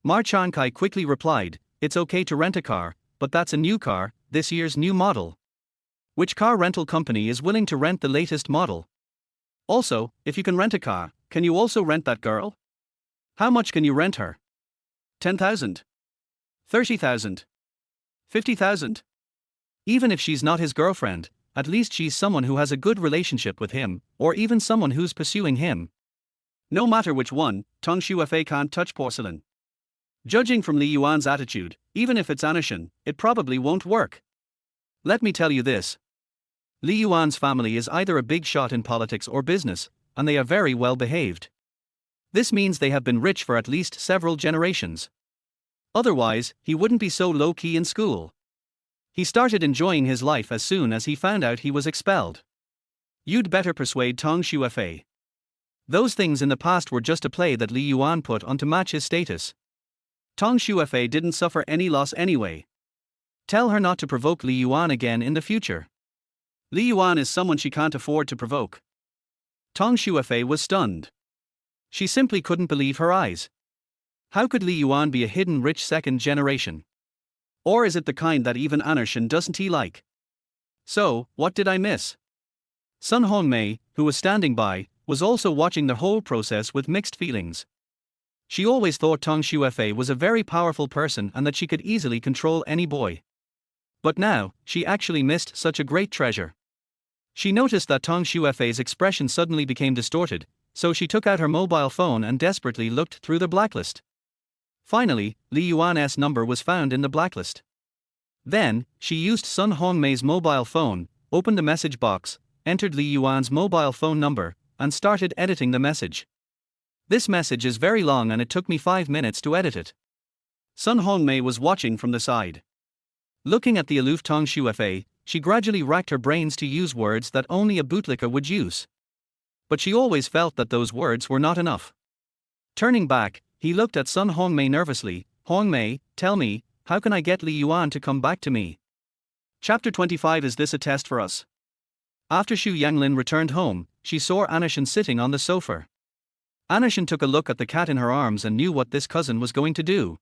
Ma Chankai quickly replied, "It's okay to rent a car, but that's a new car, this year's new model. Which car rental company is willing to rent the latest model? Also, if you can rent a car, can you also rent that girl? How much can you rent her? 10,000? 30,000? 50,000? Even if she's not his girlfriend, at least she's someone who has a good relationship with him, or even someone who's pursuing him. No matter which one, Tong Shuefei can't touch porcelain. Judging from Li Yuan's attitude, even if it's Anashin, it probably won't work. Let me tell you this. Li Yuan's family is either a big shot in politics or business, and they are very well behaved. This means they have been rich for at least several generations. Otherwise, he wouldn't be so low-key in school. He started enjoying his life as soon as he found out he was expelled. You'd better persuade Tong Shuefei. Those things in the past were just a play that Li Yuan put on to match his status. Tong Shuefei didn't suffer any loss anyway. Tell her not to provoke Li Yuan again in the future. Li Yuan is someone she can't afford to provoke. Tong Shuefei was stunned. She simply couldn't believe her eyes. How could Li Yuan be a hidden rich second generation? Or is it the kind that even Anushin doesn't he like? So, what did I miss? Sun Hongmei, who was standing by, was also watching the whole process with mixed feelings. She always thought Tong Shuefei was a very powerful person and that she could easily control any boy. But now, she actually missed such a great treasure. She noticed that Tong Shuefei's expression suddenly became distorted, so she took out her mobile phone and desperately looked through the blacklist. Finally, Li Yuan's number was found in the blacklist. Then, she used Sun Hongmei's mobile phone, opened the message box, entered Li Yuan's mobile phone number, and started editing the message. This message is very long and it took me 5 minutes to edit it. Sun Hongmei was watching from the side. Looking at the aloof Tong Shuefei, she gradually racked her brains to use words that only a bootlicker would use. But she always felt that those words were not enough. Turning back, he looked at Sun Hongmei nervously. Hongmei, tell me, how can I get Li Yuan to come back to me? Chapter 25. Is this a test for us? After Xu Yanglin returned home, she saw Anushin sitting on the sofa. Anushin took a look at the cat in her arms and knew what this cousin was going to do.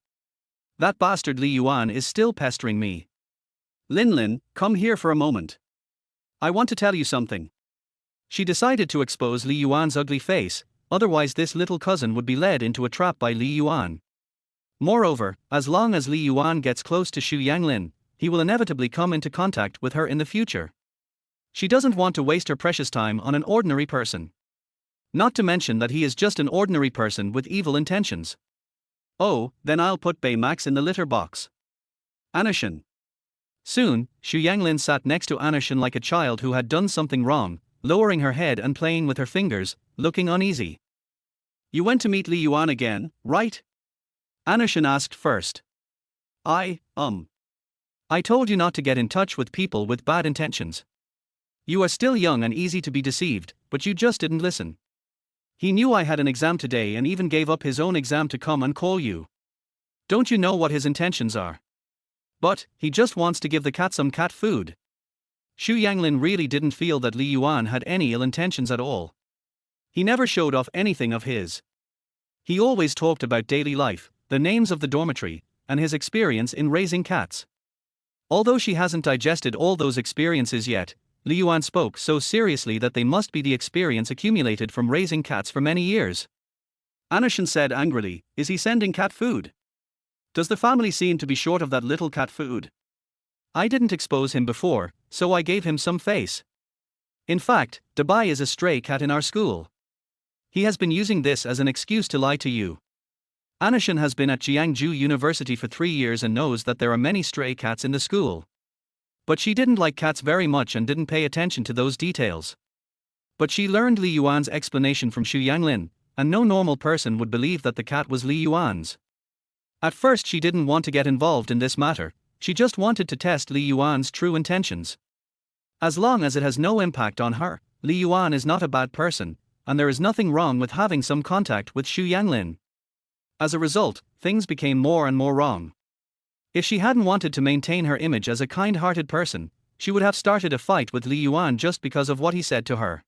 That bastard Li Yuan is still pestering me. Lin, come here for a moment. I want to tell you something. She decided to expose Li Yuan's ugly face, otherwise this little cousin would be led into a trap by Li Yuan. Moreover, as long as Li Yuan gets close to Xu Yanglin, he will inevitably come into contact with her in the future. She doesn't want to waste her precious time on an ordinary person. Not to mention that he is just an ordinary person with evil intentions. Oh, then I'll put Baymax in the litter box. Anushin. Soon, Xu Yanglin sat next to Anushin like a child who had done something wrong, lowering her head and playing with her fingers, looking uneasy. You went to meet Li Yuan again, right? Anushin asked first. I told you not to get in touch with people with bad intentions. You are still young and easy to be deceived, but you just didn't listen. He knew I had an exam today and even gave up his own exam to come and call you. Don't you know what his intentions are? But, he just wants to give the cat some cat food. Xu Yanglin really didn't feel that Li Yuan had any ill intentions at all. He never showed off anything of his. He always talked about daily life, the names of the dormitory, and his experience in raising cats. Although she hasn't digested all those experiences yet, Li Yuan spoke so seriously that they must be the experience accumulated from raising cats for many years. Anushin said angrily, is he sending cat food? Does the family seem to be short of that little cat food? I didn't expose him before, so I gave him some face. In fact, Dabai is a stray cat in our school. He has been using this as an excuse to lie to you. Anushin has been at Jiangju University for 3 years and knows that there are many stray cats in the school. But she didn't like cats very much and didn't pay attention to those details. But she learned Li Yuan's explanation from Xu Yanglin, and no normal person would believe that the cat was Li Yuan's. At first she didn't want to get involved in this matter, she just wanted to test Li Yuan's true intentions. As long as it has no impact on her, Li Yuan is not a bad person, and there is nothing wrong with having some contact with Xu Yanglin. As a result, things became more and more wrong. If she hadn't wanted to maintain her image as a kind-hearted person, she would have started a fight with Li Yuan just because of what he said to her.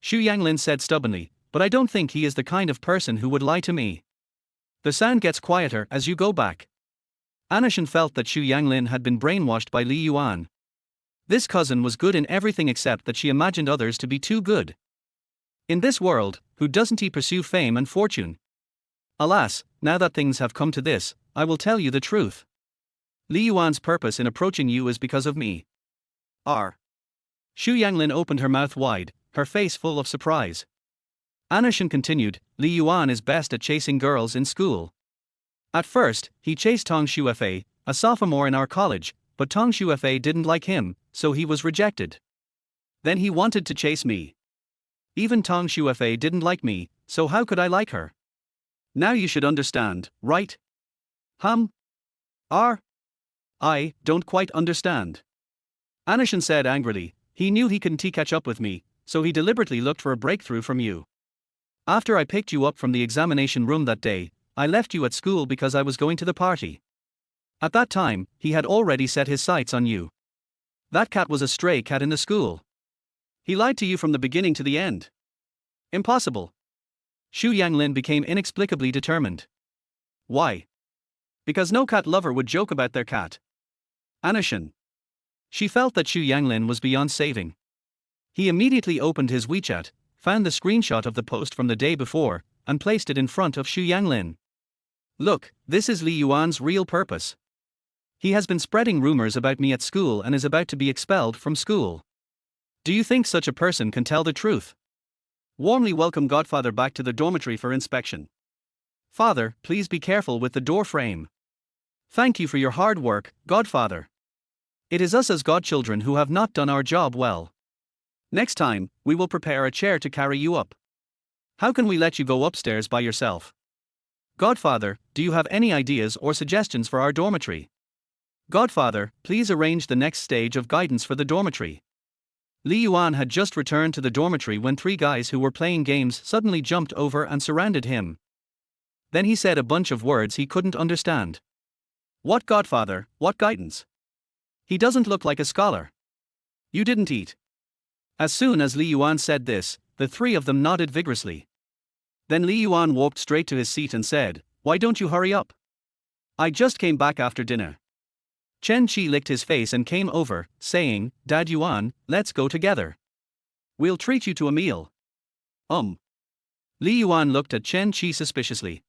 Xu Yanglin said stubbornly, but I don't think he is the kind of person who would lie to me. The sound gets quieter as you go back. Anushin felt that Xu Yanglin had been brainwashed by Li Yuan. This cousin was good in everything except that she imagined others to be too good. In this world, who doesn't he pursue fame and fortune? Alas, now that things have come to this, I will tell you the truth. Li Yuan's purpose in approaching you is because of me. R. Xu Yanglin opened her mouth wide, her face full of surprise. Anushin continued, Li Yuan is best at chasing girls in school. At first, he chased Tong Shuefei, a sophomore in our college, but Tong Shuefei didn't like him, so he was rejected. Then he wanted to chase me. Even Tong Shuefei didn't like me, so how could I like her? Now you should understand, right? R. I don't quite understand. Anishan said angrily. He knew he couldn't catch up with me, so he deliberately looked for a breakthrough from you. After I picked you up from the examination room that day, I left you at school because I was going to the party. At that time, he had already set his sights on you. That cat was a stray cat in the school. He lied to you from the beginning to the end. Impossible. Xu Yanglin became inexplicably determined. Why? Because no cat lover would joke about their cat. Anishan. She felt that Xu Yanglin was beyond saving. He immediately opened his WeChat, found the screenshot of the post from the day before, and placed it in front of Xu Yanglin. Look, this is Li Yuan's real purpose. He has been spreading rumors about me at school and is about to be expelled from school. Do you think such a person can tell the truth? Warmly welcome Godfather back to the dormitory for inspection. Father, please be careful with the door frame. Thank you for your hard work, Godfather. It is us as godchildren who have not done our job well. Next time, we will prepare a chair to carry you up. How can we let you go upstairs by yourself? Godfather, do you have any ideas or suggestions for our dormitory? Godfather, please arrange the next stage of guidance for the dormitory. Li Yuan had just returned to the dormitory when three guys who were playing games suddenly jumped over and surrounded him. Then he said a bunch of words he couldn't understand. What Godfather, what guidance? He doesn't look like a scholar. You didn't eat. As soon as Li Yuan said this, the three of them nodded vigorously. Then Li Yuan walked straight to his seat and said, Why don't you hurry up? I just came back after dinner. Chen Qi licked his face and came over, saying, Dad Yuan, let's go together. We'll treat you to a meal. Li Yuan looked at Chen Qi suspiciously.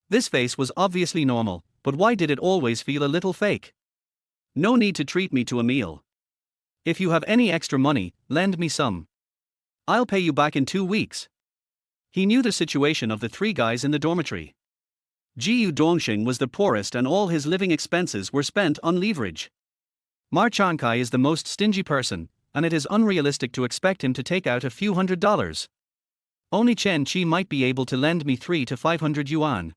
This face was obviously normal, but why did it always feel a little fake? No need to treat me to a meal. If you have any extra money, lend me some. I'll pay you back in 2 weeks. He knew the situation of the three guys in the dormitory. Jiyu Dongxing was the poorest and all his living expenses were spent on leverage. Ma Chankai is the most stingy person, and it is unrealistic to expect him to take out a few $100s. Only Chen Qi might be able to lend me 300 to 500 yuan.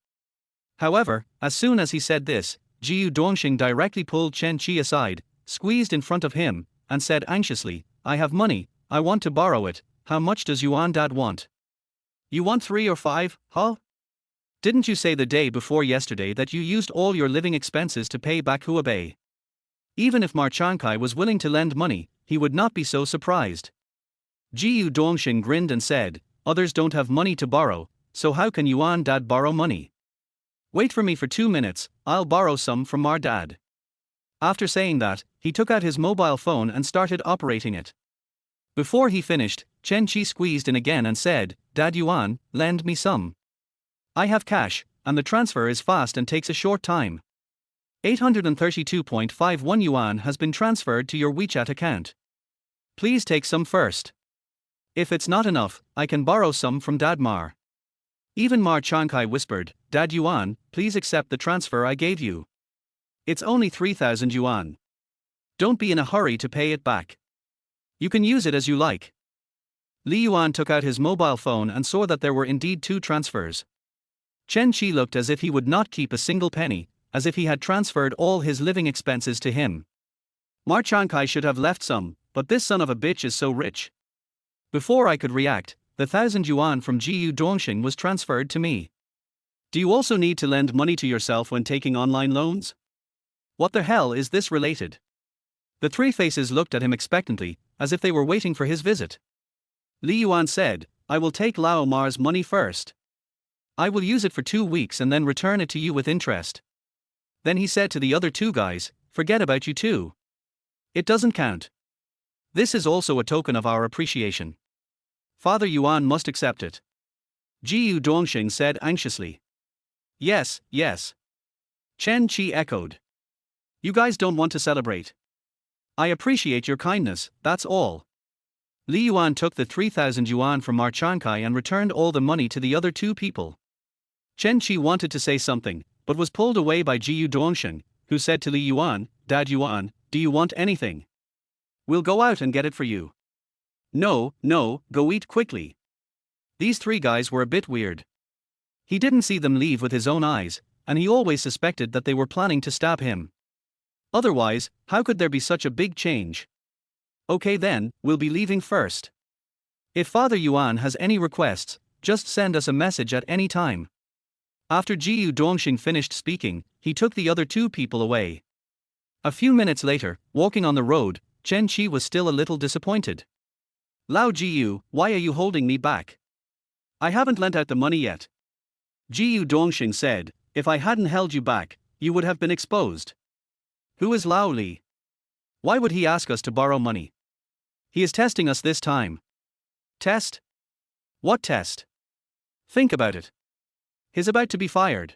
However, as soon as he said this, Jiyu Dongxing directly pulled Chen Qi aside, squeezed in front of him, and said anxiously, I have money, I want to borrow it. How much does Yuan Dad want? You want 3 or 5, huh? Didn't you say the day before yesterday that you used all your living expenses to pay back Huabei? Even if Ma Chankai was willing to lend money, he would not be so surprised. Jiyu Dongxing grinned and said, Others don't have money to borrow, so how can Yuan Dad borrow money? Wait for me for 2 minutes, I'll borrow some from Mar Dad. After saying that, he took out his mobile phone and started operating it. Before he finished, Chen Qi squeezed in again and said, Dad Yuan, lend me some. I have cash, and the transfer is fast and takes a short time. 832.51 yuan has been transferred to your WeChat account. Please take some first. If it's not enough, I can borrow some from Dad Mar. Even Mar Chankai whispered, Dad Yuan, please accept the transfer I gave you. It's only 3,000 yuan. Don't be in a hurry to pay it back. You can use it as you like. Li Yuan took out his mobile phone and saw that there were indeed 2 transfers. Chen Qi looked as if he would not keep a single penny, as if he had transferred all his living expenses to him. Mar Chankai should have left some, but this son of a bitch is so rich. Before I could react, the 1,000 yuan from Jiyu Dongxing was transferred to me. Do you also need to lend money to yourself when taking online loans? What the hell is this related? The three faces looked at him expectantly, as if they were waiting for his visit. Li Yuan said, I will take Lao Mar's money first. I will use it for 2 weeks and then return it to you with interest. Then he said to the other 2 guys, forget about you too. It doesn't count. This is also a token of our appreciation. Father Yuan must accept it. Jiyu Dongxing said anxiously. Yes, yes. Chen Qi echoed. You guys don't want to celebrate. I appreciate your kindness, that's all. Li Yuan took the 3,000 yuan from Mar Chankai and returned all the money to the other 2 people. Chen Qi wanted to say something, but was pulled away by Jiyu Dongxing, who said to Li Yuan, Dad Yuan, do you want anything? We'll go out and get it for you. No, go eat quickly. These 3 guys were a bit weird. He didn't see them leave with his own eyes, and he always suspected that they were planning to stab him. Otherwise, how could there be such a big change? Okay then, we'll be leaving first. If Father Yuan has any requests, just send us a message at any time. After Jiu Dongxing finished speaking, he took the other two people away. A few minutes later, walking on the road, Chen Qi was still a little disappointed. Lao Jiu, why are you holding me back? I haven't lent out the money yet. Jiu Dongxing said, if I hadn't held you back, you would have been exposed. Who is Lao Li? Why would he ask us to borrow money? He is testing us this time. Test? What test? Think about it. He's about to be fired.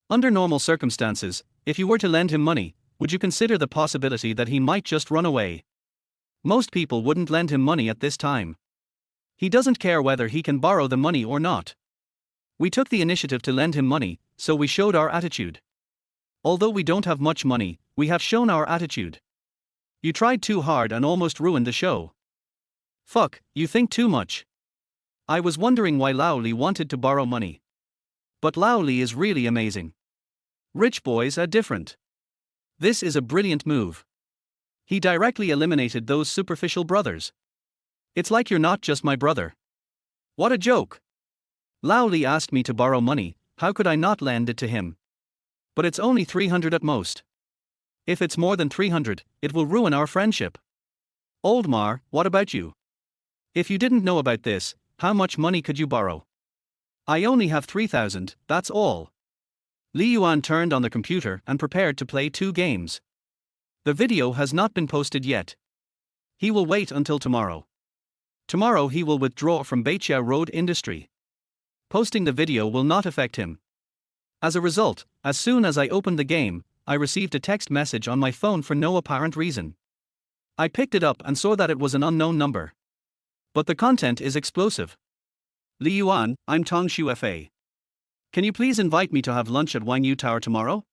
Under normal circumstances, if you were to lend him money, would you consider the possibility that he might just run away? Most people wouldn't lend him money at this time. He doesn't care whether he can borrow the money or not. We took the initiative to lend him money, so we showed our attitude. Although we don't have much money, we have shown our attitude. You tried too hard and almost ruined the show. Fuck, you think too much. I was wondering why Lao Li wanted to borrow money. But Lao Li is really amazing. Rich boys are different. This is a brilliant move. He directly eliminated those superficial brothers. It's like you're not just my brother. What a joke. Lao Li asked me to borrow money, how could I not lend it to him? But it's only 300 at most. If it's more than 300, it will ruin our friendship. Old Mar, what about you? If you didn't know about this, how much money could you borrow? I only have 3,000, that's all. Li Yuan turned on the computer and prepared to play 2 games. The video has not been posted yet. He will wait until tomorrow. Tomorrow he will withdraw from Beiqia Road Industry. Posting the video will not affect him. As a result, as soon as I opened the game, I received a text message on my phone for no apparent reason. I picked it up and saw that it was an unknown number. But the content is explosive. Li Yuan, I'm Tong Shufa. Can you please invite me to have lunch at Wangyu Tower tomorrow?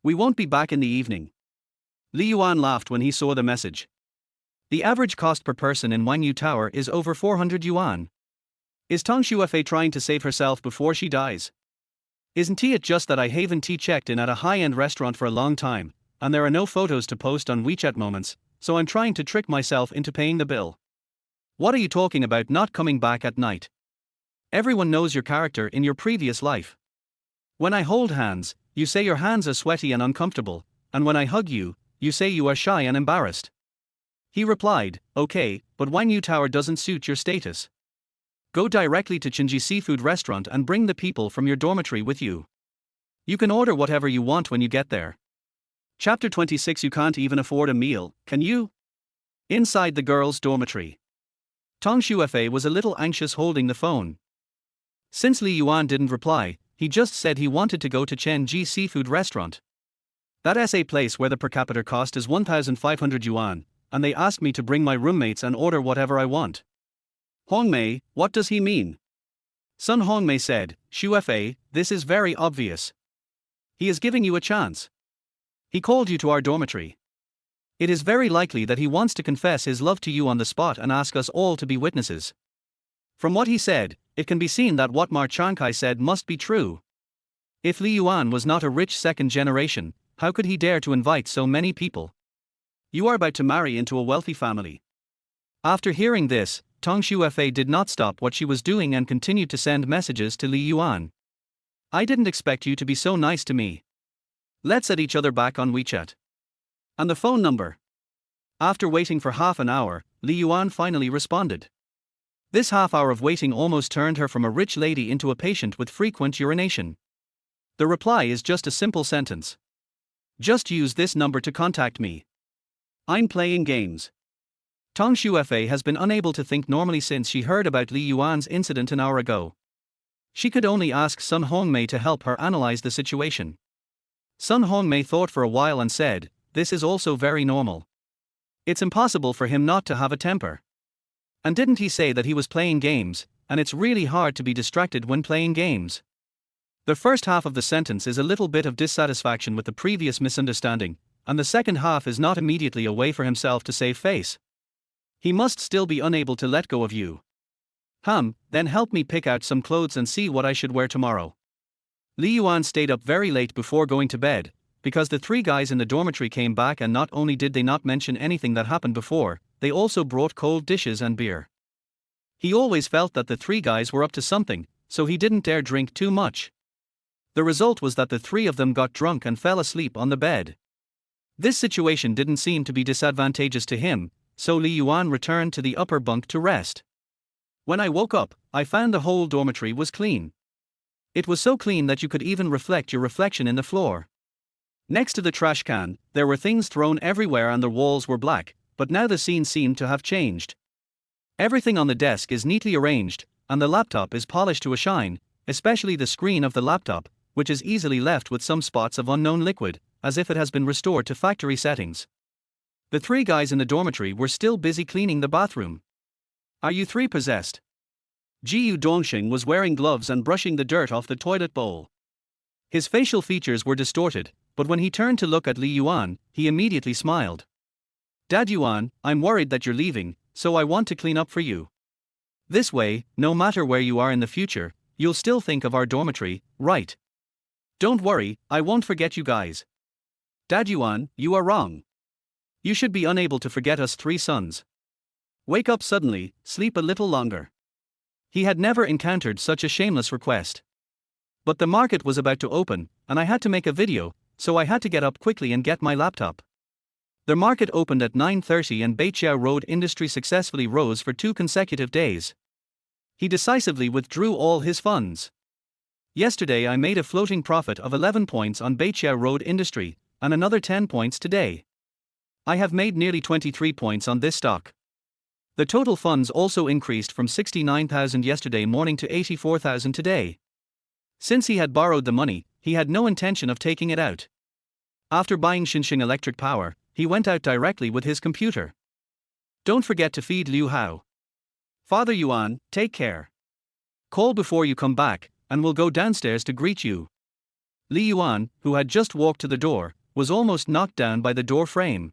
We won't be back in the evening. Li Yuan laughed when he saw the message. The average cost per person in Wangyu Tower is over 400 yuan. Is Tong Shufa trying to save herself before she dies? Isn't it just that I haven't checked in at a high-end restaurant for a long time, and there are no photos to post on WeChat Moments, so I'm trying to trick myself into paying the bill. What are you talking about not coming back at night? Everyone knows your character in your previous life. When I hold hands, you say your hands are sweaty and uncomfortable, and when I hug you, you say you are shy and embarrassed. He replied, okay, but Wangyu Tower doesn't suit your status. Go directly to Chinji Seafood Restaurant and bring the people from your dormitory with you. You can order whatever you want when you get there. Chapter 26. You can't even afford a meal, can you? Inside the girls' dormitory. Tong Shufa was a little anxious holding the phone. Since Li Yuan didn't reply, he just said he wanted to go to Chenji Seafood Restaurant. That's a place where the per capita cost is 1,500 yuan, and they asked me to bring my roommates and order whatever I want. Hongmei, what does he mean? Sun Hongmei said, Shufa, this is very obvious. He is giving you a chance. He called you to our dormitory. It is very likely that he wants to confess his love to you on the spot and ask us all to be witnesses. From what he said, it can be seen that what Mar Chankai said must be true. If Li Yuan was not a rich second generation, how could he dare to invite so many people? You are about to marry into a wealthy family. After hearing this, Tong Shufa did not stop what she was doing and continued to send messages to Li Yuan. I didn't expect you to be so nice to me. Let's add each other back on WeChat. And the phone number. After waiting for half an hour, Li Yuan finally responded. This half hour of waiting almost turned her from a rich lady into a patient with frequent urination. The reply is just a simple sentence. Just use this number to contact me. I'm playing games. Tong Shufa has been unable to think normally since she heard about Li Yuan's incident an hour ago. She could only ask Sun Hongmei to help her analyze the situation. Sun Hongmei thought for a while and said, this is also very normal. It's impossible for him not to have a temper. And didn't he say that he was playing games, and it's really hard to be distracted when playing games? The first half of the sentence is a little bit of dissatisfaction with the previous misunderstanding, and the second half is not immediately a way for himself to save face. He must still be unable to let go of you. Then help me pick out some clothes and see what I should wear tomorrow. Li Yuan stayed up very late before going to bed, because the three guys in the dormitory came back, and not only did they not mention anything that happened before, they also brought cold dishes and beer. He always felt that the three guys were up to something, so he didn't dare drink too much. The result was that the three of them got drunk and fell asleep on the bed. This situation didn't seem to be disadvantageous to him, so Li Yuan returned to the upper bunk to rest. When I woke up, I found the whole dormitory was clean. It was so clean that you could even reflect your reflection in the floor. Next to the trash can, there were things thrown everywhere and the walls were black, but now the scene seemed to have changed. Everything on the desk is neatly arranged, and the laptop is polished to a shine, especially the screen of the laptop, which is easily left with some spots of unknown liquid, as if it has been restored to factory settings. The three guys in the dormitory were still busy cleaning the bathroom. Are you three possessed? Jiu Dongxing was wearing gloves and brushing the dirt off the toilet bowl. His facial features were distorted, but when he turned to look at Li Yuan, he immediately smiled. Dad Yuan, I'm worried that you're leaving, so I want to clean up for you. This way, no matter where you are in the future, you'll still think of our dormitory, right? Don't worry, I won't forget you guys. Dad Yuan, you are wrong. You should be unable to forget us three sons. Wake up suddenly, sleep a little longer. He had never encountered such a shameless request. But the market was about to open, and I had to make a video, so I had to get up quickly and get my laptop. The market opened at 9:30 and Beiqiao Road Industry successfully rose for 2 consecutive days. He decisively withdrew all his funds. Yesterday I made a floating profit of 11 points on Beiqiao Road Industry, and another 10 points today. I have made nearly 23 points on this stock. The total funds also increased from 69,000 yesterday morning to 84,000 today. Since he had borrowed the money, he had no intention of taking it out. After buying Xinxing Electric Power, he went out directly with his computer. Don't forget to feed Liu Hao. Father Yuan, take care. Call before you come back, and we'll go downstairs to greet you. Li Yuan, who had just walked to the door, was almost knocked down by the door frame.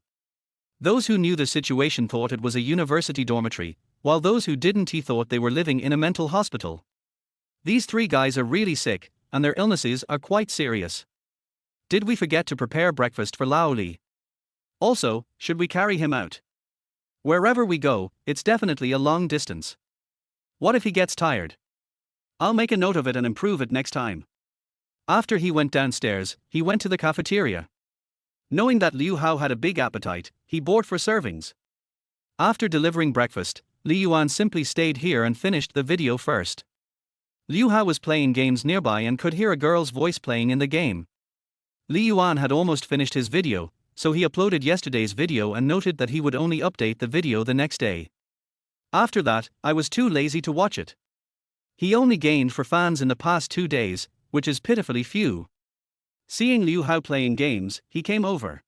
Those who knew the situation thought it was a university dormitory, while those who didn't he thought they were living in a mental hospital. These three guys are really sick, and their illnesses are quite serious. Did we forget to prepare breakfast for Lao Li? Also, should we carry him out? Wherever we go, it's definitely a long distance. What if he gets tired? I'll make a note of it and improve it next time. After he went downstairs, he went to the cafeteria. Knowing that Liu Hao had a big appetite, he bought for servings. After delivering breakfast, Li Yuan simply stayed here and finished the video first. Liu Hao was playing games nearby and could hear a girl's voice playing in the game. Li Yuan had almost finished his video, so he uploaded yesterday's video and noted that he would only update the video the next day. After that, I was too lazy to watch it. He only gained 4 fans in the past 2 days, which is pitifully few. Seeing Liu Hao playing games, he came over.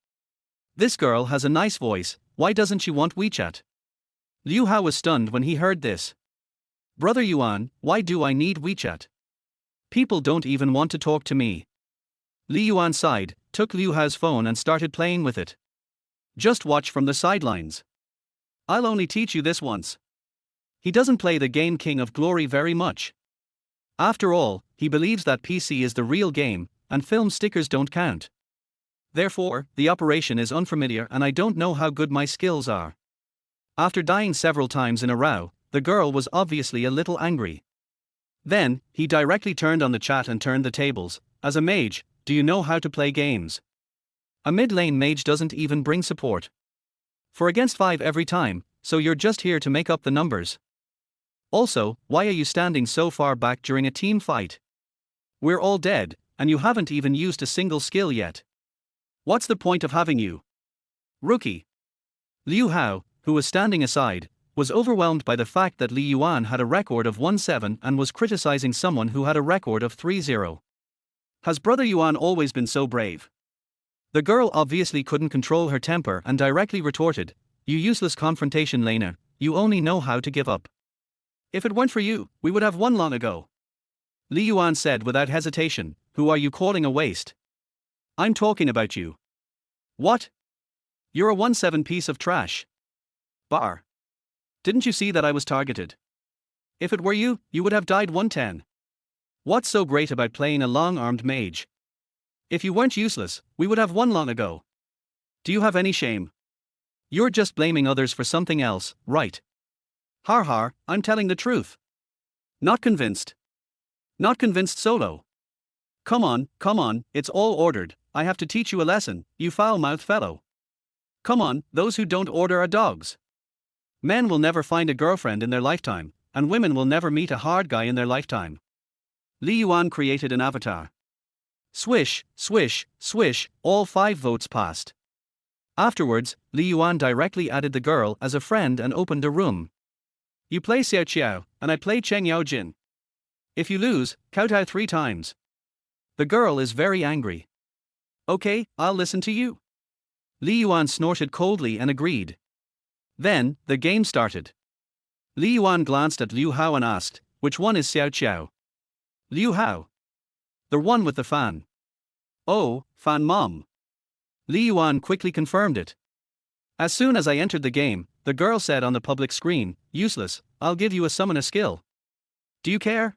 This girl has a nice voice, why doesn't she want WeChat? Liu Hao was stunned when he heard this. Brother Yuan, why do I need WeChat? People don't even want to talk to me. Li Yuan sighed, took Liu Hao's phone and started playing with it. Just watch from the sidelines. I'll only teach you this once. He doesn't play the game King of Glory very much. After all, he believes that PC is the real game, and film stickers don't count. Therefore, the operation is unfamiliar and I don't know how good my skills are. After dying several times in a row, the girl was obviously a little angry. Then, he directly turned on the chat and turned the tables. As a mage, do you know how to play games? A mid-lane mage doesn't even bring support. 4 against 5 every time, so you're just here to make up the numbers. Also, why are you standing so far back during a team fight? We're all dead, and you haven't even used a single skill yet. What's the point of having you? Rookie. Liu Hao, who was standing aside, was overwhelmed by the fact that Li Yuan had a record of 1-7 and was criticizing someone who had a record of 3-0. Has Brother Yuan always been so brave? The girl obviously couldn't control her temper and directly retorted, you useless confrontation laner, you only know how to give up. If it weren't for you, we would have won long ago. Li Yuan said without hesitation, who are you calling a waste? I'm talking about you. What? You're a 1-7 piece of trash. Bar. Didn't you see that I was targeted? If it were you, you would have died 110. What's so great about playing a long-armed mage? If you weren't useless, we would have won long ago. Do you have any shame? You're just blaming others for something else, right? Har har, I'm telling the truth. Not convinced. Not convinced solo. Come on, it's all ordered. I have to teach you a lesson, you foul-mouthed fellow. Come on, those who don't order are dogs. Men will never find a girlfriend in their lifetime, and women will never meet a hard guy in their lifetime. Li Yuan created an avatar. Swish, swish, swish, all 5 votes passed. Afterwards, Li Yuan directly added the girl as a friend and opened a room. You play Xiao Qiao, and I play Cheng Yao Jin. If you lose, kowtow 3 times. The girl is very angry. Okay, I'll listen to you. Li Yuan snorted coldly and agreed. Then, the game started. Li Yuan glanced at Liu Hao and asked, which one is Xiao Qiao? Liu Hao. The one with the fan. Oh, fan mom. Li Yuan quickly confirmed it. As soon as I entered the game, the girl said on the public screen, useless, I'll give you a summon a skill. Do you care?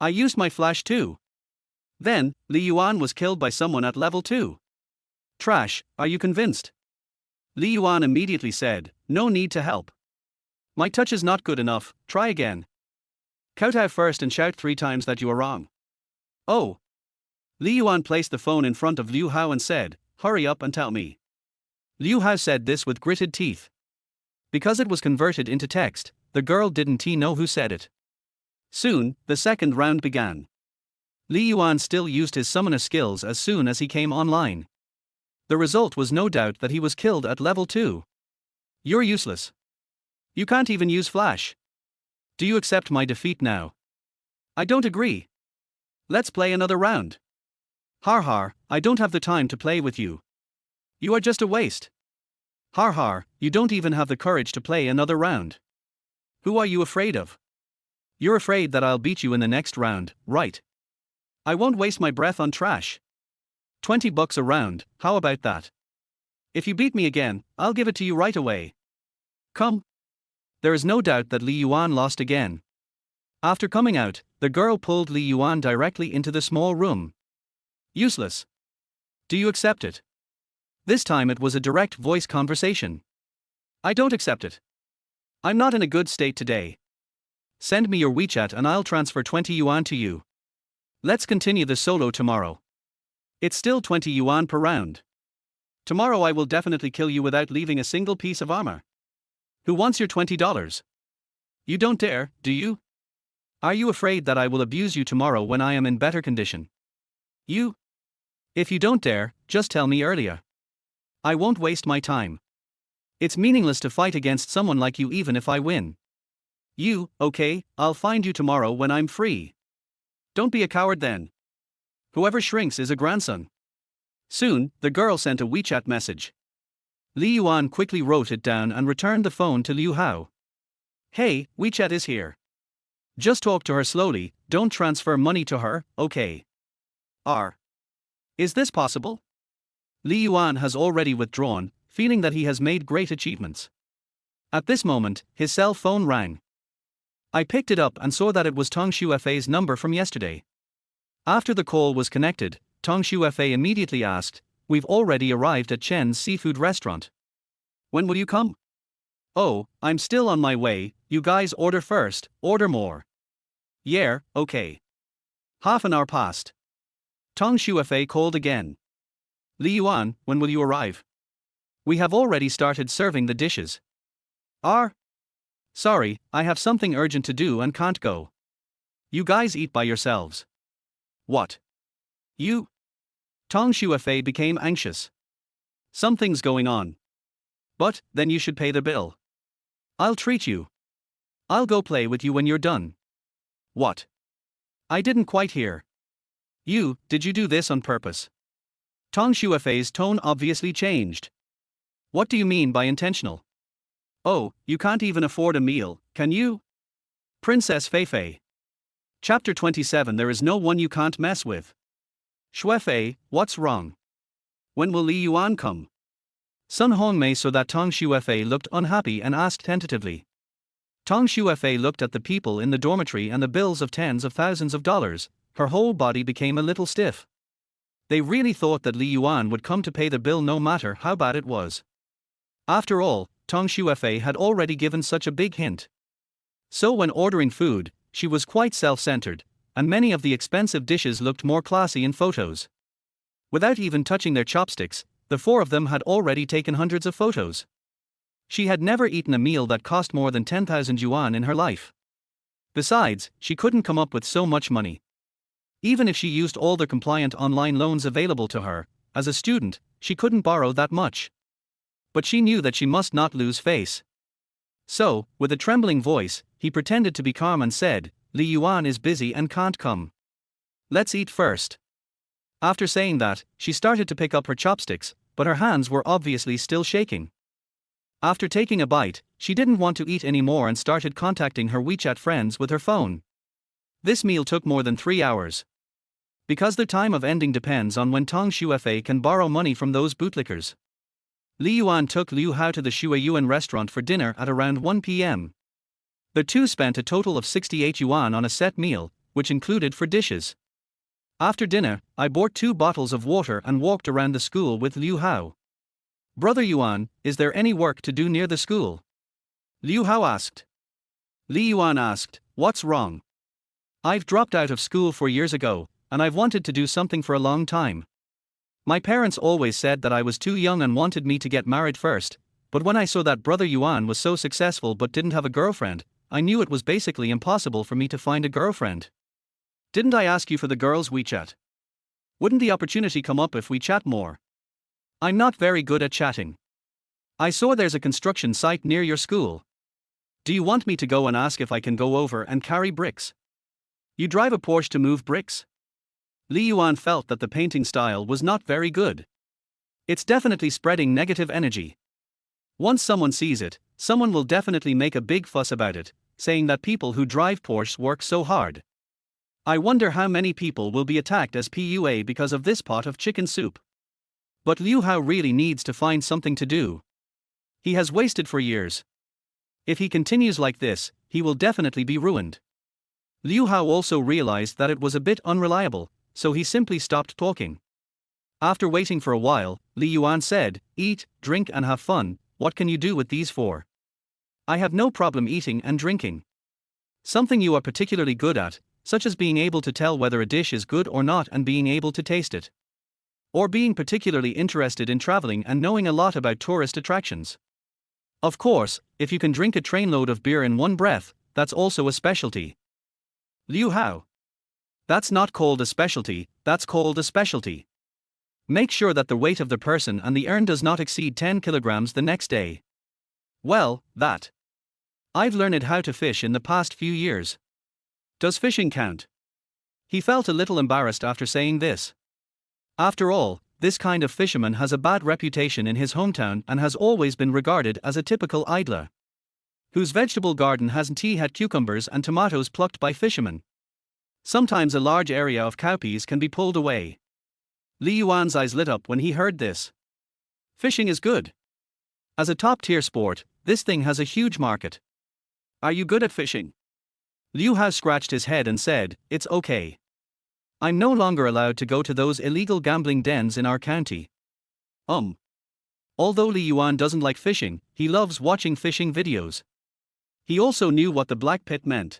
I used my flash too. Then, Li Yuan was killed by someone at level 2. Trash, are you convinced? Li Yuan immediately said, no need to help. My touch is not good enough, try again. Kowtow first and shout 3 times that you are wrong. Oh. Li Yuan placed the phone in front of Liu Hao and said, hurry up and tell me. Liu Hao said this with gritted teeth. Because it was converted into text, the girl didn't know who said it. Soon, the second round began. Li Yuan still used his summoner skills as soon as he came online. The result was no doubt that he was killed at level 2. You're useless. You can't even use flash. Do you accept my defeat now? I don't agree. Let's play another round. Har har, I don't have the time to play with you. You are just a waste. Har har, you don't even have the courage to play another round. Who are you afraid of? You're afraid that I'll beat you in the next round, right? I won't waste my breath on trash. $20 a round, how about that? If you beat me again, I'll give it to you right away. Come. There is no doubt that Li Yuan lost again. After coming out, the girl pulled Li Yuan directly into the small room. Useless. Do you accept it? This time it was a direct voice conversation. I don't accept it. I'm not in a good state today. Send me your WeChat and I'll transfer 20 yuan to you. Let's continue the solo tomorrow. It's still 20 yuan per round. Tomorrow I will definitely kill you without leaving a single piece of armor. Who wants your $20? You don't dare, do you? Are you afraid that I will abuse you tomorrow when I am in better condition? You? If you don't dare, just tell me earlier. I won't waste my time. It's meaningless to fight against someone like you even if I win. You, okay, I'll find you tomorrow when I'm free. Don't be a coward then. Whoever shrinks is a grandson. Soon, the girl sent a WeChat message. Li Yuan quickly wrote it down and returned the phone to Liu Hao. Hey, WeChat is here. Just talk to her slowly, don't transfer money to her, okay? Is this possible? Li Yuan has already withdrawn, feeling that he has made great achievements. At this moment, his cell phone rang. I picked it up and saw that it was Tong Shuefei's number from yesterday. After the call was connected, Tong Shuefei immediately asked, we've already arrived at Chen's seafood restaurant. When will you come? Oh, I'm still on my way, you guys order first, order more. Yeah, okay. Half an hour passed. Tong Shuefei called again. Li Yuan, when will you arrive? We have already started serving the dishes. Sorry, I have something urgent to do and can't go. You guys eat by yourselves. What? You? Tong Shuefei became anxious. Something's going on. But, then you should pay the bill. I'll treat you. I'll go play with you when you're done. What? I didn't quite hear. Did you do this on purpose? Tong Shuefei's tone obviously changed. What do you mean by intentional? Oh, you can't even afford a meal, can you? Princess Feifei. Chapter 27 There is no one you can't mess with. Shuefei, what's wrong? When will Li Yuan come? Sun Hongmei saw that Tong Shuefei looked unhappy and asked tentatively. Tong Shuefei looked at the people in the dormitory and the bills of tens of thousands of dollars. Her whole body became a little stiff. They really thought that Li Yuan would come to pay the bill no matter how bad it was. After all, Tong Shuefei had already given such a big hint. So when ordering food, she was quite self-centered, and many of the expensive dishes looked more classy in photos. Without even touching their chopsticks, the four of them had already taken hundreds of photos. She had never eaten a meal that cost more than 10,000 yuan in her life. Besides, she couldn't come up with so much money. Even if she used all the compliant online loans available to her, as a student, she couldn't borrow that much. But she knew that she must not lose face. So, with a trembling voice, he pretended to be calm and said, "Li Yuan is busy and can't come. Let's eat first." After saying that, she started to pick up her chopsticks, but her hands were obviously still shaking. After taking a bite, she didn't want to eat anymore and started contacting her WeChat friends with her phone. This meal took more than 3 hours. Because the time of ending depends on when Tong Shuefei can borrow money from those bootlickers. Li Yuan took Liu Hao to the Yuan restaurant for dinner at around 1 p.m. The two spent a total of 68 yuan on a set meal, which included 4 dishes. After dinner, I bought 2 bottles of water and walked around the school with Liu Hao. "Brother Yuan, is there any work to do near the school?" Liu Hao asked. Li Yuan asked, "What's wrong?" "I've dropped out of school 4 years ago, and I've wanted to do something for a long time. My parents always said that I was too young and wanted me to get married first, but when I saw that Brother Yuan was so successful but didn't have a girlfriend, I knew it was basically impossible for me to find a girlfriend. Didn't I ask you for the girl's WeChat? Wouldn't the opportunity come up if we chat more? I'm not very good at chatting. I saw there's a construction site near your school. Do you want me to go and ask if I can go over and carry bricks? You drive a Porsche to move bricks?" Li Yuan felt that the painting style was not very good. It's definitely spreading negative energy. Once someone sees it, someone will definitely make a big fuss about it, saying that people who drive Porsches work so hard. I wonder how many people will be attacked as PUA because of this pot of chicken soup. But Liu Hao really needs to find something to do. He has wasted 4 years. If he continues like this, he will definitely be ruined. Liu Hao also realized that it was a bit unreliable, so he simply stopped talking. After waiting for a while, Li Yuan said, "Eat, drink and have fun. What can you do with these 4? "I have no problem eating and drinking. Something you are particularly good at, such as being able to tell whether a dish is good or not and being able to taste it. Or being particularly interested in traveling and knowing a lot about tourist attractions. Of course, if you can drink a trainload of beer in one breath, that's also a specialty." Liu Hao. "That's not called a specialty, that's called a specialty. Make sure that the weight of the person and the urn does not exceed 10 kilograms the next day." "Well, that. I've learned how to fish in the past few years. Does fishing count?" He felt a little embarrassed after saying this. After all, this kind of fisherman has a bad reputation in his hometown and has always been regarded as a typical idler, whose vegetable garden hasn't he had cucumbers and tomatoes plucked by fishermen. Sometimes a large area of cowpeas can be pulled away. Li Yuan's eyes lit up when he heard this. Fishing is good. As a top-tier sport, this thing has a huge market. Are you good at fishing? Liu Hao scratched his head and said, "It's okay. I'm no longer allowed to go to those illegal gambling dens in our county." Although Li Yuan doesn't like fishing, he loves watching fishing videos. He also knew what the black pit meant.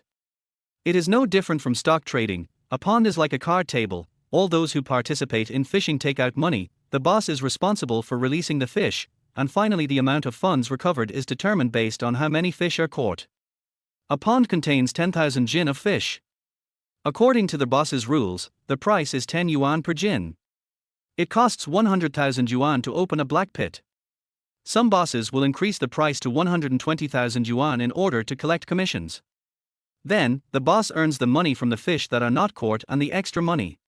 It is no different from stock trading. A pond is like a card table. All those who participate in fishing take out money, the boss is responsible for releasing the fish, and finally the amount of funds recovered is determined based on how many fish are caught. A pond contains 10,000 jin of fish. According to the boss's rules, the price is 10 yuan per jin. It costs 100,000 yuan to open a black pit. Some bosses will increase the price to 120,000 yuan in order to collect commissions. Then, the boss earns the money from the fish that are not caught and the extra money.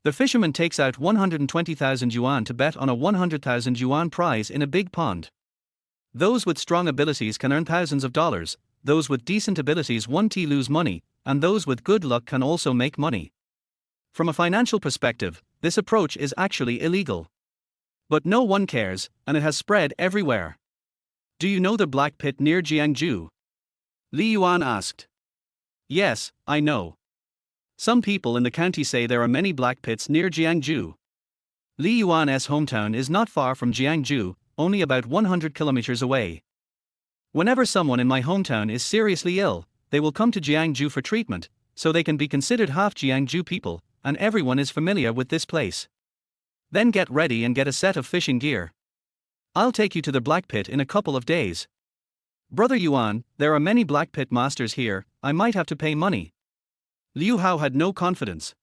The fisherman takes out 120,000 yuan to bet on a 100,000 yuan prize in a big pond. Those with strong abilities can earn thousands of dollars, those with decent abilities won't lose money, and those with good luck can also make money. From a financial perspective, this approach is actually illegal. But no one cares, and it has spread everywhere. Do you know the black pit near Jiangju? Li Yuan asked. Yes, I know. Some people in the county say there are many black pits near Jiangju. Li Yuan's hometown is not far from Jiangsu, only about 100 kilometers away. Whenever someone in my hometown is seriously ill, they will come to Jiangsu for treatment, so they can be considered half Jiangsu people, and everyone is familiar with this place. Then get ready and get a set of fishing gear. I'll take you to the black pit in a couple of days. Brother Yuan, there are many black pit masters here, I might have to pay money. Liu Hao had no confidence.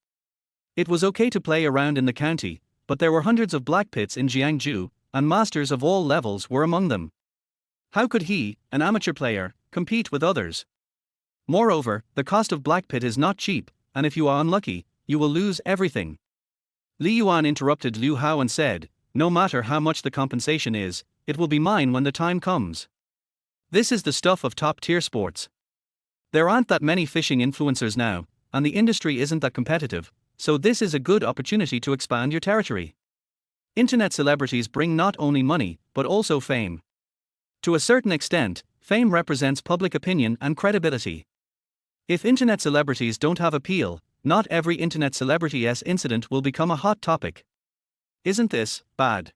It was okay to play around in the county, but there were hundreds of black pits in Jiangsu, and masters of all levels were among them. How could he, an amateur player, compete with others? Moreover, the cost of black pit is not cheap, and if you are unlucky, you will lose everything. Li Yuan interrupted Liu Hao and said, no matter how much the compensation is, it will be mine when the time comes. This is the stuff of top-tier sports. There aren't that many fishing influencers now, and the industry isn't that competitive, so this is a good opportunity to expand your territory. Internet celebrities bring not only money, but also fame. To a certain extent, fame represents public opinion and credibility. If internet celebrities don't have appeal, not every internet celebrity's incident will become a hot topic. Isn't this bad?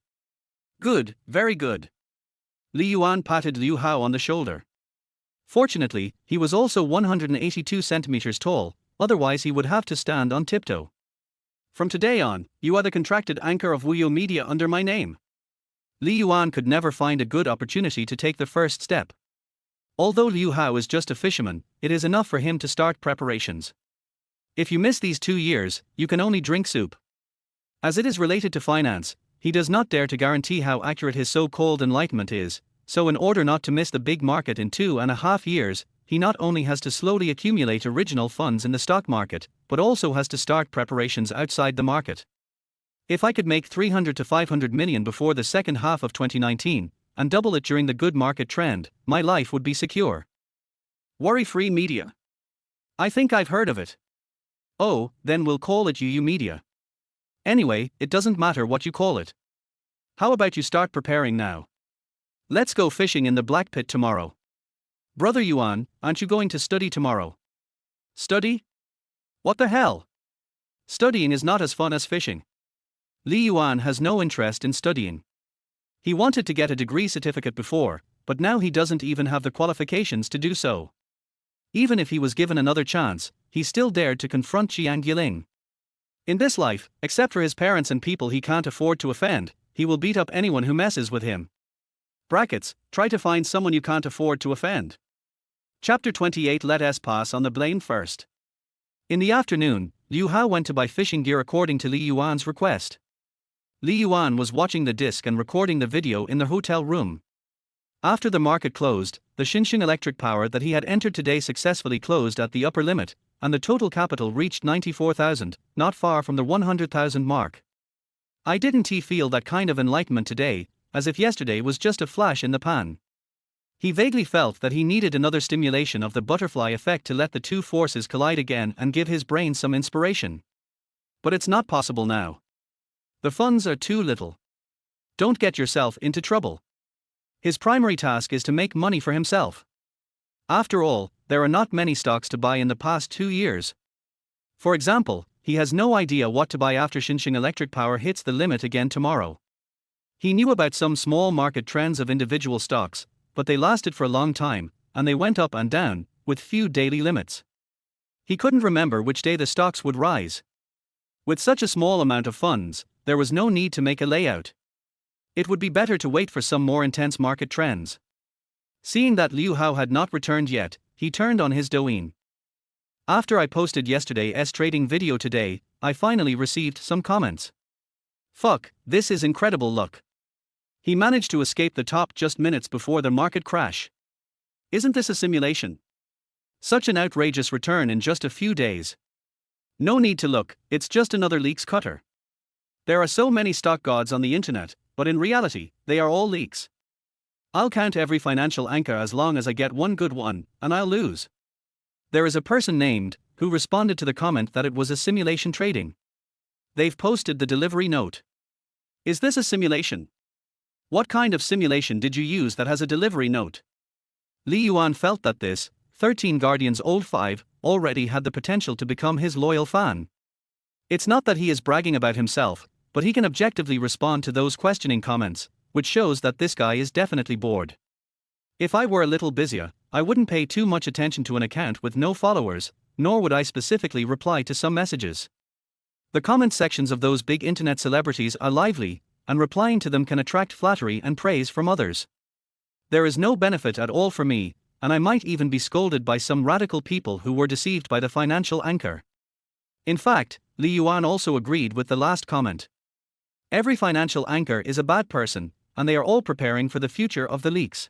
Good, very good. Li Yuan patted Liu Hao on the shoulder. Fortunately, he was also 182 centimeters tall, otherwise he would have to stand on tiptoe. From today on, you are the contracted anchor of Wuyo Media under my name. Li Yuan could never find a good opportunity to take the first step. Although Liu Hao is just a fisherman, it is enough for him to start preparations. If you miss these 2 years, you can only drink soup. As it is related to finance, he does not dare to guarantee how accurate his so-called enlightenment is, so in order not to miss the big market in 2.5 years, he not only has to slowly accumulate original funds in the stock market, but also has to start preparations outside the market. If I could make 300 to 500 million before the second half of 2019, and double it during the good market trend, my life would be secure. Worry-free media. I think I've heard of it. Oh, then we'll call it UU Media. Anyway, it doesn't matter what you call it. How about you start preparing now? Let's go fishing in the black pit tomorrow. Brother Yuan, aren't you going to study tomorrow? Study? What the hell? Studying is not as fun as fishing. Li Yuan has no interest in studying. He wanted to get a degree certificate before, but now he doesn't even have the qualifications to do so. Even if he was given another chance, he still dared to confront Jiang Yiling. In this life, except for his parents and people he can't afford to offend, he will beat up anyone who messes with him. Brackets, try to find someone you can't afford to offend. Chapter 28. Let us pass on the blame first. In the afternoon, Liu Hao went to buy fishing gear according to Li Yuan's request. Li Yuan was watching the disc and recording the video in the hotel room. After the market closed, the Xinxiang electric power that he had entered today successfully closed at the upper limit, and the total capital reached 94,000, not far from the 100,000 mark. I didn't feel that kind of enlightenment today, as if yesterday was just a flash in the pan. He vaguely felt that he needed another stimulation of the butterfly effect to let the two forces collide again and give his brain some inspiration. But it's not possible now. The funds are too little. Don't get yourself into trouble. His primary task is to make money for himself. After all, there are not many stocks to buy in the past 2 years. For example, he has no idea what to buy after Xinxiang electric power hits the limit again tomorrow. He knew about some small market trends of individual stocks, but they lasted for a long time, and they went up and down, with few daily limits. He couldn't remember which day the stocks would rise. With such a small amount of funds, there was no need to make a layout. It would be better to wait for some more intense market trends. Seeing that Liu Hao had not returned yet, he turned on his Douyin. After I posted yesterday's trading video today, I finally received some comments. Fuck, this is incredible luck. He managed to escape the top just minutes before the market crash. Isn't this a simulation? Such an outrageous return in just a few days. No need to look, it's just another leaks cutter. There are so many stock gods on the internet, but in reality, they are all leaks. I'll count every financial anchor as long as I get one good one, and I'll lose. There is a person named, who responded to the comment that it was a simulation trading. They've posted the delivery note. Is this a simulation? What kind of simulation did you use that has a delivery note? Li Yuan felt that this, 13 Guardians old 5, already had the potential to become his loyal fan. It's not that he is bragging about himself, but he can objectively respond to those questioning comments, which shows that this guy is definitely bored. If I were a little busier, I wouldn't pay too much attention to an account with no followers, nor would I specifically reply to some messages. The comment sections of those big internet celebrities are lively, and replying to them can attract flattery and praise from others. There is no benefit at all for me, and I might even be scolded by some radical people who were deceived by the financial anchor. In fact, Yuan also agreed with the last comment. Every financial anchor is a bad person, and they are all preparing for the future of the leaks.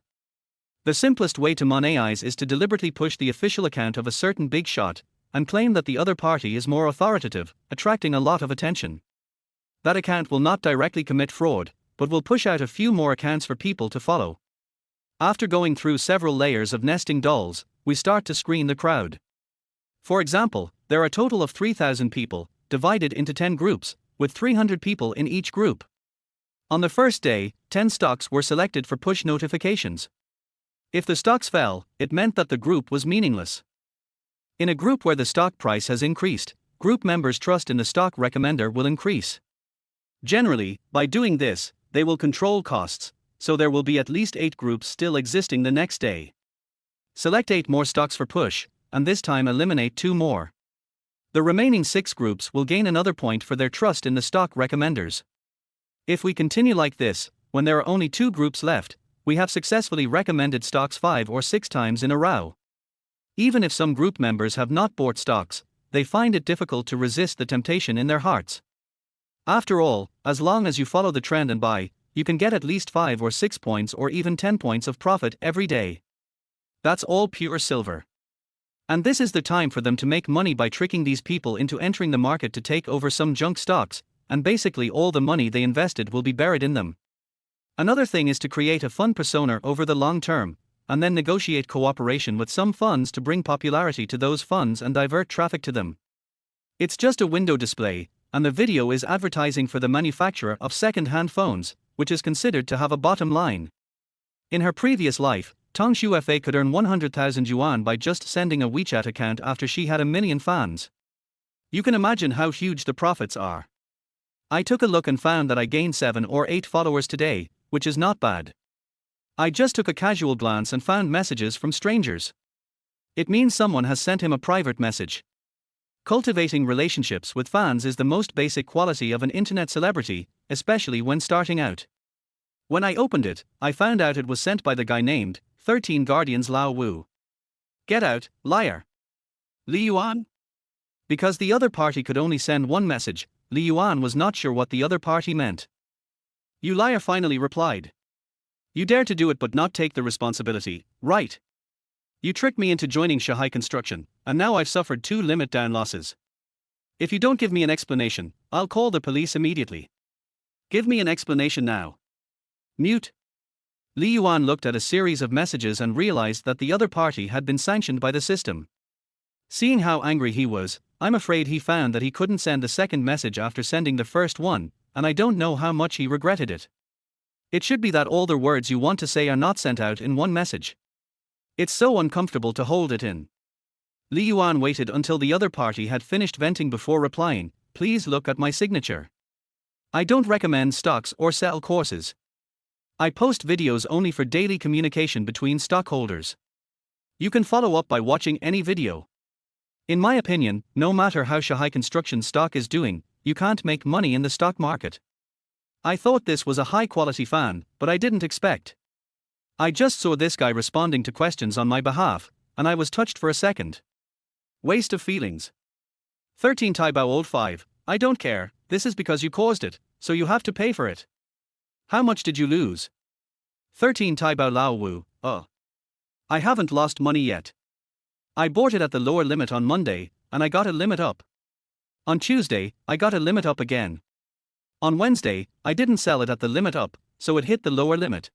The simplest way to monetize is to deliberately push the official account of a certain big shot, and claim that the other party is more authoritative, attracting a lot of attention. That account will not directly commit fraud, but will push out a few more accounts for people to follow. After going through several layers of nesting dolls, we start to screen the crowd. For example, there are a total of 3,000 people, divided into 10 groups, with 300 people in each group. On the first day, 10 stocks were selected for push notifications. If the stocks fell, it meant that the group was meaningless. In a group where the stock price has increased, group members' trust in the stock recommender will increase. Generally, by doing this, they will control costs, so there will be at least 8 groups still existing the next day. Select 8 more stocks for push, and this time eliminate 2 more. The remaining 6 groups will gain another point for their trust in the stock recommenders. If we continue like this, when there are only 2 groups left, we have successfully recommended stocks 5 or 6 times in a row. Even if some group members have not bought stocks, they find it difficult to resist the temptation in their hearts. After all, as long as you follow the trend and buy, you can get at least 5 or 6 points or even 10 points of profit every day. That's all pure silver. And this is the time for them to make money by tricking these people into entering the market to take over some junk stocks, and basically all the money they invested will be buried in them. Another thing is to create a fund persona over the long term, and then negotiate cooperation with some funds to bring popularity to those funds and divert traffic to them. It's just a window display, and the video is advertising for the manufacturer of second-hand phones, which is considered to have a bottom line. In her previous life, Tong Shuefei could earn 100,000 yuan by just sending a WeChat account after she had 1 million fans. You can imagine how huge the profits are. I took a look and found that I gained 7 or 8 followers today, which is not bad. I just took a casual glance and found messages from strangers. It means someone has sent him a private message. Cultivating relationships with fans is the most basic quality of an internet celebrity, especially when starting out. When I opened it, I found out it was sent by the guy named 13 Guardians Lao Wu. Get out, liar. Yuan? Because the other party could only send one message, Yuan was not sure what the other party meant. You liar, finally replied. You dare to do it but not take the responsibility, right? You tricked me into joining Shanghai Construction, and now I've suffered 2 limit down losses. If you don't give me an explanation, I'll call the police immediately. Give me an explanation now. Mute. Yuan looked at a series of messages and realized that the other party had been sanctioned by the system. Seeing how angry he was, I'm afraid he found that he couldn't send the second message after sending the first one, and I don't know how much he regretted it. It should be that all the words you want to say are not sent out in one message. It's so uncomfortable to hold it in. Yuan waited until the other party had finished venting before replying, please look at my signature. I don't recommend stocks or sell courses. I post videos only for daily communication between stockholders. You can follow up by watching any video. In my opinion, no matter how Shanghai Construction stock is doing, you can't make money in the stock market. I thought this was a high-quality fan, but I didn't expect. I just saw this guy responding to questions on my behalf, and I was touched for a second. Waste of feelings. 13 Taibao Old 5, I don't care, this is because you caused it, so you have to pay for it. How much did you lose? 13 Taibao Lao Wu, I haven't lost money yet. I bought it at the lower limit on Monday, and I got a limit up. On Tuesday, I got a limit up again. On Wednesday, I didn't sell it at the limit up, so it hit the lower limit.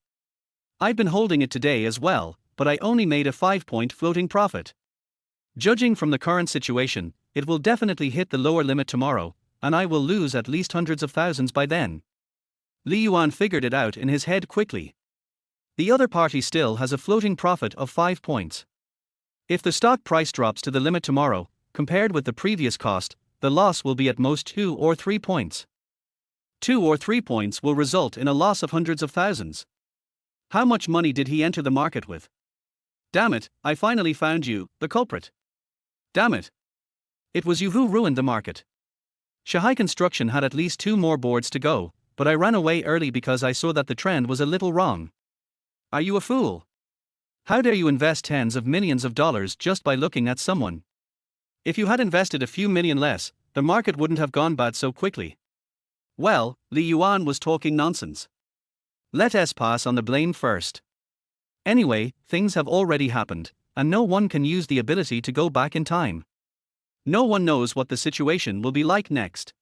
I've been holding it today as well, but I only made a 5-point floating profit. Judging from the current situation, it will definitely hit the lower limit tomorrow, and I will lose at least hundreds of thousands by then. Yuan figured it out in his head quickly. The other party still has a floating profit of 5 points. If the stock price drops to the limit tomorrow, compared with the previous cost, the loss will be at most 2 or 3 points. 2 or 3 points will result in a loss of hundreds of thousands. How much money did he enter the market with? Damn it, I finally found you, the culprit. Damn it. It was you who ruined the market. Shanghai Construction had at least 2 more boards to go, but I ran away early because I saw that the trend was a little wrong. Are you a fool? How dare you invest tens of millions of dollars just by looking at someone? If you had invested a few million less, the market wouldn't have gone bad so quickly. Well, Li Yuan was talking nonsense. Let us pass on the blame first. Anyway, things have already happened, and no one can use the ability to go back in time. No one knows what the situation will be like next.